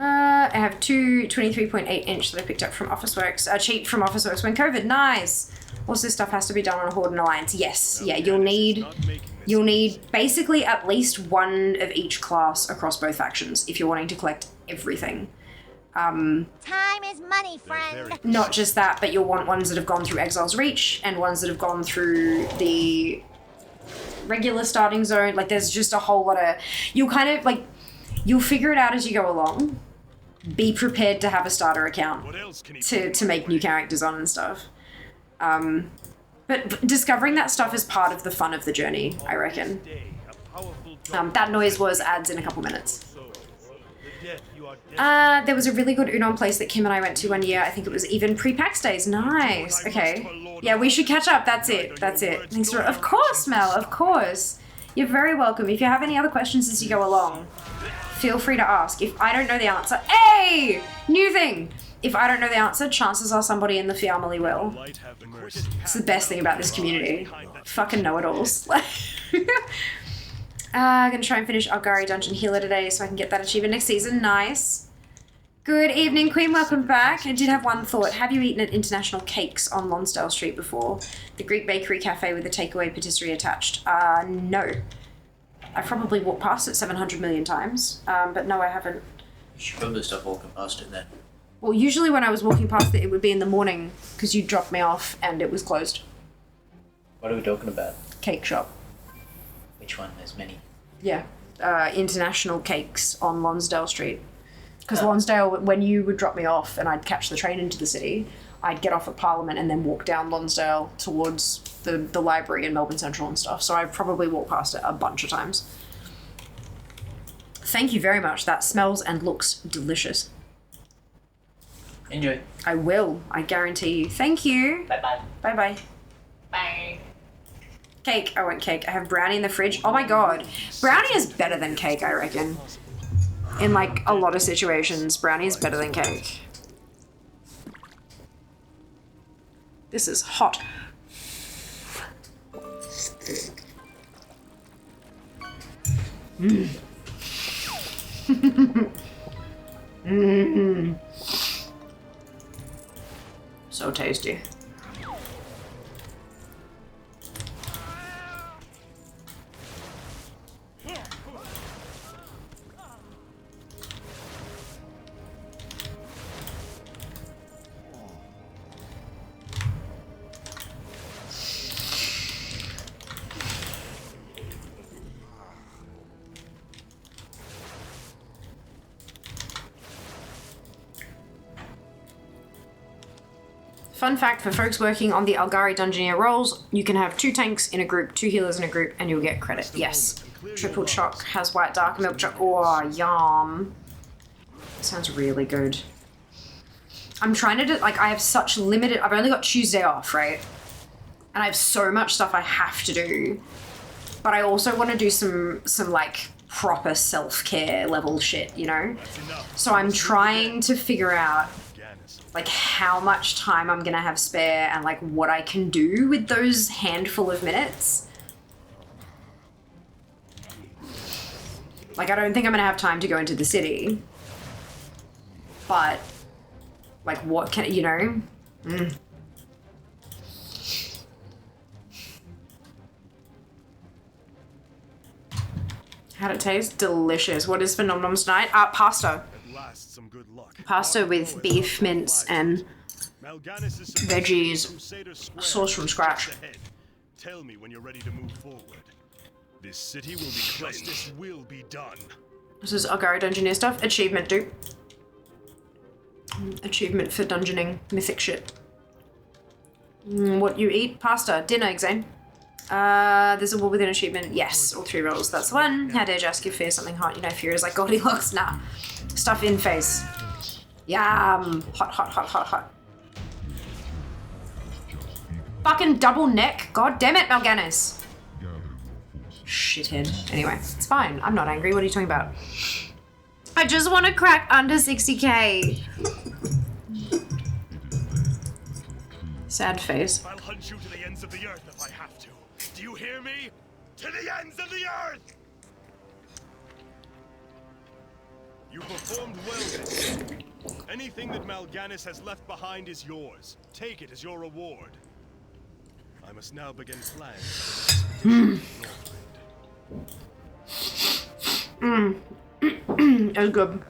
[SPEAKER 2] I have two 23.8 inch that I picked up from Officeworks. Cheap from Officeworks when COVID. Nice! Also, stuff has to be done on a Horde and Alliance. Yes, yeah, you'll need basically at least one of each class across both factions if you're wanting to collect everything.
[SPEAKER 8] Time is money, friend.
[SPEAKER 2] Not just that, but you'll want ones that have gone through Exile's Reach and ones that have gone through the regular starting zone. Like, there's just a whole lot of... You'll kind of, like... You'll figure it out as you go along. Be prepared to have a starter account to make new characters on and stuff. But discovering that stuff is part of the fun of the journey, I reckon. That noise was ads in a couple minutes. There was a really good Udon place that Kim and I went to one year. I think it was even pre-PAX days. Nice. Okay. Yeah, we should catch up. That's it. That's it. Thanks for... Of course, Mel. Of course. You're very welcome. If you have any other questions as you go along, feel free to ask. If I don't know the answer... Hey! New thing! If I don't know the answer, chances are somebody in the family will. It's the best thing about this community. Fucking know-it-alls. I'm gonna try and finish Algari Dungeon Healer today so I can get that achievement next season. Nice. Good evening, Queen. Welcome back. I did have one thought. Have you eaten at International Cakes on Lonsdale Street before? The Greek bakery cafe with the takeaway patisserie attached. No. I probably walked past it 700 million times, but no, I haven't.
[SPEAKER 6] You should probably stop walking past it then.
[SPEAKER 2] Well, usually when I was walking past it, it would be in the morning because you dropped me off and it was closed.
[SPEAKER 6] What are we talking about?
[SPEAKER 2] Cake shop.
[SPEAKER 6] Which one? There's many.
[SPEAKER 2] Yeah. International Cakes on Lonsdale Street. Because Lonsdale, when you would drop me off and I'd catch the train into the city, I'd get off at Parliament and then walk down Lonsdale towards the library in Melbourne Central and stuff. So I've probably walked past it a bunch of times. Thank you very much. That smells and looks delicious.
[SPEAKER 6] Enjoy.
[SPEAKER 2] I will. I guarantee you. Thank you.
[SPEAKER 6] Bye-bye.
[SPEAKER 2] Bye-bye.
[SPEAKER 6] Bye.
[SPEAKER 2] Cake. I want cake. I have brownie in the fridge. Oh my god. Brownie is better than cake, I reckon. In, like, a lot of situations, brownie is better than cake. This is hot. Mmm. Mmm. So tasty. Fun fact for folks working on the Algari Dungeoneer roles, you can have 2 tanks in a group, 2 healers in a group, and you'll get credit. Yes. Triple Choc has white dark milk choc. Oh, yum. Sounds really good. I'm trying to do, like, I have such limited, I've only got Tuesday off, right? And I have so much stuff I have to do. But I also want to do some like, proper self-care level shit, you know? So I'm trying to figure out like how much time I'm gonna have spare and like what I can do with those handful of minutes. Like I don't think I'm gonna have time to go into the city, but like what can, you know? How'd it taste? Delicious. What is for Nom Noms tonight? Pasta. Pasta with beef, mince, and veggies, sauce from scratch.
[SPEAKER 9] Tell me when you're ready to move forward. This city will be cleansed. Justice will be done.
[SPEAKER 2] This is Algari Dungeoneer stuff. Achievement, dude. Achievement for dungeoning. Mythic shit. What you eat? Pasta. Dinner, Xane. There's a war within achievement. Yes, all 3 rolls. That's the one. How dare you ask if fear something hot? You know, fear is like Goldilocks. Nah. Stuff in face. Yum. Hot, hot, hot, hot, hot. Fucking double neck. God damn it, Mal'Ganis. Shithead. Anyway, it's fine. I'm not angry. What are you talking about? I just want to crack under 60k. Sad face.
[SPEAKER 9] I'll hunt you to the ends of the earth if I have to. Do you hear me? To the ends of the earth! You performed well this day. Anything that Mal'Ganis has left behind is yours. Take it as your reward. I must now begin plans for the Northrend.
[SPEAKER 2] It's good.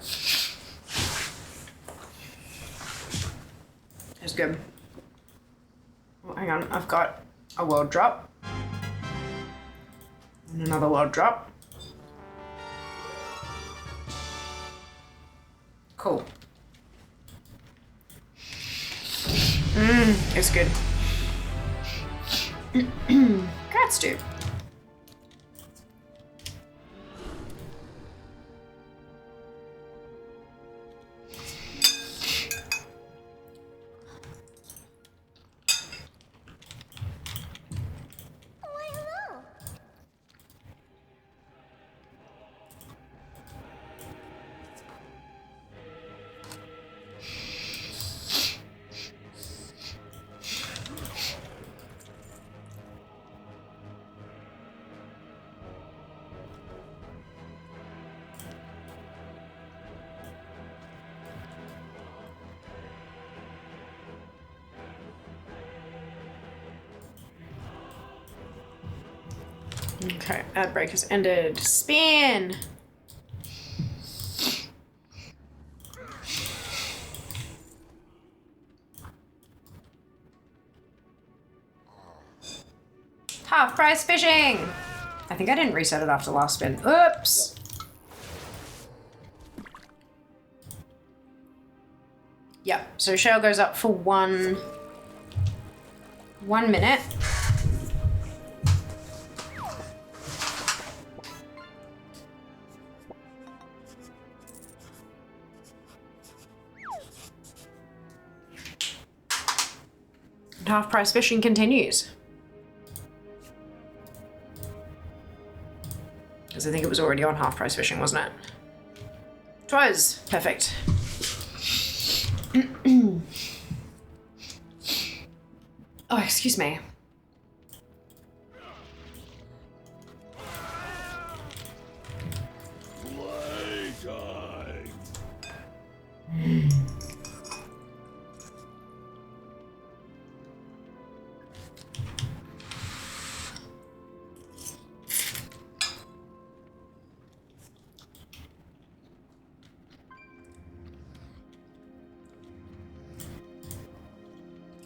[SPEAKER 2] It's good. Oh, hang on, I've got a world drop. And another world drop. Cool. It's good. Congrats, dude. Okay, ad break has ended. Spin! Half price fishing! I think I didn't reset it after the last spin. Oops! Yep, so shell goes up for 1 minute. Half price fishing continues. Because I think it was already on half price fishing, wasn't it? It was. Perfect. Oh, excuse me.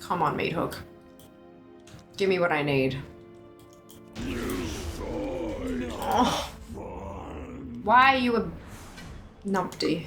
[SPEAKER 2] Come on, Meat Hook. Give me what I need. Oh. Why are you a numpty?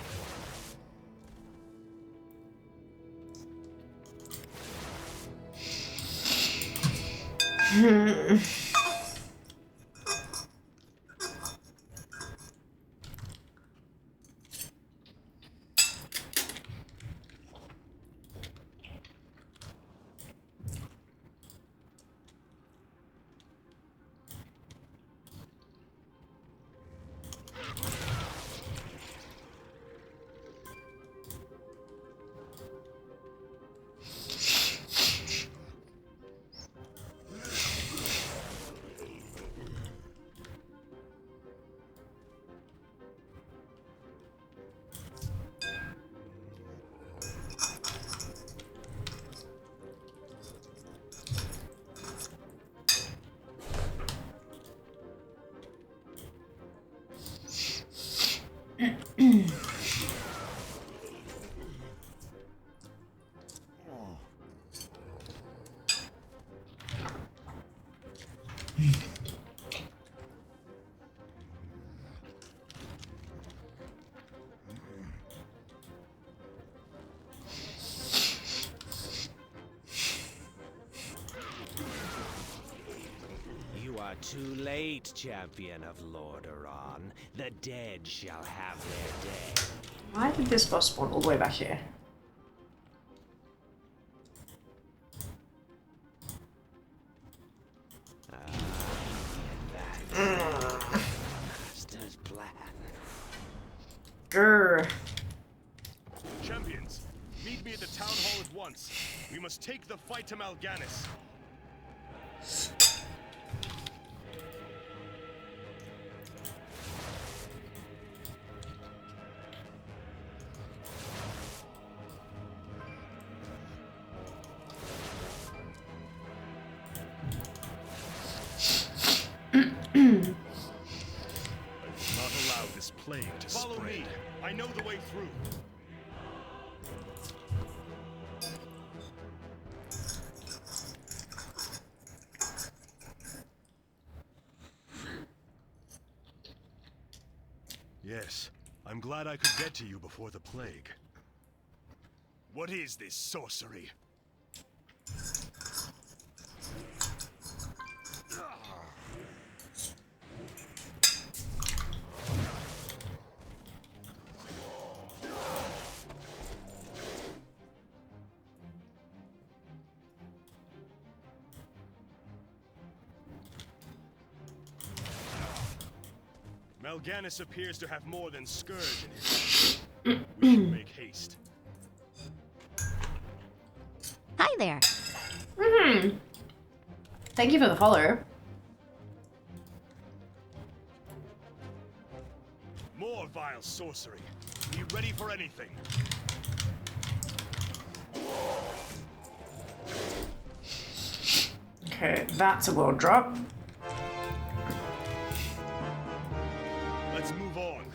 [SPEAKER 10] Too late, champion of Lordaeron. The dead shall have their day.
[SPEAKER 2] Why did this boss spawn all the way back here?
[SPEAKER 10] Master's plan.
[SPEAKER 2] Grr.
[SPEAKER 9] Champions, meet me at the town hall at once. We must take the fight to Mal'Ganis. Not allow this plague to Follow spread. Me. I know the way through. Yes, I'm glad I could get to you before the plague. What is this sorcery? Mal'Ganis appears to have more than Scourge in his hand. We should make haste.
[SPEAKER 8] Hi there.
[SPEAKER 2] Thank you for the follow.
[SPEAKER 9] More vile sorcery. Be ready for anything.
[SPEAKER 2] Okay, that's a world drop.
[SPEAKER 9] Let's move on.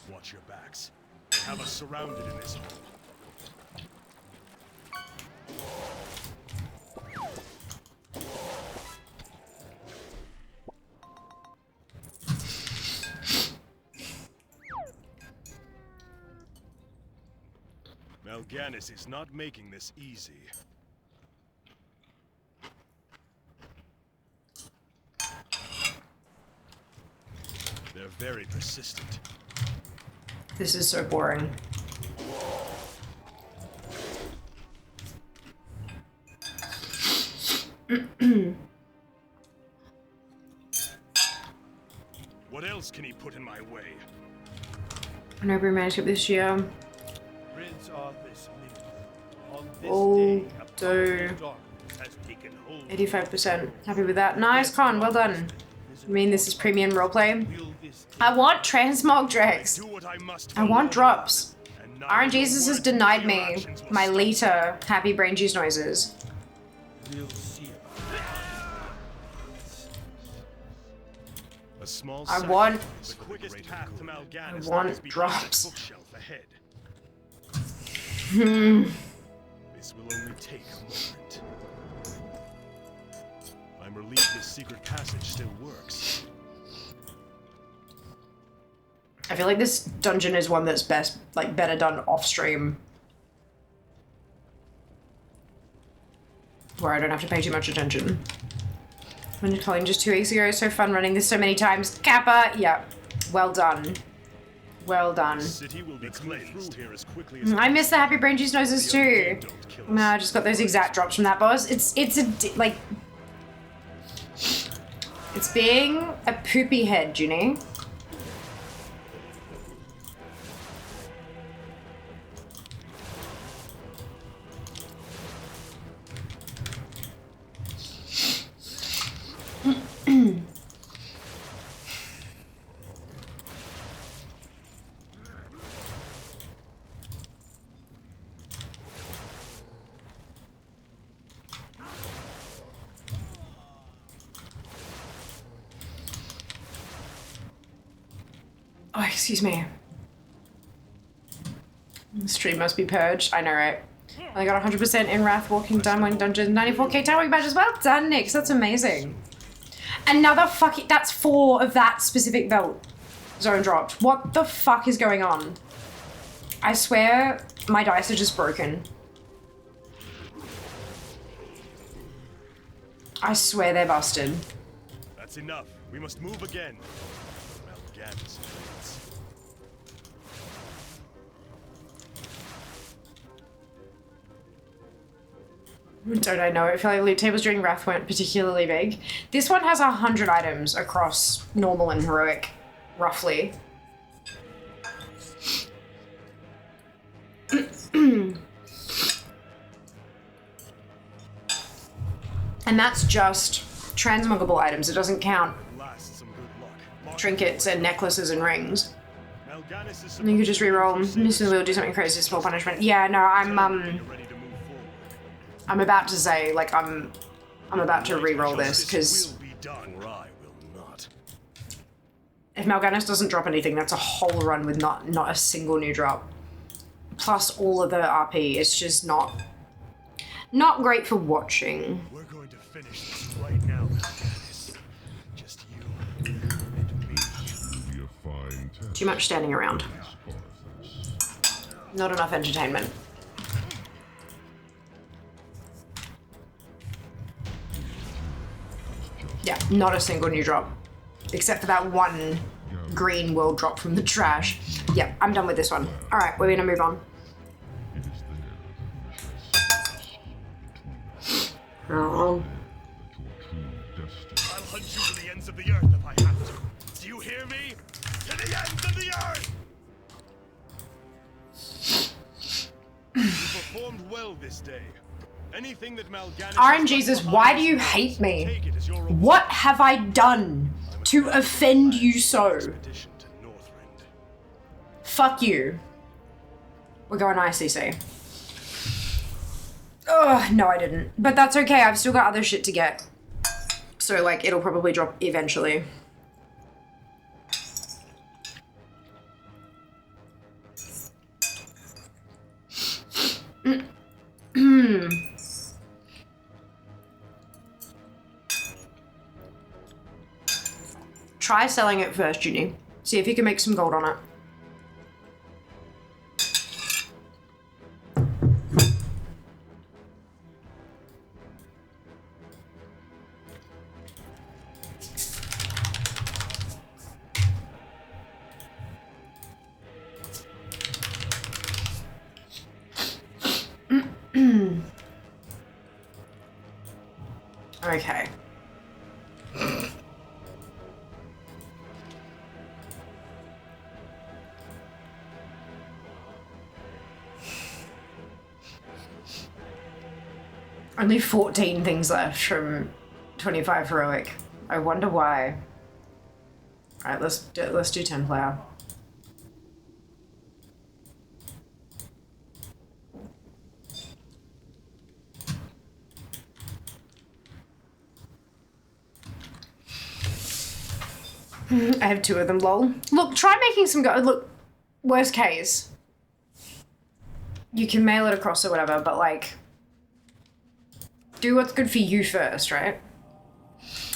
[SPEAKER 9] Watch your backs. They have us surrounded in this hole. Mal'Ganis is not making this easy. They're very persistent.
[SPEAKER 2] This is so boring.
[SPEAKER 9] What else can he put in my way?
[SPEAKER 2] Nobody managed it this year.
[SPEAKER 11] Prince Arthur's minute. On this
[SPEAKER 2] Oh,
[SPEAKER 11] day, a
[SPEAKER 2] dude.
[SPEAKER 11] powerful darkness has taken hold.
[SPEAKER 2] 85%. Happy with that. Nice, Con. Well done. I mean, this is premium roleplay. I want transmog Drex. I want drops. RNGesus has denied me my LIITA happy brain juice noises.
[SPEAKER 11] We'll see.
[SPEAKER 9] A small
[SPEAKER 2] I want
[SPEAKER 9] the quickest path to Mal'Ganis
[SPEAKER 2] I want
[SPEAKER 9] lies behind
[SPEAKER 2] drops.
[SPEAKER 9] that bookshelf ahead. This will only take a moment. I'm relieved this secret passage still works.
[SPEAKER 2] I feel like this dungeon is one that's better done off stream. Where I don't have to pay too much attention. When did Colleen just 2 weeks ago? So fun running this so many times. Kappa, yeah. Well done. Well done.
[SPEAKER 9] City will be cleansed here as quickly as
[SPEAKER 2] I miss the happy brain juice noises too. No, I just got those exact drops from that boss. It's being a poopy head, Junie. Oh, excuse me. The stream must be purged. I know, right? I got 100% in Wrath Walking Diamond Dungeon. 94k towering badges. Well done, Nix. That's amazing. Another fucking... That's 4 of that specific belt zone dropped. What the fuck is going on? I swear my dice are just broken. I swear they're busted.
[SPEAKER 9] That's enough. We must move again. Mal'Ganis.
[SPEAKER 2] Don't I know? I feel like loot tables during Wrath weren't particularly big. This one has 100 items across normal and heroic, roughly. And that's just transmogable items. It doesn't count trinkets and necklaces and rings. You could just reroll, missing the wheel, do something crazy, small punishment. Yeah, no, I'm about to say, like, I'm about to reroll this, because if Mal'Ganis doesn't drop anything, that's a whole run with not a single new drop. Plus all of the RP, it's just not great for watching.
[SPEAKER 9] We're going to finish this right now, Mal'Ganis. Just you and me.
[SPEAKER 2] Too much standing around. Not enough entertainment. Yeah, not a single new drop. Except for that one green world drop from the trash. Yep, I'm done with this one. Alright, we're gonna move on.
[SPEAKER 9] I'll hunt you to the ends of the earth if I have to. Do you hear me? To the ends of the earth! You performed well this day. Anything that Mal'Ganis
[SPEAKER 2] RNGesus, why do you hate me? What have I done to offend you so? Fuck you. We're going ICC. Ugh, no I didn't. But that's okay, I've still got other shit to get. So like, it'll probably drop eventually. Try selling it first, Junie. See if you can make some gold on it. Okay. Only 14 things left from 25 heroic. I wonder why. Alright, let's do 10 player. I have 2 of them, lol. Look, try making some go. Look, worst case, you can mail it across or whatever, but like, do what's good for you first, right?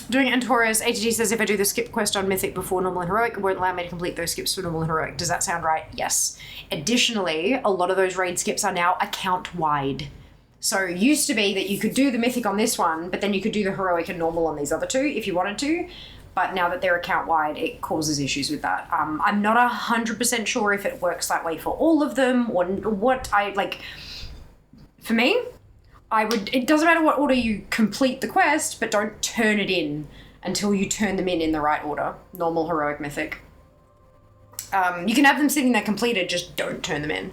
[SPEAKER 2] Doing Antaurus, ATG says if I do the skip quest on Mythic before normal and heroic, it won't allow me to complete those skips for normal and heroic. Does that sound right? Yes. Additionally, a lot of those raid skips are now account wide. So it used to be that you could do the Mythic on this one, but then you could do the heroic and normal on these other 2 if you wanted to. But now that they're account wide, it causes issues with that. I'm not 100% sure if it works that way for all of them or what for me, it doesn't matter what order you complete the quest, but don't turn it in until you turn them in the right order. Normal, heroic, mythic. You can have them sitting there completed, just don't turn them in.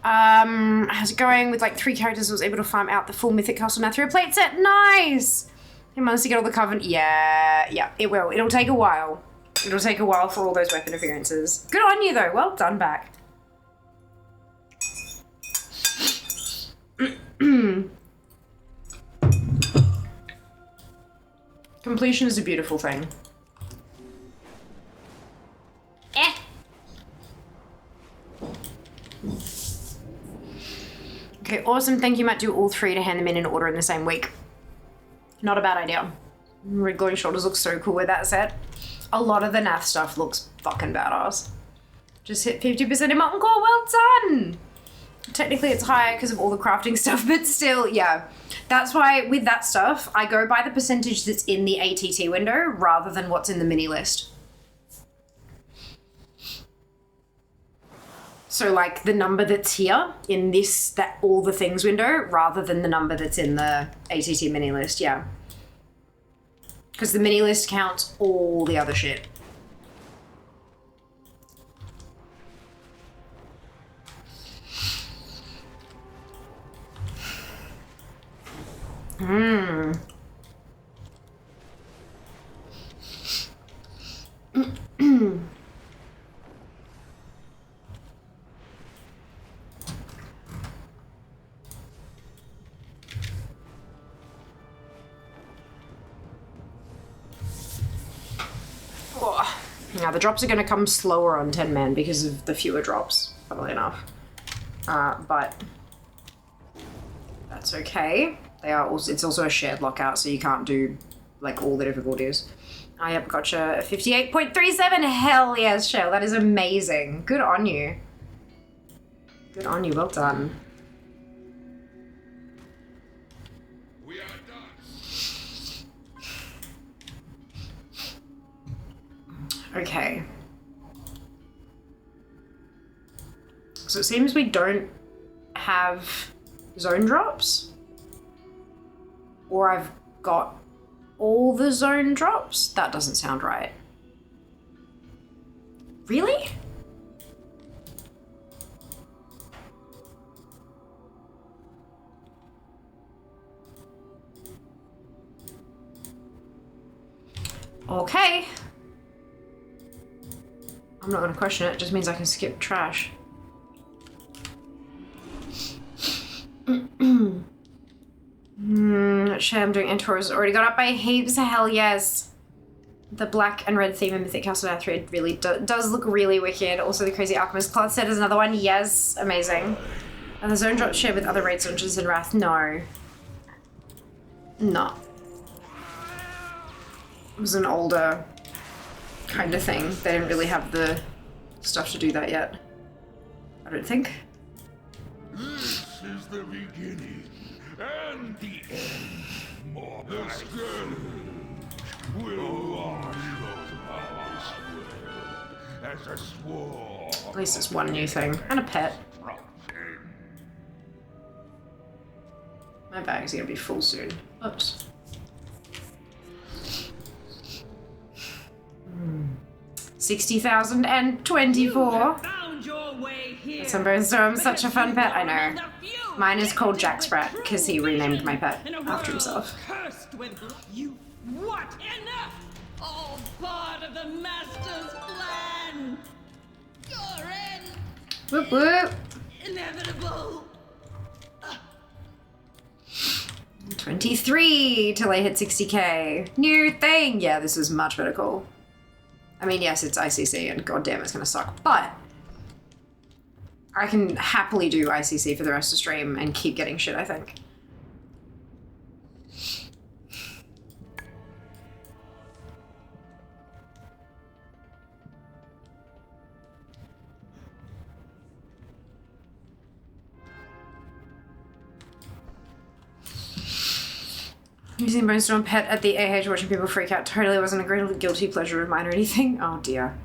[SPEAKER 2] How's it going? With like 3 characters, I was able to farm out the full mythic castle now through a plate set. Nice! He managed to get all the covenant. Yeah, it will. It'll take a while. It'll take a while for all those weapon appearances. Good on you though. Well done, back. Completion is a beautiful thing. Okay, awesome. Thank you. Might do all 3 to hand them in order in the same week. Not a bad idea. Red glowing shoulders look so cool with that set. A lot of the Nath stuff looks fucking badass. Just hit 50% in Molten Core. Well done! Technically it's higher because of all the crafting stuff, but still, yeah. That's why with that stuff, I go by the percentage that's in the ATT window rather than what's in the mini list. So like the number that's here in this, that all the things window, rather than the number that's in the ATT mini list, yeah. Because the mini list counts all the other shit. Now the drops are going to come slower on 10 man because of the fewer drops, funnily enough. But that's okay. They are also, it's also a shared lockout, so you can't do like all the difficulties. Yep, gotcha. 58.37. Hell yes, Shell. That is amazing. Good on you. Good on you. Well done.
[SPEAKER 5] We are done.
[SPEAKER 2] Okay. So it seems we don't have zone drops. Or I've got all the zone drops? That doesn't sound right. Really? Okay. I'm not gonna question it, it just means I can skip trash. Shit, I'm doing intros. Already got up by heaps. Hell yes. The black and red theme in Mythic Castle Earth Read really does look really wicked. Also, the Crazy Alchemist Cloth set is another one. Yes, amazing. And the zone drop shared with other raid launches in Wrath. No. No. It was an older kind of thing. They didn't really have the stuff to do that yet. I don't think.
[SPEAKER 5] This is the beginning and the end. More the scourge will wash over this world as a sword.
[SPEAKER 2] At least it's one new thing. And a pet. My bag's gonna be full soon. Oops. 60,024. That's on Bonestorm. Such a fun pet. I know. Mine is called Jack Sprat because he renamed my pet after himself.
[SPEAKER 12] You what? Enough! All part of the master's plan. Your end.
[SPEAKER 2] Whoop whoop.
[SPEAKER 12] Inevitable.
[SPEAKER 2] 23 till I hit 60k. New thing. Yeah, this is much better call. I mean, yes, it's ICC and goddamn, it's gonna suck, but I can happily do ICC for the rest of the stream and keep getting shit, I think. Using Bonestorm pet at the AH watching people freak out totally wasn't a great guilty pleasure of mine or anything. Oh dear.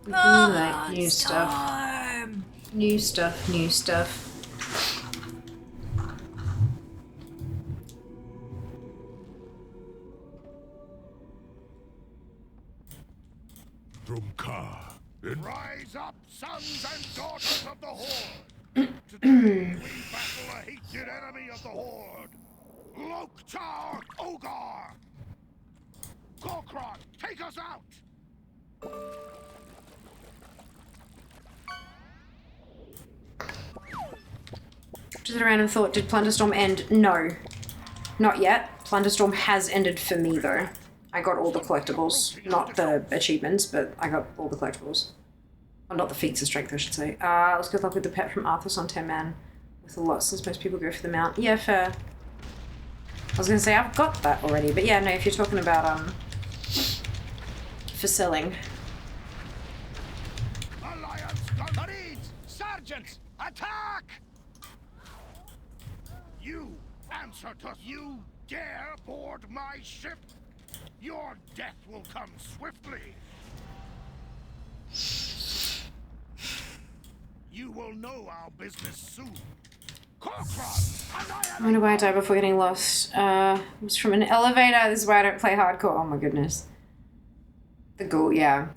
[SPEAKER 2] We like new stuff. New stuff, new stuff.
[SPEAKER 5] Rise up, sons and daughters of the Horde! Today we battle a hated enemy of the Horde! Loktar Ogar! Gorkrot, take us out!
[SPEAKER 2] Just a random thought, did Plunderstorm end? No. Not yet. Plunderstorm has ended for me though. I got all the collectibles. Not the achievements, but I got all the collectibles. Oh, not the feats of strength, I should say. Let's good luck with the pet from Arthas on 10 man. With a lot, since most people go for the mount. Yeah, fair. I was gonna say, I've got that already, but yeah, no, if you're talking about, for selling.
[SPEAKER 5] Alliance Marines! Sergeants! Attack! You answer to you dare board my ship? Your death will come swiftly. You will know our business soon.
[SPEAKER 2] I wonder why I died before getting lost. It was from an elevator. This is why I don't play hardcore. Oh my goodness. The ghoul, yeah.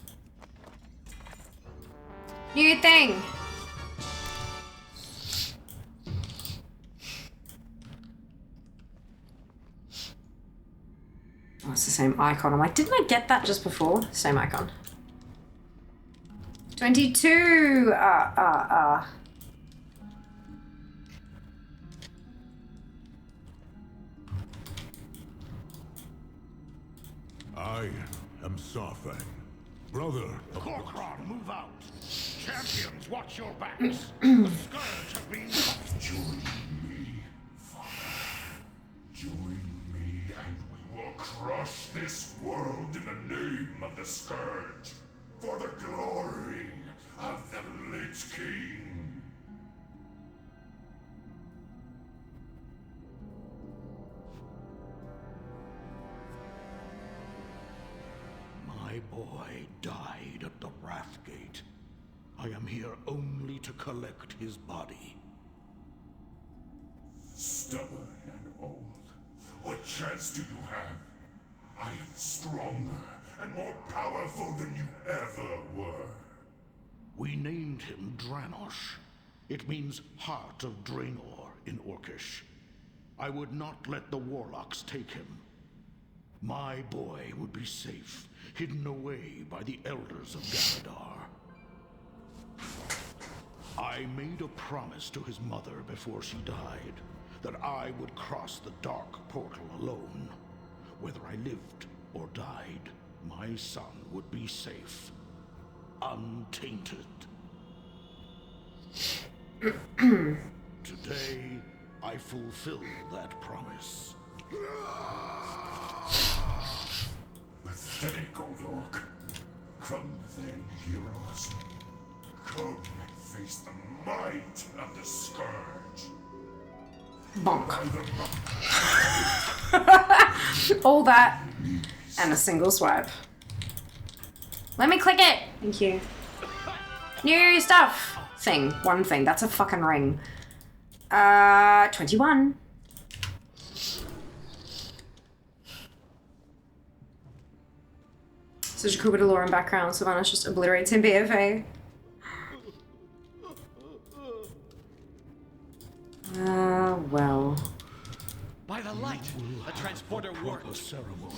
[SPEAKER 2] New thing! Oh, it's the same icon. I'm like, didn't I get that just before? Same icon. 22!
[SPEAKER 5] I am Sarfang, brother of Corkron, move out. Champions, watch your backs. The scourge have been... Join me, father. Join me and we will crush this world in the name of the scourge. For the glory of the Lich King.
[SPEAKER 13] My boy died at the Wrathgate. I am here only to collect his body.
[SPEAKER 5] Stubborn and old, what chance do you have? I am stronger and more powerful than you ever were.
[SPEAKER 13] We named him Dranosh. It means Heart of Draenor in Orcish. I would not let the warlocks take him. My boy would be safe, hidden away by the elders of Galadar. I made a promise to his mother before she died, that I would cross the dark portal alone. Whether I lived or died, my son would be safe, untainted. Today, I fulfill that promise.
[SPEAKER 5] Pathetic old orc. Come then, heroes. Come and face the might of the scourge.
[SPEAKER 2] Bonk. All that and a single swipe. Let me click it. Thank you. New stuff. Thing. One thing. That's a fucking ring. 21. Such a cool bit of lore and background. Sylvanas just obliterates in BFA. Well.
[SPEAKER 10] By the light, the transporter works.
[SPEAKER 13] Ceremony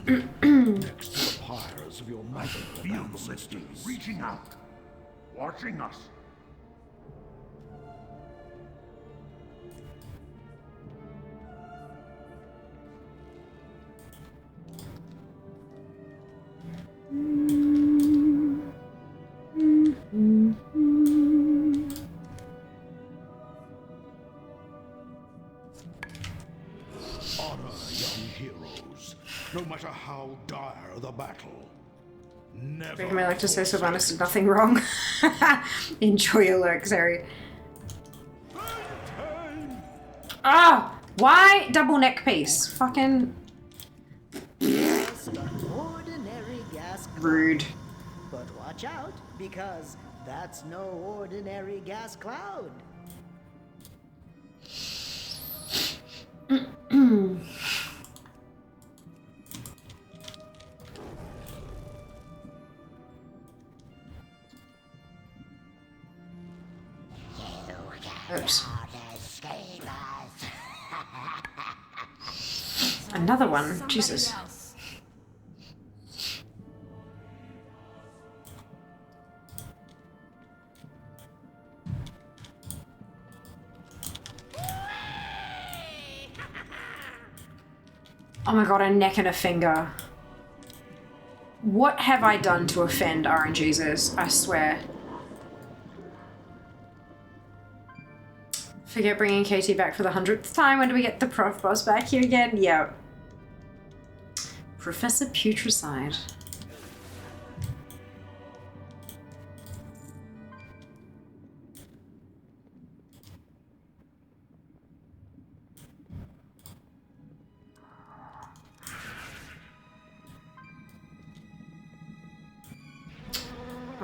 [SPEAKER 13] in background, next to the pyres of your mother and ancestors.
[SPEAKER 5] Reaching out, watching us.
[SPEAKER 13] Honor young heroes, no matter how dire the battle. Never.
[SPEAKER 2] I like to say Sylvanas did nothing wrong. Enjoy your lurk, Zeri. Ah! Why double neck piece? Fucking
[SPEAKER 14] Ordinary gas cloud.
[SPEAKER 2] rude.
[SPEAKER 14] But watch out, because that's no ordinary gas cloud.
[SPEAKER 2] Oops. Another one? Jesus. Oh my god, a neck and a finger. What have I done to offend RNGesus? I swear. Forget bringing KT back for the 100th time. When do we get the prof boss back here again? Yeah. Professor Putricide.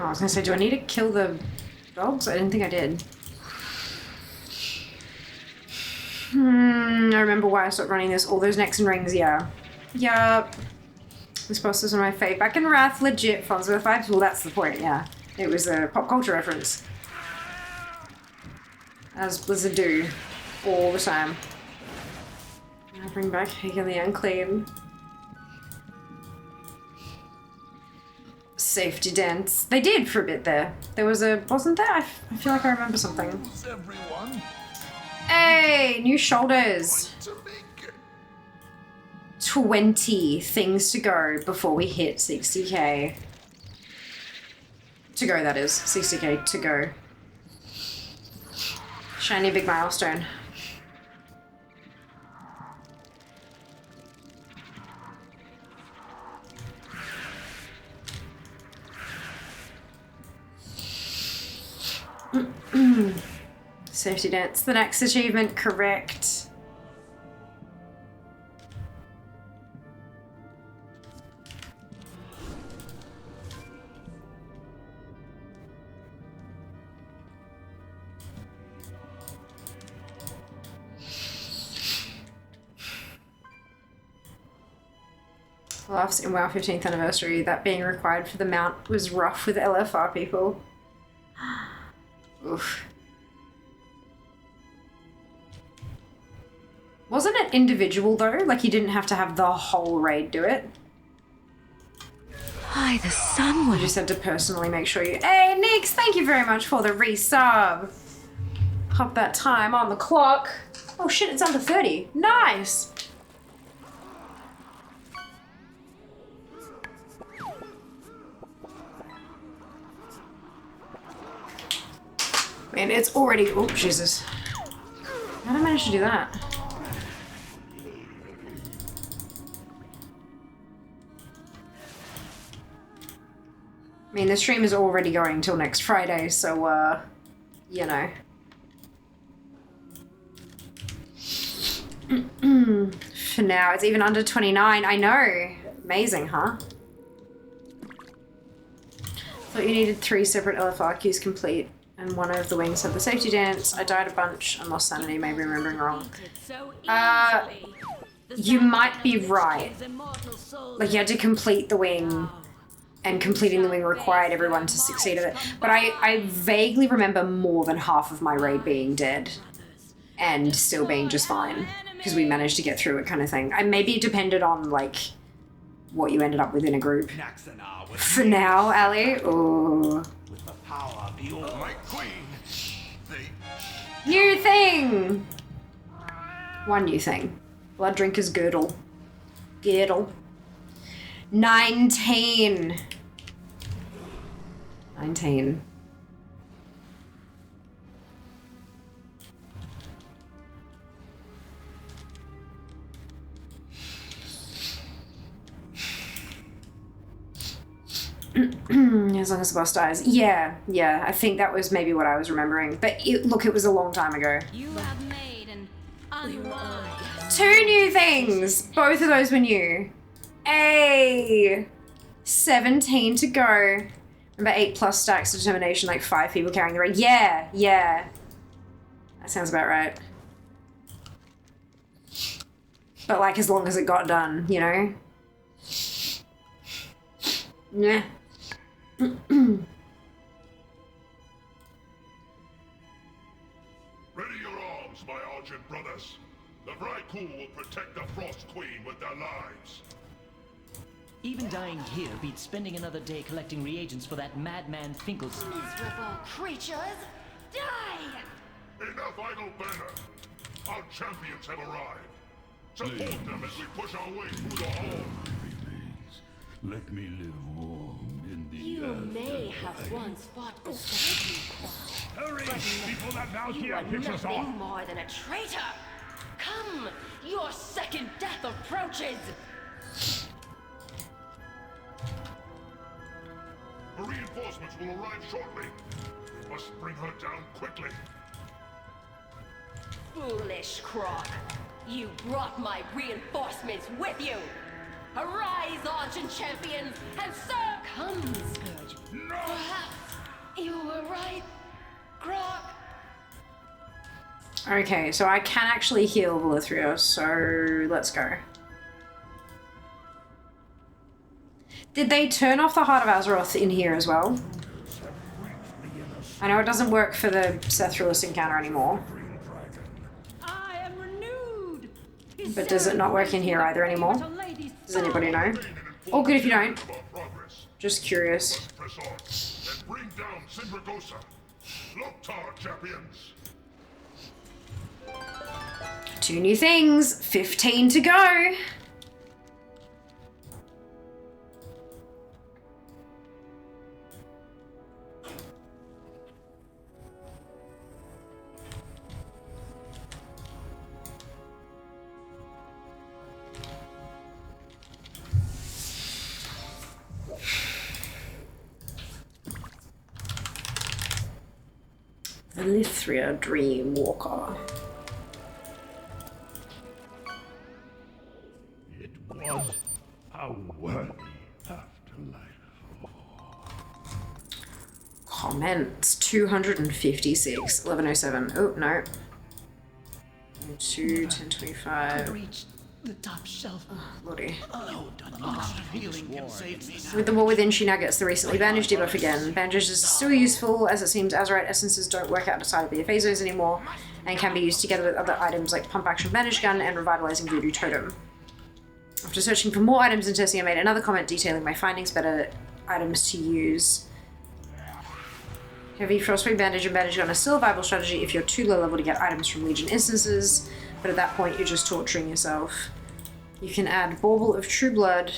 [SPEAKER 2] Oh, I was gonna say, do I need to kill the dogs? I didn't think I did. I remember why I stopped running this. All those necks and rings, yeah. Yup. This boss was one of my fave. Back in Wrath, legit Farnsworth vibes. Well, that's the point, yeah. It was a pop culture reference. As Blizzard do. All the time. I'll bring back Hagen the Unclean. Safety dance. They did for a bit there. There was a... Wasn't there? I feel like I remember something. Hey! New shoulders. 20 things to go before we hit 60k. To go, that is. 60k to go. Shiny big milestone. Safety dance. The next achievement, correct. Laughs in WoW 15th anniversary, that being required for the mount was rough with LFR people. Oof. Wasn't it individual though? Like you didn't have to have the whole raid do it?
[SPEAKER 7] Hi, the sun will.
[SPEAKER 2] You just had to personally make sure you... Hey, Nix, thank you very much for the resub. Pop that time on the clock. Oh shit, it's under 30. Nice. Man, it's already... Oh, Jesus. How did I manage to do that? I mean, the stream is already going till next Friday, so, you know. For now, it's even under 29. I know. Amazing, huh? Thought you needed 3 separate LFR queues complete, and one of the wings had the safety dance. I died a bunch and lost sanity, maybe remembering wrong. You might be right. Like, you had to complete the wing, and completing the wing required everyone to succeed at it. But I vaguely remember more than half of my raid being dead and still being just fine because we managed to get through it, kind of thing. And maybe it depended on like what you ended up with in a group. For now, Ali. Ooh. New thing. One new thing. Blood Drinker's Girdle. Girdle. 19. 19. As long as the boss dies. Yeah, I think that was maybe what I was remembering. But look, it was a long time ago. You have made an unwise. 2 new things. Both of those were new. 17 to go. Remember 8+ stacks of determination, like 5 people carrying the raid. Yeah. That sounds about right. But like as long as it got done, you know? Yeah.
[SPEAKER 5] Ready your arms, my Argent brothers. The Vrykul will protect the Frost Queen with their lives.
[SPEAKER 15] Even dying here beats spending another day collecting reagents for that madman Finkel's.
[SPEAKER 8] Miserable creatures, die!
[SPEAKER 5] Enough idle banner. Our champions have arrived. Support them as we push our way through the hall.
[SPEAKER 3] Let me live warm in the
[SPEAKER 12] You may have once fought beside me,
[SPEAKER 5] Hurry, before that
[SPEAKER 12] you are nothing more than a traitor. Come, your second death approaches.
[SPEAKER 5] Reinforcements will arrive shortly. We must bring her down quickly.
[SPEAKER 12] Foolish Croc. You brought my reinforcements with you. Arise, Argent champions, and serve. Come, Scourge.
[SPEAKER 5] No!
[SPEAKER 12] Perhaps
[SPEAKER 2] Okay, so I can actually heal Valeria, so let's go. Did they turn off the Heart of Azeroth in here as well? I know it doesn't work for the Sethrulus encounter anymore.
[SPEAKER 8] I am renewed.
[SPEAKER 2] But does it not work in here either anymore? Does anybody know? Oh, good if you don't. Just curious.
[SPEAKER 5] Press on and bring down Sindragosa. LIITA champions.
[SPEAKER 2] 2 new things, 15 to go. Elithria Dreamwalker.
[SPEAKER 5] It was a worthy afterlife.
[SPEAKER 2] Comments 256, 1107. Oh, no. 2, 1025.
[SPEAKER 15] Reach the top shelf.
[SPEAKER 2] Oh, Lordy.
[SPEAKER 15] Healing can save me now.
[SPEAKER 2] With the War Within, she now gets the recently bandaged debuff again. Bandage is still useful, as it seems Azerite essences don't work outside of BFA zones anymore, and can be used together with other items like Pump Action Bandage Gun and Revitalizing Voodoo Totem. After searching for more items and testing, I made another comment detailing my findings, better items to use. Heavy Frostwing Bandage and Bandage Gun are still a viable strategy if you're too low level to get items from Legion instances, but at that point you're just torturing yourself. You can add Bauble of True Blood,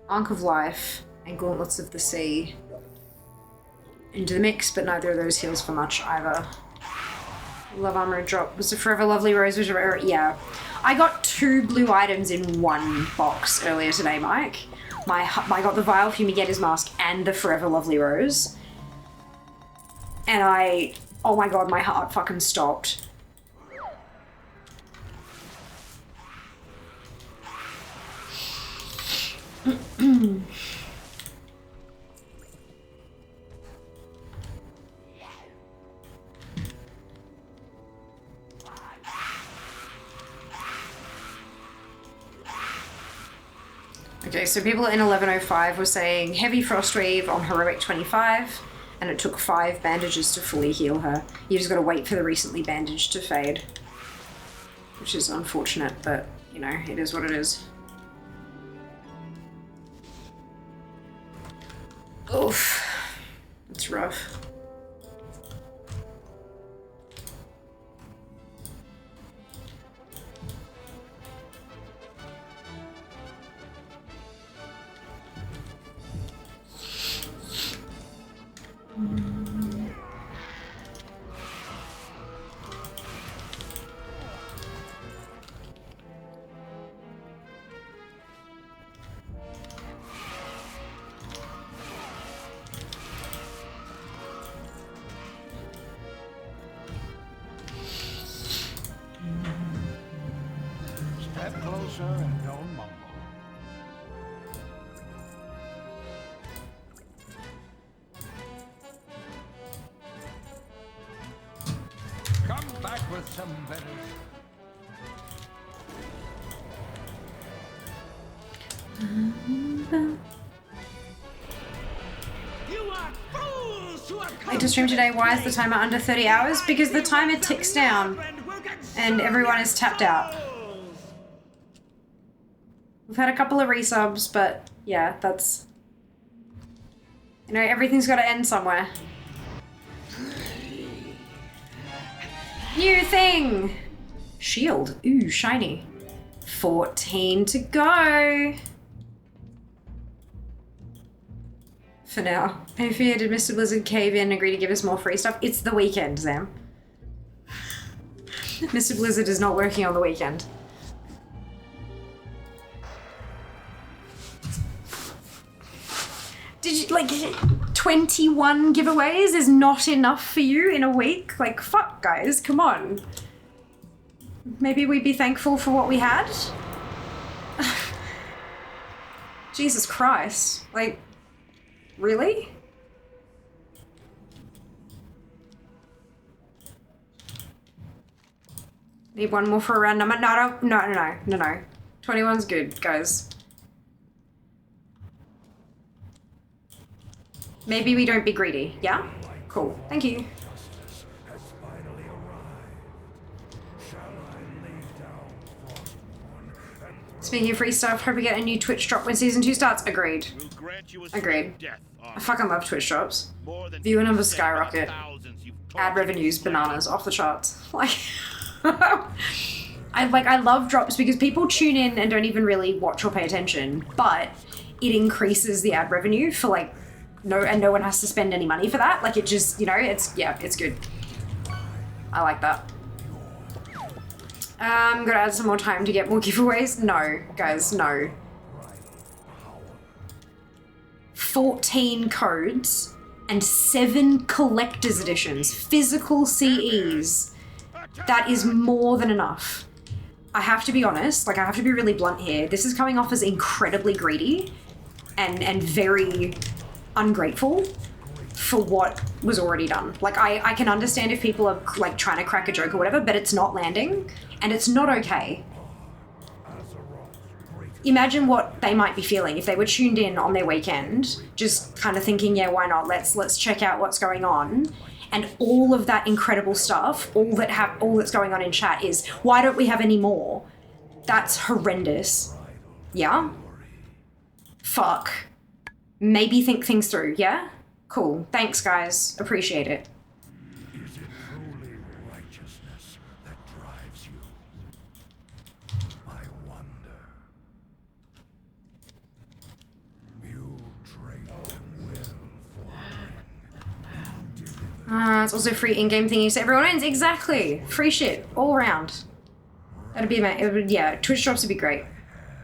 [SPEAKER 2] Ankh of Life, and Gauntlets of the Sea into the mix, but neither of those heals for much either. Love Armor drop. Was the Forever Lovely Rose was rare? Yeah. I got 2 blue items in 1 box earlier today, Mike. I got the Vile Fumigator's Mask and the Forever Lovely Rose. And oh my god, my heart fucking stopped. Okay, so people in 1105 were saying Heavy Frostwave on Heroic 25, and it took 5 bandages to fully heal her. You just gotta wait for the recently bandaged to fade. Which is unfortunate, but, you know, it is what it is. Oof. It's rough.
[SPEAKER 5] Step closer and don't mumble. Come back with some better.
[SPEAKER 2] I just streamed today. Why is the timer under 30 hours? Because the timer ticks down and everyone is tapped out. We've had a couple of resubs, but yeah, that's... You know, everything's got to end somewhere. New thing! Shield. Ooh, shiny. 14 to go. For now. I fear, did Mr. Blizzard cave in and agree to give us more free stuff? It's the weekend, Sam. Mr. Blizzard is not working on the weekend. Did you, like, 21 giveaways is not enough for you in a week? Like, fuck, guys, come on. Maybe we'd be thankful for what we had? Jesus Christ. Like, really? Need one more for a round number. No. 21's good, guys. Maybe we don't be greedy, yeah? Cool, thank you. Speaking of free stuff, hope we get a new Twitch drop when Season 2 starts. Agreed. Agreed. I fucking love Twitch drops. Viewer numbers skyrocket. Ad revenues, bananas, off the charts. Like, I love drops because people tune in and don't even really watch or pay attention, but it increases the ad revenue for like, no one has to spend any money for that. Like it just, you know, it's good. I like that. Gotta add some more time to get more giveaways. No, guys, no. 14 codes and 7 collector's editions, physical CEs. That is more than enough. I have to be honest, like I have to be really blunt here. This is coming off as incredibly greedy and very ungrateful for what was already done. Like I can understand if people are like trying to crack a joke or whatever, but it's not landing and it's not okay. Imagine what they might be feeling if they were tuned in on their weekend, just kind of thinking, yeah, why not? Let's check out what's going on. And all of that incredible stuff, all that's going on in chat is, why don't we have any more? That's horrendous. Yeah? Fuck. Maybe think things through, yeah? Cool. Thanks, guys. Appreciate it.
[SPEAKER 5] Is it truly righteousness that drives you? I wonder. You trade will for
[SPEAKER 2] It's also free in-game thingies so everyone wins. Exactly. Free shit all around. That'd be yeah, Twitch drops would be great.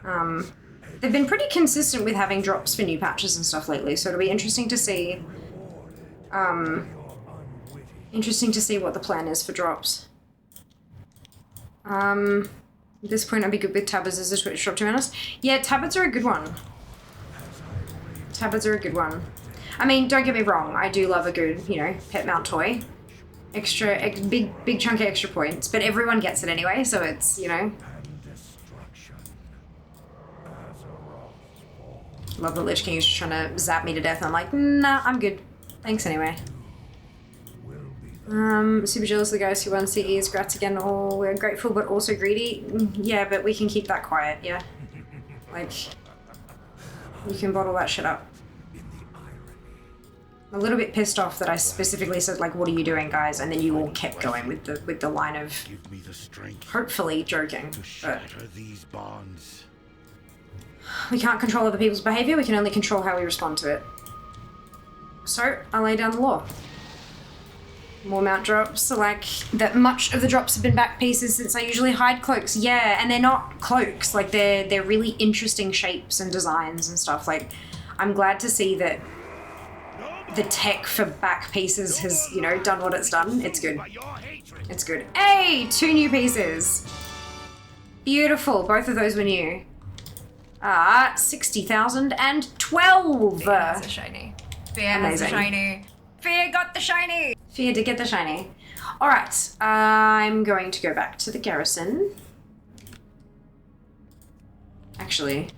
[SPEAKER 2] They've been pretty consistent with having drops for new patches and stuff lately, so it'll be interesting to see. Interesting to see what the plan is for drops. At this point, I'd be good with tabards as a Twitch drop, to be honest. Yeah, tabards are a good one. Tabards are a good one. I mean, don't get me wrong, I do love a good, you know, pet mount toy. Big chunk of extra points, but everyone gets it anyway, so it's, you know. Love the Lich King is just trying to zap me to death, and I'm like, nah, I'm good. Thanks anyway. Super jealous of the guys who won CEs. Grats again. Oh, we're grateful but also greedy. Yeah, but we can keep that quiet, yeah? Like, you can bottle that shit up. I'm a little bit pissed off that I specifically said, like, what are you doing, guys? And then you all kept going with the line of, hopefully, joking. But
[SPEAKER 5] these bonds.
[SPEAKER 2] we can't control other people's behavior, we can only control how we respond to it. So, I lay down the law. More mount drops, like, that much of the drops have been back pieces since I usually hide cloaks. Yeah, and they're not cloaks, like, they're really interesting shapes and designs and stuff. Like, I'm glad to see that the tech for back pieces has, you know, done what it's done. It's good. It's good. Hey! 2 new pieces! Beautiful, both of those were new. 60,012!
[SPEAKER 1] Fear has a shiny. Fear has a shiny. Fear got the shiny!
[SPEAKER 2] Fear did get the shiny. Alright, I'm going to go back to the garrison. Actually.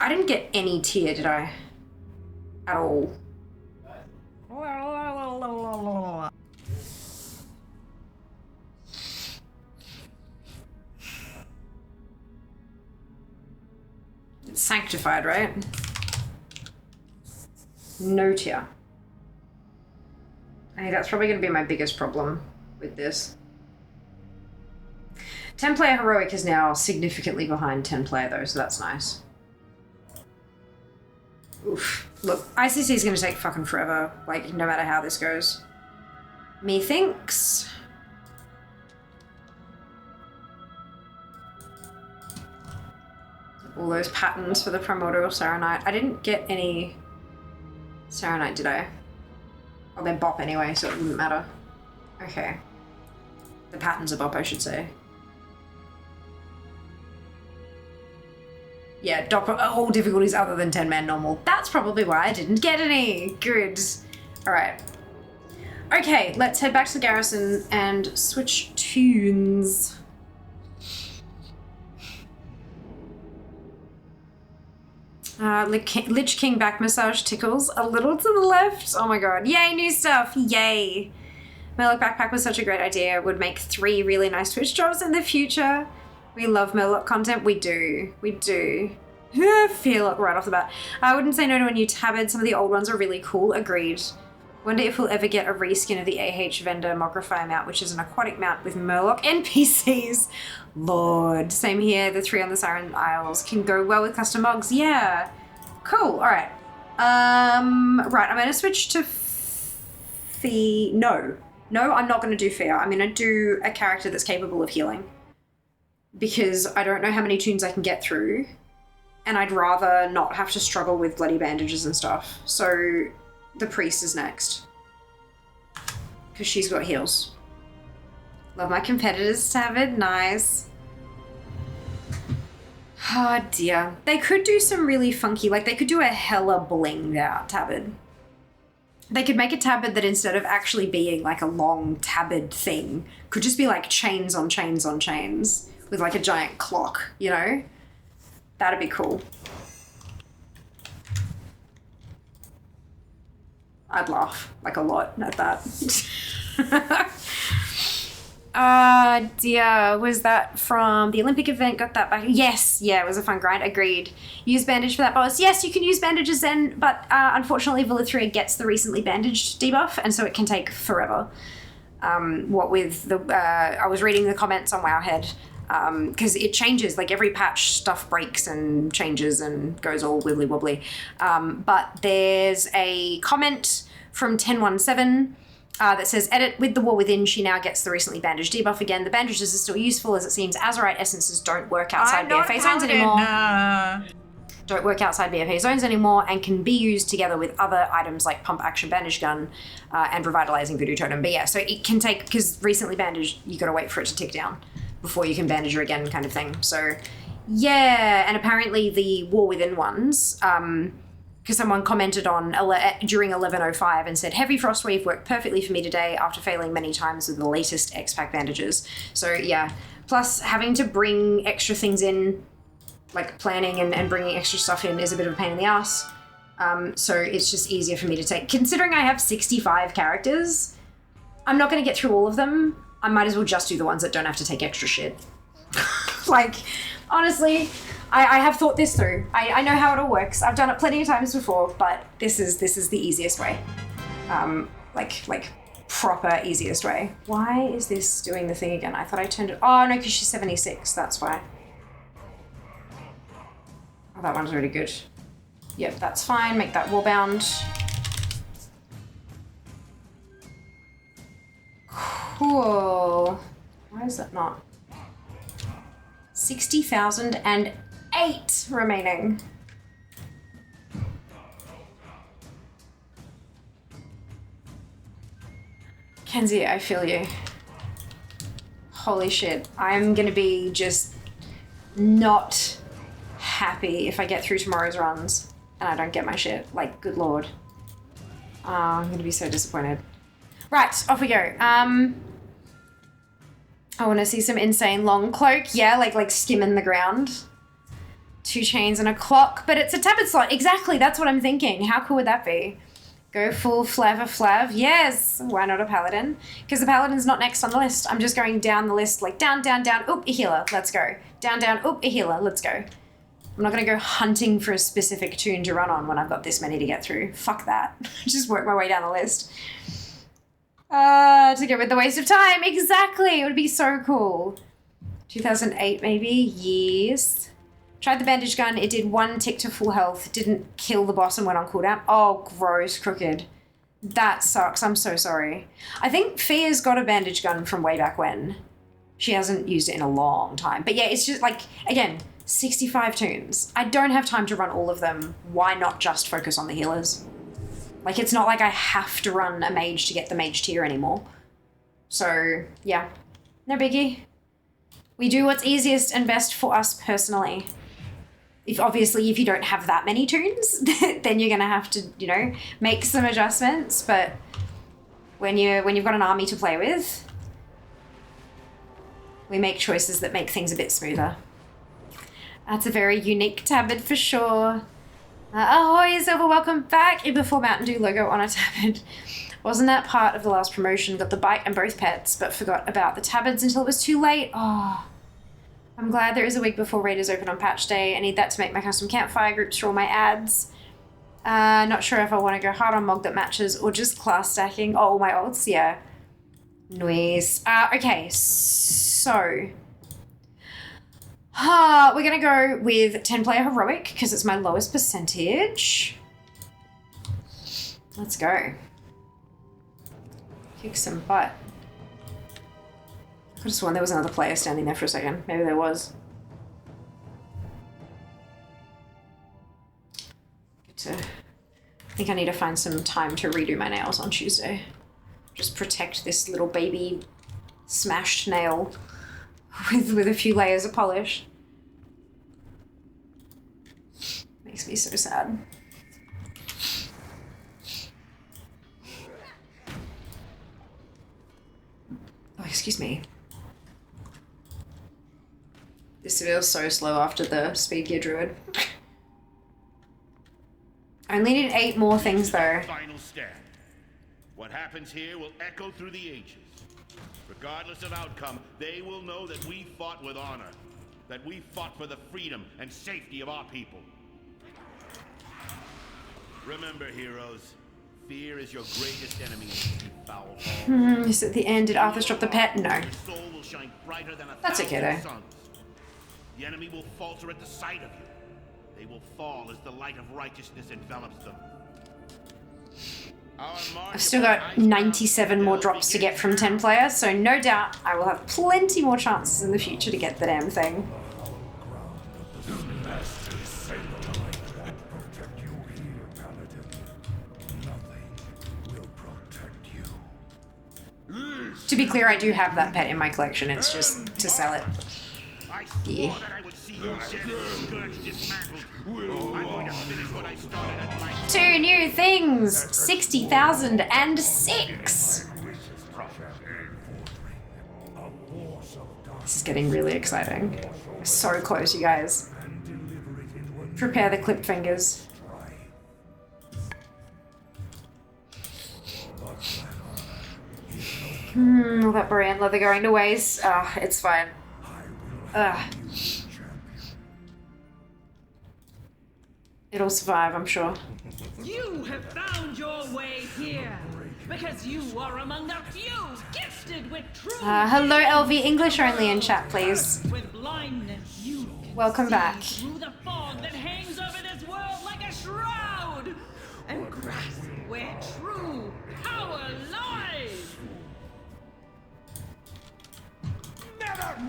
[SPEAKER 2] I didn't get any tier, did I? At all. It's sanctified, right? No tier. I think that's probably going to be my biggest problem with this. 10-player heroic is now significantly behind 10-player though, so that's nice. Oof. Look, ICC is going to take fucking forever, like, no matter how this goes. Methinks. All those patterns for the primordial Saronite. I didn't get any Saronite, did I? Oh, they're bop anyway, so it wouldn't matter. Okay. The patterns are bop, I should say. Yeah, all difficulties other than 10-man normal. That's probably why I didn't get any. Good. All right. Okay, let's head back to the garrison and switch tunes. Lich King back massage tickles a little to the left. Oh my god. Yay, new stuff. Yay. Murloc backpack was such a great idea. Would make 3 really nice Twitch jobs in the future. We love Murloc content. We do. We do. Fearlock right off the bat. I wouldn't say no to a new tabard. Some of the old ones are really cool. Agreed. Wonder if we'll ever get a reskin of the AH vendor Mogrify mount, which is an aquatic mount with Murloc NPCs. Lord. Same here. The 3 on the Siren Isles can go well with custom mogs. Yeah. Cool. All right. Right. I'm going to switch to No, I'm not going to do Fear. I'm going to do a character that's capable of healing. Because I don't know how many tunes I can get through. And I'd rather not have to struggle with bloody bandages and stuff. So the priest is next. Because she's got heals. Love my competitors, Tabard. Nice. Oh dear. They could do some really funky, like they could do a hella blinged out tabard. They could make a tabard that instead of actually being like a long tabard thing, could just be like chains on chains on chains with like a giant clock, you know? That'd be cool. I'd laugh like a lot at that. Dear, was that from the Olympic event? Got that back? Yes, yeah, it was a fun grind. Agreed. Use bandage for that boss. Yes, you can use bandages then, but unfortunately Villithria gets the recently bandaged debuff, and so it can take forever. What with the, I was reading the comments on Wowhead, because it changes, like every patch stuff breaks and changes and goes all wibbly wobbly. But there's a comment from 1017 that says, edit, with the War Within, she now gets the recently bandaged debuff again. The bandages are still useful as it seems Azerite essences don't work outside BFA zones anymore. Don't work outside BFA zones anymore and can be used together with other items like pump action bandage gun and revitalizing voodoo totem. But yeah, so it can take, because recently bandaged, you gotta wait for it to tick down before you can bandage her again kind of thing. So yeah, and apparently the War Within ones, because someone commented on during 11:05 and said, Heavy Frost Wave worked perfectly for me today after failing many times with the latest X-Pack bandages. So yeah, plus having to bring extra things in, like planning and bringing extra stuff in is a bit of a pain in the ass. So it's just easier for me to take. Considering I have 65 characters, I'm not going to get through all of them. I might as well just do the ones that don't have to take extra shit. Like, honestly, I have thought this through. I know how it all works. I've done it plenty of times before, but this is the easiest way. Like proper easiest way. Why is this doing the thing again? I thought I turned it. Oh no, because she's 76. That's why. Oh, that one's really good. Yep, that's fine. Make that wallbound. Cool. Why is that not? 60,008 remaining. Kenzie, I feel you. Holy shit. I'm gonna be just not happy if I get through tomorrow's runs and I don't get my shit. Like, good lord. I'm gonna be so disappointed. Right, off we go. I want to see some insane long cloak. Yeah, like skimming the ground. 2 chains and a clock, but it's a tabard slot. Exactly, that's what I'm thinking. How cool would that be? Go full flav. Yes, why not a paladin? Because the paladin's not next on the list. I'm just going down the list, like down, oop, a healer, let's go. Down, oop, a healer, let's go. I'm not going to go hunting for a specific tune to run on when I've got this many to get through. Fuck that. Just work my way down the list. To get rid of the waste of time. Exactly. It would be so cool. 2008 maybe. Yes. Tried the bandage gun. It did 1 tick to full health. Didn't kill the boss and went on cooldown. Oh, gross. Crooked. That sucks. I'm so sorry. I think Fia's got a bandage gun from way back when. She hasn't used it in a long time. But yeah, it's just like, again, 65 tunes. I don't have time to run all of them. Why not just focus on the healers? Like, it's not like I have to run a mage to get the mage tier anymore. So, yeah. No biggie. We do what's easiest and best for us personally. if you don't have that many toons, then you're gonna have to, you know, make some adjustments. But when you've got an army to play with, we make choices that make things a bit smoother. That's a very unique tabard for sure. Ahoy, Silver, welcome back. Before Mountain Dew logo on a tabard. Wasn't that part of the last promotion? Got the bite and both pets, but forgot about the tabards until it was too late. Oh, I'm glad there is a week before Raiders open on patch day. I need that to make my custom campfire groups for all my ads. Not sure if I want to go hard on Mog that matches or just class stacking. Oh, my ults, yeah. Nice. Okay, so... we're going to go with 10-player heroic because it's my lowest percentage. Let's go. Kick some butt. I could have sworn there was another player standing there for a second. Maybe there was. I think I need to find some time to redo my nails on Tuesday. Just protect this little baby smashed nail with a few layers of polish. Makes me so sad. Oh, excuse me. This feels so slow after the speed gear druid. I only need 8 more things though.
[SPEAKER 5] Final stand. What happens here will echo through the ages. Regardless of outcome, they will know that we fought with honor. That we fought for the freedom and safety of our people. Remember, heroes, fear is your greatest enemy in this foul hall.
[SPEAKER 2] Is at the end, did Arthur drop the pet? No.
[SPEAKER 5] Your soul will shine brighter than
[SPEAKER 2] That's okay though.
[SPEAKER 5] suns. The enemy will falter at the sight of you. They will fall as the light of righteousness envelops them.
[SPEAKER 2] I've still got 97 more drops to get from 10 players, so no doubt I will have plenty more chances in the future to get the damn thing. To be clear, I do have that pet in my collection, it's just to sell it. Yeah. 2 new things! 60,006! This is getting really exciting. So close, you guys. Prepare the clip fingers. All that brand leather going to waste. It's fine. It'll survive, I'm sure.
[SPEAKER 8] You have found your way here because you are among the few gifted with true.
[SPEAKER 2] Hello, LV. English only in chat, please.
[SPEAKER 8] With blindness, you
[SPEAKER 2] welcome back.
[SPEAKER 8] through the fog that hangs over this world like a shroud, and grasp where true power lies.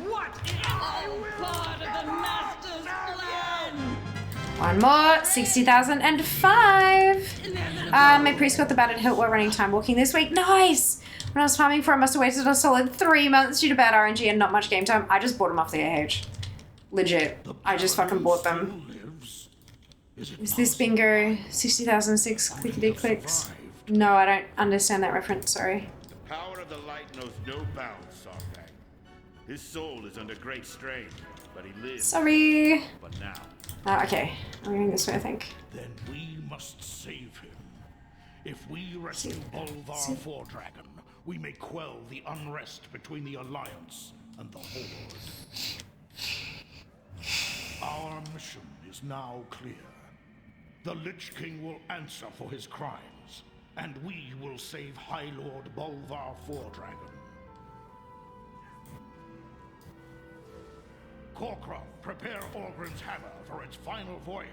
[SPEAKER 8] What is all part of the Master's plan?
[SPEAKER 2] One more, 60,005. My priest got the battered hilt while running time walking this week. Nice! When I was farming for, I must have waited a solid 3 months due to bad RNG and not much game time. I just bought them off the AH. Legit. I just fucking bought them. Is this bingo? 60,006 clickety clicks? No, I don't understand that reference, sorry.
[SPEAKER 5] The power of the light knows no bounds, Softbang. His soul is under great strain, but he lives.
[SPEAKER 2] Sorry.
[SPEAKER 5] But now.
[SPEAKER 2] Okay, I'm going this way, I think.
[SPEAKER 13] Then we must save him. If we rescue Bolvar Fordragon, we may quell the unrest between the Alliance and the Horde. Our mission is now clear. The Lich King will answer for his crimes, and we will save High Lord Bolvar Fordragon. Warcraft, prepare Orgrin's hammer for its final voyage.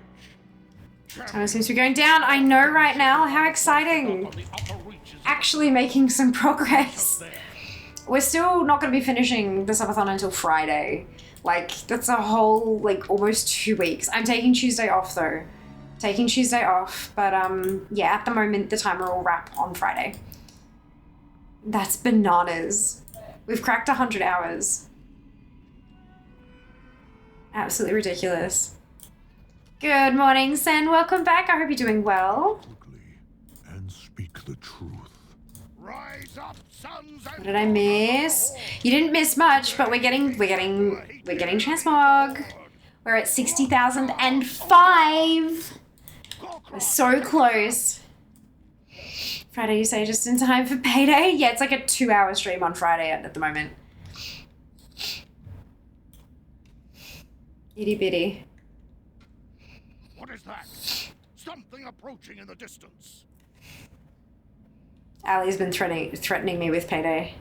[SPEAKER 2] Time seems to be going down. I know right now. How exciting. Actually making some progress. We're still not going to be finishing the subathon until Friday. Like, that's a whole, like, almost 2 weeks. I'm taking Tuesday off, though. Taking Tuesday off. But, yeah, at the moment, the timer will wrap on Friday. That's bananas. We've cracked 100 hours. Absolutely ridiculous. Good morning, Sen. Welcome back. I hope you're doing well.
[SPEAKER 5] And speak the truth. Rise up, sons and
[SPEAKER 2] What did I miss? You didn't miss much, but we're getting transmog. We're at 60,005. We're so close. Friday, you say just in time for payday? Yeah, it's like a 2-hour stream on Friday at the moment. Itty bitty.
[SPEAKER 5] What is that? Something approaching in the distance.
[SPEAKER 2] Ali's been threatening me with payday.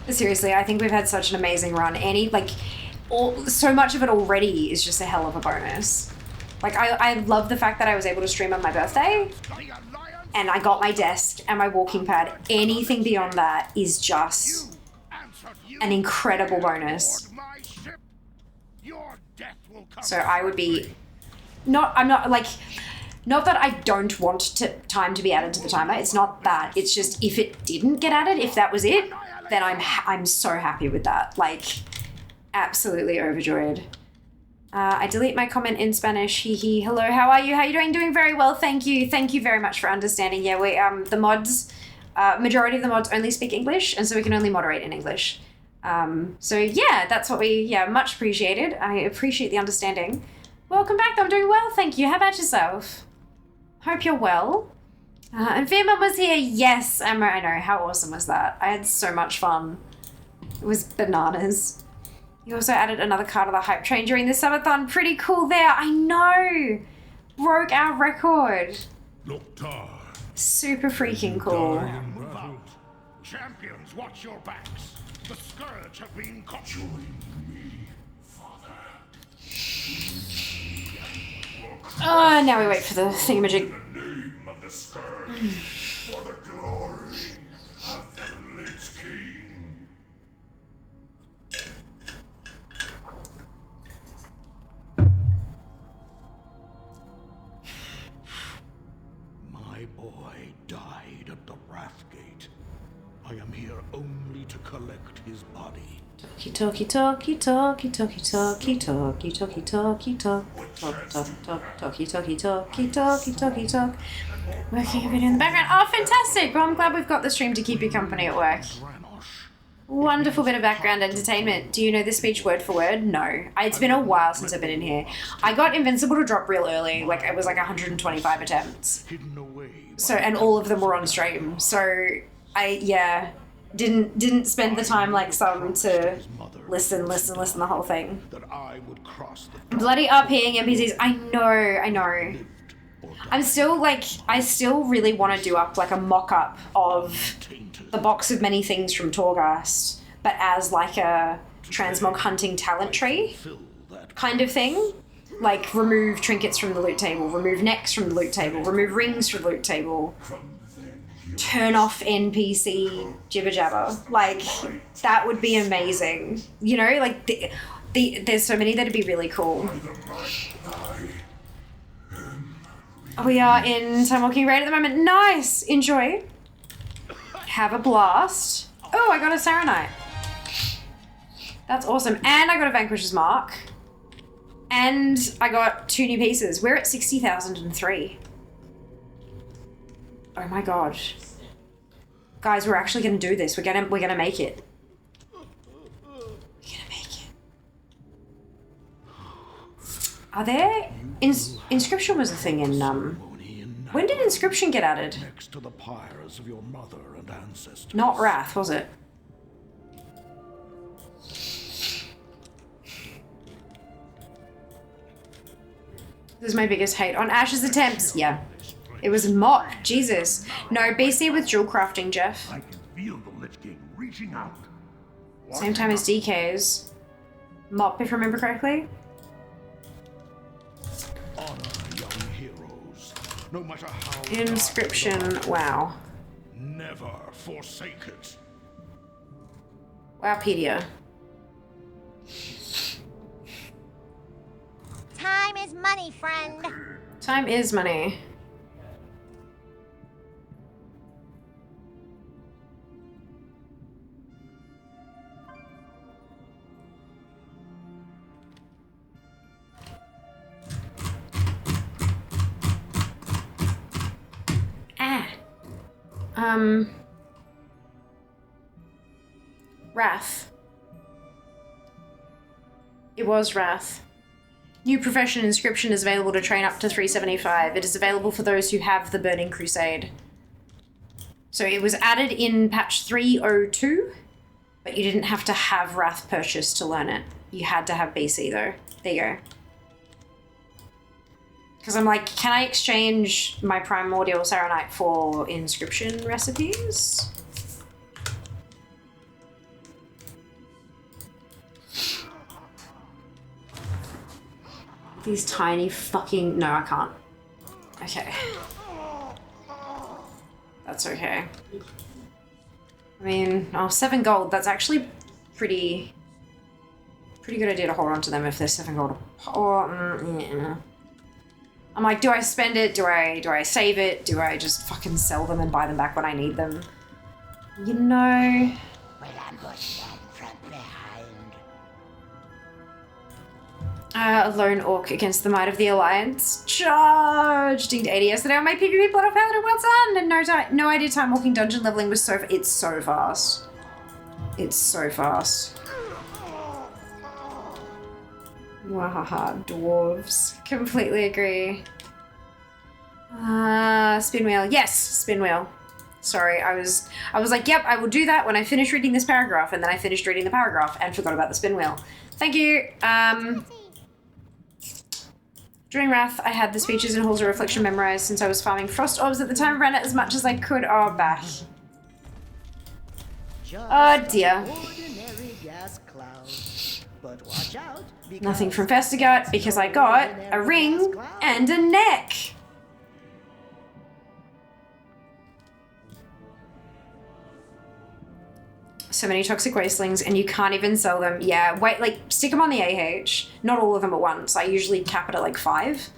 [SPEAKER 2] Seriously, I think we've had such an amazing run. So much of it already is just a hell of a bonus. Like, I love the fact that I was able to stream on my birthday, and I got my desk and my walking pad. Anything beyond that is just an incredible bonus. So I would be... not that I don't want time to be added to the timer. It's not that. It's just if it didn't get added, if that was it, then I'm so happy with that. Like, absolutely overjoyed. I delete my comment in Spanish. Hee. Hello, how are you? How are you doing? Doing very well, thank you. Thank you very much for understanding. Yeah, we the mods, majority of the mods only speak English, and so we can only moderate in English. So yeah, that's what much appreciated. I appreciate the understanding. Welcome back. I'm doing well, thank you. How about yourself? Hope you're well. And Fairmon was here. Yes, Emma, I know. How awesome was that? I had so much fun. It was bananas. You also added another car to the hype train during the subathon. Pretty cool there. I know. Broke our record. Super freaking cool.
[SPEAKER 5] Move out. Champions, watch your backs. The scourge have been caught. Join me, Father.
[SPEAKER 2] Oh, now we wait for the thingamajig.
[SPEAKER 5] In the name of the scourge, for the glory of the Lich King.
[SPEAKER 13] My boy died at the Wrathgate. I am here only to collect his body.
[SPEAKER 2] Talkie. Working a video in the background. Oh, fantastic! Well, I'm glad we've got the stream to keep you company at work. Wonderful bit of background entertainment. Do you know the speech word for word? No. It's been a while since I've been in here. I got Invincible to drop real early. Like, it was like 125 attempts. So, and all of them were on stream. So, didn't spend the time like some to listen the whole thing. Bloody RPing NPCs. I know. I still really want to do up like a mock-up of the box of many things from Torghast, but as like a transmog hunting talent tree kind of thing. Like, remove trinkets from the loot table, remove necks from the loot table, remove rings from the loot table, turn off NPC jibber jabber. Like, that would be amazing. You know, like, there's so many that'd be really cool. We are in Time Walking Raid at the moment. Nice! Enjoy. Have a blast. Oh, I got a Saronite. That's awesome. And I got a Vanquisher's Mark. And I got 2 new pieces. We're at 60,003. Oh my god. Guys, we're actually gonna do this. We're gonna make it. Are there... Inscription was a thing in, when did Inscription get added?
[SPEAKER 13] Next to the pyres of your mother and ancestors.
[SPEAKER 2] Not Wrath, was it? This is my biggest hate. On Ash's attempts, yeah. It was Mop, Jesus. No, BC with dual crafting, Jeff.
[SPEAKER 5] I can feel the Lich King reaching out.
[SPEAKER 2] Same time as DK's. Mop, if I remember correctly.
[SPEAKER 13] Honor young heroes, no matter how
[SPEAKER 2] Inscription, wow.
[SPEAKER 13] Never forsake it.
[SPEAKER 2] Wowpedia.
[SPEAKER 16] Time is money, friend.
[SPEAKER 2] Time is money. Wrath. It was Wrath. New profession inscription is available to train up to 375. It is available for those who have the Burning Crusade. So it was added in patch 302, but you didn't have to have Wrath purchased to learn it. You had to have BC though. There you go. Because I'm like, can I exchange my Primordial Saronite for inscription recipes? These tiny fucking... No, I can't. Okay. That's okay. I mean, 7 gold, that's actually pretty good idea to hold on to them if they're 7 gold. Yeah. I'm like, do I spend it? Do I save it? Do I just fucking sell them and buy them back when I need them? You know... A lone orc against the might of the Alliance. Charge! Dinged 80 yesterday on my PvP Blood of Paladin. Well done! And no idea time walking dungeon leveling was so... It's so fast. It's so fast. Wahaha, dwarves. Completely agree. Spin wheel. Yes, spin wheel. Sorry, I was like, yep, I will do that when I finish reading this paragraph, and then I finished reading the paragraph and forgot about the spin wheel. Thank you. During Wrath, I had the speeches and Halls of Reflection memorized since I was farming frost orbs at the time. Ran it as much as I could. Oh, back. Oh, dear. Nothing from Festigard because I got a ring and a neck. So many toxic wastelings and you can't even sell them. Yeah, wait, like stick them on the AH. Not all of them at once. I usually cap it at like 5.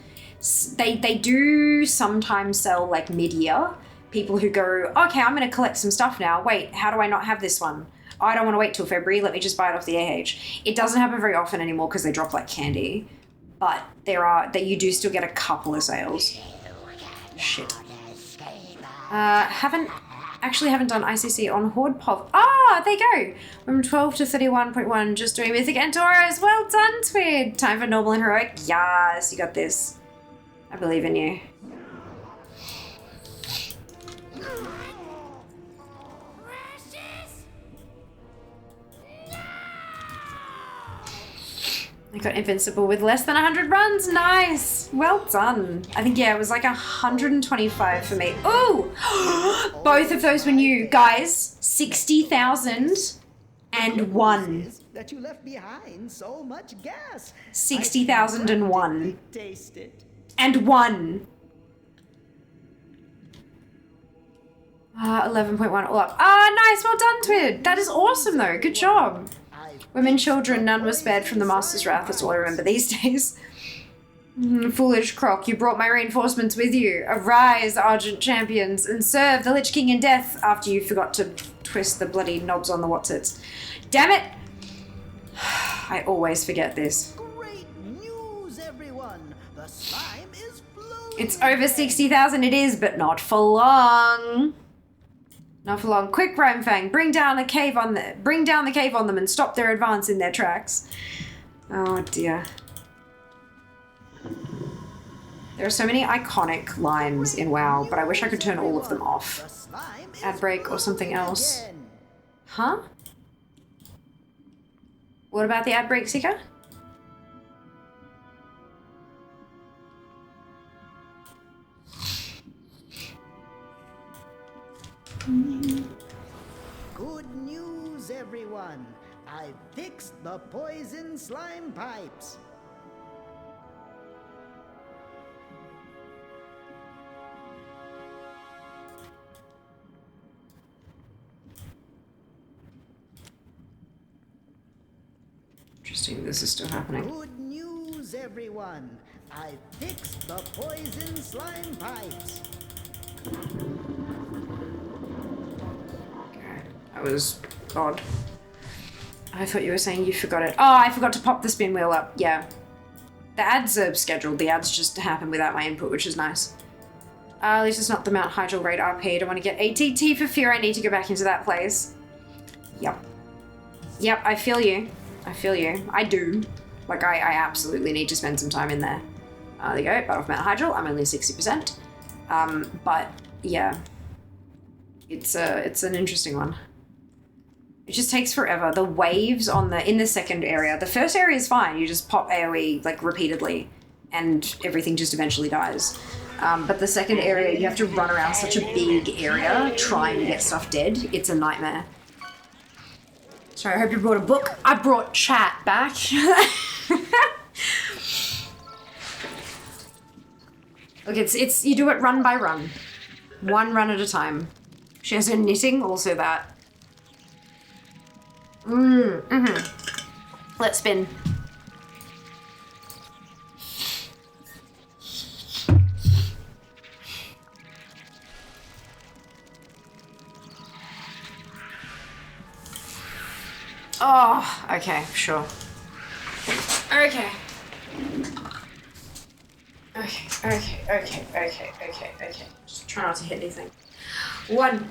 [SPEAKER 2] They do sometimes sell like mid-year. People who go, okay, I'm going to collect some stuff now. Wait, how do I not have this one? Oh, I don't want to wait till February. Let me just buy it off the AH. It doesn't happen very often anymore because they drop like candy. But you do still get a couple of sales. Shit. Haven't done ICC on Horde Pov. Ah, there you go. From 12 to 31.1, just doing Mythic and Tauros. Well done, Twid. Time for Noble and Heroic. Yes, you got this. I believe in you. I got invincible with less than 100 runs. Nice. Well done. I think, yeah, it was like 125 for me. Ooh! Both of those were new. Guys, 60,001.
[SPEAKER 14] That you left behind so much gas.
[SPEAKER 2] 60,001.
[SPEAKER 14] Taste it.
[SPEAKER 2] And 1. 11.1 all up. Ah, nice. Well done, Twid. That is awesome, though. Good job. Women, children, none were spared from the Master's Wrath. That's all I remember these days. Foolish Croc, you brought my reinforcements with you. Arise, Argent champions, and serve the Lich King in death after you forgot to twist the bloody knobs on the whatsits. Damn it! I always forget this.
[SPEAKER 14] Great news, everyone. The slime is flowing.
[SPEAKER 2] It's over 60,000 it is, but not for long. Not for long. Quick, Rhymefang, bring down the cave on them and stop their advance in their tracks. Oh dear. There are so many iconic lines in WoW, but I wish I could turn all of them off. Ad break or something else. Huh? What about the ad break, Seeker?
[SPEAKER 14] Good news, everyone. I fixed the poison slime pipes.
[SPEAKER 2] Interesting, this is still happening.
[SPEAKER 14] Good news, everyone. I fixed the poison slime pipes.
[SPEAKER 2] That was odd. I thought you were saying you forgot it. Oh, I forgot to pop the spin wheel up. Yeah. The ads are scheduled. The ads just happen without my input, which is nice. At least it's not the Mount Hydel raid RP. I don't want to get ATT for fear I need to go back into that place. Yep. Yep, I feel you. I feel you. I do. Like, I absolutely need to spend some time in there. There you go, Battle of Mount Hydel. I'm only 60%. But, yeah. It's an interesting one. It just takes forever. The waves in the second area. The first area is fine. You just pop AoE, like, repeatedly. And everything just eventually dies. But the second area, you have to run around such a big area trying to get stuff dead. It's a nightmare. Sorry, I hope you brought a book. I brought chat back. Look, it's you do it run by run. One run at a time. She has her knitting, also that. Let's spin. Oh, okay, sure. Okay. Okay. Just try not to hit anything. 1,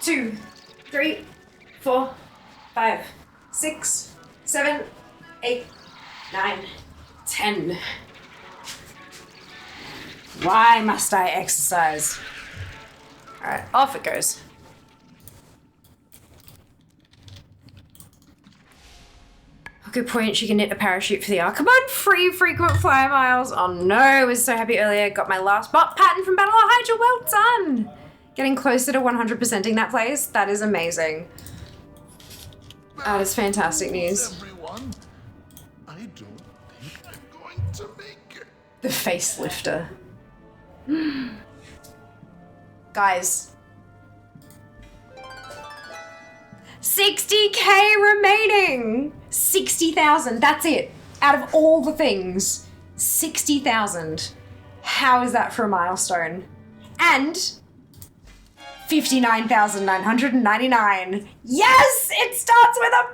[SPEAKER 2] 2, 3, 4, 5, 6, 7, 8, 9, 10. Why must I exercise? Alright, off it goes. Good point, she can knit a parachute for the arc. Come on, free frequent flyer miles. Oh no, I was so happy earlier. Got my last bot pattern from Battle of Hydra. Well done. Getting closer to 100%ing that place. That is amazing. That is fantastic news.
[SPEAKER 5] Everyone, I don't think I'm going to make it.
[SPEAKER 2] The facelifter. Guys. 60k remaining. 60,000. That's it. Out of all the things, 60,000. How is that for a milestone? And 59,999. Yes! It starts with a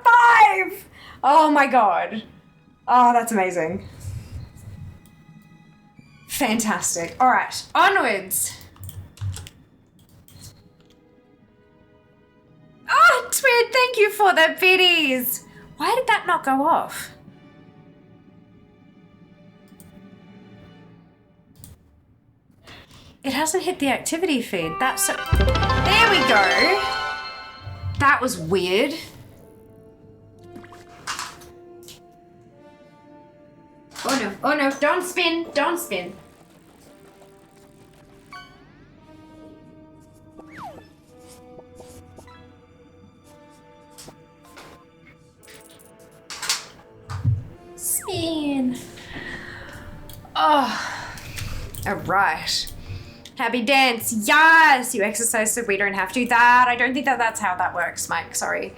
[SPEAKER 2] 5! Oh my god. Oh, that's amazing. Fantastic. All right, onwards. Oh, Twid, thank you for the biddies. Why did that not go off? It hasn't hit the activity feed. That's so... There we go. That was weird. Oh no, don't spin, don't spin. Spin. Oh, all right. Happy dance. Yes, you exercise so we don't have to. I don't think that's how that works, Mike. Sorry.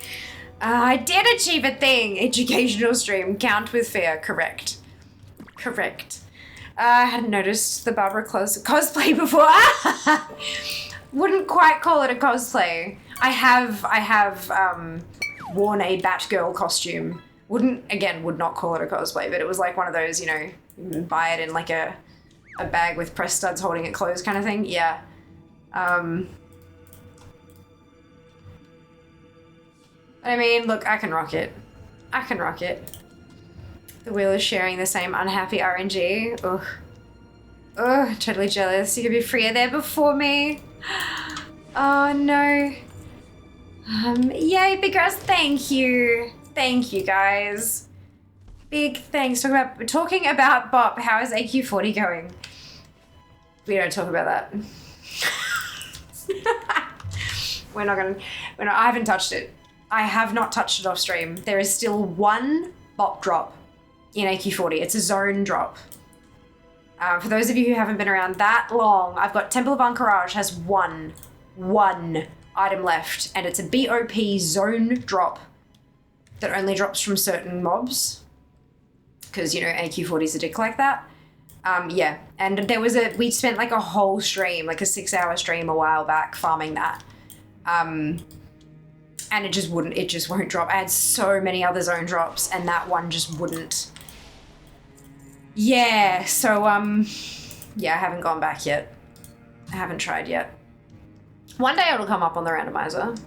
[SPEAKER 2] I did achieve a thing. Educational stream. Count with fear. Correct. I hadn't noticed the Barbara cosplay before. Wouldn't quite call it a cosplay. I have worn a Batgirl costume. Would not call it a cosplay, but it was like one of those, you buy it in like a bag with press studs holding it closed kind of thing. Yeah. I mean, look, I can rock it. The wheel is sharing the same unhappy RNG. Ugh. Ugh, totally jealous. You could be freer there before me. Oh no. Yay, big girls, thank you. Thank you, guys. Big thanks. Talking about Bop, how is AQ40 going? We don't talk about that. I haven't touched it. I have not touched it off stream. There is still one Bop drop in AQ40. It's a zone drop. For those of you who haven't been around that long, I've got Temple of Anchorage has one item left, and it's a BOP zone drop that only drops from certain mobs. Because, AQ40s are dick like that. Yeah, and we spent like a whole stream, like a 6-hour stream a while back farming that. And it just won't drop. I had so many other zone drops and that one just wouldn't. Yeah, so, yeah, I haven't gone back yet. I haven't tried yet. One day it'll come up on the randomizer.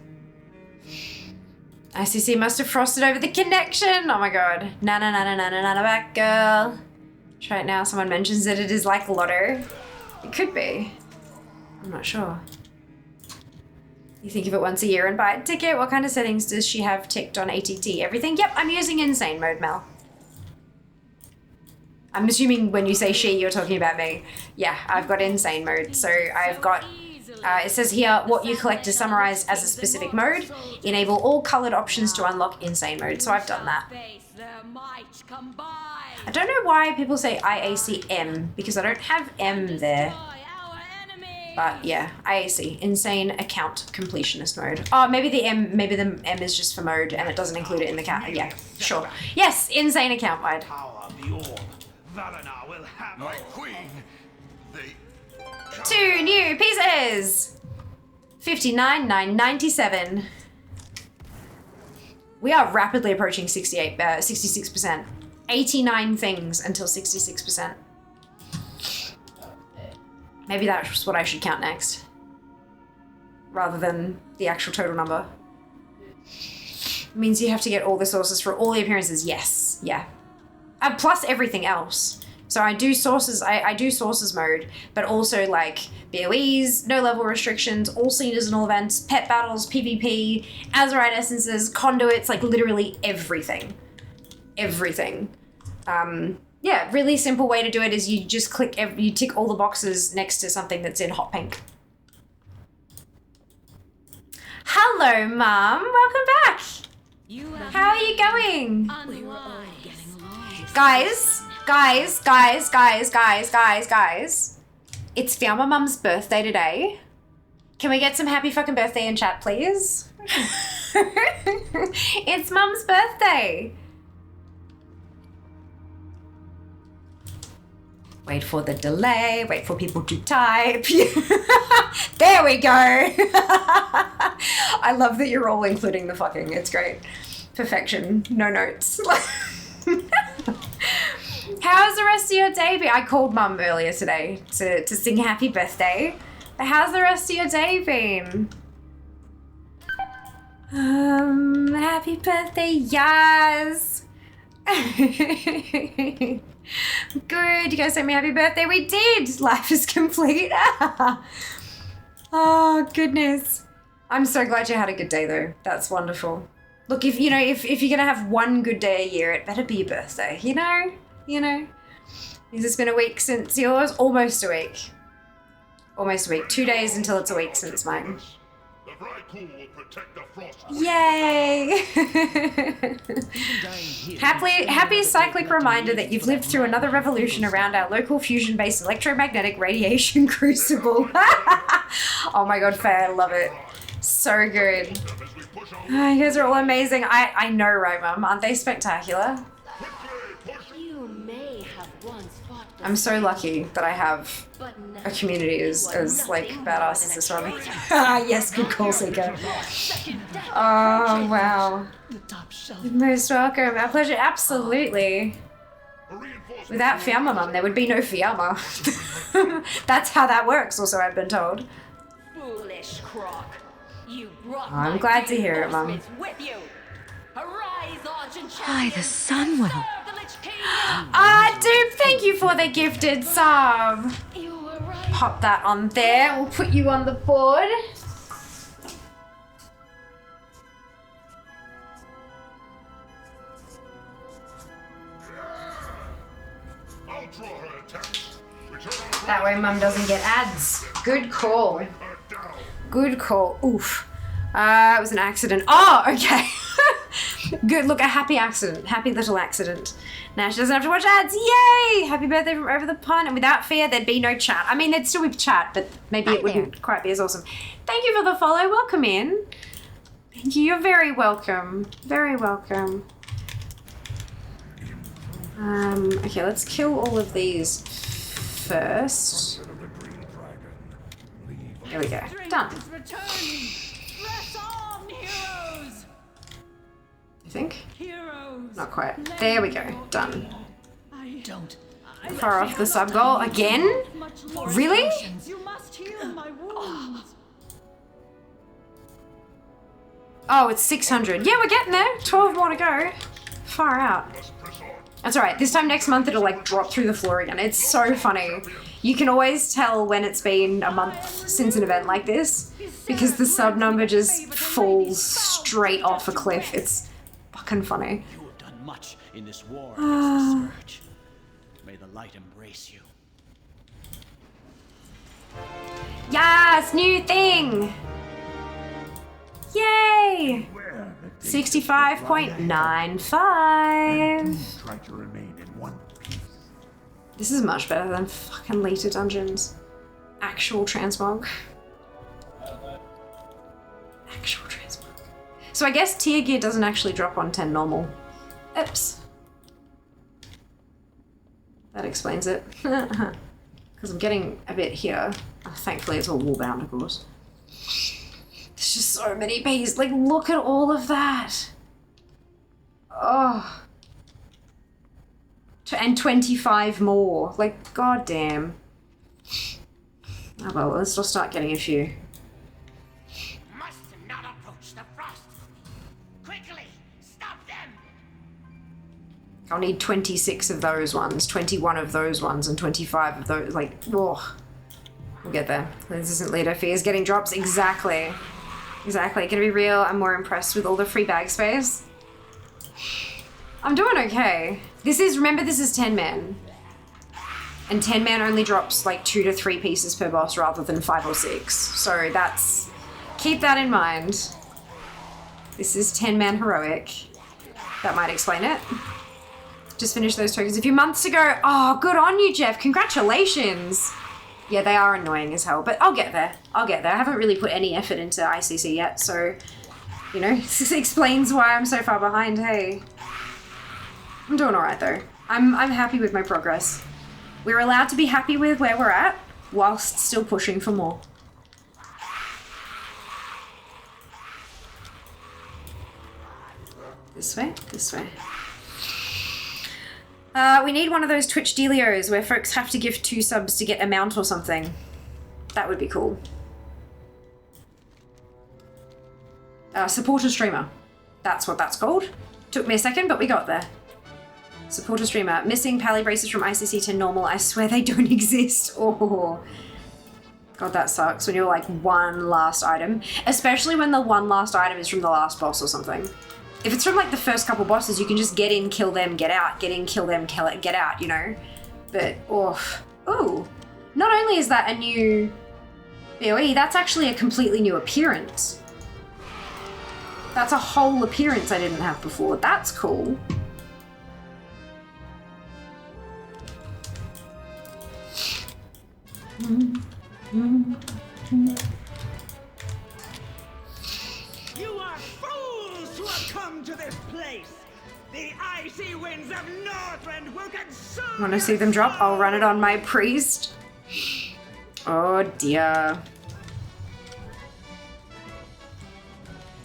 [SPEAKER 2] ICC must have frosted over the connection. Oh my god. Na back girl. Try it now. Someone mentions that it is like Lotto. It could be. I'm not sure. You think of it once a year and buy a ticket. What kind of settings does she have ticked on ATT? Everything? Yep, I'm using insane mode, Mel. I'm assuming when you say she, you're talking about me. Yeah, I've got insane mode. So I've got, it says here, what you collect is summarized as a specific mode. Enable all colored options to unlock insane mode. So I've done that. I don't know why people say IACM, because I don't have M there. But yeah, IAC, insane account completionist mode. Oh, maybe the M is just for mode and it doesn't include it in the count. Yeah, sure. Yes, insane account wide.
[SPEAKER 5] My queen,
[SPEAKER 2] 2 new pieces. 59,997. We are rapidly approaching 66%. 89 things until 66%. Maybe that's what I should count next, rather than the actual total number. It means you have to get all the sources for all the appearances. Yes, yeah. Plus everything else. So I do sources, I do sources mode, but also like BOEs, no level restrictions, all scenes and all events, pet battles, PvP, Azerite essences, conduits, like literally everything. Everything. Yeah, really simple way to do it is you just click, you tick all the boxes next to something that's in hot pink. Hello, Mum. Welcome back. How are you going? Guys. It's Fiamma Mum's birthday today. Can we get some happy fucking birthday in chat, please? It's Mum's birthday. Wait for the delay, wait for people to type. There we go. I love that you're all including the fucking, it's great. Perfection, no notes. How's the rest of your day been? I called Mum earlier today to sing happy birthday. But how's the rest of your day been? Happy birthday, yes. Good, you guys sent me happy birthday. We did. Life is complete. Oh, goodness. I'm so glad you had a good day, though. That's wonderful. Look, if you're going to have one good day a year, it better be your birthday, you know? Because it's been a week since yours. Almost a week. 2 days until it's a week since mine. Yay! Happy cyclic reminder that you've lived through another revolution around our local fusion-based electromagnetic radiation crucible. Oh my god, Faye, I love it. So good. Oh, you guys are all amazing. I know, right, Mum? Aren't they spectacular? I'm so lucky that I have a community as like badass as this one. Yes, good call, Seeker. Oh, wow. You're most welcome. Our pleasure. Absolutely. Without Fiamma Mum, there would be no Fiamma. That's how that works, also, I've been told.
[SPEAKER 12] Foolish croc. You brought
[SPEAKER 2] I'm glad to hear it, Mum.
[SPEAKER 7] By the Sunwell.
[SPEAKER 2] Dude, thank you for the gifted sub. Pop that on there. We'll put you on the board. That way Mum doesn't get ads. Good call. Good call. Oof. It was an accident. Oh, okay. Good. Look, a happy accident. Happy little accident. Now she doesn't have to watch ads. Yay! Happy birthday from over the pond. And without fear, there'd be no chat. I mean, there'd still be chat, but maybe it wouldn't quite be as awesome. Thank you for the follow. Welcome in. Thank you. You're very welcome. Very welcome. Okay, let's kill all of these first. There we go. Done. I think? Not quite. There we go. Done. Far off the sub goal again? Really?
[SPEAKER 8] heal my wounds.
[SPEAKER 2] Oh, it's 600. Yeah, we're getting there. 12 more to go. Far out. That's alright. This time next month it'll like drop through the floor again. It's so funny. You can always tell when it's been a month since an event like this because the sub number just falls straight off a cliff. It's fucking funny.
[SPEAKER 15] You have done much in this war against the Scourge. May the light embrace you.
[SPEAKER 2] Yes, new thing! Yay! 65.95.
[SPEAKER 5] Try to remain in one piece.
[SPEAKER 2] This is much better than fucking LIITA dungeons. Actual transmog. Actual transmog. So I guess tier gear doesn't actually drop on 10 normal. Oops. That explains it. Because I'm getting a bit here. Thankfully it's all wallbound, of course. There's just so many bees. Like, look at all of that. Oh. And 25 more. Like, goddamn. Oh well, let's just start getting a few.
[SPEAKER 12] Must not approach the frost. Quickly, stop them.
[SPEAKER 2] I'll need 26 of those ones, 21 of those ones, and 25 of those. Like, oh. We'll get there. This isn't LIITA. Fear's getting drops. Exactly. Exactly. Gonna be real, I'm more impressed with all the free bag space. I'm doing okay. Remember this is 10 man. And 10 man only drops like 2 to 3 pieces per boss rather than 5 or 6. So keep that in mind. This is 10 man heroic. That might explain it. Just finished those tokens a few months ago. Oh, good on you, Jeff. Congratulations. Yeah, they are annoying as hell, but I'll get there. I'll get there. I haven't really put any effort into ICC yet, so, you know, this explains why I'm so far behind, hey. I'm doing alright though. I'm happy with my progress. We're allowed to be happy with where we're at, whilst still pushing for more. This way, this way. We need one of those Twitch dealios where folks have to give 2 subs to get a mount or something. That would be cool. Support a streamer. That's what that's called. Took me a second, but we got there. Support a streamer. Missing pally braces from ICC to normal. I swear they don't exist. Oh. God, that sucks when you're like one last item. Especially when the one last item is from the last boss or something. If it's from like the first couple bosses, you can just get in, kill them, get out, get in, kill them, get out, you know? But, ooh. Not only is that a new BOE, that's actually a completely new appearance. That's a whole appearance I didn't have before. That's cool.
[SPEAKER 8] You are fools who have come to this place. The icy winds of Northrend will consume.
[SPEAKER 2] Want to see them drop? I'll run it on my priest. Oh dear.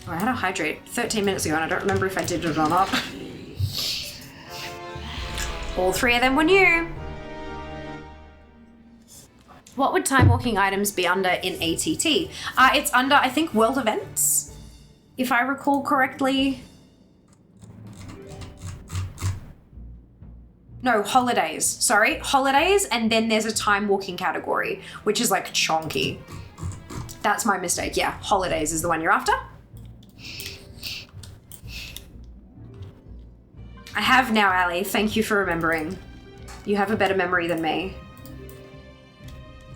[SPEAKER 2] Oh, I had a hydrate 13 minutes ago and I don't remember if I did it or not. All 3 of them were new. What would time walking items be under in ATT? It's under, I think, world events, if I recall correctly. No, holidays. Sorry, holidays, and then there's a time walking category, which is like chonky. That's my mistake. Yeah, holidays is the one you're after. I have now, Ali. Thank you for remembering. You have a better memory than me.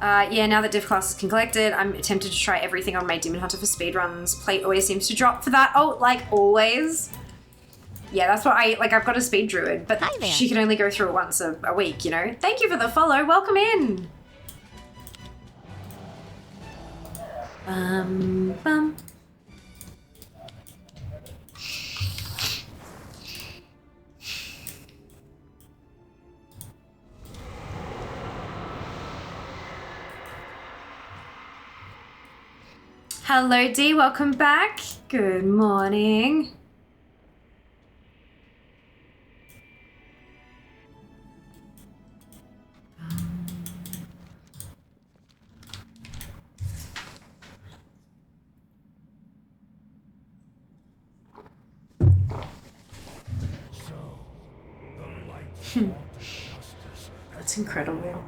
[SPEAKER 2] Yeah, now that div class is collected, I'm tempted to try everything on my Demon Hunter for speedruns. Plate always seems to drop for that. Oh, like always. Yeah, that's what I've got a speed druid, but she can only go through it once a week, you know? Thank you for the follow. Welcome in. Bum. Hello, Dee. Welcome back. Good morning. That's incredible.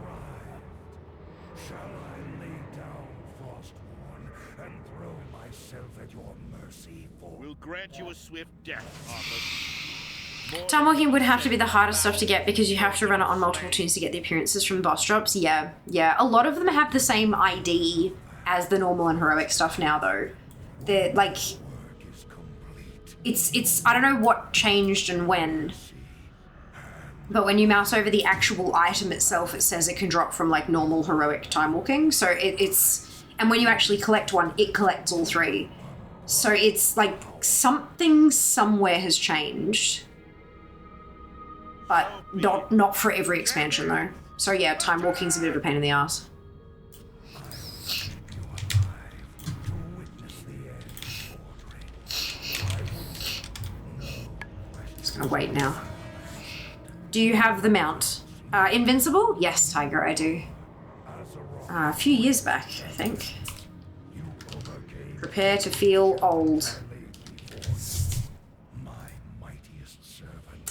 [SPEAKER 5] Shall I lay down Frostborn and throw myself at your mercy for...
[SPEAKER 9] We'll grant you a swift death, Arthur.
[SPEAKER 2] Time walking would have to be the hardest stuff to get because you have to run it on multiple tunes to get the appearances from boss drops. Yeah. A lot of them have the same ID as the normal and heroic stuff now, though. They're like, it's I don't know what changed and when, but when you mouse over the actual item itself, it says it can drop from like normal, heroic, time walking. So it's, and when you actually collect one, it collects all three. So it's like something somewhere has changed, but not for every expansion though. So yeah, time walking's a bit of a pain in the ass. Just gonna wait now. Do you have the mount? Invincible? Yes, Tiger, I do. A few years back, I think. Prepare to feel old.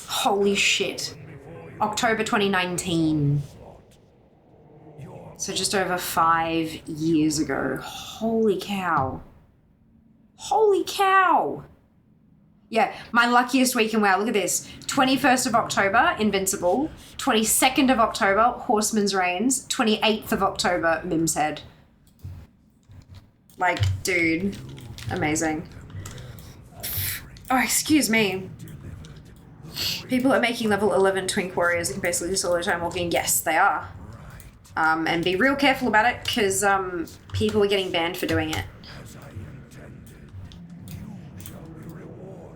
[SPEAKER 2] Holy shit. October 2019. So just over 5 years ago. Holy cow. Holy cow. Yeah, my luckiest week in WoW. Look at this. 21st of October, Invincible. 22nd of October, Horseman's Reigns. 28th of October, Mim's Head. Like, dude. Amazing. Oh, excuse me. People are making level 11 Twink Warriors that can basically do solo time walking. Yes, they are. And be real careful about it, because people are getting banned for doing it.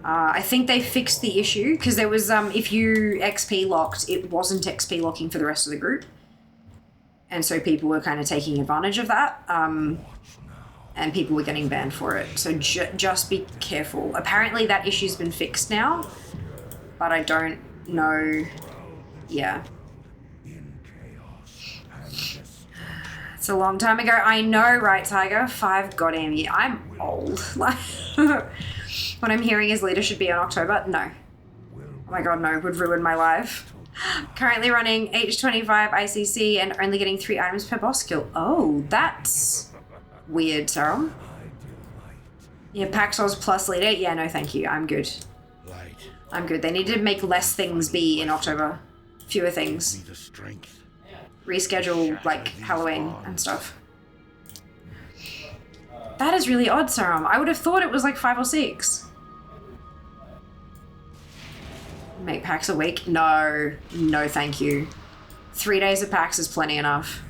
[SPEAKER 2] I think they fixed the issue, because there was, if you XP locked, it wasn't XP locking for the rest of the group. And so people were kind of taking advantage of that. And people were getting banned for it. So just be careful. Apparently that issue's been fixed now, but I don't know. Yeah. It's a long time ago. I know, right, Tiger? 5 goddamn years. I'm old. Like, what I'm hearing is LIITA should be in October. No. Oh my god, no. Would ruin my life. Currently running H25 ICC and only getting 3 items per boss kill. Oh, that's weird, Sarah. Yeah, Paxos plus LIITA. Yeah, no, thank you. I'm good. I'm good. They need to make less things be in October. Fewer things. Reschedule, like, Halloween and stuff. That is really odd, Sarum. I would have thought it was like 5 or 6. Make packs a week? No. No, thank you. 3 days of packs is plenty enough.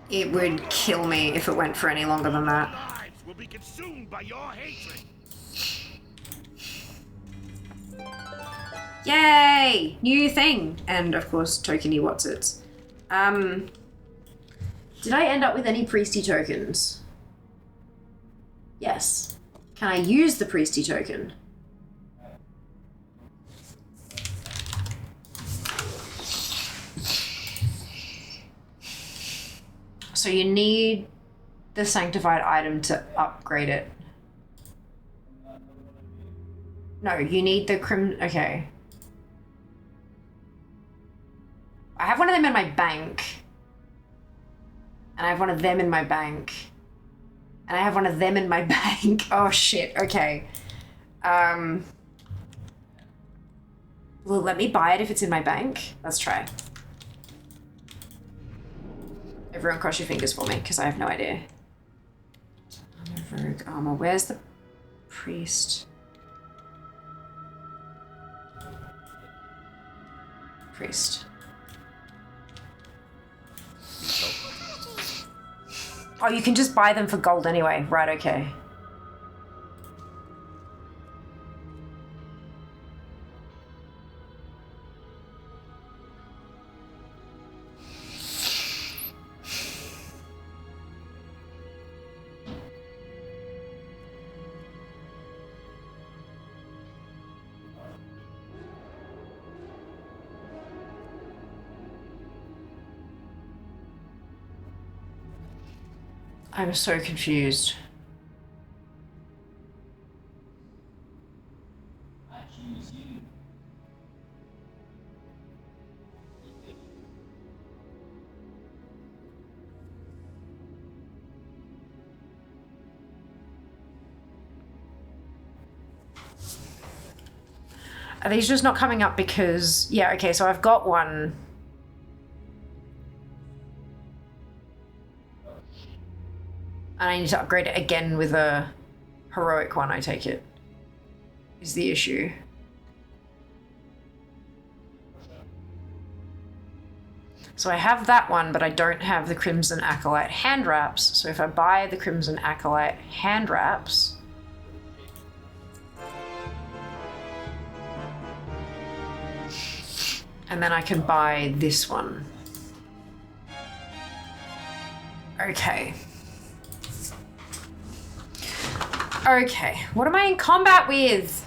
[SPEAKER 2] It would kill me if it went for any longer than that.
[SPEAKER 5] Will be consumed by your hatred.
[SPEAKER 2] Yay! New thing! And of course, tokeny whatsits. Did I end up with any priesty tokens? Yes. Can I use the priesty token? So you need the sanctified item to upgrade it. No, you need the okay. I have one of them in my bank. And I have one of them in my bank. And I have one of them in my bank. Oh shit, okay. Well, let me buy it if it's in my bank. Let's try. Everyone cross your fingers for me, because I have no idea. Rogue armor. Where's the priest? Priest. Oh, you can just buy them for gold anyway. Right, okay. I'm so confused. Are these just not coming up because... Yeah, okay, so I've got one. And I need to upgrade it again with a heroic one, I take it. Is the issue. So I have that one, but I don't have the Crimson Acolyte hand wraps. So if I buy the Crimson Acolyte hand wraps... And then I can buy this one. Okay. Okay, what am I in combat with?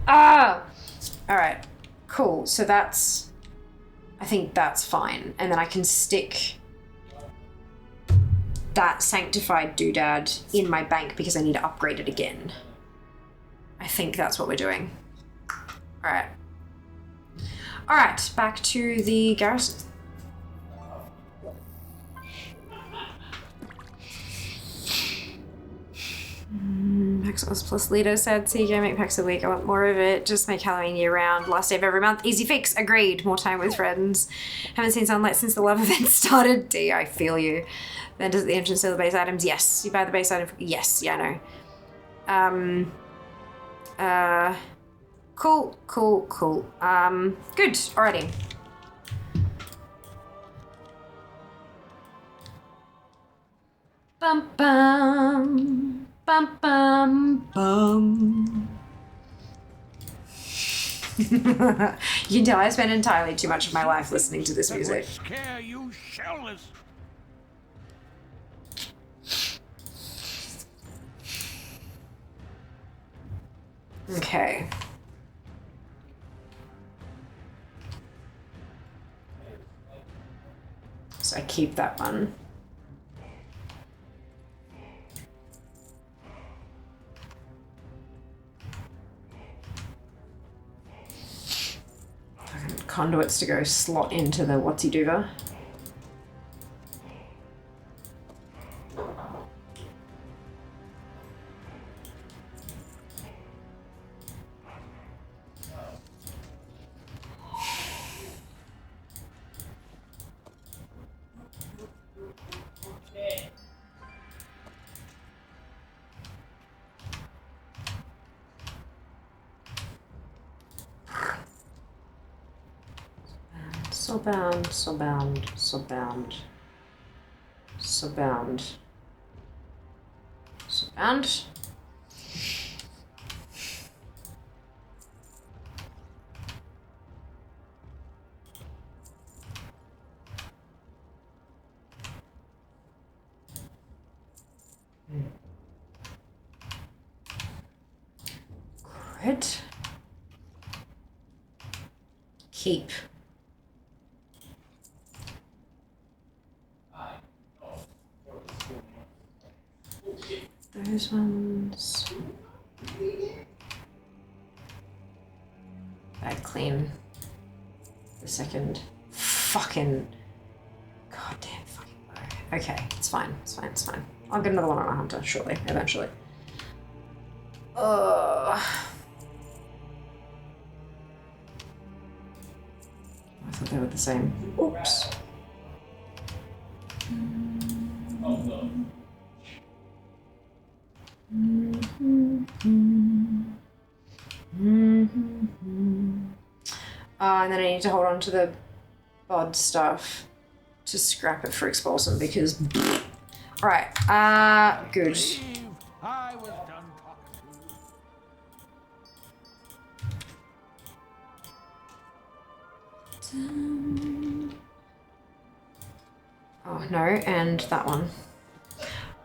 [SPEAKER 2] Ah! Alright, cool. So that's... I think that's fine. And then I can stick that Sanctified doodad in my bank because I need to upgrade it again. I think that's what we're doing. Alright. Alright, back to the garrison. Paxos plus LIITA said, CJ, make packs a week. I want more of it. Just make Halloween year round. Last day of every month. Easy fix. Agreed. More time with friends. Haven't seen sunlight since the love event started. D, I feel you. Then does the entrance sell the base items? Yes. You buy the base item? Yes. Yeah, I know. Cool. Good. Alrighty. Bum bum. Bum bum bum. You can tell I spend entirely too much of my life listening to this music.
[SPEAKER 5] Scare you shellless.
[SPEAKER 2] Okay. So I keep that one. Conduits to go slot into the whatsy-doover. So bound. Good. Keep. Those ones. Bag clean. The second. Fucking. Goddamn fucking bow. Okay, it's fine. I'll get another one on a hunter shortly, eventually. I thought they were the same. Oops. And then I need to hold on to the VOD stuff to scrap it for Expulsum because... Alright, good.
[SPEAKER 5] I was done talking.
[SPEAKER 2] Oh, no, and that one.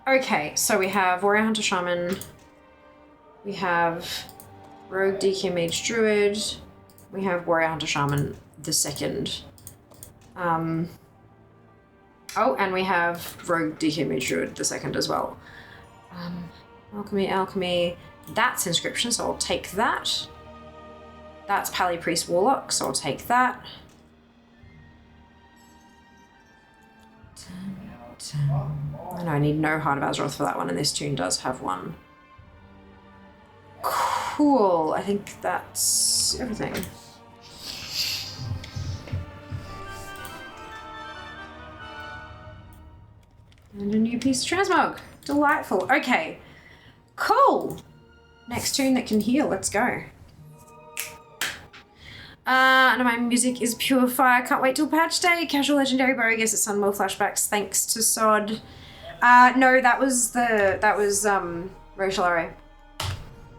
[SPEAKER 2] Okay, so we have Warrior Hunter Shaman. We have Rogue DK Mage Druid. We have Warrior Hunter Shaman the second. Oh, and we have Rogue DK Mage Druid the second as well. Alchemy. That's inscription, so I'll take that. That's Pally Priest Warlock, so I'll take that. And I need no Heart of Azeroth for that one, and this tune does have one. Cool, I think that's everything. And a new piece of transmog. Delightful. Okay, cool. Next tune that can heal, let's go. And my music is pure fire. Can't wait till patch day. Casual legendary bow. Guess it's on more flashbacks thanks to Sod. No, that was Rachel Array.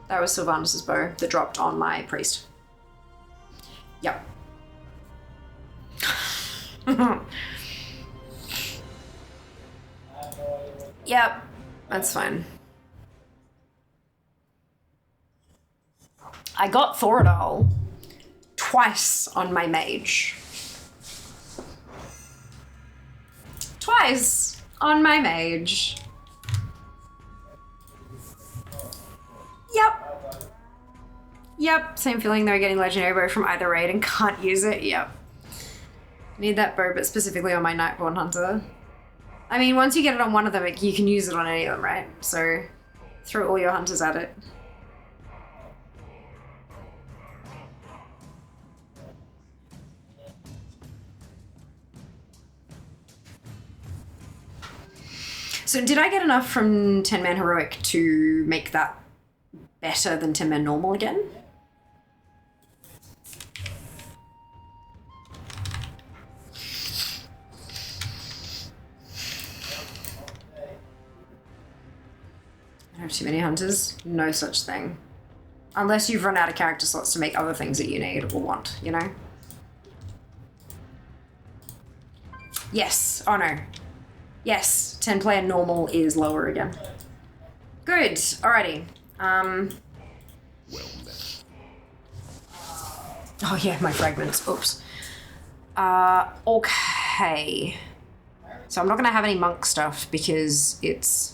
[SPEAKER 2] That was Sylvanas' bow that dropped on my priest. Yep. Yep, that's fine. I got Thoradol twice on my mage. Twice on my mage. Yep. Yep, same feeling though, getting legendary bow from either raid and can't use it. Yep. Need that bow, but specifically on my Nightborn Hunter. I mean, once you get it on one of them, you can use it on any of them, right? So throw all your hunters at it. So did I get enough from 10-man heroic to make that better than 10-man normal again? I have too many hunters. No such thing. Unless you've run out of character slots to make other things that you need or want, you know? Yes. Oh no. Yes. 10-player normal is lower again. Good. Alrighty. Oh yeah, my fragments. Oops. Okay. So I'm not gonna have any monk stuff because it's...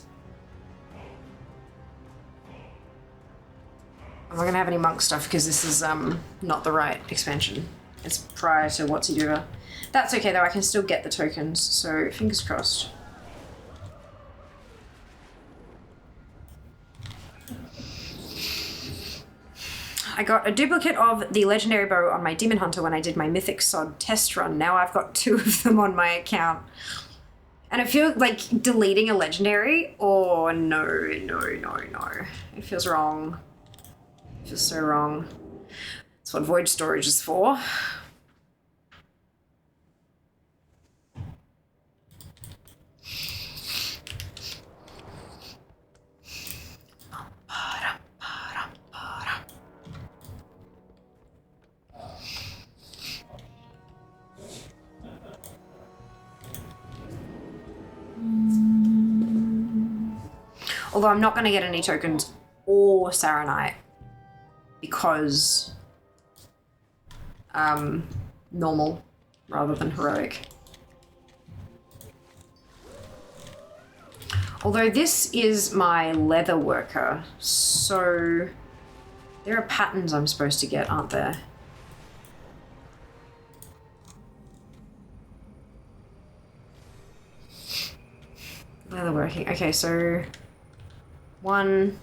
[SPEAKER 2] I'm not gonna have any monk stuff because this is not the right expansion. It's prior to Whatsy Doer. That's okay though, I can still get the tokens, so fingers crossed. I got a duplicate of the legendary bow on my Demon Hunter when I did my Mythic Sod test run. Now I've got 2 of them on my account. And it feels like deleting a legendary. Oh, no. It feels wrong. It feels so wrong. That's what void storage is for. Although I'm not going to get any tokens or Saronite because normal rather than heroic. Although this is my leather worker, so there are patterns I'm supposed to get, aren't there? Leather working. Okay, so 1,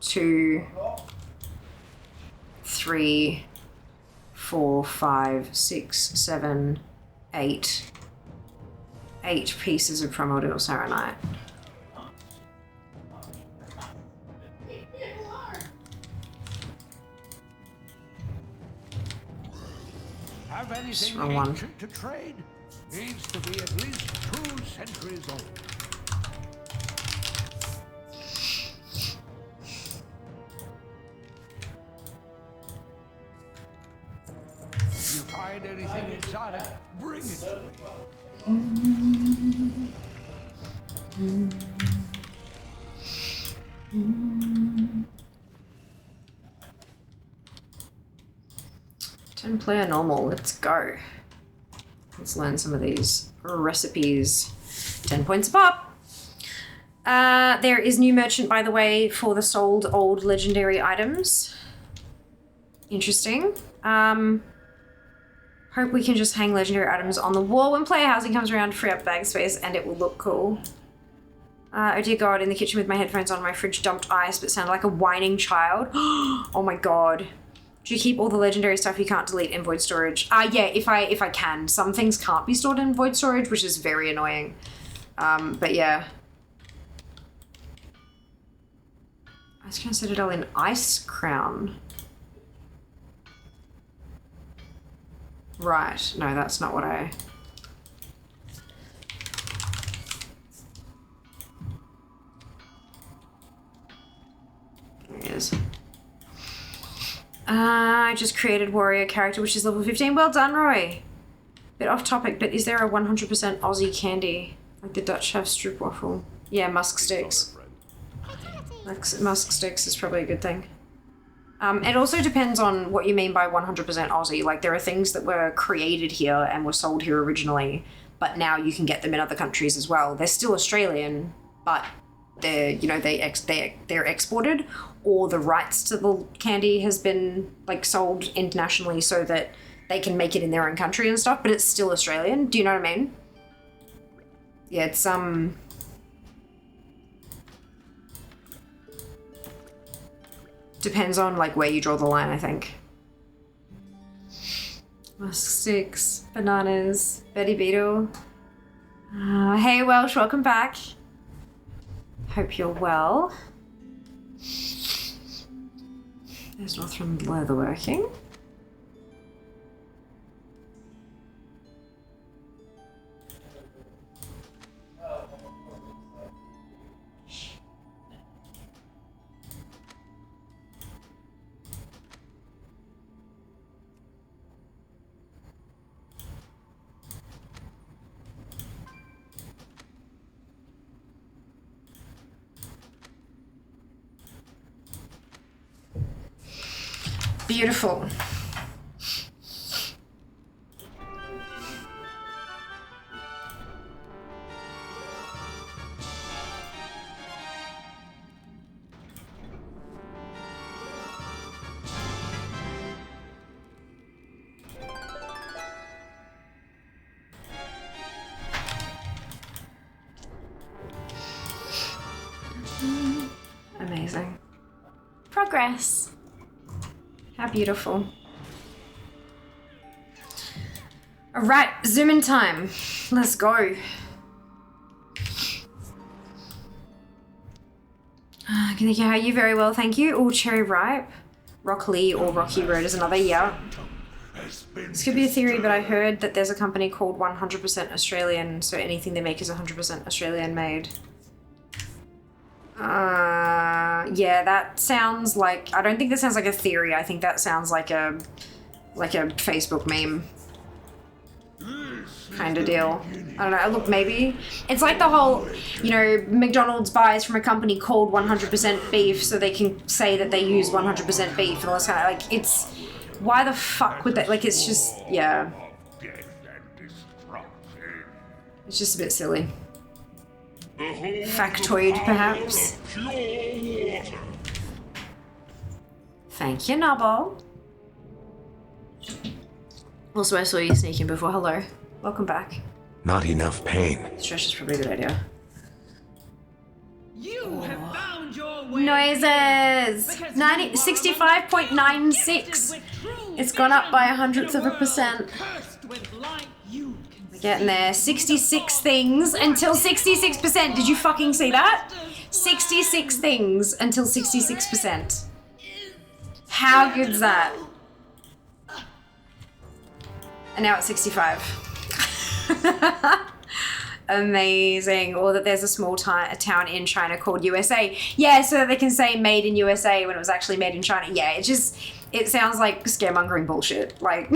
[SPEAKER 2] 2, 3, 4, 5, 6, 7, 8. 8 pieces of primordial Saronite.
[SPEAKER 5] Have anything ancient to trade? Needs to be at least 2 centuries old. If you find anything exotic, bring it to me.
[SPEAKER 2] 10-player normal, let's go. Let's learn some of these recipes. 10 points a pop. There is new merchant, by the way, for the sold old legendary items. Interesting. Hope we can just hang legendary items on the wall when player housing comes around, free up bag space, and it will look cool. Oh dear God, in the kitchen with my headphones on, my fridge dumped ice, but sounded like a whining child. Oh my God. Do you keep all the legendary stuff you can't delete in void storage? Yeah, if I can. Some things can't be stored in void storage, which is very annoying. But yeah. Ice Crown Citadel in Ice Crown. Right. No, that's not what I... There he is. I just created warrior character, which is level 15. Well done, Roy. Bit off topic, but is there a 100% Aussie candy? Like the Dutch have stroopwafel. Yeah, musk sticks. Musk sticks is probably a good thing. It also depends on what you mean by 100% Aussie. Like, there are things that were created here and were sold here originally, but now you can get them in other countries as well. They're still Australian, but they're, you know, they're exported, or the rights to the candy has been, like, sold internationally so that they can make it in their own country and stuff, but it's still Australian. Do you know what I mean? Yeah, it's, depends on, like, where you draw the line, I think. Musk sticks, bananas, Betty Beetle. Hey, Welsh, welcome back. Hope you're well. There's Northern Leatherworking. Beautiful. Amazing. Progress. How beautiful. All right, zoom in time. Let's go. Thank you. How are you? Very well, thank you. Oh, Cherry Ripe. Rock Lee or Rocky Road is another, yeah. This could be a theory, but I heard that there's a company called 100% Australian, so anything they make is 100% Australian made. Yeah, that sounds like, I don't think that sounds like a theory. I think that sounds like a Facebook meme kind of deal. I don't know, look, maybe. It's like the whole, you know, McDonald's buys from a company called 100% beef so they can say that they use 100% beef and all this kind of, like, it's, why the fuck would that, like, it's just, yeah. It's just a bit silly. Factoid, perhaps. Thank you, Nubble. Also, I saw you sneaking before. Hello. Welcome back.
[SPEAKER 3] Not enough pain.
[SPEAKER 2] Stretch is probably a good idea.
[SPEAKER 8] You have found your way.
[SPEAKER 2] Noises! 65.96. It's gone up by 100%. We're getting there. 66 things until 66%. Did you fucking see that? 66 things until 66%. How good's that? And now it's 65. Amazing. Or that there's a small town in China called USA. Yeah, so that they can say made in USA when it was actually made in China. Yeah, it sounds like scaremongering bullshit. Like,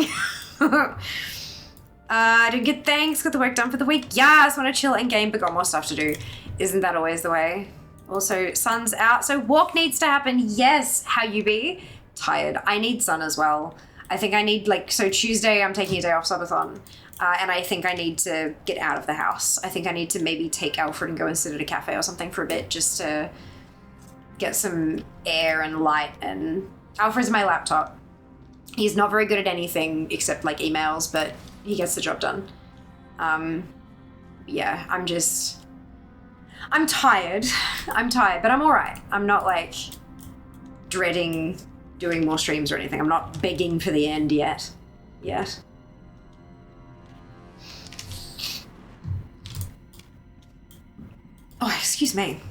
[SPEAKER 2] I didn't get thanks, got the work done for the week. Yeah, I just want to chill and game, but got more stuff to do. Isn't that always the way? Also, sun's out, so walk needs to happen. Yes, how you be? Tired. I need sun as well. I think I need, like, so Tuesday I'm taking a day off subathon, and I think I need to get out of the house. I think I need to maybe take Alfred and go and sit at a cafe or something for a bit just to get some air and light. And Alfred's my laptop. He's not very good at anything except, like, emails, but he gets the job done. Yeah, I'm tired. I'm tired, but I'm all right. I'm not, like, dreading doing more streams or anything. I'm not begging for the end yet. Oh, excuse me.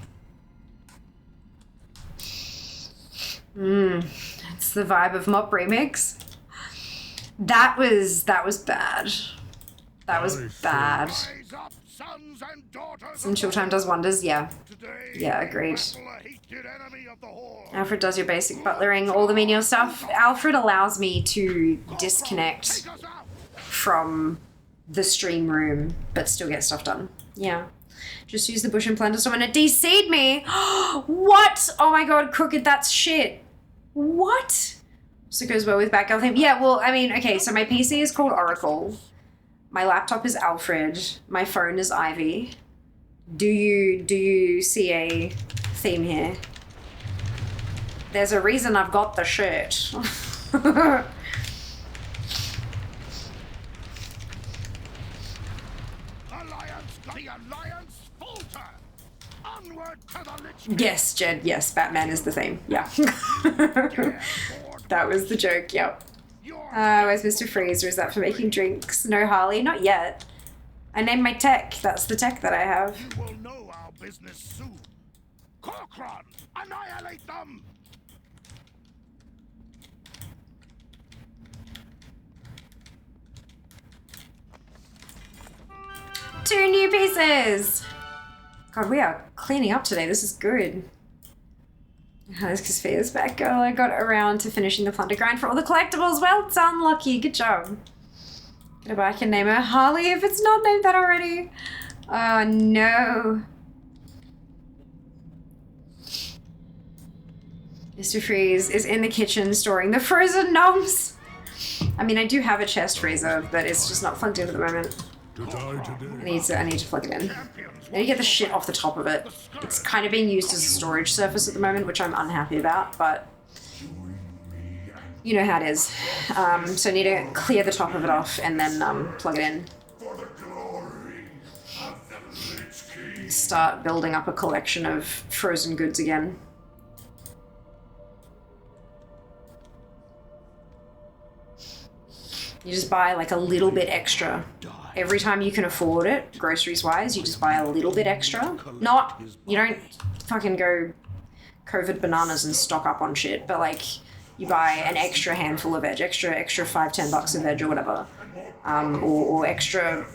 [SPEAKER 2] It's the vibe of Mop Remix. That was bad. That was bad. Some chill time does wonders, yeah. Yeah, agreed. Alfred does your basic butlering, all the menial stuff. Alfred allows me to disconnect from the stream room, but still get stuff done. Yeah. Just use the bush and planter storm and it DC'd me. What? Oh my god, Crooked, that's shit. What? So it goes well with Batgirl theme. Yeah, well, I mean, okay, so my PC is called Oracle. My laptop is Alfred. My phone is Ivy. Do you see a theme here? There's a reason I've got the shirt. Yes, Jed, yes, Batman is the theme. Yeah. That was the joke, yep. Where's Mr. Freeze? Or is that for making drinks? No, Harley, not yet. I named my tech. That's the tech that I have.
[SPEAKER 5] You will know our business soon. Corkron, annihilate them!
[SPEAKER 2] 2 new pieces! God, we are cleaning up today. This is good. That's because Fia's back, girl. I got around to finishing the plunder grind for all the collectibles. Well done, Lucky. Good job. Gonna buy, I can name her Harley if it's not named that already. Oh, no. Mr. Freeze is in the kitchen storing the frozen gnomes. I mean, I do have a chest freezer, but it's just not plugged in at the moment. I need to plug it in. I need to get the shit off the top of it. It's kind of being used as a storage surface at the moment, which I'm unhappy about, but you know how it is. So I need to clear the top of it off and then plug it in. Start building up a collection of frozen goods again. You just buy like a little bit extra. Every time you can afford it, groceries-wise, you just buy a little bit extra. You don't fucking go COVID bananas and stock up on shit, but like, you buy an extra handful of veg, extra $5-10 of veg or whatever, or extra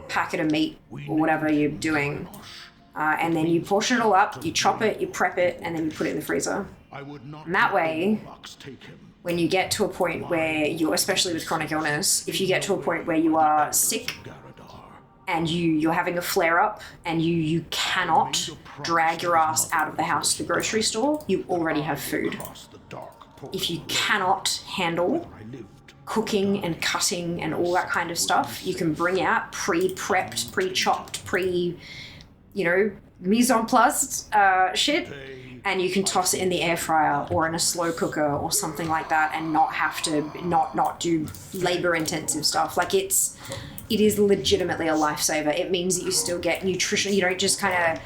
[SPEAKER 2] packet of meat or whatever you're doing, and then you portion it all up, you chop it, you prep it, and then you put it in the freezer. And that way, when you get to a point where you're, especially with chronic illness, if you get to a point where you are sick and you're having a flare-up and you cannot drag your ass out of the house to the grocery store, you already have food. If you cannot handle cooking and cutting and all that kind of stuff, you can bring out pre-prepped, pre-chopped, mise en place shit, and you can toss it in the air fryer or in a slow cooker or something like that and not have to not do labor intensive stuff. Like it is legitimately a lifesaver. It means that you still get nutrition. You don't just kind of,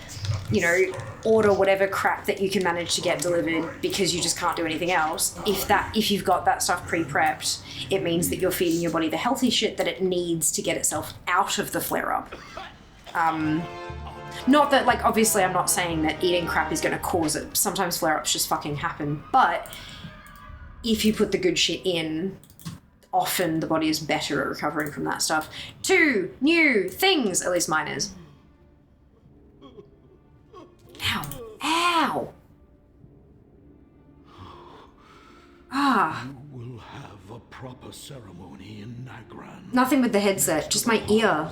[SPEAKER 2] order whatever crap that you can manage to get delivered because you just can't do anything else. If you've got that stuff pre-prepped, it means that you're feeding your body the healthy shit that it needs to get itself out of the flare-up. Not that, like, obviously I'm not saying that eating crap is going to cause it. Sometimes flare-ups just fucking happen. But if you put the good shit in, often the body is better at recovering from that stuff. 2 new things, at least mine is. Ow. Ow. Ah.
[SPEAKER 13] You will have a proper ceremony in Nagran.
[SPEAKER 2] Nothing with the headset, just my ear.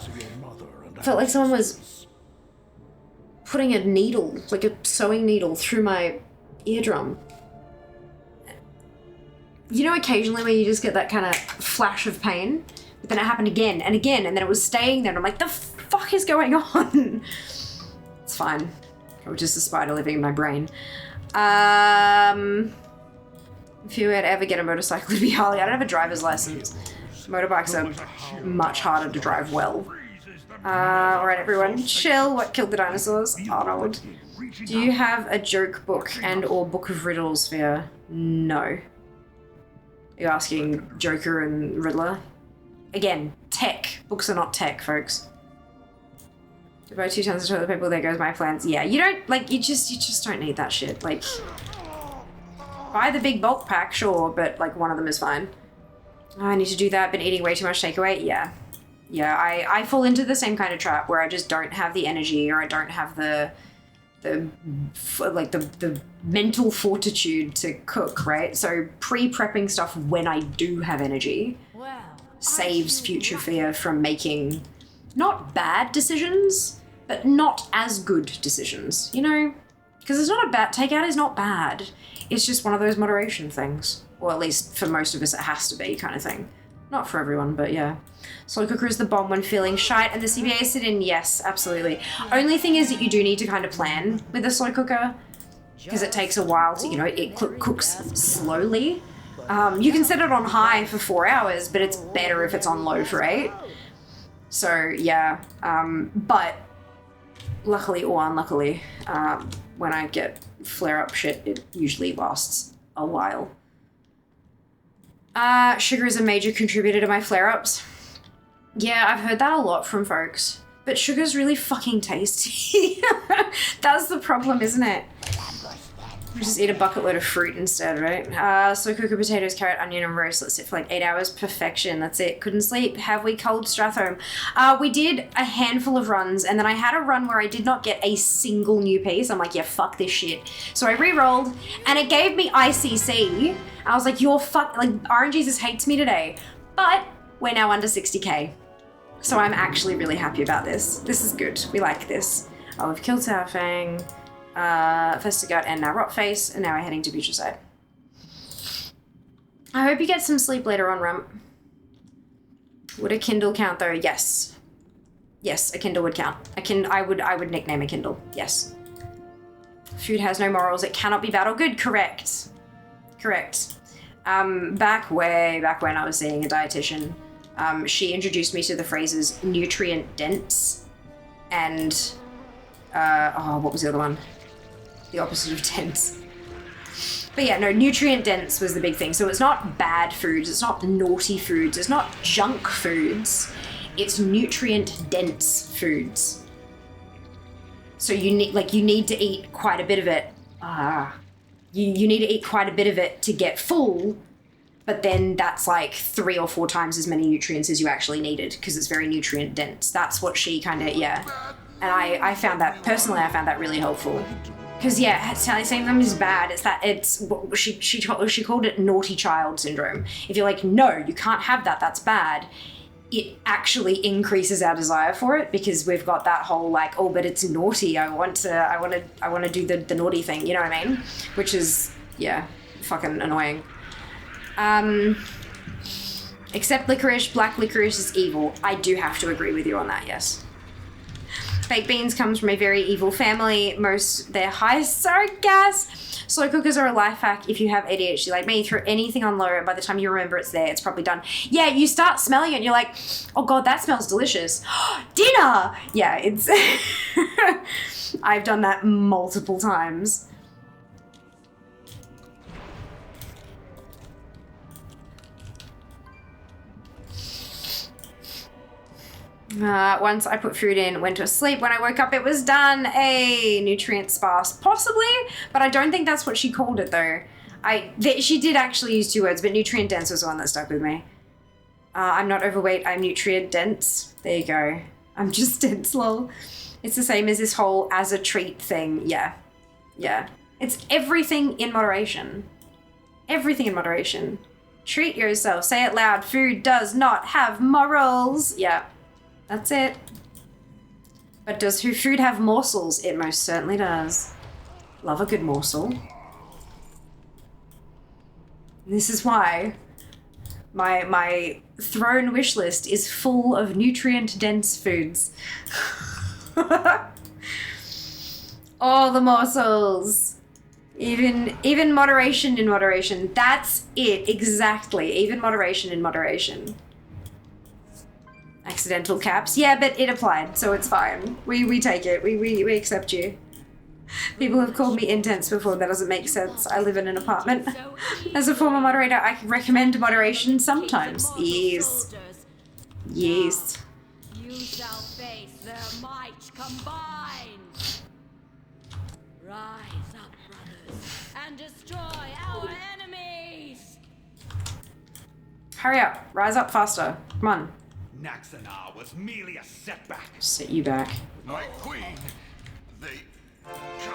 [SPEAKER 2] Felt like someone was putting a needle, like a sewing needle, through my eardrum. You know, occasionally when you just get that kind of flash of pain, but then it happened again and again, and then it was staying there, and I'm like, the fuck is going on? It's fine. It was just a spider living in my brain. If you were to ever get a motorcycle, it'd be Harley. I don't have a driver's license. Motorbikes are much harder to drive well. Alright everyone, chill. What killed the dinosaurs? Arnold. Do you have a joke book and or book of riddles for you? No. You're asking Joker and Riddler? Again, tech. Books are not tech, folks. To buy 2 tons of toilet paper, there goes my plans. Yeah, you don't, like, you just don't need that shit. Like, buy the big bulk pack, sure, but, like, one of them is fine. Oh, I need to do that, been eating way too much takeaway? Yeah. Yeah, I fall into the same kind of trap where I just don't have the energy, or I don't have the mental fortitude to cook, right? So pre-prepping stuff when I do have energy saves future fear from making not bad decisions, but not as good decisions, you know? Because it's not a bad, takeout is not bad. It's just one of those moderation things. Or at least for most of us it has to be kind of thing. Not for everyone, but yeah. Slow cooker is the bomb when feeling shite, and the CBA sit-in, yes, absolutely. Only thing is that you do need to kind of plan with a slow cooker, because it takes a while to, you know, it cooks slowly. You can set it on high for 4 hours, but it's better if it's on low for 8. So yeah, but luckily or unluckily, when I get flare-up shit, it usually lasts a while. Sugar is a major contributor to my flare-ups. Yeah, I've heard that a lot from folks. But sugar's really fucking tasty. That's the problem, isn't it? Just eat a bucket load of fruit instead, right? So cook potatoes, carrot, onion, and roast. Let's sit for like 8 hours. Perfection. That's it. Couldn't sleep. Have we cold Strathome? We did a handful of runs, and then I had a run where I did not get a single new piece. I'm like, yeah, fuck this shit. So I re-rolled, and it gave me ICC. I was like, you're like, RNGesus hates me today. But we're now under 60k. So I'm actually really happy about this. This is good. We like this. Oh, we've killed Sourfang, Festigut, and now Rotface, and now we're heading to Butricide. I hope you get some sleep later on, Rump. Would a Kindle count though? Yes. Yes, a Kindle would count. I would nickname a Kindle. Yes. Food has no morals. It cannot be bad or good. Correct. Correct. Way back when I was seeing a dietitian, she introduced me to the phrases nutrient dense and what was the other one? The opposite of dense. But yeah, no, nutrient dense was the big thing. So it's not bad foods, it's not naughty foods, it's not junk foods, it's nutrient dense foods. So you need to eat quite a bit of it. You need to eat quite a bit of it to get full, but then that's like 3 or 4 times as many nutrients as you actually needed because it's very nutrient dense. That's what she kind of, yeah. And I found that, personally, I found that really helpful. Because yeah, saying them is bad. She called it naughty child syndrome. If you're like, no, you can't have that, that's bad, it actually increases our desire for it because we've got that whole like, oh, but it's naughty. I want to do the naughty thing. You know what I mean? Which is, yeah, fucking annoying. Except licorice, black licorice is evil. I do have to agree with you on that, yes. Baked beans comes from a very evil family. They're high sorry gas. Slow cookers are a life hack if you have ADHD like me. Throw anything on low, and by the time you remember it's there, it's probably done. Yeah, you start smelling it and you're like, oh god, that smells delicious. Dinner! Yeah, it's... I've done that multiple times. Once I put food in, went to sleep. When I woke up, it was done. Nutrient sparse, possibly, but I don't think that's what she called it though. She did actually use 2 words, but nutrient dense was the one that stuck with me. I'm not overweight, I'm nutrient dense. There you go. I'm just dense, lol. It's the same as this whole as a treat thing. Yeah. Yeah. It's everything in moderation. Everything in moderation. Treat yourself. Say it loud. Food does not have morals. Yeah. That's it. But does food have morsels? It most certainly does. Love a good morsel. This is why my throne wish list is full of nutrient-dense foods. All the morsels. Even moderation in moderation. That's it, exactly. Even moderation in moderation. Accidental caps. Yeah, but it applied, so it's fine. We take it. We accept you. People have called me intense before. That doesn't make sense. I live in an apartment. As a former moderator, I recommend moderation sometimes. Yes. Yes.
[SPEAKER 12] You shall face their might combined. Rise up, brothers, and destroy our enemies.
[SPEAKER 2] Hurry up. Rise up faster. Come on.
[SPEAKER 5] Naxanar was merely a setback.
[SPEAKER 2] Set you back.
[SPEAKER 5] My queen, they...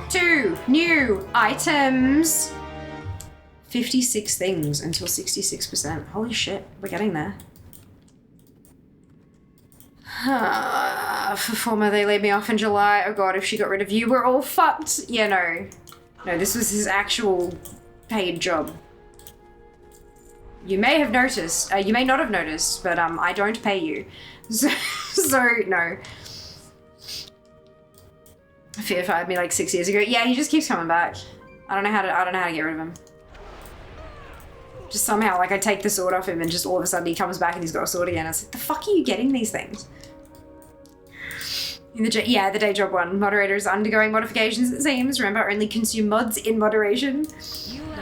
[SPEAKER 2] 2 new items. 56 things until 66%. Holy shit, we're getting there. For former, they laid me off in July. Oh god, if she got rid of you, we're all fucked. Yeah, no. No, this was his actual paid job. You may have noticed, you may not have noticed, but I don't pay you. So no. Fear fired me like 6 years ago. Yeah, he just keeps coming back. I don't know how to get rid of him. Just somehow, like, I take the sword off him and just all of a sudden he comes back and he's got a sword again. It's like, the fuck are you getting these things? In the the day job one. Moderator is undergoing modifications, it seems. Remember, only consume mods in moderation.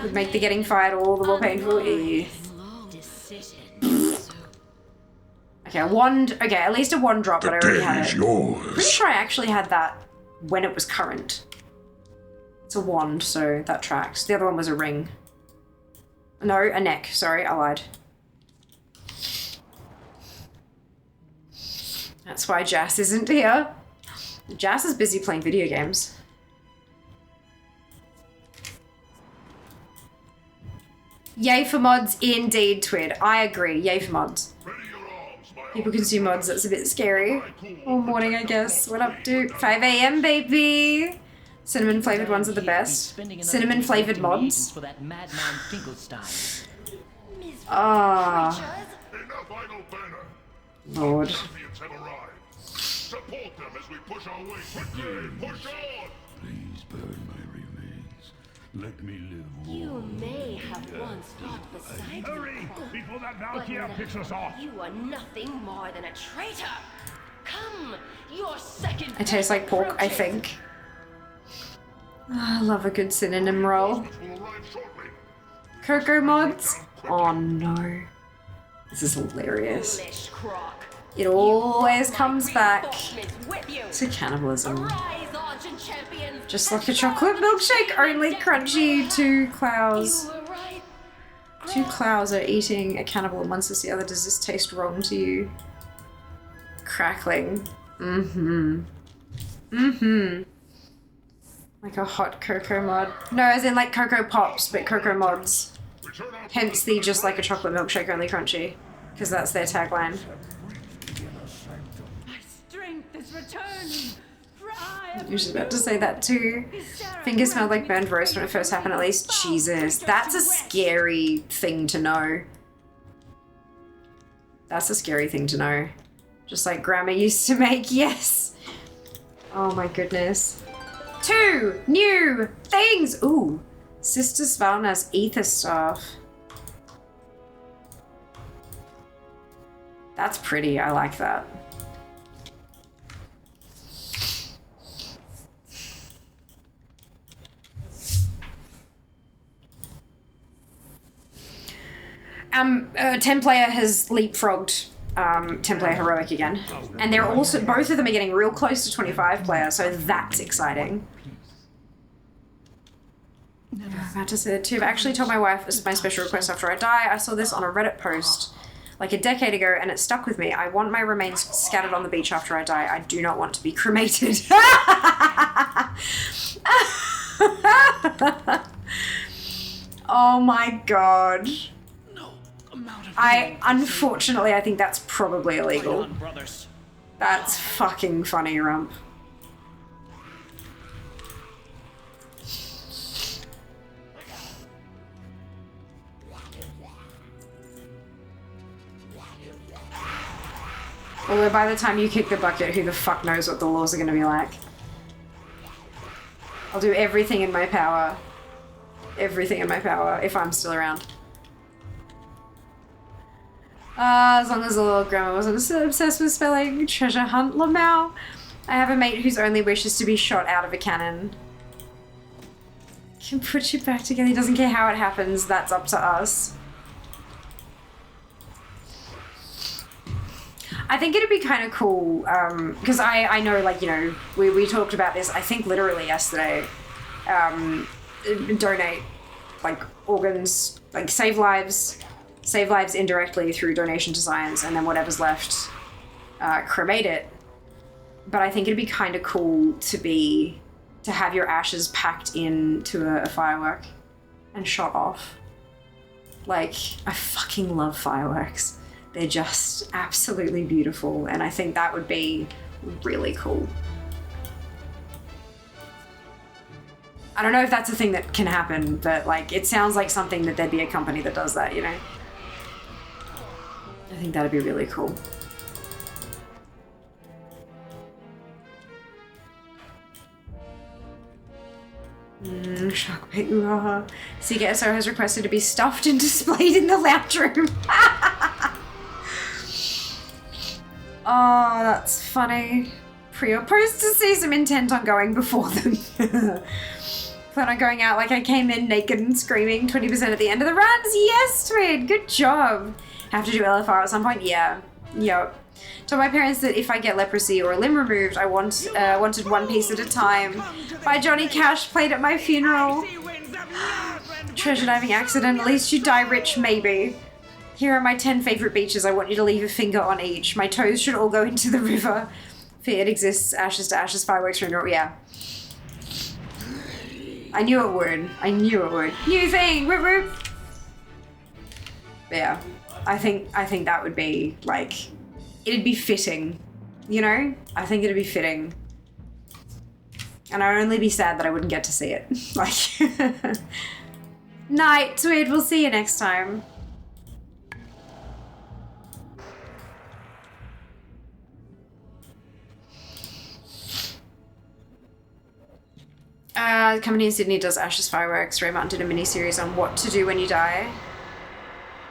[SPEAKER 2] Would make the getting fired all the more painful. Yeah. Okay, a wand. Okay, at least a wand drop, but I already had it. Pretty sure I actually had that when it was current. It's a wand, so that tracks. The other one was a ring. No, a neck. Sorry, I lied. That's why Jas isn't here. Jas is busy playing video games. Yay for mods, indeed, Twid. I agree. Yay for mods. People consume mods, that's a bit scary. All morning, I guess. What up to? 5 a.m., baby! Cinnamon flavored ones are the best. Cinnamon flavored mods. Ah. Lord.
[SPEAKER 5] Support them as we push our way. Quickly, push on!
[SPEAKER 13] Please burn my remains. Let me live
[SPEAKER 12] You
[SPEAKER 13] warm.
[SPEAKER 12] may have once fought beside me,
[SPEAKER 5] Hurry, before that
[SPEAKER 12] but
[SPEAKER 5] Valkyrie
[SPEAKER 12] now
[SPEAKER 5] picks us off.
[SPEAKER 12] You are nothing more than a traitor. Come, your second.
[SPEAKER 2] It tastes like pork, I think. I love a good synonym roll. Cocoa mods? Oh no. This is hilarious. It always comes back to cannibalism. Just like a chocolate milkshake, only crunchy. 2 clows. 2 clows are eating a cannibal and one says the other. Does this taste wrong to you? Crackling. Mm-hmm. Mm-hmm. Like a hot cocoa mod. No, as in like Cocoa Pops, but Cocoa Mods. Hence the just like a chocolate milkshake, only crunchy. Because that's their tagline.
[SPEAKER 8] My strength is returning.
[SPEAKER 2] I was just about to say that too. Fingers smelled like burned roast when it first happened, at least. Jesus, that's a scary thing to know. That's a scary thing to know. Just like Grandma used to make, yes. Oh my goodness. 2 new things. Ooh, Sister Svalna's ether staff. That's pretty, I like that. Templayer has leapfrogged Templayer Heroic again. And they're also, both of them are getting real close to 25 player, so that's exciting. I'm about to say it too. I've actually told my wife this is my special request after I die. I saw this on a Reddit post like a decade ago and it stuck with me. I want my remains scattered on the beach after I die. I do not want to be cremated. Oh my god. Unfortunately, I think that's probably illegal. That's fucking funny, Rump. Although by the time you kick the bucket, who the fuck knows what the laws are going to be like. I'll do everything in my power. Everything in my power, if I'm still around. As long as the little grandma wasn't so obsessed with spelling treasure hunt Lamau. I have a mate whose only wish is to be shot out of a cannon. Can put you back together. He doesn't care how it happens. That's up to us. I think it'd be kind of cool, because I know, like, you know, we talked about this, I think literally yesterday. Donate, like, organs, like, save lives indirectly through donation to science, and then whatever's left, cremate it. But I think it'd be kind of cool to have your ashes packed into a firework and shot off. Like, I fucking love fireworks. They're just absolutely beautiful, and I think that would be really cool. I don't know if that's a thing that can happen, but like, it sounds like something that there'd be a company that does that, you know? I think that'd be really cool. Shock bait, ooh-ha-ha. Seeker SO has requested to be stuffed and displayed in the lounge room. Oh, that's funny. Pre or post to see some intent on going before them. Plan on going out like I came in naked and screaming 20% at the end of the runs. Yes, Tweed, good job. Have to do LFR at some point? Yeah. Yep. Told my parents that if I get leprosy or a limb removed, I wanted one piece at a time. By Johnny Cash, played at my funeral. Treasure diving accident, at least you die rich, maybe. Here are my 10 favorite beaches. I want you to leave a finger on each. My toes should all go into the river. Fear it exists, ashes to ashes, fireworks from your, yeah. I knew it would. I knew it would. New thing, whoop whoop. Yeah, I think that would be like, it'd be fitting, you know? I think it'd be fitting. And I'd only be sad that I wouldn't get to see it. Like, night, Tweed, we'll see you next time. The company in Sydney does Ashes Fireworks. Ray Martin did a mini-series on what to do when you die.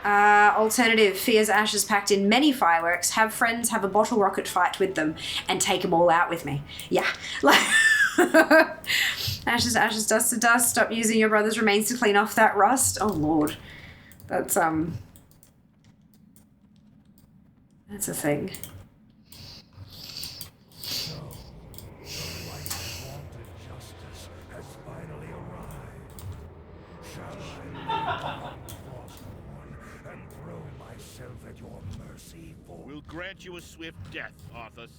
[SPEAKER 2] Alternative, Fear's ashes packed in many fireworks. Have friends have a bottle rocket fight with them and take them all out with me. Yeah. Ashes to ashes, dust to dust. Stop using your brother's remains to clean off that rust. Oh, Lord. That's a thing.
[SPEAKER 5] We'll grant you a swift death, Arthas.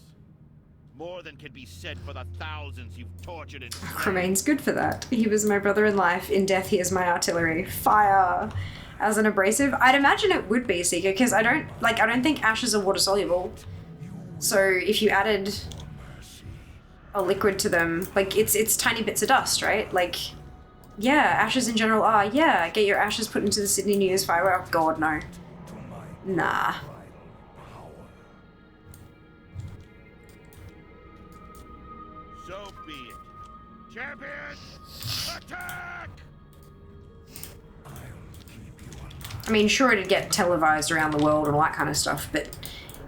[SPEAKER 5] More than can be said for the thousands you've tortured and
[SPEAKER 2] Remains good for that. He was my brother in life. In death, he is my artillery. Fire. As an abrasive, I'd imagine it would be, Seeker, because I don't think ashes are water soluble. So if you added a liquid to them, like it's tiny bits of dust, right? Like, yeah, ashes in general are, yeah, get your ashes put into the Sydney New Year's firework. Oh, God, no. Nah.
[SPEAKER 5] So be it. Champions, attack!
[SPEAKER 2] I mean, sure, it'd get televised around the world and all that kind of stuff, but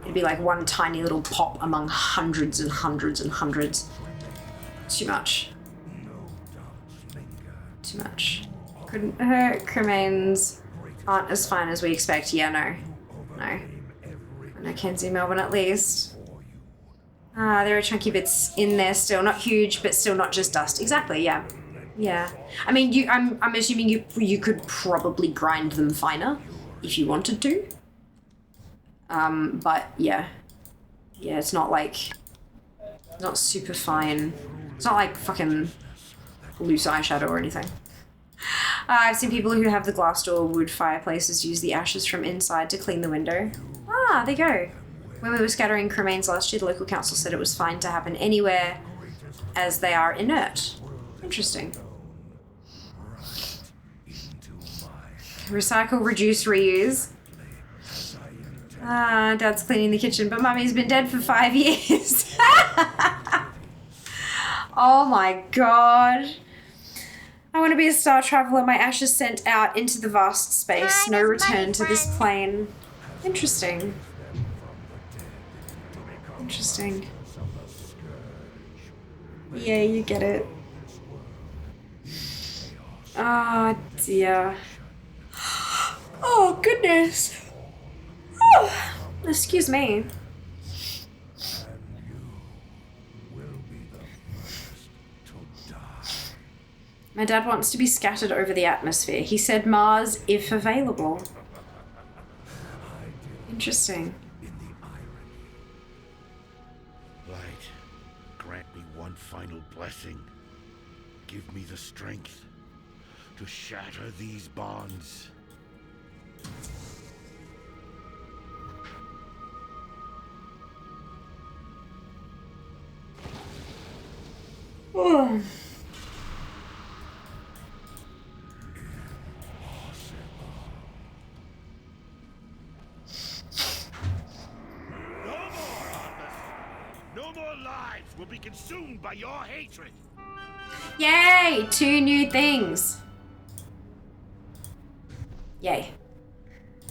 [SPEAKER 2] it'd be like one tiny little pop among hundreds and hundreds and hundreds. Too much. Too much. Couldn't hurt. Cremains aren't as fine as we expect. Yeah, no. No. No, Kenzie, Melbourne at least. There are chunky bits in there still. Not huge, but still not just dust. Exactly, yeah. Yeah. I mean, I'm assuming you could probably grind them finer if you wanted to. But yeah. Yeah, it's not like, not super fine. It's not like fucking loose eyeshadow or anything. I've seen people who have the glass door wood fireplaces use the ashes from inside to clean the window. Ah, there you go. When we were scattering cremains last year, the local council said it was fine to happen anywhere as they are inert. Interesting. Recycle, reduce, reuse. Ah, Dad's cleaning the kitchen, but Mummy's been dead for 5 years. Oh my god. I want to be a star traveler. My ashes sent out into the vast space. No return to this plane. Interesting. Interesting. Yeah, you get it. Oh dear. Oh goodness. Oh, excuse me. My dad wants to be scattered over the atmosphere. He said Mars if available. Interesting.
[SPEAKER 5] Light, grant me one final blessing. Give me the strength to shatter these bonds.
[SPEAKER 2] Oh.
[SPEAKER 5] No more lives will be consumed by your hatred.
[SPEAKER 2] Yay! 2 new things. Yay.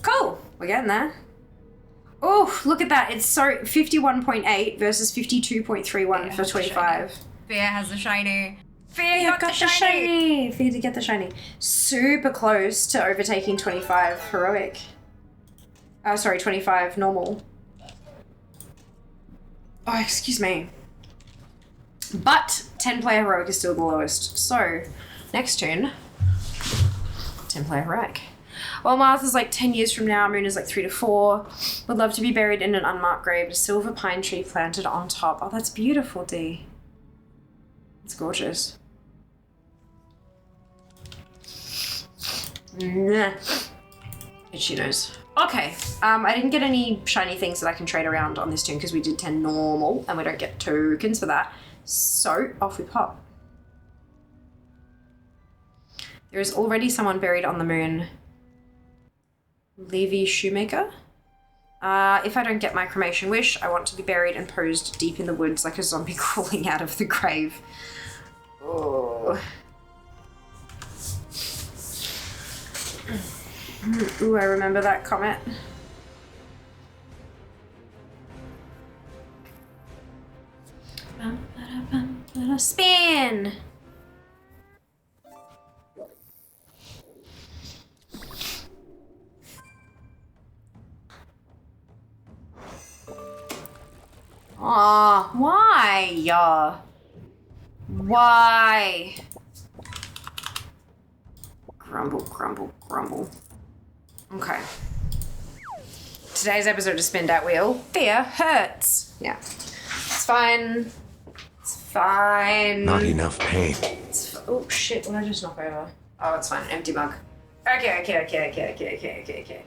[SPEAKER 2] Cool. We're getting there. Oh, look at that. It's so 51.8 versus 52.31 for 25.
[SPEAKER 1] Fear has the shiny.
[SPEAKER 2] Fear got the shiny. Fear to get the shiny. Super close to overtaking 25 heroic. Oh, sorry, 25 normal. Oh, excuse me. But 10 player heroic is still the lowest. So, next turn, 10 player heroic. Well, Mars is like 10 years from now, Moon is like 3 to 4. Would love to be buried in an unmarked grave, a silver pine tree planted on top. Oh, that's beautiful, Dee. It's gorgeous. Itchy nose. Okay, I didn't get any shiny things that I can trade around on this turn because we did 10 normal and we don't get tokens for that. So, off we pop. There is already someone buried on the moon. Levy Shoemaker. If I don't get my cremation wish, I want to be buried and posed deep in the woods like a zombie crawling out of the grave. Oh. Ooh, I remember that comment. Spin! Aw, why? Why? Grumble, grumble, grumble. Okay. Today's episode of Spin That Wheel. Fear hurts. Yeah. It's fine. It's fine.
[SPEAKER 3] Not enough pain.
[SPEAKER 2] Oh shit, what did I just knock over? Oh, it's fine. Empty mug. Okay.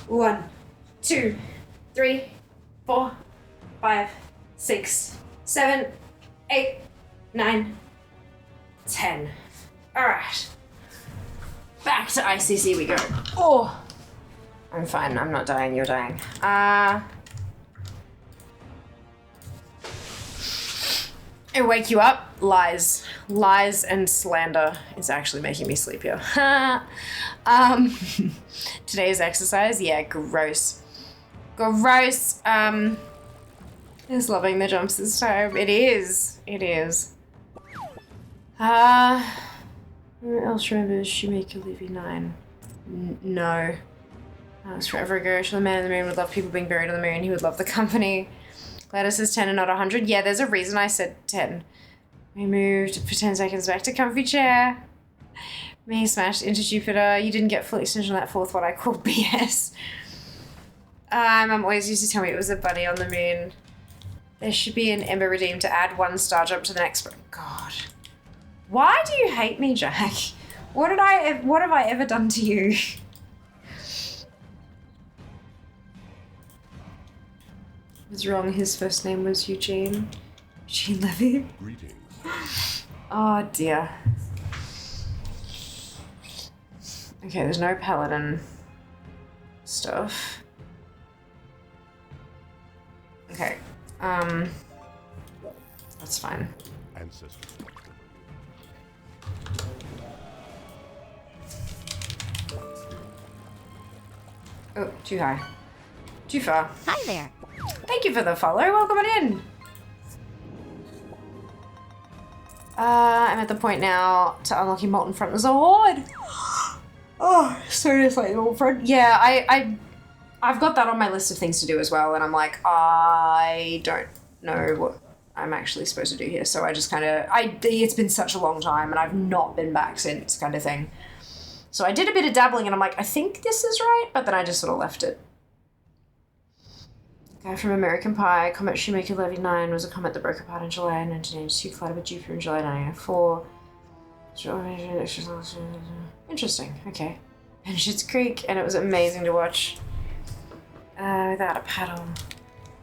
[SPEAKER 2] 1, 2, 3, 4, 5, 6, 7, 8, 9, 10. Alright. Back to ICC we go. Oh! I'm fine. I'm not dying. You're dying. I wake you up. Lies. Lies and slander is actually making me sleepier. Today's exercise. Yeah, gross. Gross. Is loving the jumps this time. It is. It is. Who else remembers Shoemaker Levy 9? No. That was forever ago. The man in the moon would love people being buried on the moon. He would love the company. Gladys is 10 and not 100. Yeah, there's a reason I said 10. We moved for 10 seconds back to comfy chair. Me smashed into Jupiter. You didn't get full extension on that fourth one I called BS. Mum always used to tell me it was a bunny on the moon. There should be an Ember Redeem to add 1 star jump to the next. God. Why do you hate me, Jack? What have I ever done to you? Was wrong. His first name was Eugene. Eugene Levy.
[SPEAKER 9] Greetings.
[SPEAKER 2] Oh dear. Okay, there's no paladin stuff. Okay. That's fine.
[SPEAKER 9] Ancestors.
[SPEAKER 2] Oh, too high. Too far.
[SPEAKER 16] Hi there.
[SPEAKER 2] Thank you for the follow. Welcome on in. I'm at the point now to unlocking Molten Front as a horde. Oh, seriously, Molten Front. Yeah, I've got that on my list of things to do as well, and I'm like, I don't know what I'm actually supposed to do here. So I just kind of, it's been such a long time, and I've not been back since, kind of thing. So I did a bit of dabbling, and I'm like, I think this is right, but then I just sort of left it. Guy from American Pie, Comet Shoemaker Levy 9 was a comet that broke apart in July 1982, collided with Jupiter in July 1994. Interesting, okay. And Schitt's Creek, and it was amazing to watch. Without a paddle.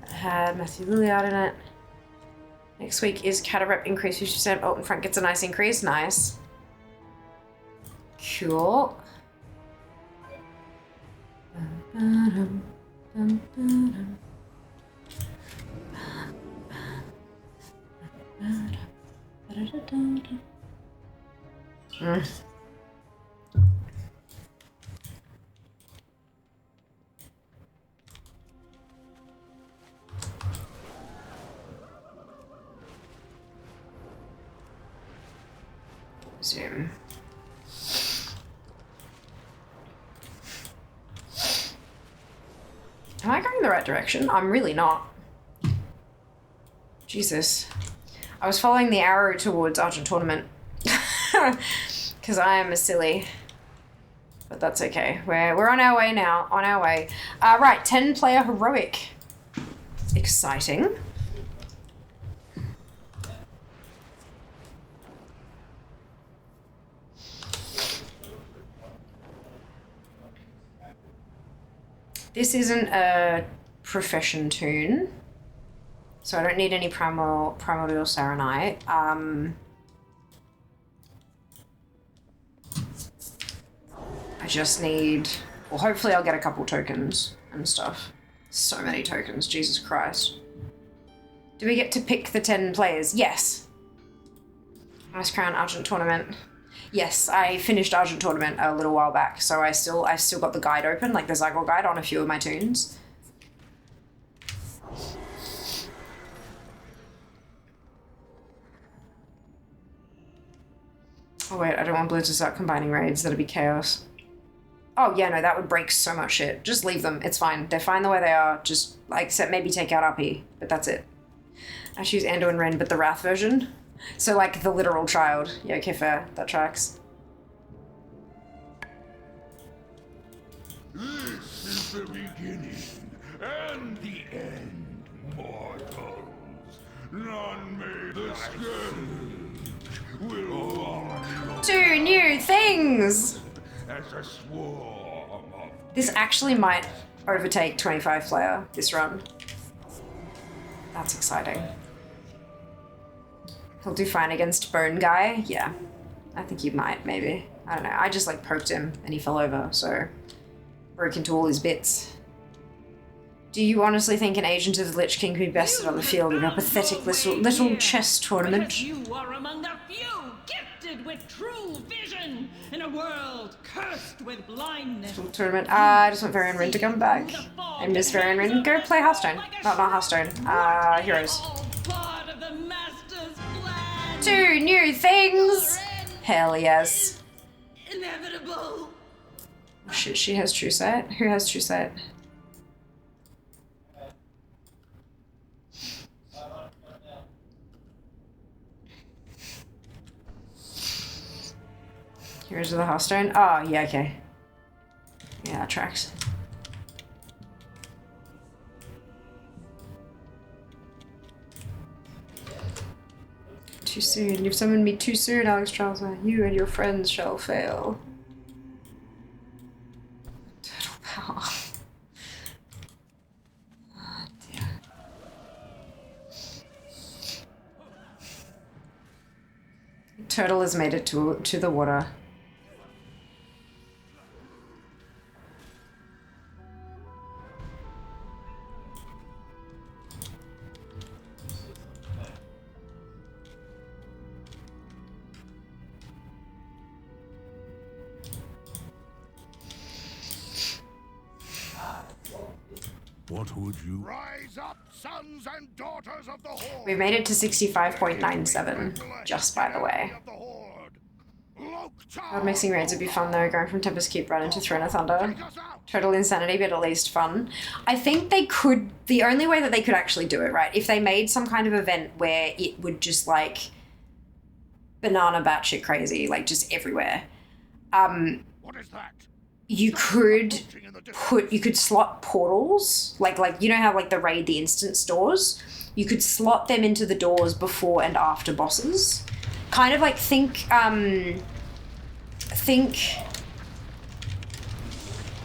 [SPEAKER 2] It had Matthew Lillard in it. Next week is Catarep increase 50%. Molten Front gets a nice increase, nice. Cool. Zoom. Am I going in the right direction? I'm really not. Jesus. I was following the arrow towards Argent Tournament. Because I am a silly. But that's okay. We're on our way now. On our way. Right, 10-player heroic. Exciting. This isn't a profession tune, so I don't need any primordial saronite. I just need, well, hopefully I'll get a couple tokens and stuff. So many tokens, Jesus Christ. Do we get to pick the 10 players? Yes. Ice Crown Argent Tournament. Yes, I finished Argent Tournament a little while back, so I've still got the guide open, like the Zygor guide on a few of my tunes. Oh wait, I don't want Blue to start combining raids, that'd be chaos. Oh yeah, no, that would break so much shit. Just leave them, it's fine. They're fine the way they are, just, like, except maybe take out RP, but that's it. I choose Ando and Ren, but the Wrath version. So, like, the literal child. Yeah, okay, fair. That tracks.
[SPEAKER 5] This is the beginning and the end, mortals. None may the scourge will launch
[SPEAKER 2] 2 new things!
[SPEAKER 5] as a swarm of...
[SPEAKER 2] This actually might overtake 25 player this run. That's exciting. He'll do fine against Bone Guy. Yeah, I think he might, maybe. I don't know. I just, like, poked him and he fell over, so broke into all his bits. Do you honestly think an agent of the Lich King could be bested on the field in a pathetic little chess tournament?
[SPEAKER 8] You are among the few gifted with true vision in a world cursed with blindness.
[SPEAKER 2] Little tournament. I just want Varian Rin to come back. I miss Varian Rin. Go play Hearthstone. Not Hearthstone. Heroes. 2 new things! Hell yes.
[SPEAKER 8] Inevitable.
[SPEAKER 2] Oh shit, she has True Sight? Who has True Sight? Heroes of the Hearthstone? Oh, yeah, okay. Yeah, that tracks. Too soon. You've summoned me too soon, Alex Charles. You and your friends shall fail. Turtle power. Oh, dear. Turtle has made it to the water.
[SPEAKER 5] What would you? Rise up, sons and daughters of the Horde.
[SPEAKER 2] We made it to 65.97, just by the way. God, mixing raids would be fun though, going from Tempest Keep right into Throne of Thunder. Total insanity, but at least fun. I think they could, the only way that they could actually do it, right, if they made some kind of event where it would just like banana batshit crazy, like just everywhere.
[SPEAKER 5] What is that?
[SPEAKER 2] You could slot portals, like you know how like the raid, the instance doors, you could slot them into the doors before and after bosses. Kind of like think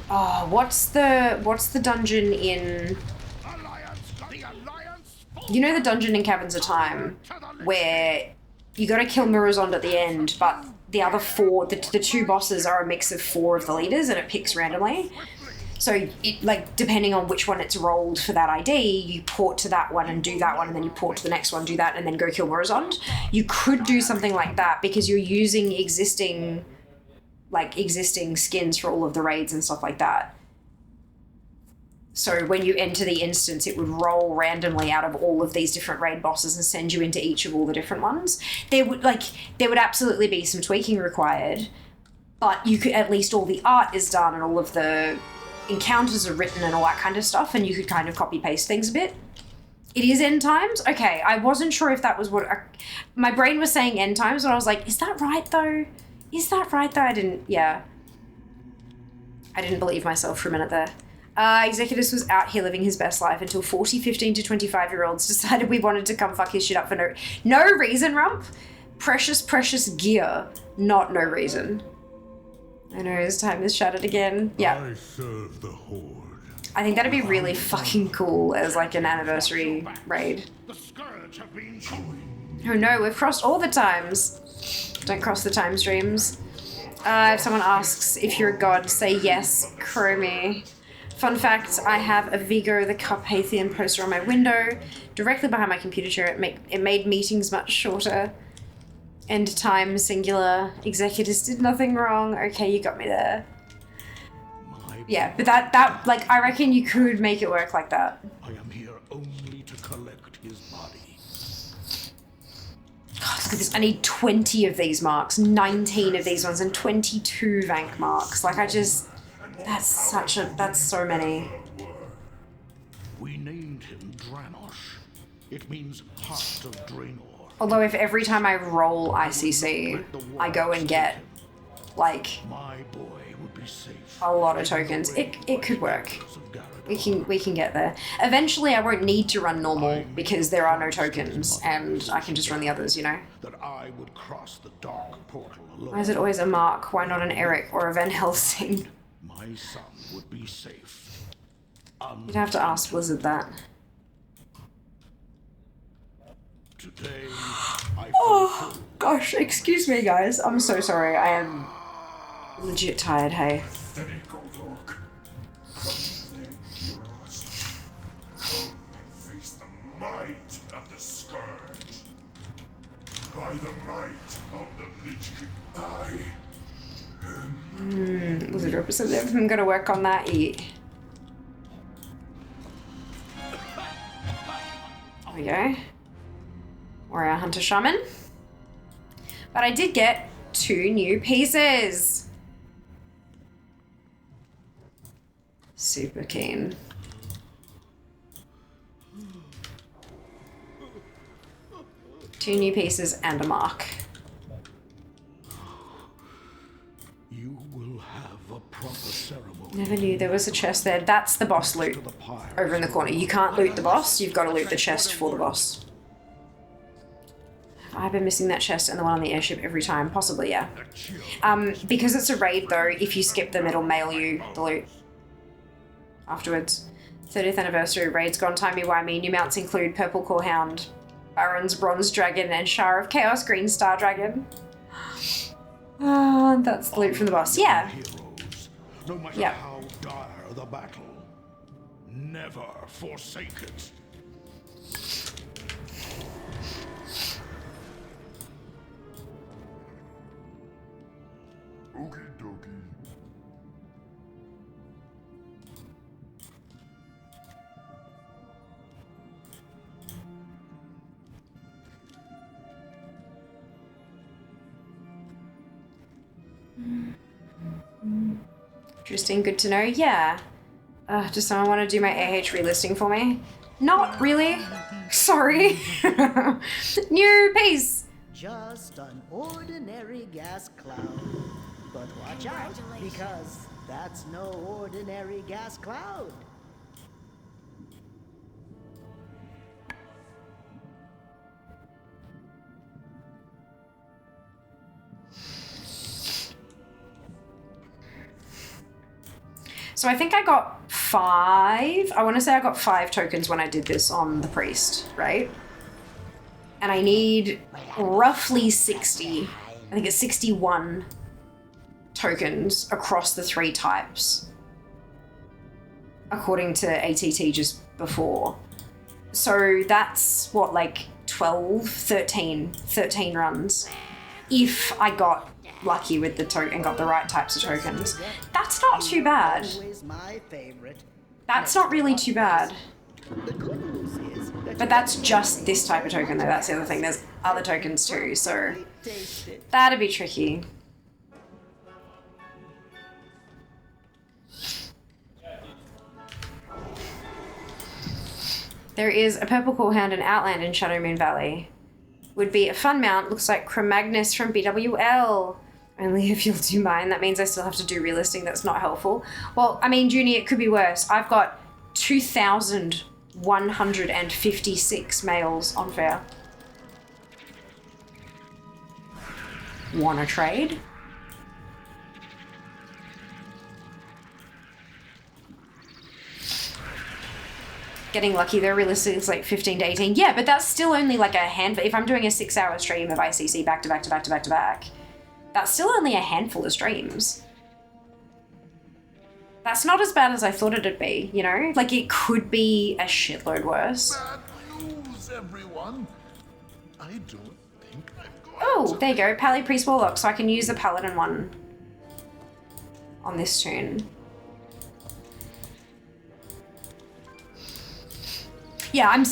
[SPEAKER 2] oh, what's the dungeon in, you know, the dungeon in Caverns of Time where you gotta kill Murozond at the end, but the other four, the two bosses are a mix of 4 of the leaders and it picks randomly. So it, like, depending on which one it's rolled for that ID, you port to that one and do that one, and then you port to the next one, do that, and then go kill Murozond. You could do something like that because you're using existing skins for all of the raids and stuff like that. So when you enter the instance, it would roll randomly out of all of these different raid bosses and send you into each of all the different ones. There would absolutely be some tweaking required, but you could, at least all the art is done and all of the encounters are written and all that kind of stuff, and you could kind of copy paste things a bit. It is end times? Okay, I wasn't sure if that was what... my brain was saying end times, but I was like, is that right though? Is that right though? I didn't believe myself for a minute there. Executus was out here living his best life until 40, 15 to 25-year-olds decided we wanted to come fuck his shit up for no reason, Rump. Precious gear, not no reason. I know, his time is shattered again. Yeah.
[SPEAKER 5] I serve the Horde.
[SPEAKER 2] I think that'd be really fucking cool as like an anniversary raid.
[SPEAKER 5] The scourge have been
[SPEAKER 2] Oh no, we've crossed all the times. Don't cross the time streams. If someone asks if you're a god, say yes, Chromie. Fun fact, I have a Vigo the Carpathian poster on my window, directly behind my computer chair. It made meetings much shorter. End time, singular. Executors did nothing wrong. Okay, you got me there. Yeah, but that like, I reckon you could make it work like that.
[SPEAKER 13] I am here only to collect his body.
[SPEAKER 2] God, look at this. I need 20 of these marks, 19 of these ones, and 22 Vank marks. Like, that's so many.
[SPEAKER 13] We named him Dranosh. It means Heart of Draenor.
[SPEAKER 2] Although if every time I roll ICC, I go and get, like,
[SPEAKER 13] my boy would be safe.
[SPEAKER 2] A lot of tokens, it could work. We can get there. Eventually I won't need to run normal because there are no tokens and I can just run the others, you know?
[SPEAKER 13] That I would cross the dark portal alone.
[SPEAKER 2] Why is it always a Mark? Why not an Eric or a Van Helsing?
[SPEAKER 13] My son would be safe.
[SPEAKER 2] You'd have to ask Blizzard that.
[SPEAKER 13] Today,
[SPEAKER 2] oh, gosh, excuse me, guys. I'm so sorry. I am legit tired, hey.
[SPEAKER 5] Face the might of the scourge. By the might of the Lich King,
[SPEAKER 2] Was it representative? I'm gonna work on that. There we go. Warrior Hunter Shaman. But I did get 2 new pieces. Super keen. Two new pieces and a mark.
[SPEAKER 13] You will have a proper ceremony.
[SPEAKER 2] Never knew there was a chest there. That's the boss loot over in the corner. You can't loot the boss, you've got to loot the chest for the boss. I've been missing that chest and the one on the airship every time. Possibly, yeah. Because it's a raid though, if you skip them, it'll mail you the loot afterwards. 30th anniversary raids gone timey-wimey. New mounts include Purple Core Hound, Baron's Bronze Dragon, and Shar of Chaos Green Star Dragon. Oh, that's the loot from the boss. Yeah.
[SPEAKER 13] No matter how dire the battle, never forsake it.
[SPEAKER 5] Okie dokie.
[SPEAKER 2] Interesting, good to know. Yeah. Does someone want to do my AH relisting for me? Not really. Sorry. New piece.
[SPEAKER 14] Just an ordinary gas cloud. But watch out, because that's no ordinary gas cloud.
[SPEAKER 2] So I think I got 5. I want to say I got 5 tokens when I did this on the priest, right? And I need roughly 60. I think it's 61 tokens across the 3 types, according to ATT just before. So that's what, like 12, 13 runs. If I got lucky with the token and got the right types of tokens. That's not too bad. That's not really too bad. But that's just this type of token though, that's the other thing. There's other tokens too, so that'd be tricky. There is a purple coolhound and Outland in Shadow Moon Valley. Would be a fun mount. Looks like Cremagnus from BWL. Only if you'll do mine. That means I still have to do relisting. That's not helpful. Well, I mean, Junie, it could be worse. I've got 2,156 males on fair. Wanna trade? Getting lucky though, realistically it's like 15 to 18. Yeah, but that's still only like a handful. If I'm doing a 6-hour stream of ICC back to back to back to back to back, that's still only a handful of streams. That's not as bad as I thought it'd be, you know? Like, it could be a shitload worse.
[SPEAKER 5] Bad news, everyone. I don't think I'm going
[SPEAKER 2] Oh, there you go. Pally Priest Warlock, so I can use the Paladin one on this tune. Yeah, I'm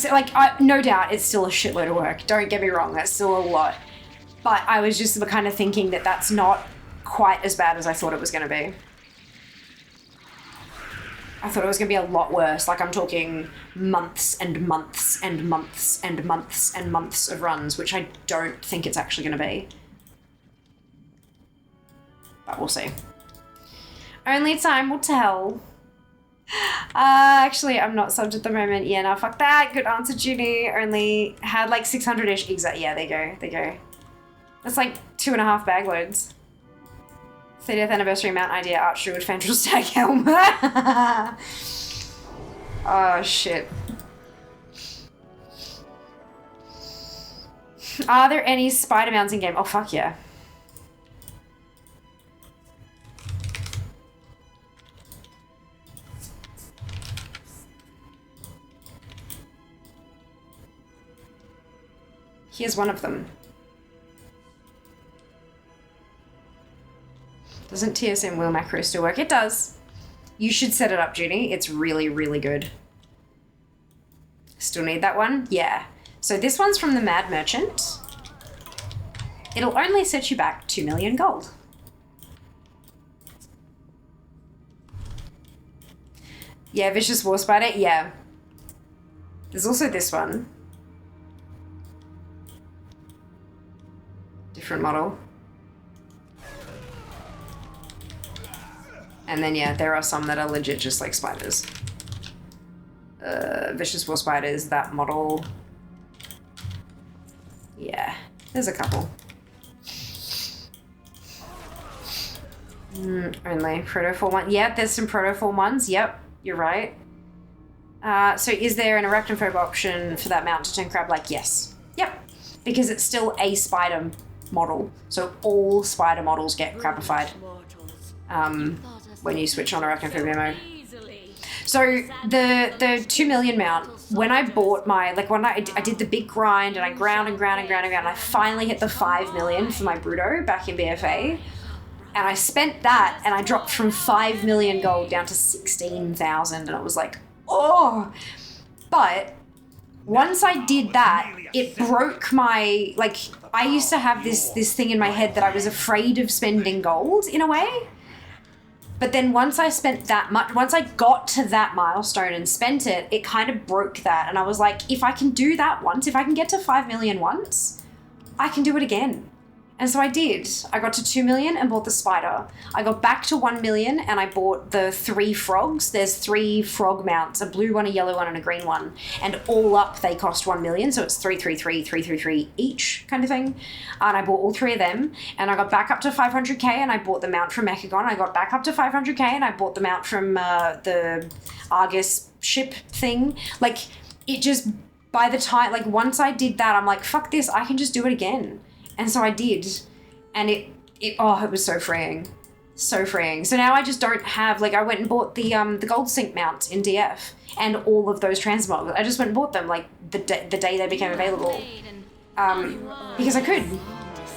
[SPEAKER 2] no doubt it's still a shitload of work. Don't get me wrong, that's still a lot. But I was just kind of thinking that that's not quite as bad as I thought it was going to be. I thought it was going to be a lot worse. Like, I'm talking months and months and months and months and months of runs, which I don't think it's actually going to be. But we'll see. Only time will tell. Actually, I'm not subbed at the moment. Yeah, no, fuck that. Good answer, Judy. Only had like 600-ish. Exactly. Yeah, there you go. There you go. That's like 2.5 bag loads. 30th anniversary mount idea, Archdruid Fandral Stag Helm. Oh, shit. Are there any spider mounts in game? Oh, fuck yeah. Here's one of them. Doesn't TSM Wheel Macro still work? It does. You should set it up, Junie. It's really, really good. Still need that one? Yeah. So this one's from the Mad Merchant. It'll only set you back 2 million gold. Yeah, Vicious War Spider? Yeah. There's also this one. Different model. And then, yeah, there are some that are legit just like spiders. Vicious War Spiders, that model. Yeah, there's a couple. Only Protoform one. Yeah, there's some Protoform ones. Yep, you're right. So is there an Arachnophobe option for that mount to turn crab? Like, yes. Yep. Because it's still a spider model. So all spider models get crabified. When you switch on Arachnophobe mode. So the 2 million mount, when I bought my, like when I did the big grind and I ground and I finally hit the 5 million for my Bruto back in BFA. And I spent that and I dropped from 5 million gold down to 16,000 and it was like, oh. But once I did that, it broke my, like, I used to have this thing in my head that I was afraid of spending gold in a way. But then once I spent that much, once I got to that milestone and spent it, it kind of broke that. And I was like, if I can do that once, if I can get to 5 million once, I can do it again. And so I did. I got to 2 million and bought the spider. I got back to 1 million and I bought the 3 frogs. There's 3 frog mounts, a blue one, a yellow one, and a green one. And all up, they cost 1 million. So it's 333, 333 each kind of thing. And I bought all 3 of them. And I got back up to 500k and I bought the mount from Mechagon. I got back up to 500k and I bought the mount from the Argus ship thing. Like, it just, by the time, like, once I did that, I'm like, fuck this, I can just do it again. And so I did, and it was so freeing. So freeing. So now I just don't have, like, I went and bought the gold sync mounts in DF and all of those transmogs. I just went and bought them, like, the day they became available. Because I could.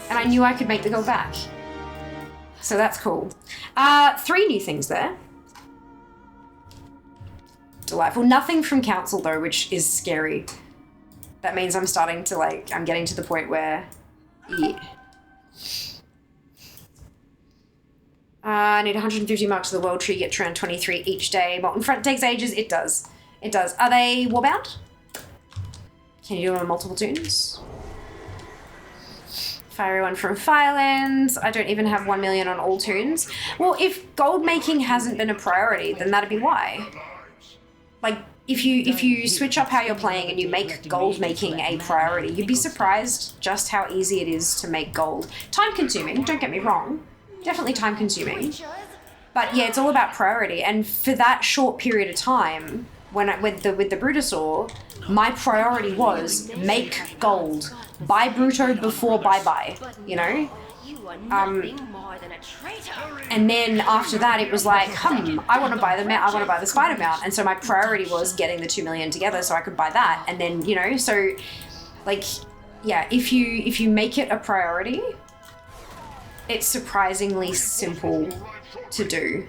[SPEAKER 2] And I knew I could make the gold back. So that's cool. 3 new things there. Delightful. Nothing from council, though, which is scary. That means I'm starting to, like, I'm getting to the point where... Yeah. I need 150 marks of the world tree, get around 23 each day. Molten Front takes ages. It does. It does. Are they warbound? Can you do them on multiple tunes? Fiery one from Firelands. I don't even have 1 million on all tunes. Well, if gold making hasn't been a priority, then that'd be why. Like, if you switch up how you're playing and you make gold making a priority, you'd be surprised just how easy it is to make gold. Time consuming, don't get me wrong. Definitely time consuming. But yeah, it's all about priority. And for that short period of time, with the Brutosaur, my priority was make gold. Buy Bruto before bye-bye, you know? And then after that, it was like, I want to buy the spider mount. And so my priority was getting the 2 million together so I could buy that. And then, you know, so like, yeah, if you make it a priority, it's surprisingly simple to do.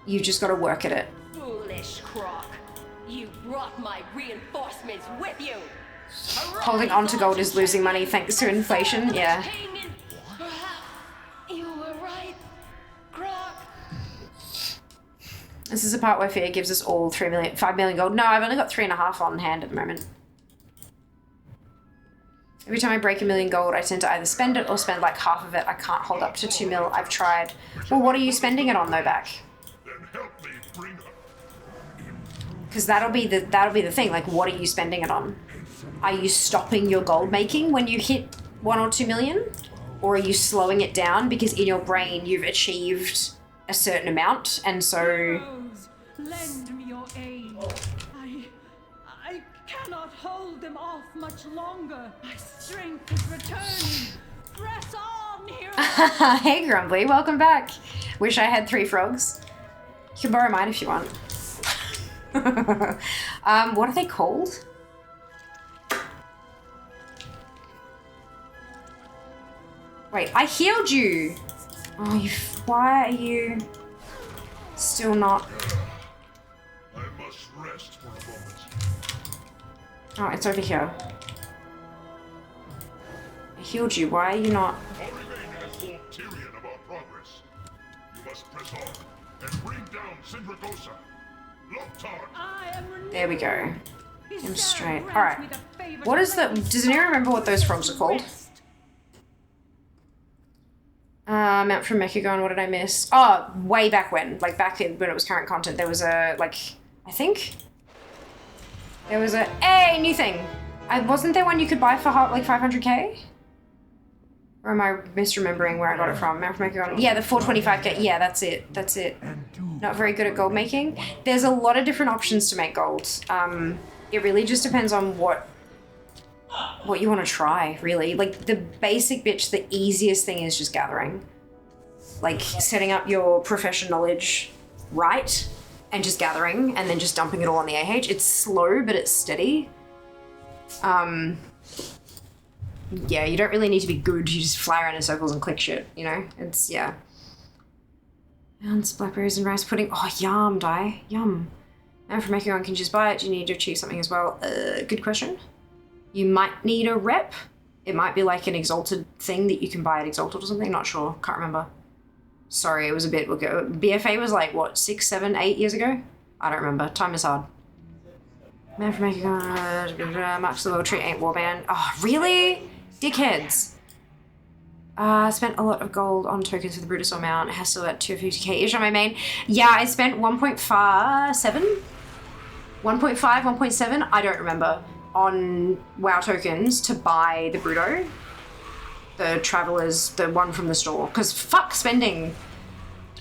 [SPEAKER 2] You've just got to work at it.
[SPEAKER 12] Foolish Croc. You brought my reinforcements with you.
[SPEAKER 2] Holding on to gold is losing money thanks to inflation, yeah.
[SPEAKER 12] You were right, Croc.
[SPEAKER 2] This is the part where Fear gives us all 5 million gold. No, I've only got 3.5 on hand at the moment. Every time I break 1 million gold, I tend to either spend it or spend like half of it. I can't hold up to 2 mil. I've tried. Well, what are you spending it on though, back? Because that'll be the thing. Like, what are you spending it on? Are you stopping your gold making when you hit 1 or 2 million? Or are you slowing it down because in your brain you've achieved a certain amount and so...
[SPEAKER 8] Lend me your aid. I cannot hold them off much longer. My strength is returning. Press on, hero.
[SPEAKER 2] Hey, Grumbly, welcome back. Wish I had 3 frogs. You can borrow mine if you want. What are they called? Wait, I healed you! Oh, why are you still not?
[SPEAKER 5] I must rest for a moment.
[SPEAKER 2] Oh, it's over here. I healed you, why are you not?
[SPEAKER 5] I remain in a full Tyrion of our progress. You must press on and bring down Syndragosa.
[SPEAKER 2] There we go. I'm straight. Alright. What is the... Does anyone remember what those frogs are called? Mount from Mechagon, what did I miss? Oh, way back when. Like, back in when it was current content, there was a, like... I think? There was a... Hey, new thing! Wasn't there one you could buy for, like, 500k? Or am I misremembering where I got it from? Mount from Mechagon. Yeah, the 425k. Yeah, that's it. That's it. Not very good at gold making. There's a lot of different options to make gold. It really just depends on what you want to try, really. Like, the basic bitch, the easiest thing is just gathering. Like, setting up your profession knowledge right, and just gathering, and then just dumping it all on the AH. It's slow, but it's steady. Yeah, you don't really need to be good. You just fly around in circles and click shit, you know? It's, yeah. Mounts, blackberries, and rice pudding. Oh, yum, die. Yum. And for making one, can you just buy it? Do you need to achieve something as well? Good question. You might need a rep. It might be like an Exalted thing that you can buy at Exalted or something. Not sure. Can't remember. Sorry, it was a bit ago. BFA was like, what, 6, 7, 8 years ago? I don't remember. Time is hard. Man for making Max the World Tree ain't warband. Oh, really? Dickheads. Spent a lot of gold on tokens for the Brutus amount. Has still at 250k ish on my main. Yeah, I spent 1.7? 1.5, 1.7? I don't remember. On WoW tokens to buy the Bruto. The Travelers, the one from the store. Because fuck spending.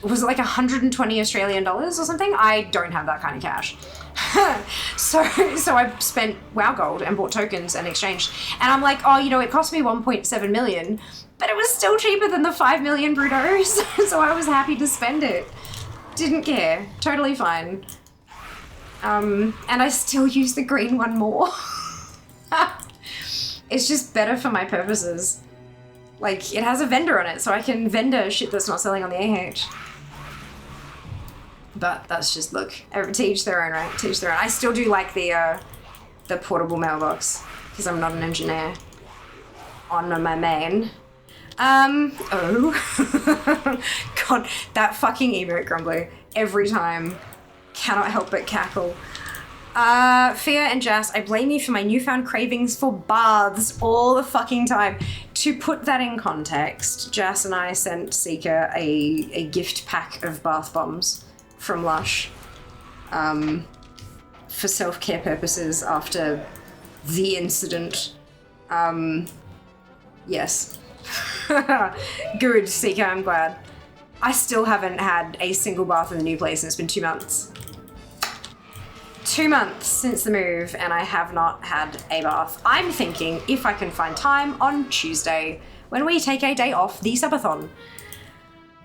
[SPEAKER 2] Was it like 120 Australian dollars or something? I don't have that kind of cash. so I spent WoW gold and bought tokens and exchanged. And I'm like, oh, you know, it cost me 1.7 million, but it was still cheaper than the 5 million Brutos. So I was happy to spend it. Didn't care. Totally fine. And I still use the green one more. It's just better for my purposes. Like, it has a vendor on it, so I can vendor shit that's not selling on the AH. But that's just, look, to each their own, right? To each their own. I still do like the portable mailbox, because I'm not an engineer on my main. Oh. God, that fucking emote grumbly. Every time. Cannot help but cackle. Fear and Jas, I blame you for my newfound cravings for baths all the fucking time. To put that in context, Jas and I sent Seeker a gift pack of bath bombs from Lush for self-care purposes after the incident. Yes. Good, Seeker, I'm glad. I still haven't had a single bath in the new place and it's been 2 months. 2 months since the move and I have not had a bath. I'm thinking if I can find time on Tuesday when we take a day off the subathon.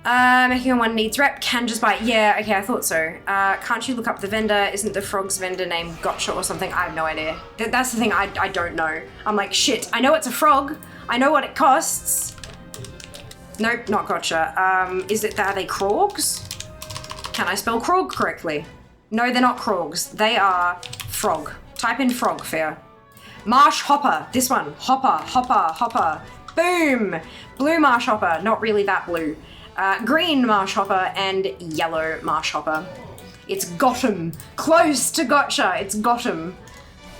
[SPEAKER 2] Making one needs rep, can just buy. Yeah, okay, I thought so. Can't you look up the vendor? Isn't the frog's vendor name Gotcha or something? I have no idea. That's the thing, I don't know. I'm like, shit, I know it's a frog. I know what it costs. Nope, not Gotcha. Are they Krogs? Can I spell Krog correctly? No, they're not Krogs. They are frog. Type in frog, fair. Marsh hopper. This one. Hopper, hopper, hopper. Boom! Blue marsh hopper. Not really that blue. Green marsh hopper and yellow marsh hopper. It's Gotham. Close to Gotcha. It's Gotham.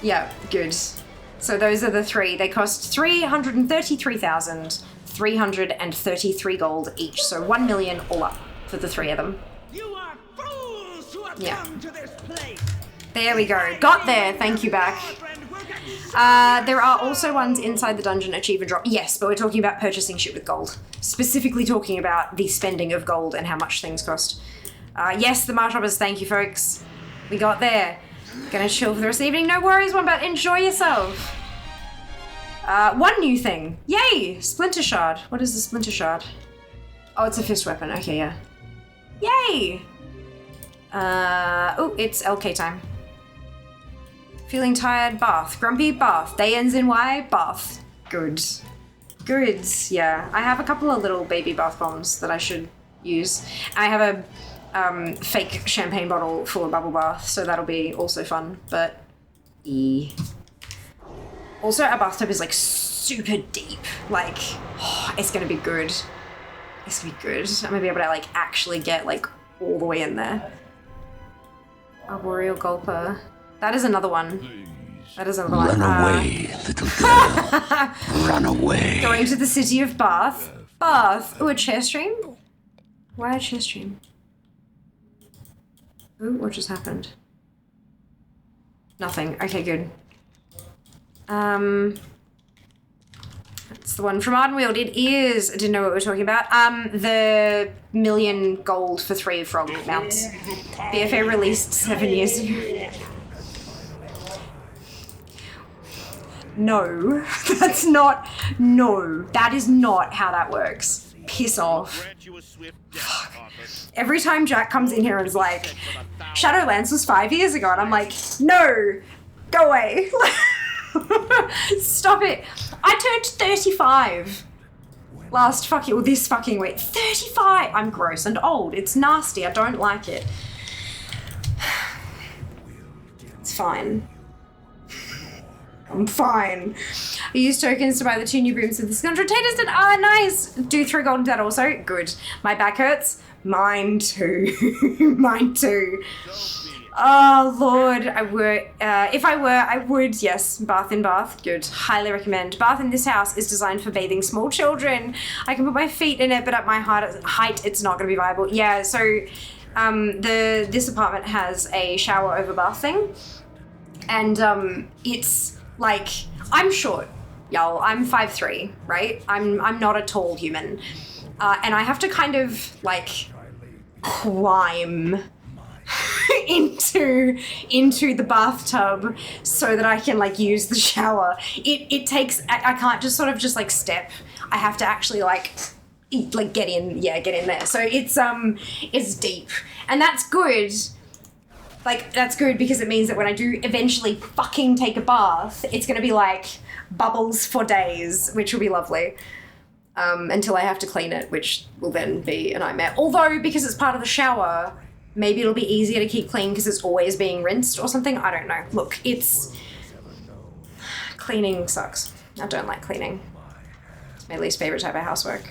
[SPEAKER 2] Yeah, good. So those are the three. They cost 333,333 gold each. So 1 million all up for the three of them. Yeah. There we go. Got there. Thank you, back. There are also ones inside the dungeon, achieve and drop. Yes, but we're talking about purchasing shit with gold. Specifically talking about the spending of gold and how much things cost. Yes, the marsh hoppers. Thank you, folks. We got there. Gonna chill for the rest of the evening. No worries, one, but enjoy yourself. One new thing. Yay! Splinter shard. What is the splinter shard? Oh, it's a fist weapon. Okay, yeah. Yay! Oh, it's LK time. Feeling tired, bath. Grumpy, bath. Day ends in Y, bath. Good. Goods, yeah. I have a couple of little baby bath bombs that I should use. I have a fake champagne bottle full of bubble bath, so that'll be also fun, but Also, our bathtub is like super deep. Like, oh, it's gonna be good. It's gonna be good. I'm gonna be able to like actually get like all the way in there. Arboreal Gulper. That is another one. That is another one.
[SPEAKER 3] Run away, little girl. Run away.
[SPEAKER 2] Going to the city of Bath. Bath. Ooh, a chair stream? Why a chair stream? Ooh, what just happened? Nothing. Okay, good. That's the one from Ardenweald. It is. I didn't know what we were talking about. The 1 million gold for 3 frog mounts. BFA released 7 years ago. No, that's not. No, that is not how that works. Piss off. Fuck. Every time Jack comes in here and is like, Shadowlands was 5 years ago, and I'm like, no, go away. Stop it. I turned 35 this fucking week. 35! I'm gross and old. It's nasty. I don't like it. It's fine. I'm fine. I used tokens to buy the 2 new brooms with the 600 taters and nice. Do 3 gold into that also. Good. My back hurts. Mine too. Mine too. Oh Lord, if I were, I would, yes. Bath in Bath, good. Highly recommend. Bath in this house is designed for bathing small children. I can put my feet in it, but at my height, it's not going to be viable. Yeah, so this apartment has a shower over bath thing. And it's like, I'm short, y'all. I'm 5'3", right? I'm not a tall human. And I have to kind of like climb into the bathtub so that I can like use the shower. It takes, I can't just sort of just like step. I have to actually like get in there. So it's deep, and that's good. Like, that's good because it means that when I do eventually fucking take a bath, it's going to be like bubbles for days, which will be lovely. Until I have to clean it, which will then be a nightmare. Although, because it's part of the shower, maybe it'll be easier to keep clean because it's always being rinsed or something. I don't know. Look, cleaning sucks. I don't like cleaning. It's my least favorite type of housework.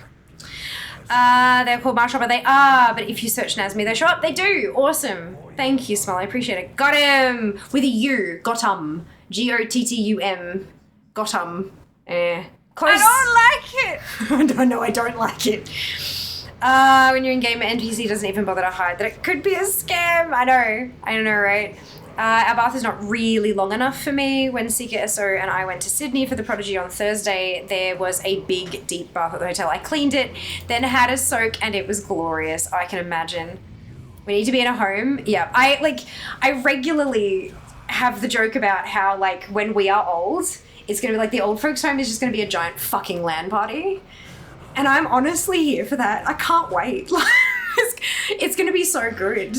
[SPEAKER 2] They're called Marshall, but they are. But if you search Nazmi, they show up. They do. Awesome. Thank you, Smell. I appreciate it. Got him with a U. Gotum. Gottum. Gotum. Close.
[SPEAKER 1] I don't like it.
[SPEAKER 2] No, I don't like it. When you're in game, NPC doesn't even bother to hide that it could be a scam. I know, right? Our bath is not really long enough for me. When Seeker SO and I went to Sydney for the Prodigy on Thursday, there was a big, deep bath at the hotel. I cleaned it, then had a soak, and it was glorious. I can imagine. We need to be in a home. Yeah, I regularly have the joke about how, like, when we are old, it's going to be like the old folks' home is just going to be a giant fucking LAN party. And I'm honestly here for that. I can't wait. It's going to be so good.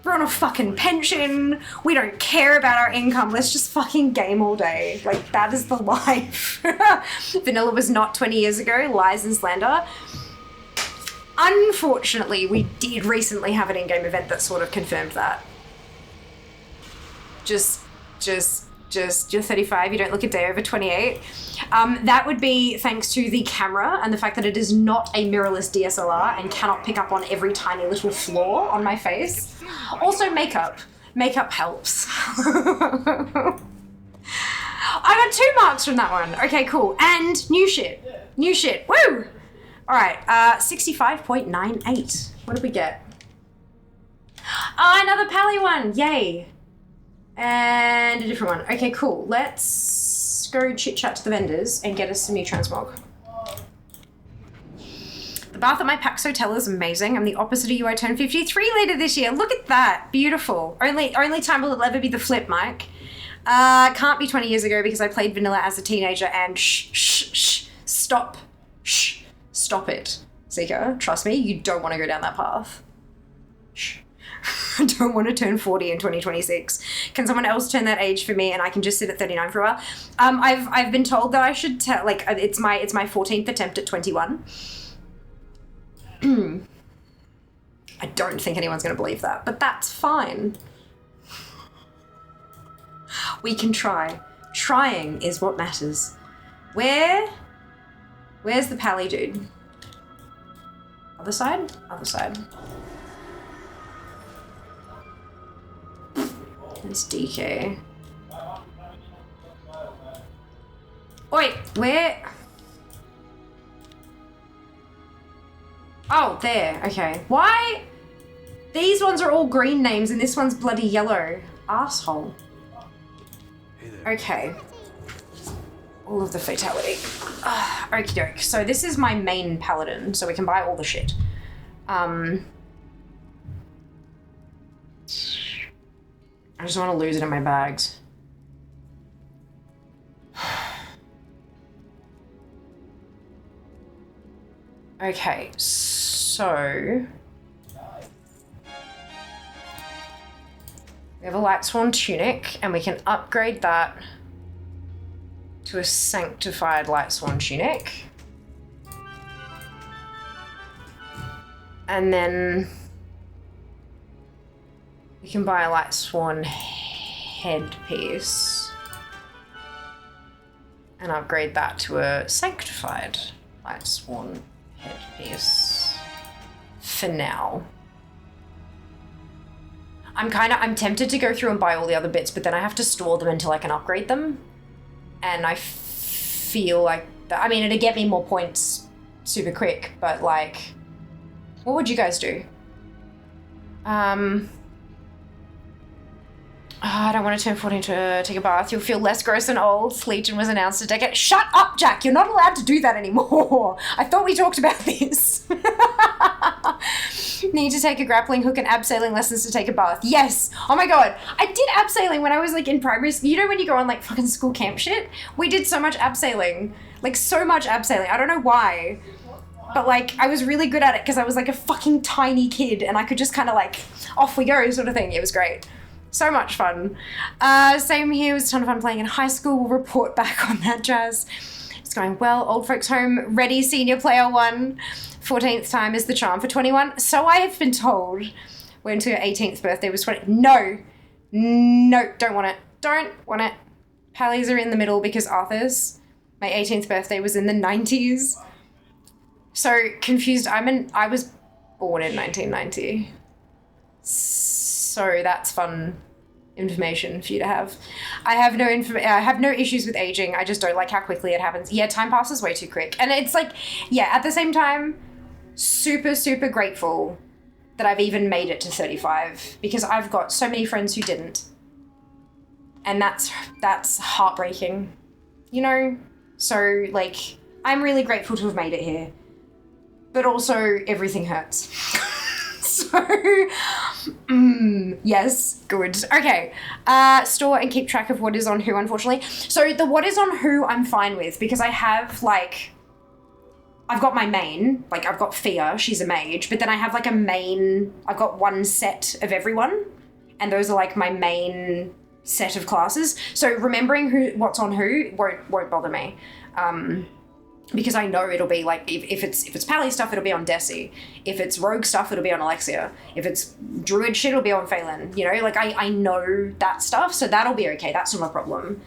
[SPEAKER 2] We're on a fucking pension. We don't care about our income. Let's just fucking game all day. Like, that is the life. Vanilla was not 20 years ago. Lies and slander. Unfortunately, we did recently have an in-game event that sort of confirmed that. Just you're 35, you don't look a day over 28. That would be thanks to the camera and the fact that it is not a mirrorless DSLR and cannot pick up on every tiny little flaw on my face. Also makeup. Makeup helps. I got 2 marks from that one. Okay, cool. And new shit. New shit. Woo! All right, 65.98. What did we get? Oh, another Pally one. Yay. And a different one. Okay, cool. Let's go chit-chat to the vendors and get us some new transmog. The bath at my Pax Hotel is amazing. I'm the opposite of you. I turned 53 later this year. Look at that. Beautiful. Only time will ever be the flip, Mike. Can't be 20 years ago because I played vanilla as a teenager and stop. Stop it. Seeker, trust me, you don't want to go down that path. Shh. I don't want to turn 40 in 2026. Can someone else turn that age for me and I can just sit at 39 for a while? I've been told that I should tell, like, it's my 14th attempt at 21. I don't think anyone's going to believe that, but that's fine. We can try. Trying is what matters. Where's the Pally dude? Other side? Other side. It's DK. Wait, where? Oh, there. Okay. Why? These ones are all green names and this one's bloody yellow. Asshole. Okay. All of the fatality. Okie doke. So this is my main paladin, so we can buy all the shit. I just don't want to lose it in my bags. Okay, so... we have a Lightsworn tunic, and we can upgrade that to a sanctified Lightsworn tunic. And then we can buy a Lightsworn headpiece. and upgrade that to a sanctified Lightsworn headpiece for now. I'm tempted to go through and buy all the other bits, but then I have to store them until I can upgrade them. And I feel like, I mean, it'd get me more points super quick, but like, what would you guys do? I don't want to turn 14 to take a bath. You'll feel less gross and old. Legion was announced a decade. Shut up, Jack! You're not allowed to do that anymore. I thought we talked about this. Need to take a grappling hook and abseiling lessons to take a bath. Yes! Oh my god. I did abseiling when I was like in primary school. You know when you go on like fucking school camp shit? We did so much abseiling. Like so much abseiling. I don't know why. But like, I was really good at it because I was like a fucking tiny kid and I could just kind of like, off we go sort of thing. It was great. So much fun. Same here, it was a ton of fun playing in high school. We'll report back on that jazz. It's going well. Old folks home, ready, senior player 1. 14th time is the charm for 21. So I have been told. Went to your 18th birthday was 20. No, don't want it. Don't want it. Pallies are in the middle because Arthur's. My 18th birthday was in the 90s. So confused. I was born in 1990. So that's fun information for you to have. I have no issues with aging. I just don't like how quickly it happens. Yeah, time passes way too quick. And it's like, yeah, at the same time, super, super grateful that I've even made it to 35 because I've got so many friends who didn't. And that's heartbreaking, you know? So like, I'm really grateful to have made it here, but also everything hurts. So, yes, good. Okay, store and keep track of what is on who, unfortunately. So the what is on who I'm fine with because I have, like, I've got my main, like, I've got Fia, she's a mage, but then I have, like, I've got one set of everyone, and those are, like, my main set of classes. So remembering what's on who won't bother me. Because I know it'll be like, if it's Pally stuff, it'll be on Desi. If it's rogue stuff, it'll be on Alexia. If it's druid shit, it'll be on Phelan. You know, like I know that stuff, so that'll be okay. That's not a problem.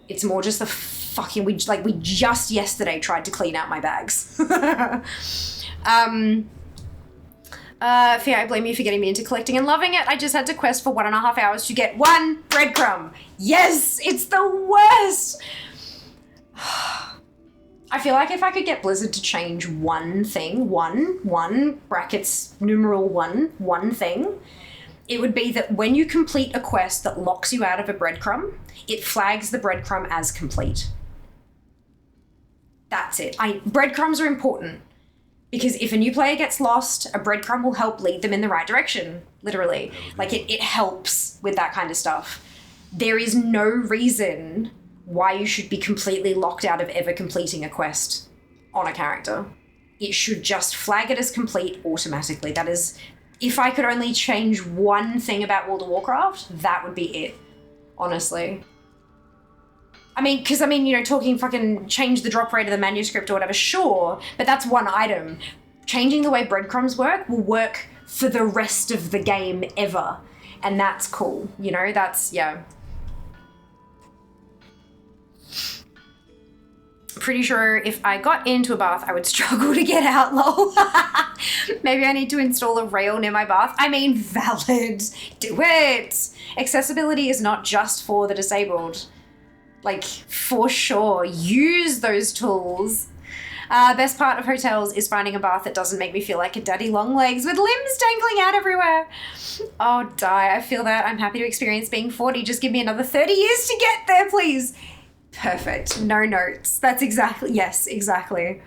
[SPEAKER 2] It's more just the fucking, we just yesterday tried to clean out my bags. Fia, I blame you for getting me into collecting and loving it. I just had to quest for 1.5 hours to get one breadcrumb. Yes, it's the worst. I feel like if I could get Blizzard to change one thing, one brackets numeral one thing, it would be that when you complete a quest that locks you out of a breadcrumb, it flags the breadcrumb as complete. That's it. Breadcrumbs are important because if a new player gets lost, a breadcrumb will help lead them in the right direction, literally. Like it helps with that kind of stuff. There is no reason why you should be completely locked out of ever completing a quest on a character. It should just flag it as complete automatically. That is, if I could only change one thing about World of Warcraft, that would be it, honestly. I mean, you know, talking fucking change the drop rate of the manuscript or whatever, sure, but that's one item. Changing the way breadcrumbs work will work for the rest of the game ever, and that's cool, you know, that's, yeah. Pretty sure if I got into a bath, I would struggle to get out, lol. Maybe I need to install a rail near my bath. I mean, valid. Do it. Accessibility is not just for the disabled. Like, for sure. Use those tools. Best part of hotels is finding a bath that doesn't make me feel like a daddy long legs with limbs dangling out everywhere. Oh, die. I feel that. I'm happy to experience being 40. Just give me another 30 years to get there, please. Perfect. No notes. That's exactly, yes, exactly.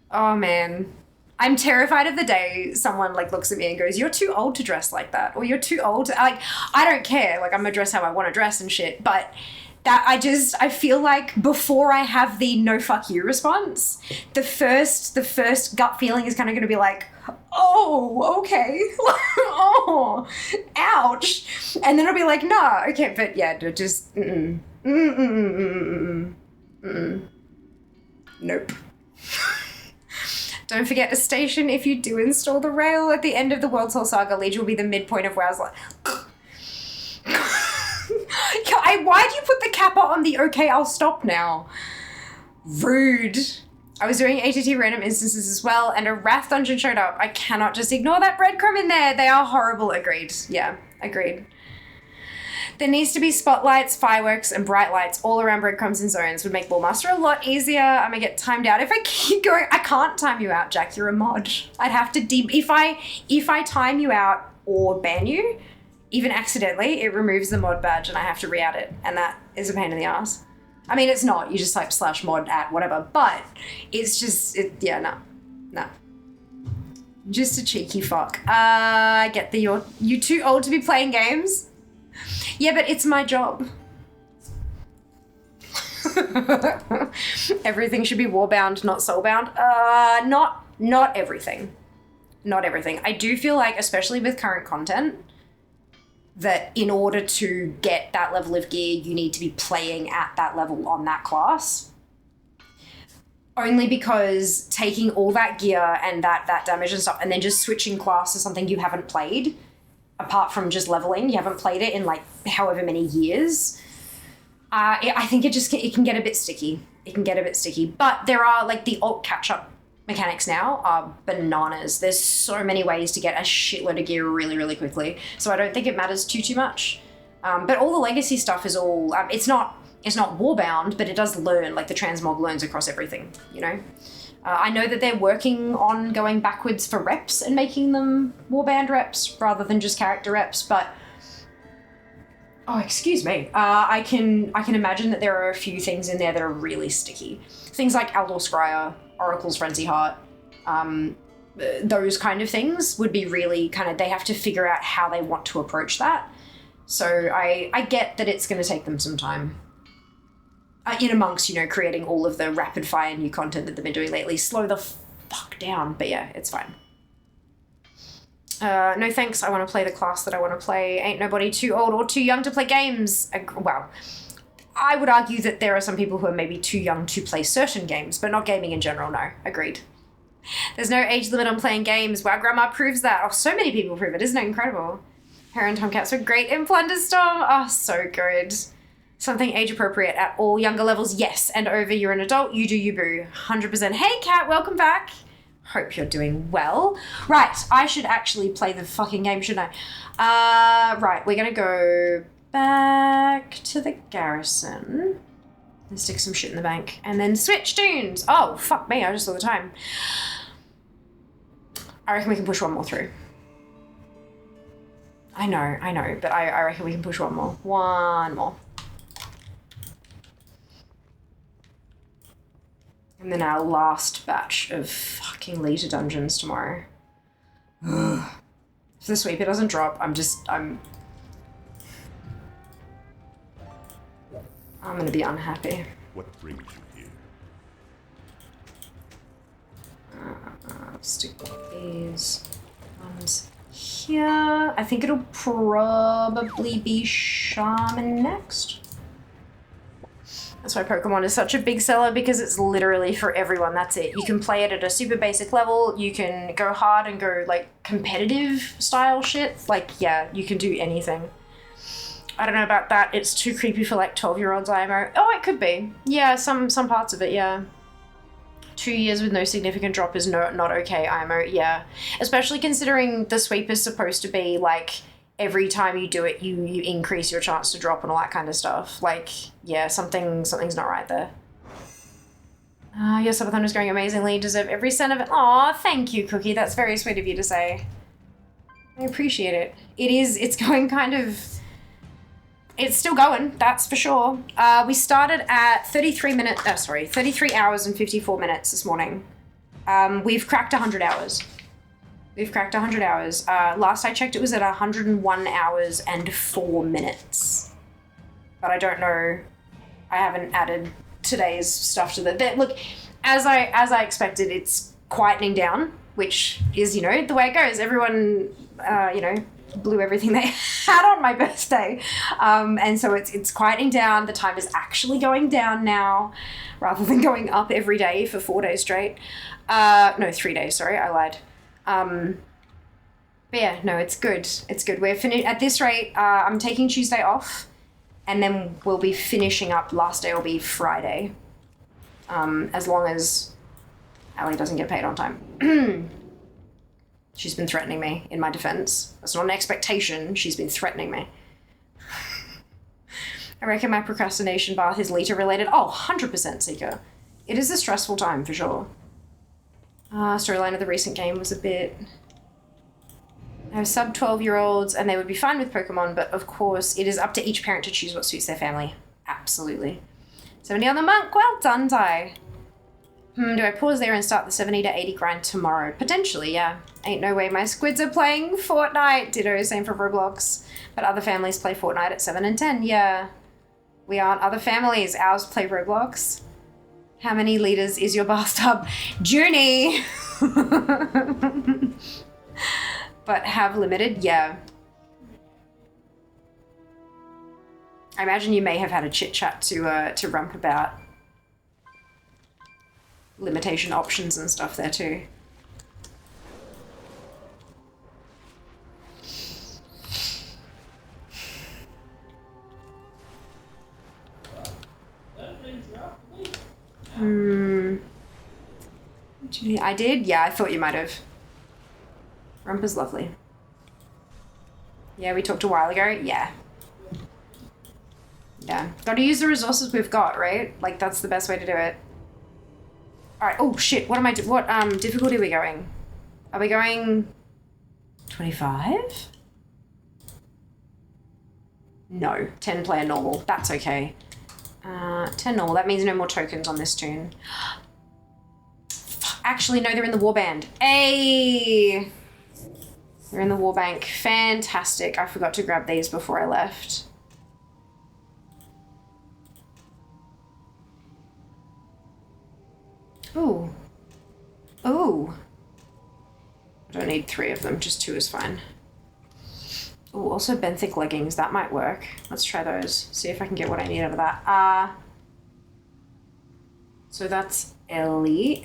[SPEAKER 2] Oh man. I'm terrified of the day someone like looks at me and goes, you're too old to dress like that. Or you're too old to, like, I don't care. Like I'm gonna dress how I want to dress and shit. But that I feel like before I have the no fuck you response, the first gut feeling is kind of gonna be like, oh, okay. Oh, ouch. And then I'll be like, nah, okay, but yeah, just, Nope. Don't forget to station if you do install the rail at the end of the World Soul Saga. Legion will be the midpoint of WoW's like. Why'd you put the kappa on the okay, I'll stop now? Rude. I was doing ATT random instances as well, and a Wrath dungeon showed up. I cannot just ignore that breadcrumb in there. They are horrible. Agreed. Yeah, agreed. There needs to be spotlights, fireworks, and bright lights all around breadcrumbs and zones. Would make Lawmaster a lot easier. I'm gonna get timed out. If I keep going, I can't time you out, Jack. You're a mod. I'd have to if I time you out or ban you, even accidentally, it removes the mod badge and I have to re-add it, and that is a pain in the ass. I mean, it's not. You just type /mod at whatever, but it's just, no. Just a cheeky fuck. I get that you too old to be playing games. Yeah, but it's my job. Everything should be warbound, not soulbound. Not everything. Not everything. I do feel like, especially with current content, that in order to get that level of gear, you need to be playing at that level on that class. Only because taking all that gear and that damage and stuff and then just switching class to something you haven't played, apart from just leveling, you haven't played it in like however many years, I think it can get a bit sticky. It can get a bit sticky. But there are like the alt catch-up mechanics now are bananas. There's so many ways to get a shitload of gear really, really quickly. So I don't think it matters too much. But all the legacy stuff is all, it's not warbound, but it does learn, like the transmog learns across everything, you know? I know that they're working on going backwards for reps and making them warband reps rather than just character reps, but oh, excuse me. I can imagine that there are a few things in there that are really sticky. Things like Aldor Scryer, Oracle's Frenzy Heart, those kind of things would be really they have to figure out how they want to approach that. So I get that it's going to take them some time. In amongst, creating all of the rapid fire new content that they've been doing lately. Slow the fuck down, but yeah, it's fine. No thanks, I want to play the class that I want to play. Ain't nobody too old or too young to play games. Well, I would argue that there are some people who are maybe too young to play certain games, but not gaming in general, no. Agreed. There's no age limit on playing games. Wow, Grandma proves that. Oh, so many people prove it. Isn't it incredible? Her and Tomcats were great in Plunderstorm. Oh, so good. Something age appropriate at all younger levels, yes. And over, you're an adult, you do you boo. 100%. Hey, Kat, welcome back. Hope you're doing well. Right, I should actually play the fucking game, shouldn't I? Right, we're gonna go back to the garrison and stick some shit in the bank and then switch tunes. Oh, fuck me, I just saw the time. I reckon we can push one more through. I know, but I reckon we can push one more. One more. And then our last batch of fucking LIITA dungeons tomorrow. Ugh. If the sweeper doesn't drop, I'm gonna be unhappy.
[SPEAKER 9] What brings you here?
[SPEAKER 2] Stick these ones here. I think it'll probably be Shaman next. That's why Pokemon is such a big seller, because it's literally for everyone. That's it. You can play it at a super basic level. You can go hard and go like competitive style shit. Like, yeah, you can do anything. I don't know about that. It's too creepy for like 12-year-olds IMO. Oh, it could be. Yeah, some parts of it, yeah. 2 years with no significant drop is not okay IMO, yeah. Especially considering the sweep is supposed to be like every time you do it, you increase your chance to drop and all that kind of stuff. Like, yeah, something's not right there. Your Subathon is going amazingly. Deserve every cent of it. Aw, thank you, Cookie. That's very sweet of you to say. I appreciate it. It's going it's still going, that's for sure. We started at 33 hours and 54 minutes this morning. We've cracked 100 hours. Last I checked, it was at 101 hours and 4 minutes. But I don't know. I haven't added today's stuff to that. Look, as I expected, it's quietening down, which is, the way it goes. Everyone, blew everything they had on my birthday. And so it's quieting down. The time is actually going down now, rather than going up every day for 4 days straight. No, 3 days, sorry, I lied. But yeah, no, it's good. We're finished at this rate. I'm taking Tuesday off, And then we'll be finishing up, last day will be Friday. As long as Ali doesn't get paid on time. She's been threatening me, in my defense. That's not an expectation, she's been threatening me. I reckon my procrastination bath is LIITA related. Oh, 100% Seeker. It is a stressful time, for sure. Storyline of the recent game was a bit... I have sub 12-year-olds and they would be fine with Pokemon, but of course it is up to each parent to choose what suits their family. Absolutely. 70 on the monk, well done, Ty. Do I pause there and start the 70 to 80 grind tomorrow? Potentially, yeah. Ain't no way my squids are playing Fortnite. Ditto, same for Roblox. But other families play Fortnite at 7 and 10, yeah. We aren't other families, ours play Roblox. How many liters is your bathtub? Junie! But have limited, yeah. I imagine you may have had a chit chat to Rump about limitation options and stuff there too. I did? Yeah, I thought you might have. Rump is lovely. Yeah, we talked a while ago. Yeah. Yeah. Gotta use the resources we've got, right? Like, that's the best way to do it. Alright, oh shit, what difficulty are we going? Are we going 25? No, 10 player normal. That's okay. 10 normal, that means no more tokens on this tune. Actually, no, they're in the warband. Hey! They're in the warbank. Fantastic. I forgot to grab these before I left. Ooh. Ooh. I don't need 3 of them, just 2 is fine. Ooh, also benthic leggings, that might work. Let's try those, see if I can get what I need out of that. So that's Ellie.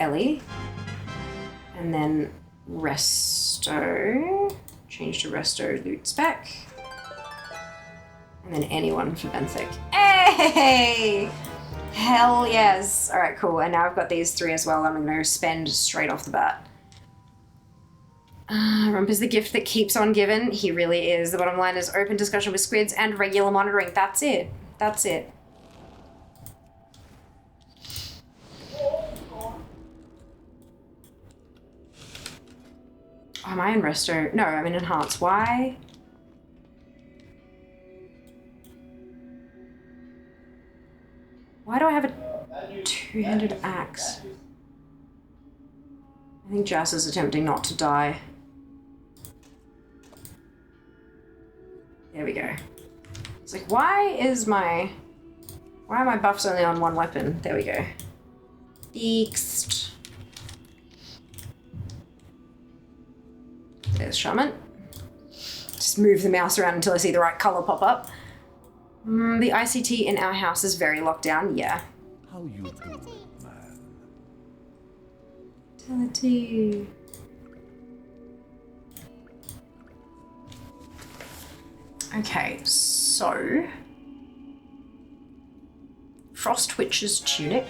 [SPEAKER 2] And then Resto. Change to Resto loot spec. And then anyone for benthic. Hey! Hell yes. Alright, cool. And now I've got these 3 as well. I'm gonna spend straight off the bat. Rump is the gift that keeps on giving. He really is. The bottom line is open discussion with squids and regular monitoring. That's it. That's it. Oh, am I in Resto? No, I'm in Enhance. Why? Why do I have a two-handed axe? I think Jas is attempting not to die. There we go. It's like, why are my buffs only on 1 weapon? There we go. Next. There's Shaman. Just move the mouse around until I see the right color pop up. The ICT in our house is very locked down, yeah.
[SPEAKER 11] How you doing, man?
[SPEAKER 2] Utility. Okay, so Frost Witch's tunic,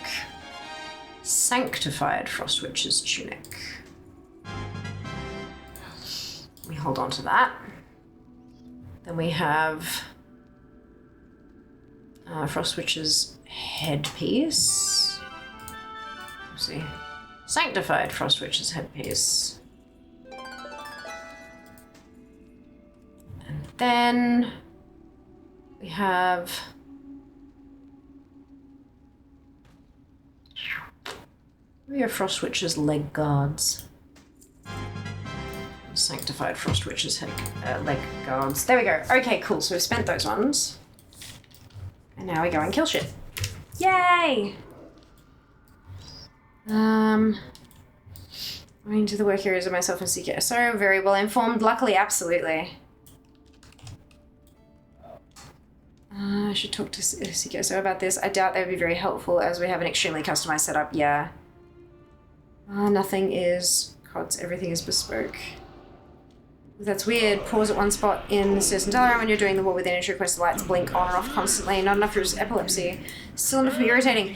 [SPEAKER 2] sanctified Frost Witch's tunic. We hold on to that. Then we have Frost Witch's headpiece. Let's see. Sanctified Frost Witch's headpiece. And then we have Frost Witch's leg guards. Sanctified Frost Witch's leg guards. There we go. Okay, cool. So we've spent those ones. And now we go and kill shit. Yay! Going to the work areas of myself and Seeker. So very well informed. Luckily, absolutely. I should talk to Seeker about this. I doubt they would be very helpful as we have an extremely customized setup. Yeah. Nothing is CODs. Everything is bespoke. That's weird. Pause at one spot in the certain diagram when you're doing the wall within it request the lights blink on and off constantly. Not enough for epilepsy. Still enough to be irritating.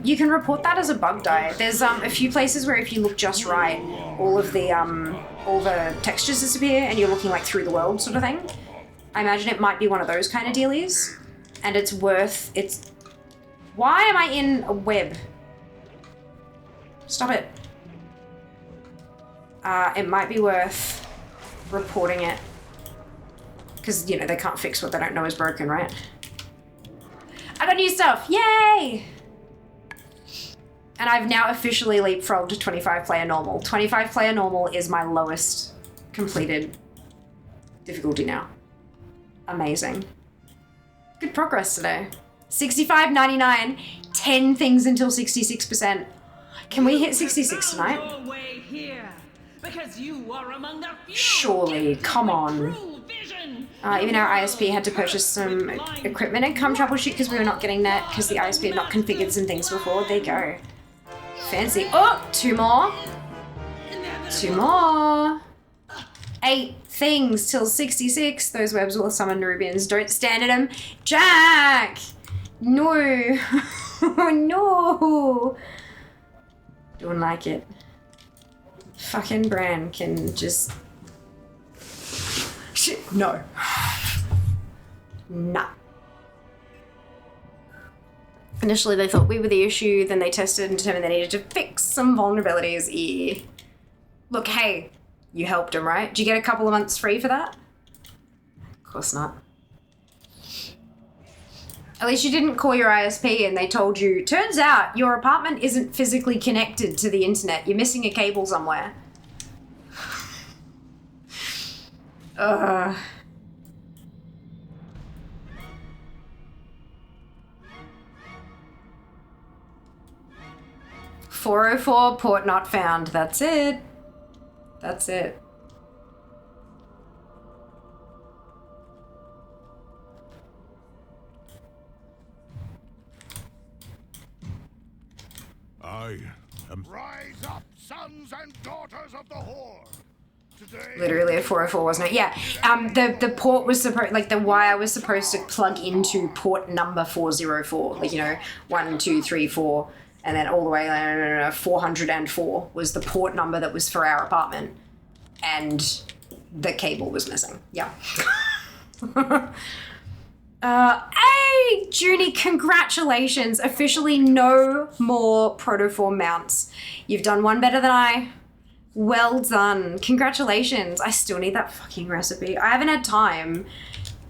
[SPEAKER 2] You can report that as a bug die. There's a few places where if you look just right, all the textures disappear and you're looking like through the world sort of thing. I imagine it might be one of those kind of dealies. And it's why am I in a web? Stop it. It might be worth reporting it. Because, you know, they can't fix what they don't know is broken, right? I got new stuff! Yay! And I've now officially leapfrogged to 25 player normal. 25 player normal is my lowest completed difficulty now. Amazing. Good progress today. 65.99, 10 things until 66%. Can we hit 66 tonight? Surely, come on. Even our ISP had to purchase some equipment and come troubleshoot because we were not getting that because the ISP had not configured some things before. There you go. Fancy. Oh, 2 more. 2 more. 8 things till 66. Those webs will summon Nubians. Don't stand at them. Jack! No. No. Don't like it. Fucking Bran can just... Shit. No. Nah. Initially they thought we were the issue, then they tested and determined they needed to fix some vulnerabilities. Yeah. Look, hey, you helped him, right? Did you get a couple of months free for that? Of course not. At least you didn't call your ISP and they told you, turns out your apartment isn't physically connected to the internet. You're missing a cable somewhere. Ugh. .404 port not found. That's it. That's it.
[SPEAKER 5] I am... Rise up, sons and daughters of the Horde! Today...
[SPEAKER 2] Literally a 404, wasn't it? Yeah. The port was supposed, like the wire was supposed to plug into port number 404. Like, you know, 1, 2, 3, 4, and then all the way 404 was the port number that was for our apartment, and the cable was missing. Yeah. Hey, Junie, congratulations. Officially no more protoform mounts. You've done one better than I. Well done. Congratulations. I still need that fucking recipe. I haven't had time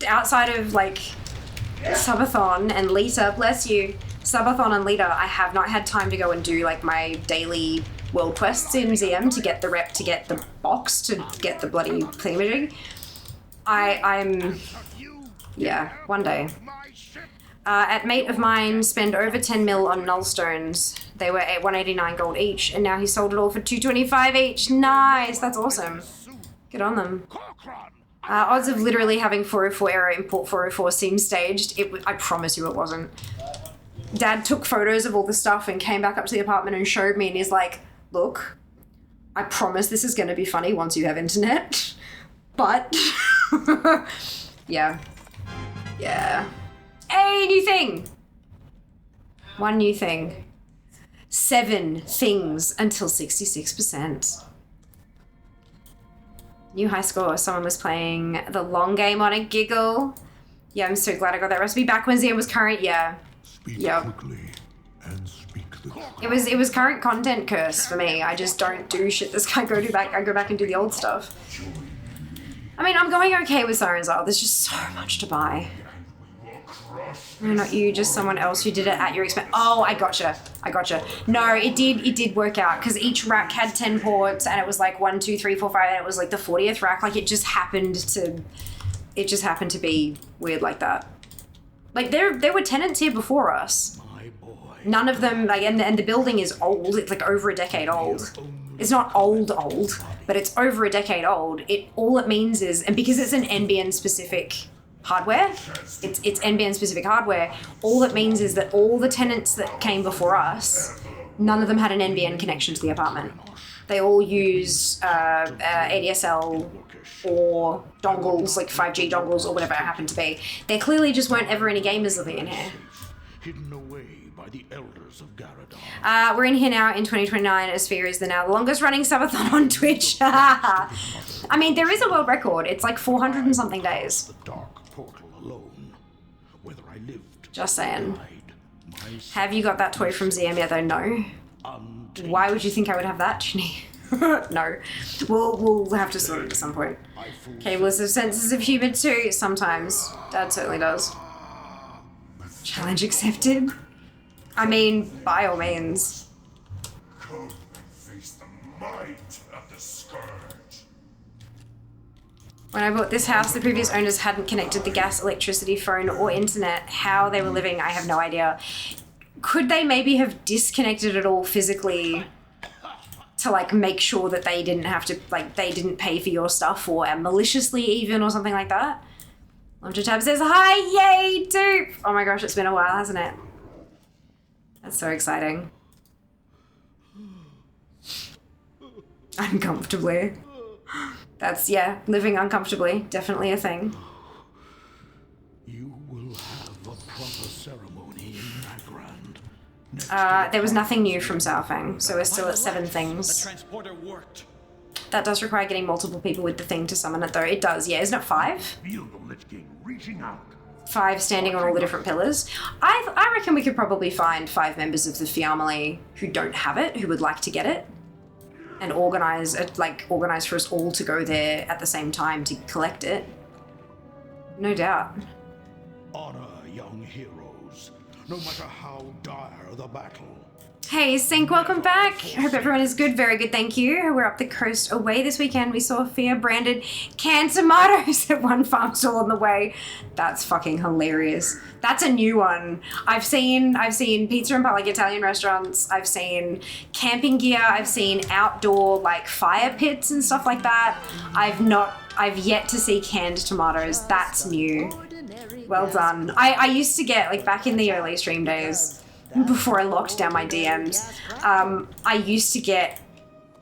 [SPEAKER 2] outside of like Subathon and LIITA, bless you. Subathon and LIITA, I have not had time to go and do like my daily world quests in ZM to get the rep, to get the box, to get the bloody thingamajig. I'm... Yeah, one day. At mate of mine spend over 10 mil on nullstones. They were at 189 gold each, and now he sold it all for 225 each. Nice, that's awesome. Good on them. Odds of literally having 404 error in port 404 seems staged. I promise you it wasn't. Dad took photos of all the stuff and came back up to the apartment and showed me, and he's like, look, I promise this is going to be funny once you have internet. But, yeah. Yeah. Hey, new thing! 1 new thing. 7 things until 66%. New high score. Someone was playing the long game on a giggle. Yeah, I'm so glad I got that recipe back when ZM was current. Yeah. Yep. It was current content curse for me. I just don't do shit. I go back and do the old stuff. I mean, I'm going okay with Siren's Isle. There's just so much to buy. No, not you, just someone else who did it at your expense. Oh, I gotcha. No, it did work out because each rack had 10 ports and it was like 1, 2, 3, 4, 5, and it was like the 40th rack. Like it just happened to be weird like that. Like there were tenants here before us. None of them, like, and the building is old. It's like over a decade old. It's not old, but it's over a decade old. All it means is, and because it's an NBN specific hardware, it's NBN specific hardware, all it means is that all the tenants that came before us, none of them had an NBN connection to the apartment. They all use ADSL or dongles, like 5G dongles or whatever it happened to be. There clearly just weren't ever any gamers living in here.
[SPEAKER 13] Hidden away by the elders of Garadon.
[SPEAKER 2] We're in here now in 2029. Asphere is now the longest running subathon on Twitch. I mean, there is a world record. It's like 400 and something days.
[SPEAKER 13] The dark portal alone. Whether I lived,
[SPEAKER 2] just saying. Have you got that toy from ZM yet though? No. Why would you think I would have that, Ginny? No. We'll have to sort it at some point. Cables have senses of humor too, sometimes. Dad certainly does. Challenge accepted. I mean, by all means.
[SPEAKER 5] Come and face the might of the scourge.
[SPEAKER 2] When I bought this house, the previous owners hadn't connected the gas, electricity, phone, or internet. How they were living, I have no idea. Could they maybe have disconnected it all physically to like make sure that they didn't have to, like they didn't pay for your stuff, or maliciously even, or something like that? Launcher Tab says, hi, yay, dupe! Oh my gosh, it's been a while, hasn't it? That's so exciting. Uncomfortably. That's, yeah, living uncomfortably. Definitely a thing.
[SPEAKER 13] You will have a proper ceremony in Nagrand.
[SPEAKER 2] There was nothing new from Southang, so we're still at 7 things.
[SPEAKER 10] The transporter worked.
[SPEAKER 2] That does require getting multiple people with the thing to summon it, though. It does, yeah. Isn't it 5?
[SPEAKER 5] Feel the Lich King reaching out.
[SPEAKER 2] 5 standing on all the different pillars. I reckon we could probably find 5 members of the family who don't have it, who would like to get it, and organize for us all to go there at the same time to collect it. No doubt.
[SPEAKER 13] Honor young heroes, no matter how dire the battle.
[SPEAKER 2] Hey, Sync, welcome back. Hope everyone is good. Very good, thank you. We're up the coast away this weekend. We saw Fia branded canned tomatoes at one farm stall on the way. That's fucking hilarious. That's a new one. I've seen pizza and like Italian restaurants. I've seen camping gear. I've seen outdoor like fire pits and stuff like that. I've yet to see canned tomatoes. That's new. Well done. I used to get, like back in the early stream days, before I locked down my DMs, I used to get,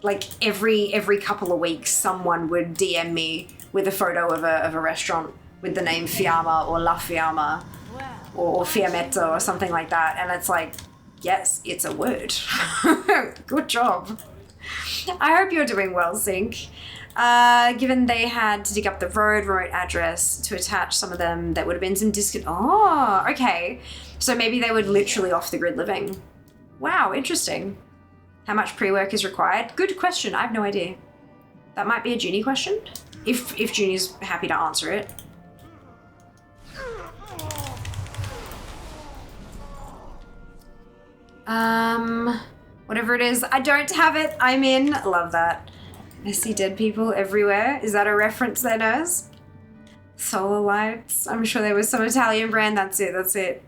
[SPEAKER 2] like, every couple of weeks someone would DM me with a photo of a restaurant with the name Fiamma or La Fiamma or Fiammetta or something like that, and it's like, yes, it's a word. Good job. I hope you're doing well, Sync. Given they had to dig up the road remote address to attach some of them, that would have been some Oh, okay. So maybe they were literally off the grid living. Wow, interesting. How much pre-work is required? Good question. I have no idea. That might be a Junie question. If Junie's happy to answer it. Whatever it is, I don't have it. I'm in. Love that. I see dead people everywhere. Is that a reference there, Nose? Solar lights. I'm sure there was some Italian brand. That's it.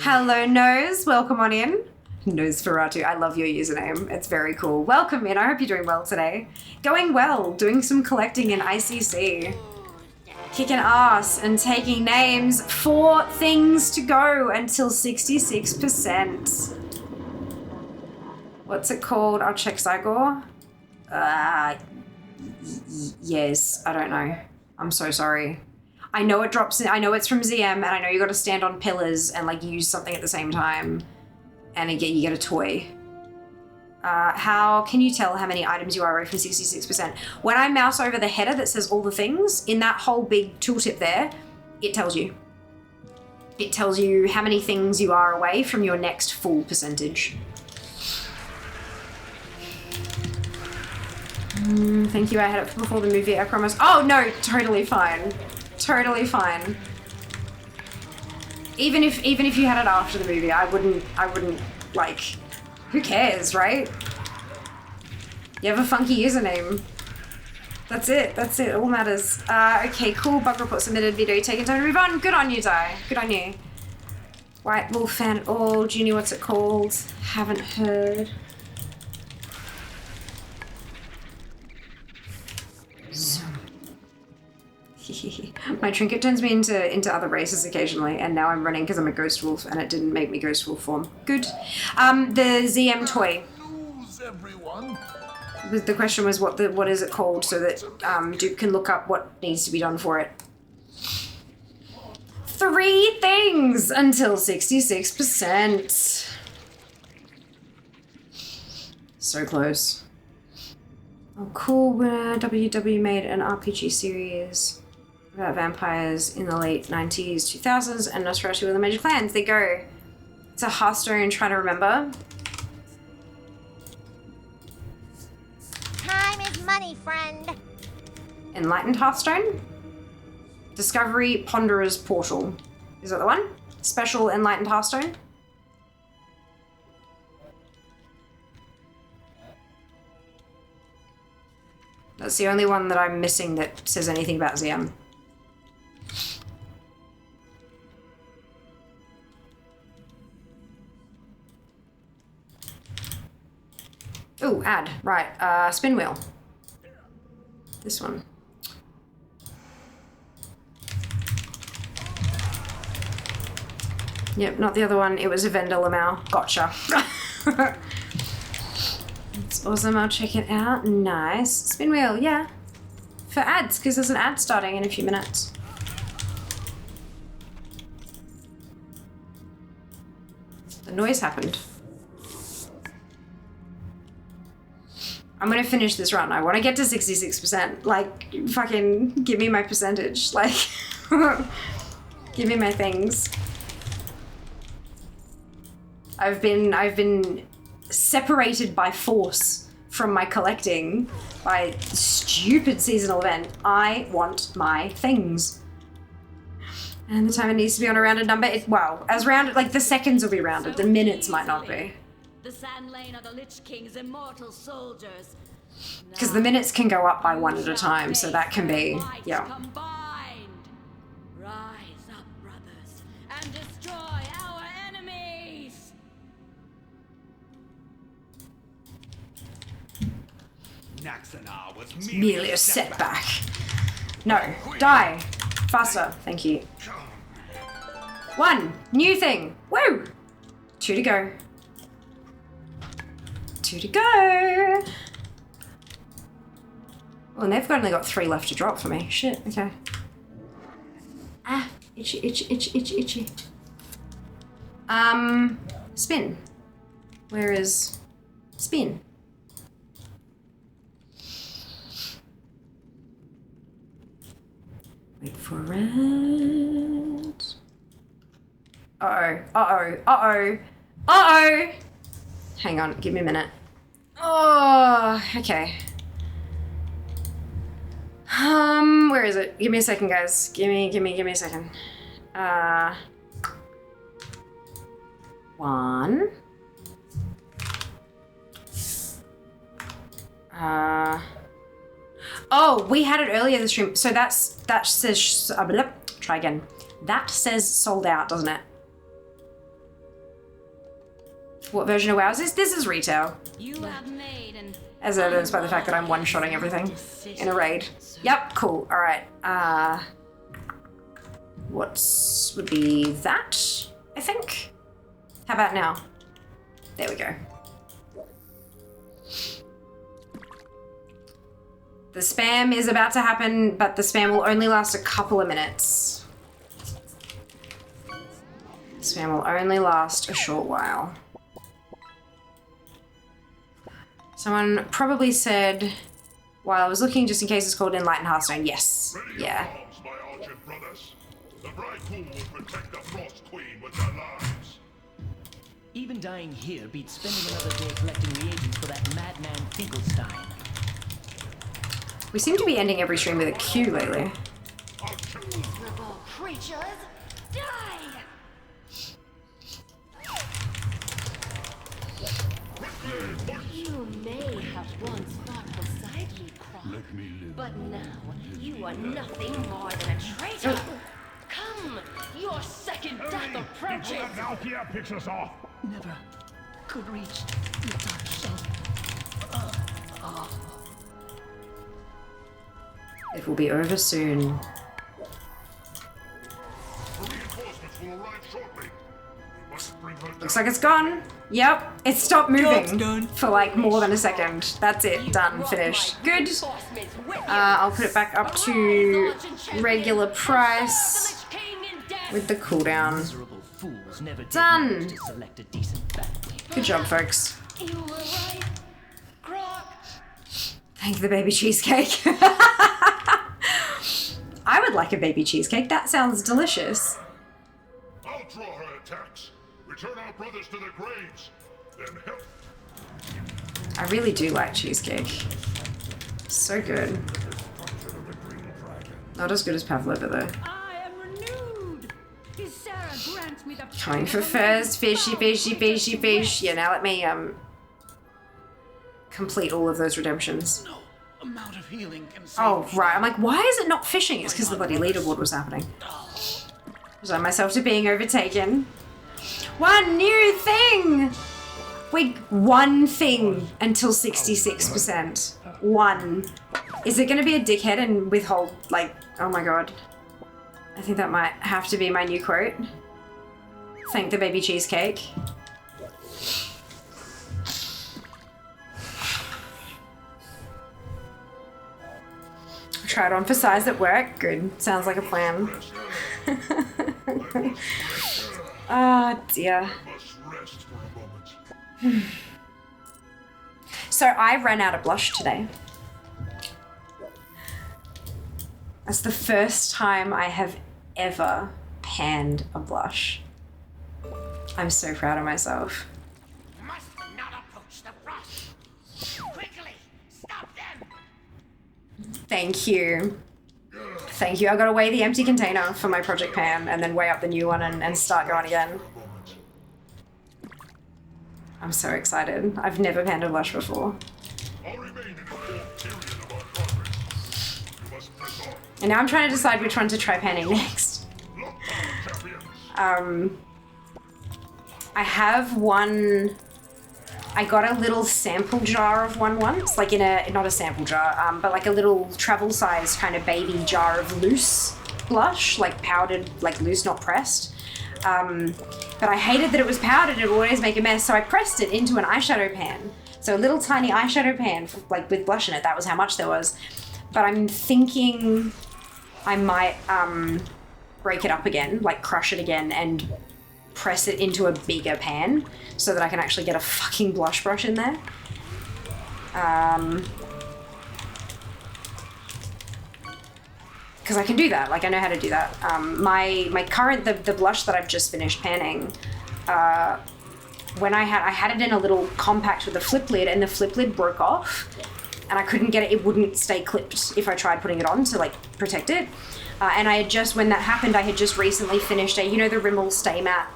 [SPEAKER 2] Hello, Nose. Welcome on in. Nosferatu. I love your username. It's very cool. Welcome in. I hope you're doing well today. Going well. Doing some collecting in ICC. Kicking ass and taking names. 4 things to go until 66%. What's it called? I'll check Zygor. Yes. I don't know. I'm so sorry. I know it drops in, I know it's from ZM, and I know you got to stand on pillars and like use something at the same time, and you get a toy. How can you tell how many items you are away from 66%? When I mouse over the header that says all the things, in that whole big tooltip there, it tells you. It tells you how many things you are away from your next full percentage. Thank you, I had it before the movie, I promise. Oh no, totally fine. Totally fine. Even if you had it after the movie, I wouldn't like, who cares, right? You have a funky username. That's it, all matters. Okay, cool, bug report submitted, video taken, time to move on. Good on you, Di, good on you. White Wolf fan at all, Junior, what's it called? Haven't heard. My trinket turns me into other races occasionally, and now I'm running because I'm a ghost wolf, and it didn't make me ghost wolf form. Good. The ZM toy.
[SPEAKER 5] Lose, everyone.
[SPEAKER 2] The question was what is it called, so that Duke can look up what needs to be done for it. 3 things until 66%. So close. Oh, cool. WW made an RPG series about vampires in the late 90s, 2000s, and Nosferatu were the major clans. There you go. It's a Hearthstone, trying to remember.
[SPEAKER 16] Time is money, friend.
[SPEAKER 2] Enlightened Hearthstone. Discovery Ponderer's Portal. Is that the one? Special Enlightened Hearthstone. That's the only one that I'm missing that says anything about ZM. Ooh, ad. Right. Spin wheel. This one. Yep, not the other one. It was a vendor Lamau. Gotcha. It's awesome. I'll check it out. Nice. Spin wheel, yeah. For ads, because there's an ad starting in a few minutes. The noise happened. I'm gonna finish this run. I want to get to 66%. Like, fucking give me my percentage. Like, give me my things. I've been separated by force from my collecting by stupid seasonal event. I want my things. And the time it needs to be on a rounded number, well, as rounded, like the seconds will be rounded, the minutes might not be.
[SPEAKER 12] The Sand Lane are the Lich King's immortal soldiers.
[SPEAKER 2] Because the minutes can go up by 1 at a time, so that can be, yeah.
[SPEAKER 12] Rise up, brothers, and destroy our enemies!
[SPEAKER 10] Naxanar was
[SPEAKER 2] It's merely a setback. No, die. Faster, thank you. 1, new thing. Woo! 2 to go. 2 to go. Well, and they've only got 3 left to drop for me. Shit, okay. Ah, itchy, itchy, itchy, itchy, itchy. Spin. Where is spin? Wait for it. Uh-oh, uh-oh, uh-oh, uh-oh! Hang on, give me a minute. Oh, okay. Where is it? Give me a second, guys. Give me a second. 1. Oh, we had it earlier this stream. So that says, try again. That says sold out, doesn't it? What version of WoW is this? This is retail.
[SPEAKER 12] You have made an
[SPEAKER 2] As evidenced by the fact that I'm one-shotting everything in a raid. Yep, cool. All right. What would be that, I think? How about now? There we go. The spam is about to happen, but the spam will only last a couple of minutes. Spam will only last a short while. Someone probably said, while I was looking, just in case it's called Enlightened Hearthstone. Yes. Yeah.
[SPEAKER 15] Even dying here beats spending another day collecting reagents for that madman Finkelstein.
[SPEAKER 2] We seem to be ending every stream with a Q lately.
[SPEAKER 12] miserable creatures, die! You may have once fought beside me, Kronk, but now you are nothing more than a traitor. Come, your second death approaches.
[SPEAKER 5] Now Pierre picks us off.
[SPEAKER 15] Never could reach the dark shelf.
[SPEAKER 2] It will be over soon.
[SPEAKER 5] Reinforcements will arrive shortly. We must bring her down.
[SPEAKER 2] Looks like it's gone. Yep, it stopped moving for like more than a second. That's it, done, finished. Good. I'll put it back up to regular price with the cooldown. Done. Good job, folks. Thank the baby cheesecake. I would like a baby cheesecake. That sounds delicious.
[SPEAKER 5] I'll draw her attacks. Return our brothers to their graves. Then help.
[SPEAKER 2] I really do like cheesecake. So good. Not as good as pavlova though. Coming for first, fishy, fishy, fishy, fish. Yeah, now let me complete all of those redemptions.
[SPEAKER 3] Amount of healing can save
[SPEAKER 2] Oh, right. I'm like, why is it not fishing? It's because the bloody leaderboard was happening. Resign myself to being overtaken. One new thing! One thing until 66%. One. Is it going to be a dickhead and withhold, like, oh my god. I think that might have to be my new quote. Thank the baby cheesecake. Tried on for size at work. Good. Sounds like a plan. Oh dear. So I ran out of blush today. That's the first time I have ever panned a blush. I'm so proud of myself.
[SPEAKER 5] Must not approach the frost. Quickly, stop them.
[SPEAKER 2] Thank you. Thank you. I gotta weigh the empty container for my project pan and then weigh up the new one and start going again. I'm so excited. I've never panned a blush before. And now I'm trying to decide which one to try panning next. I have one. I got a little sample jar of one once, like in a, not a sample jar, but like a little travel size kind of baby jar of loose blush, like powdered, like loose, not pressed. But I hated that it was powdered, it would always make a mess, so I pressed it into an eyeshadow pan. So a little tiny eyeshadow pan, like with blush in it, that was how much there was. But I'm thinking I might break it up again, like crush it again and press it into a bigger pan so that I can actually get a fucking blush brush in there. Because I can do that, like I know how to do that. My current, the blush that I've just finished panning, when I had it in a little compact with a flip lid and the flip lid broke off and I couldn't get it, it wouldn't stay clipped if I tried putting it on to like protect it. And I had just, when that happened, I had just recently finished a, you know, the Rimmel Stay Matte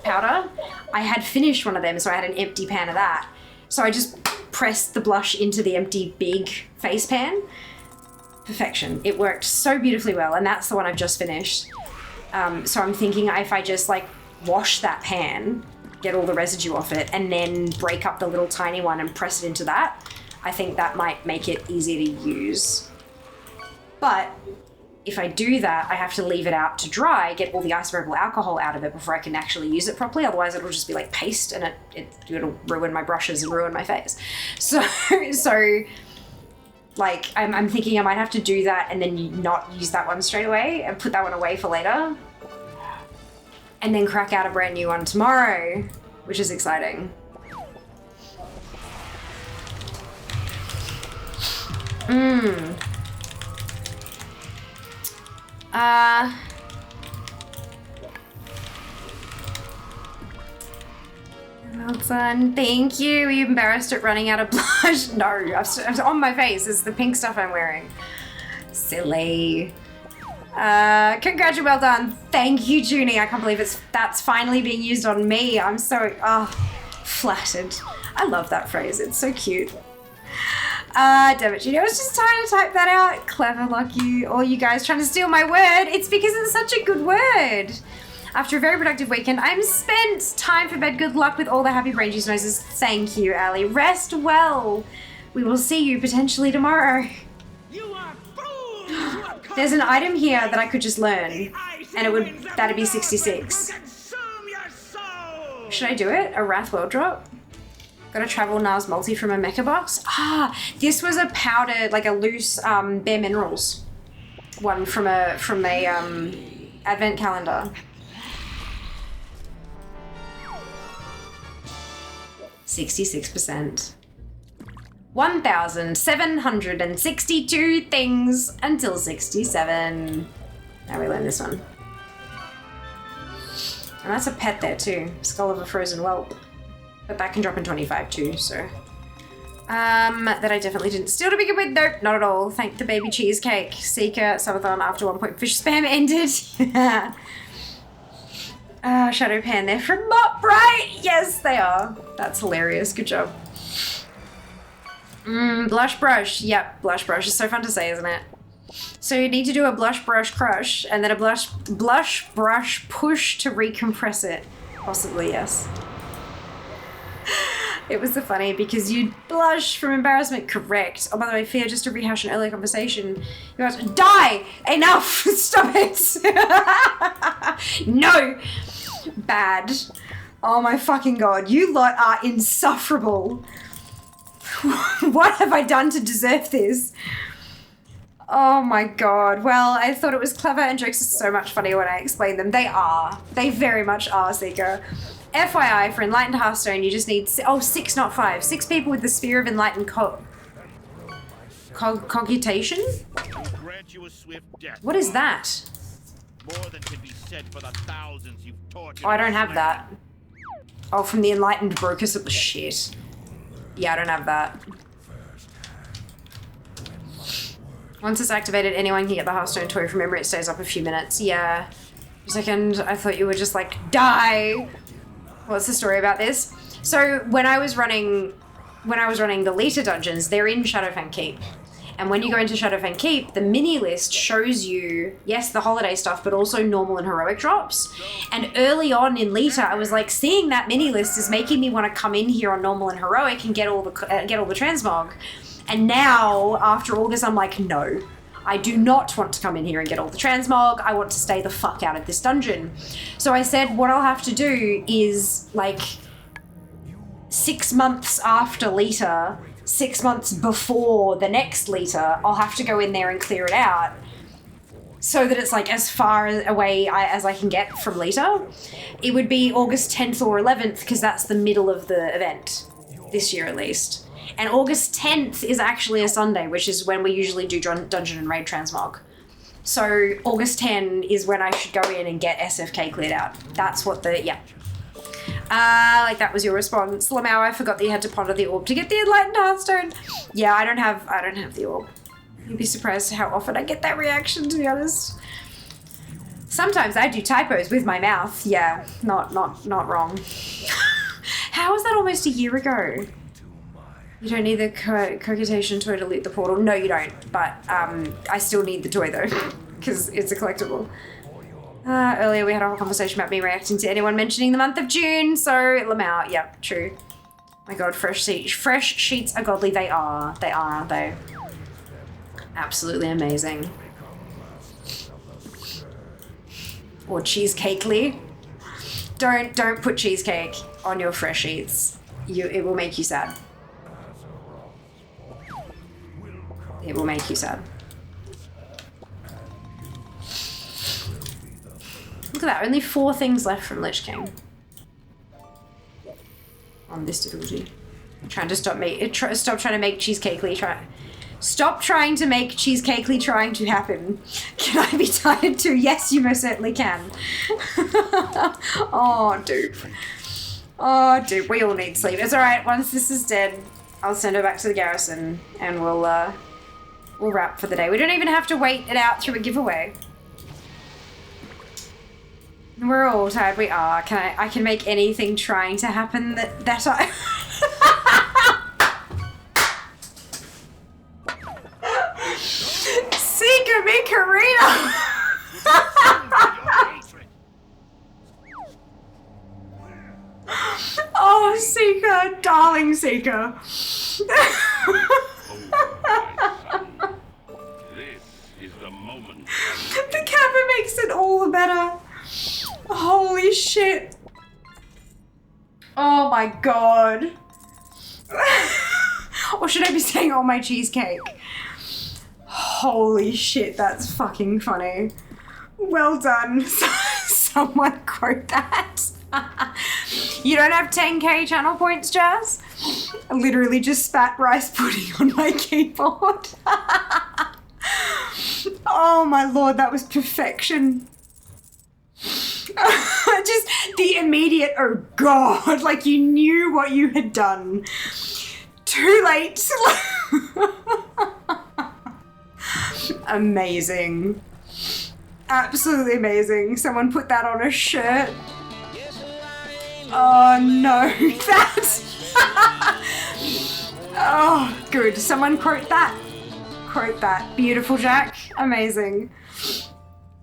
[SPEAKER 2] powder? I had finished one of them, so I had an empty pan of that. So I just pressed the blush into the empty big face pan. Perfection. It worked so beautifully well, and that's the one I've just finished. So I'm thinking if I just like wash that pan, get all the residue off it, and then break up the little tiny one and press it into that, I think that might make it easier to use. But if I do that, I have to leave it out to dry, get all the isopropyl alcohol out of it before I can actually use it properly. Otherwise, it'll just be like paste, and it'll ruin my brushes and ruin my face. So like I'm thinking I might have to do that and then not use that one straight away and put that one away for later, and then crack out a brand new one tomorrow, which is exciting. Well done. Thank you. Are you embarrassed at running out of blush? No, I'm on my face. It's the pink stuff I'm wearing. Silly. Congrats, well done. Thank you, Junie. I can't believe that's finally being used on me. I'm so flattered. I love that phrase. It's so cute. Damn it, Junie. I was just trying to type that out. Clever, lucky. All you guys trying to steal my word. It's because it's such a good word. After a very productive weekend, I'm spent. Time for bed. Good luck with all the happy brain juice noises. Thank you, Ali. Rest well. We will see you potentially tomorrow. There's an item here that I could just learn, and that'd be 66. Should I do it? A Wrath World drop? Gotta travel Nars multi from a mecha box? Ah, this was a powdered, like a loose bare minerals one from a advent calendar. 66%. 1,762 things until 67. Now we learn this one. And that's a pet there too. Skull of a frozen whelp. But that can drop in 25 too, so. That I definitely didn't steal to begin with. Nope, not at all. Thank the baby cheesecake. Seeker, subathon after 1 point fish spam ended. Shadow Pan, they're from Mop, right? Yes, they are. That's hilarious. Good job. Blush brush. Yep, blush brush is so fun to say, isn't it? So you need to do a blush brush crush and then a blush brush push to recompress it. Possibly, yes. It was so funny because you blush from embarrassment, correct. Oh, by the way, Fia, just to rehash an earlier conversation, you have to die! Enough! Stop it! No! Bad. Oh my fucking god, you lot are insufferable. What have I done to deserve this? Oh my god. Well, I thought it was clever and jokes are so much funnier when I explain them. They are. They very much are, Seeker. FYI, for Enlightened Hearthstone, you just need 6, not 5. 6 people with the Sphere of Enlightened Cogitation? What is that?
[SPEAKER 5] More than can be said for the thousands you've tortured.
[SPEAKER 2] Oh, I don't have that. Oh, from the Enlightened Brokers of the shit. Yeah, I don't have that. Once it's activated, anyone can get the Hearthstone toy. Remember, it stays up a few minutes. Yeah. For a second, I thought you would just like die. What's the story about this? So when I was running the LIITA dungeons, they're in Shadowfang Keep. And when you go into Shadowfang Keep, the mini list shows you, yes, the holiday stuff, but also normal and heroic drops. And early on in LIITA, I was like, seeing that mini list is making me want to come in here on normal and heroic and get all the transmog. And now, after August, I'm like, no. I do not want to come in here and get all the transmog. I want to stay the fuck out of this dungeon. So I said what I'll have to do is, like, 6 months after LIITA, 6 months before the next LIITA, I'll have to go in there and clear it out so that it's like as far away as I can get from LIITA. It would be August 10th or 11th because that's the middle of the event, this year at least. And August 10th is actually a Sunday, which is when we usually do Dungeon and Raid Transmog. So August 10 is when I should go in and get SFK cleared out. That's what yeah. Like that was your response. Lamau, I forgot that you had to ponder the orb to get the Enlightened Hearthstone. Yeah, I don't have the orb. You'd be surprised how often I get that reaction, to be honest. Sometimes I do typos with my mouth. Yeah, not wrong. How was that almost a year ago? You don't need the cogitation toy to loot the portal. No, you don't. But I still need the toy though, because it's a collectible. Earlier we had a whole conversation about me reacting to anyone mentioning the month of June, so Lamau, yep, true. My god, fresh sheets are godly. They are, aren't they? Absolutely amazing. Or cheesecakely. Don't put cheesecake on your fresh sheets. It will make you sad. It will make you sad. Look at that, only 4 things left from Lich King. On this difficulty. I'm trying to stop trying to make cheesecakely Stop trying to make cheesecakely trying to happen. Can I be tired too? Yes, you most certainly can. Oh, dude. Oh, dude, we all need sleep. It's alright, once this is dead, I'll send her back to the garrison and we'll wrap for the day. We don't even have to wait it out through a giveaway. We're all tired. We are. I can make anything trying to happen that I... Seeker me, Karina! Oh, Seeker, darling Seeker.
[SPEAKER 5] This is the moment.
[SPEAKER 2] The kappa makes it all the better. Holy shit. Oh my god. Or should I be saying oh my cheesecake? Holy shit, that's fucking funny. Well done. Someone quote that. You don't have 10k channel points, Jazz? I literally just spat rice pudding on my keyboard. Oh my lord, that was perfection. Just the immediate, oh god, like you knew what you had done. Too late. Amazing. Absolutely amazing. Someone put that on a shirt. Oh no, that. Oh, good. Someone quote that. Quote that. Beautiful, Jack. Amazing.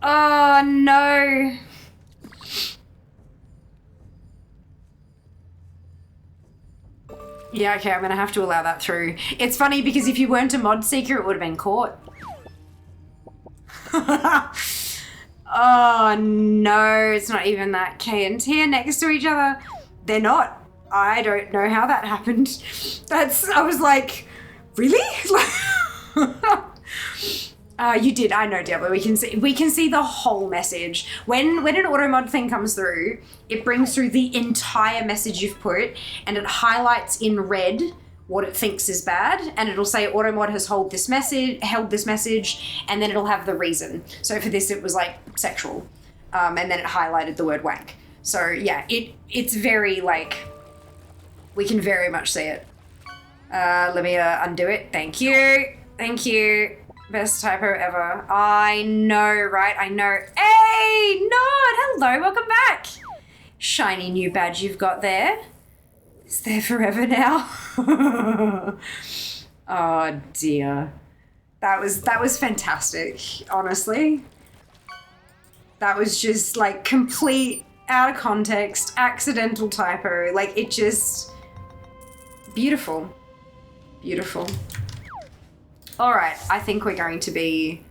[SPEAKER 2] Oh no. Yeah, okay, I'm gonna have to allow that through. It's funny because if you weren't a mod seeker, it would have been caught. Oh no, it's not even that K and T are next to each other. They're not. I don't know how that happened. I was like, really? You did, I know, Diablo. We can see the whole message. When an auto mod thing comes through, it brings through the entire message you've put and it highlights in red what it thinks is bad, and it'll say auto mod has held this message, and then it'll have the reason. So for this, it was like sexual, and then it highlighted the word wank. So yeah, it's very like, we can very much see it. Let me undo it. Thank you. Thank you. Best typo ever. I know, right? I know. Hey, Nod! Hello, welcome back. Shiny new badge you've got there. It's there forever now. Oh dear. That was fantastic, honestly. That was just like complete out of context, accidental typo. Like it just, beautiful. Beautiful. All right, I think we're going to be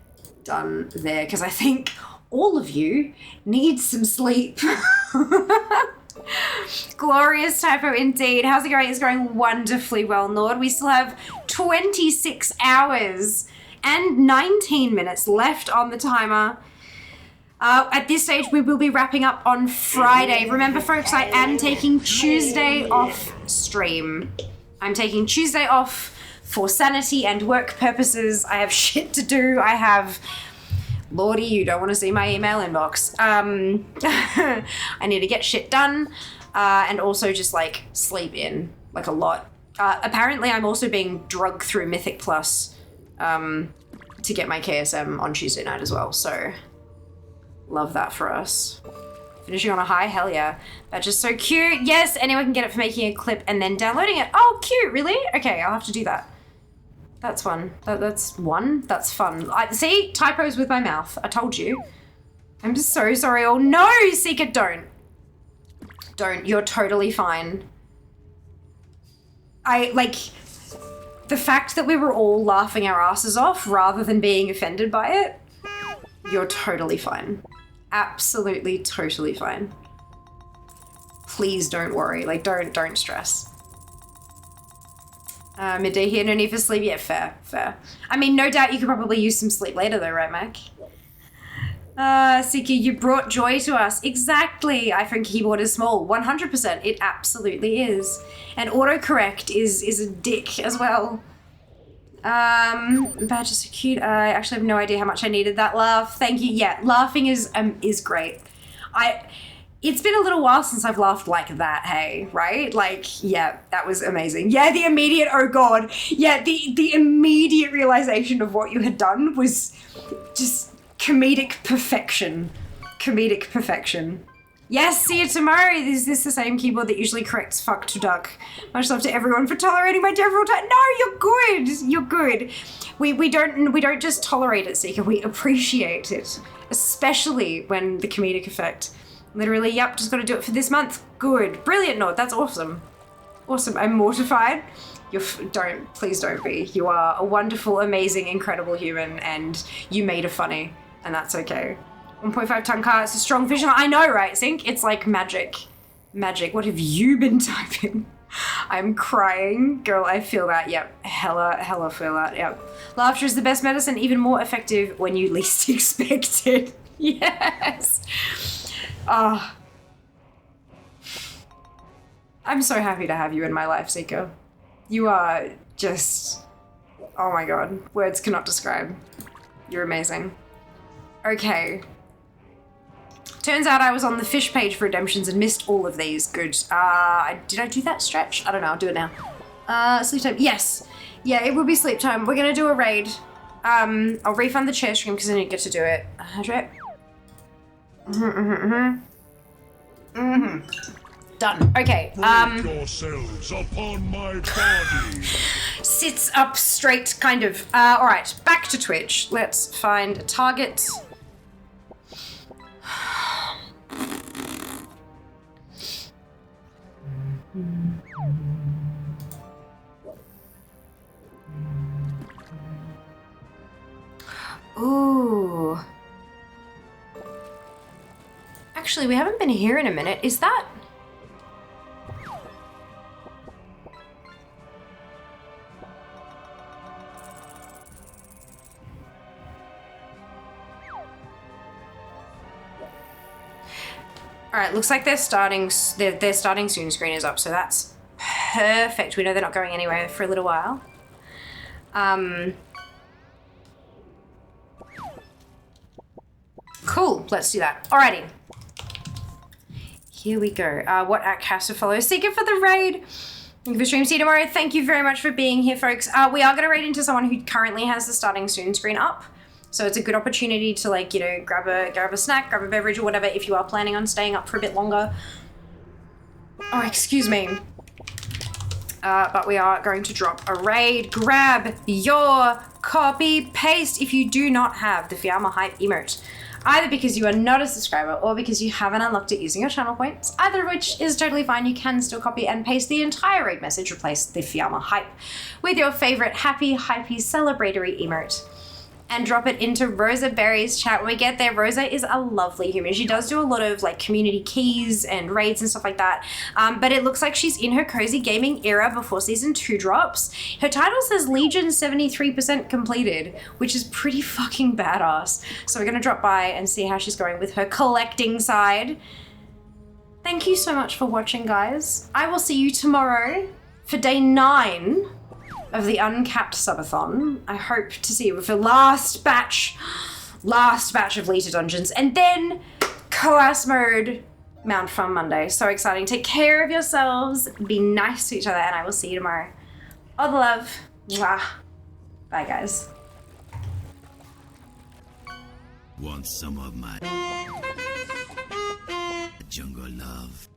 [SPEAKER 2] done there because I think all of you need some sleep. Glorious typo indeed. How's it going? It's going wonderfully well, Nord. We still have 26 hours and 19 minutes left on the timer. At this stage, we will be wrapping up on Friday. Remember, folks, I am taking Tuesday off stream. I'm taking Tuesday off for sanity and work purposes. I have shit to do. I have... Lordy, you don't want to see my email inbox. I need to get shit done and also just like sleep in like a lot. Apparently I'm also being drugged through Mythic Plus to get my KSM on Tuesday night as well. So love that for us. Finishing on a high, hell yeah. That's just so cute. Yes, anyone can get it for making a clip and then downloading it. Oh, cute, really? Okay, I'll have to do that. That's one. That's one. That's fun. See? Typos with my mouth. I told you. I'm just so sorry. Oh no, Seeker, don't. Don't. You're totally fine. The fact that we were all laughing our asses off rather than being offended by it, you're totally fine. Absolutely, totally fine. Please don't worry. Like, don't stress. Midday here, no need for sleep. Yeah, fair. I mean, no doubt you could probably use some sleep later though, right, Mac? Siki, you brought joy to us. Exactly. iPhone keyboard is small. 100%. It absolutely is. And autocorrect is a dick as well. Badge is so cute. I actually have no idea how much I needed that laugh. Thank you. Yeah, laughing is great. It's been a little while since I've laughed like that, hey, right? Like, yeah, that was amazing. Yeah, the immediate, oh God. Yeah, the immediate realization of what you had done was just comedic perfection. Comedic perfection. Yes, see you tomorrow. Is this the same keyboard that usually corrects fuck to duck? Much love to everyone for tolerating my terrible time. No, you're good. You're good. We don't just tolerate it, Seeker. We appreciate it, especially when the comedic effect. Literally, yep, just got to do it for this month. Good. Brilliant, Nord. That's awesome. Awesome. I'm mortified. Please don't be. You are a wonderful, amazing, incredible human, and you made a funny, and that's okay. 1.5 ton car, it's a strong vision. I know, right, Zink? It's like magic. Magic, what have you been typing? I'm crying. Girl, I feel that. Yep. Hella feel that. Yep. Laughter is the best medicine, even more effective when you least expect it. Yes. Ah. I'm so happy to have you in my life, Seeker. You are just... Oh my god. Words cannot describe. You're amazing. Okay. Turns out I was on the fish page for redemptions and missed all of these. Good. Did I do that stretch? I don't know. I'll do it now. Sleep time. Yes. Yeah, it will be sleep time. We're gonna do a raid. I'll refund the chair stream because I didn't get to do it. Hydrate. Done. Okay.
[SPEAKER 5] Break yourselves upon my body.
[SPEAKER 2] Sits up straight, kind of. All right. Back to Twitch. Let's find a target. Ooh. Actually, we haven't been here in a minute. Is that... Alright, looks like their starting soon screen is up, so that's perfect. We know they're not going anywhere for a little while. Cool, let's do that. Alrighty. Here we go. What act has to follow? Seeker for the raid. Thank you for stream. See you tomorrow. Thank you very much for being here, folks. We are going to raid into someone who currently has the starting soon screen up. So it's a good opportunity to, like, you know, grab a snack, grab a beverage or whatever if you are planning on staying up for a bit longer. Oh, excuse me. But we are going to drop a raid. Grab your copy paste if you do not have the Fiamma Hype emote. Either because you are not a subscriber or because you haven't unlocked it using your channel points, either of which is totally fine. You can still copy and paste the entire raid message, replace the Fiamma Hype with your favorite happy, hypey, celebratory emote. And drop it into Rosa Berry's chat when we get there. Rosa is a lovely human. She does do a lot of like community keys and raids and stuff like that. But it looks like she's in her cozy gaming era before season 2 drops. Her title says Legion 73% completed, which is pretty fucking badass. So we're gonna drop by and see how she's going with her collecting side. Thank you so much for watching, guys. I will see you tomorrow for day 9 of the uncapped subathon. I hope to see you with the last batch of LIITA dungeons, and then Coas mode Mount Fun Monday. So exciting. Take care of yourselves, be nice to each other, and I will see you tomorrow. All the love. Mwah. Bye, guys.
[SPEAKER 3] Want some of my jungle love?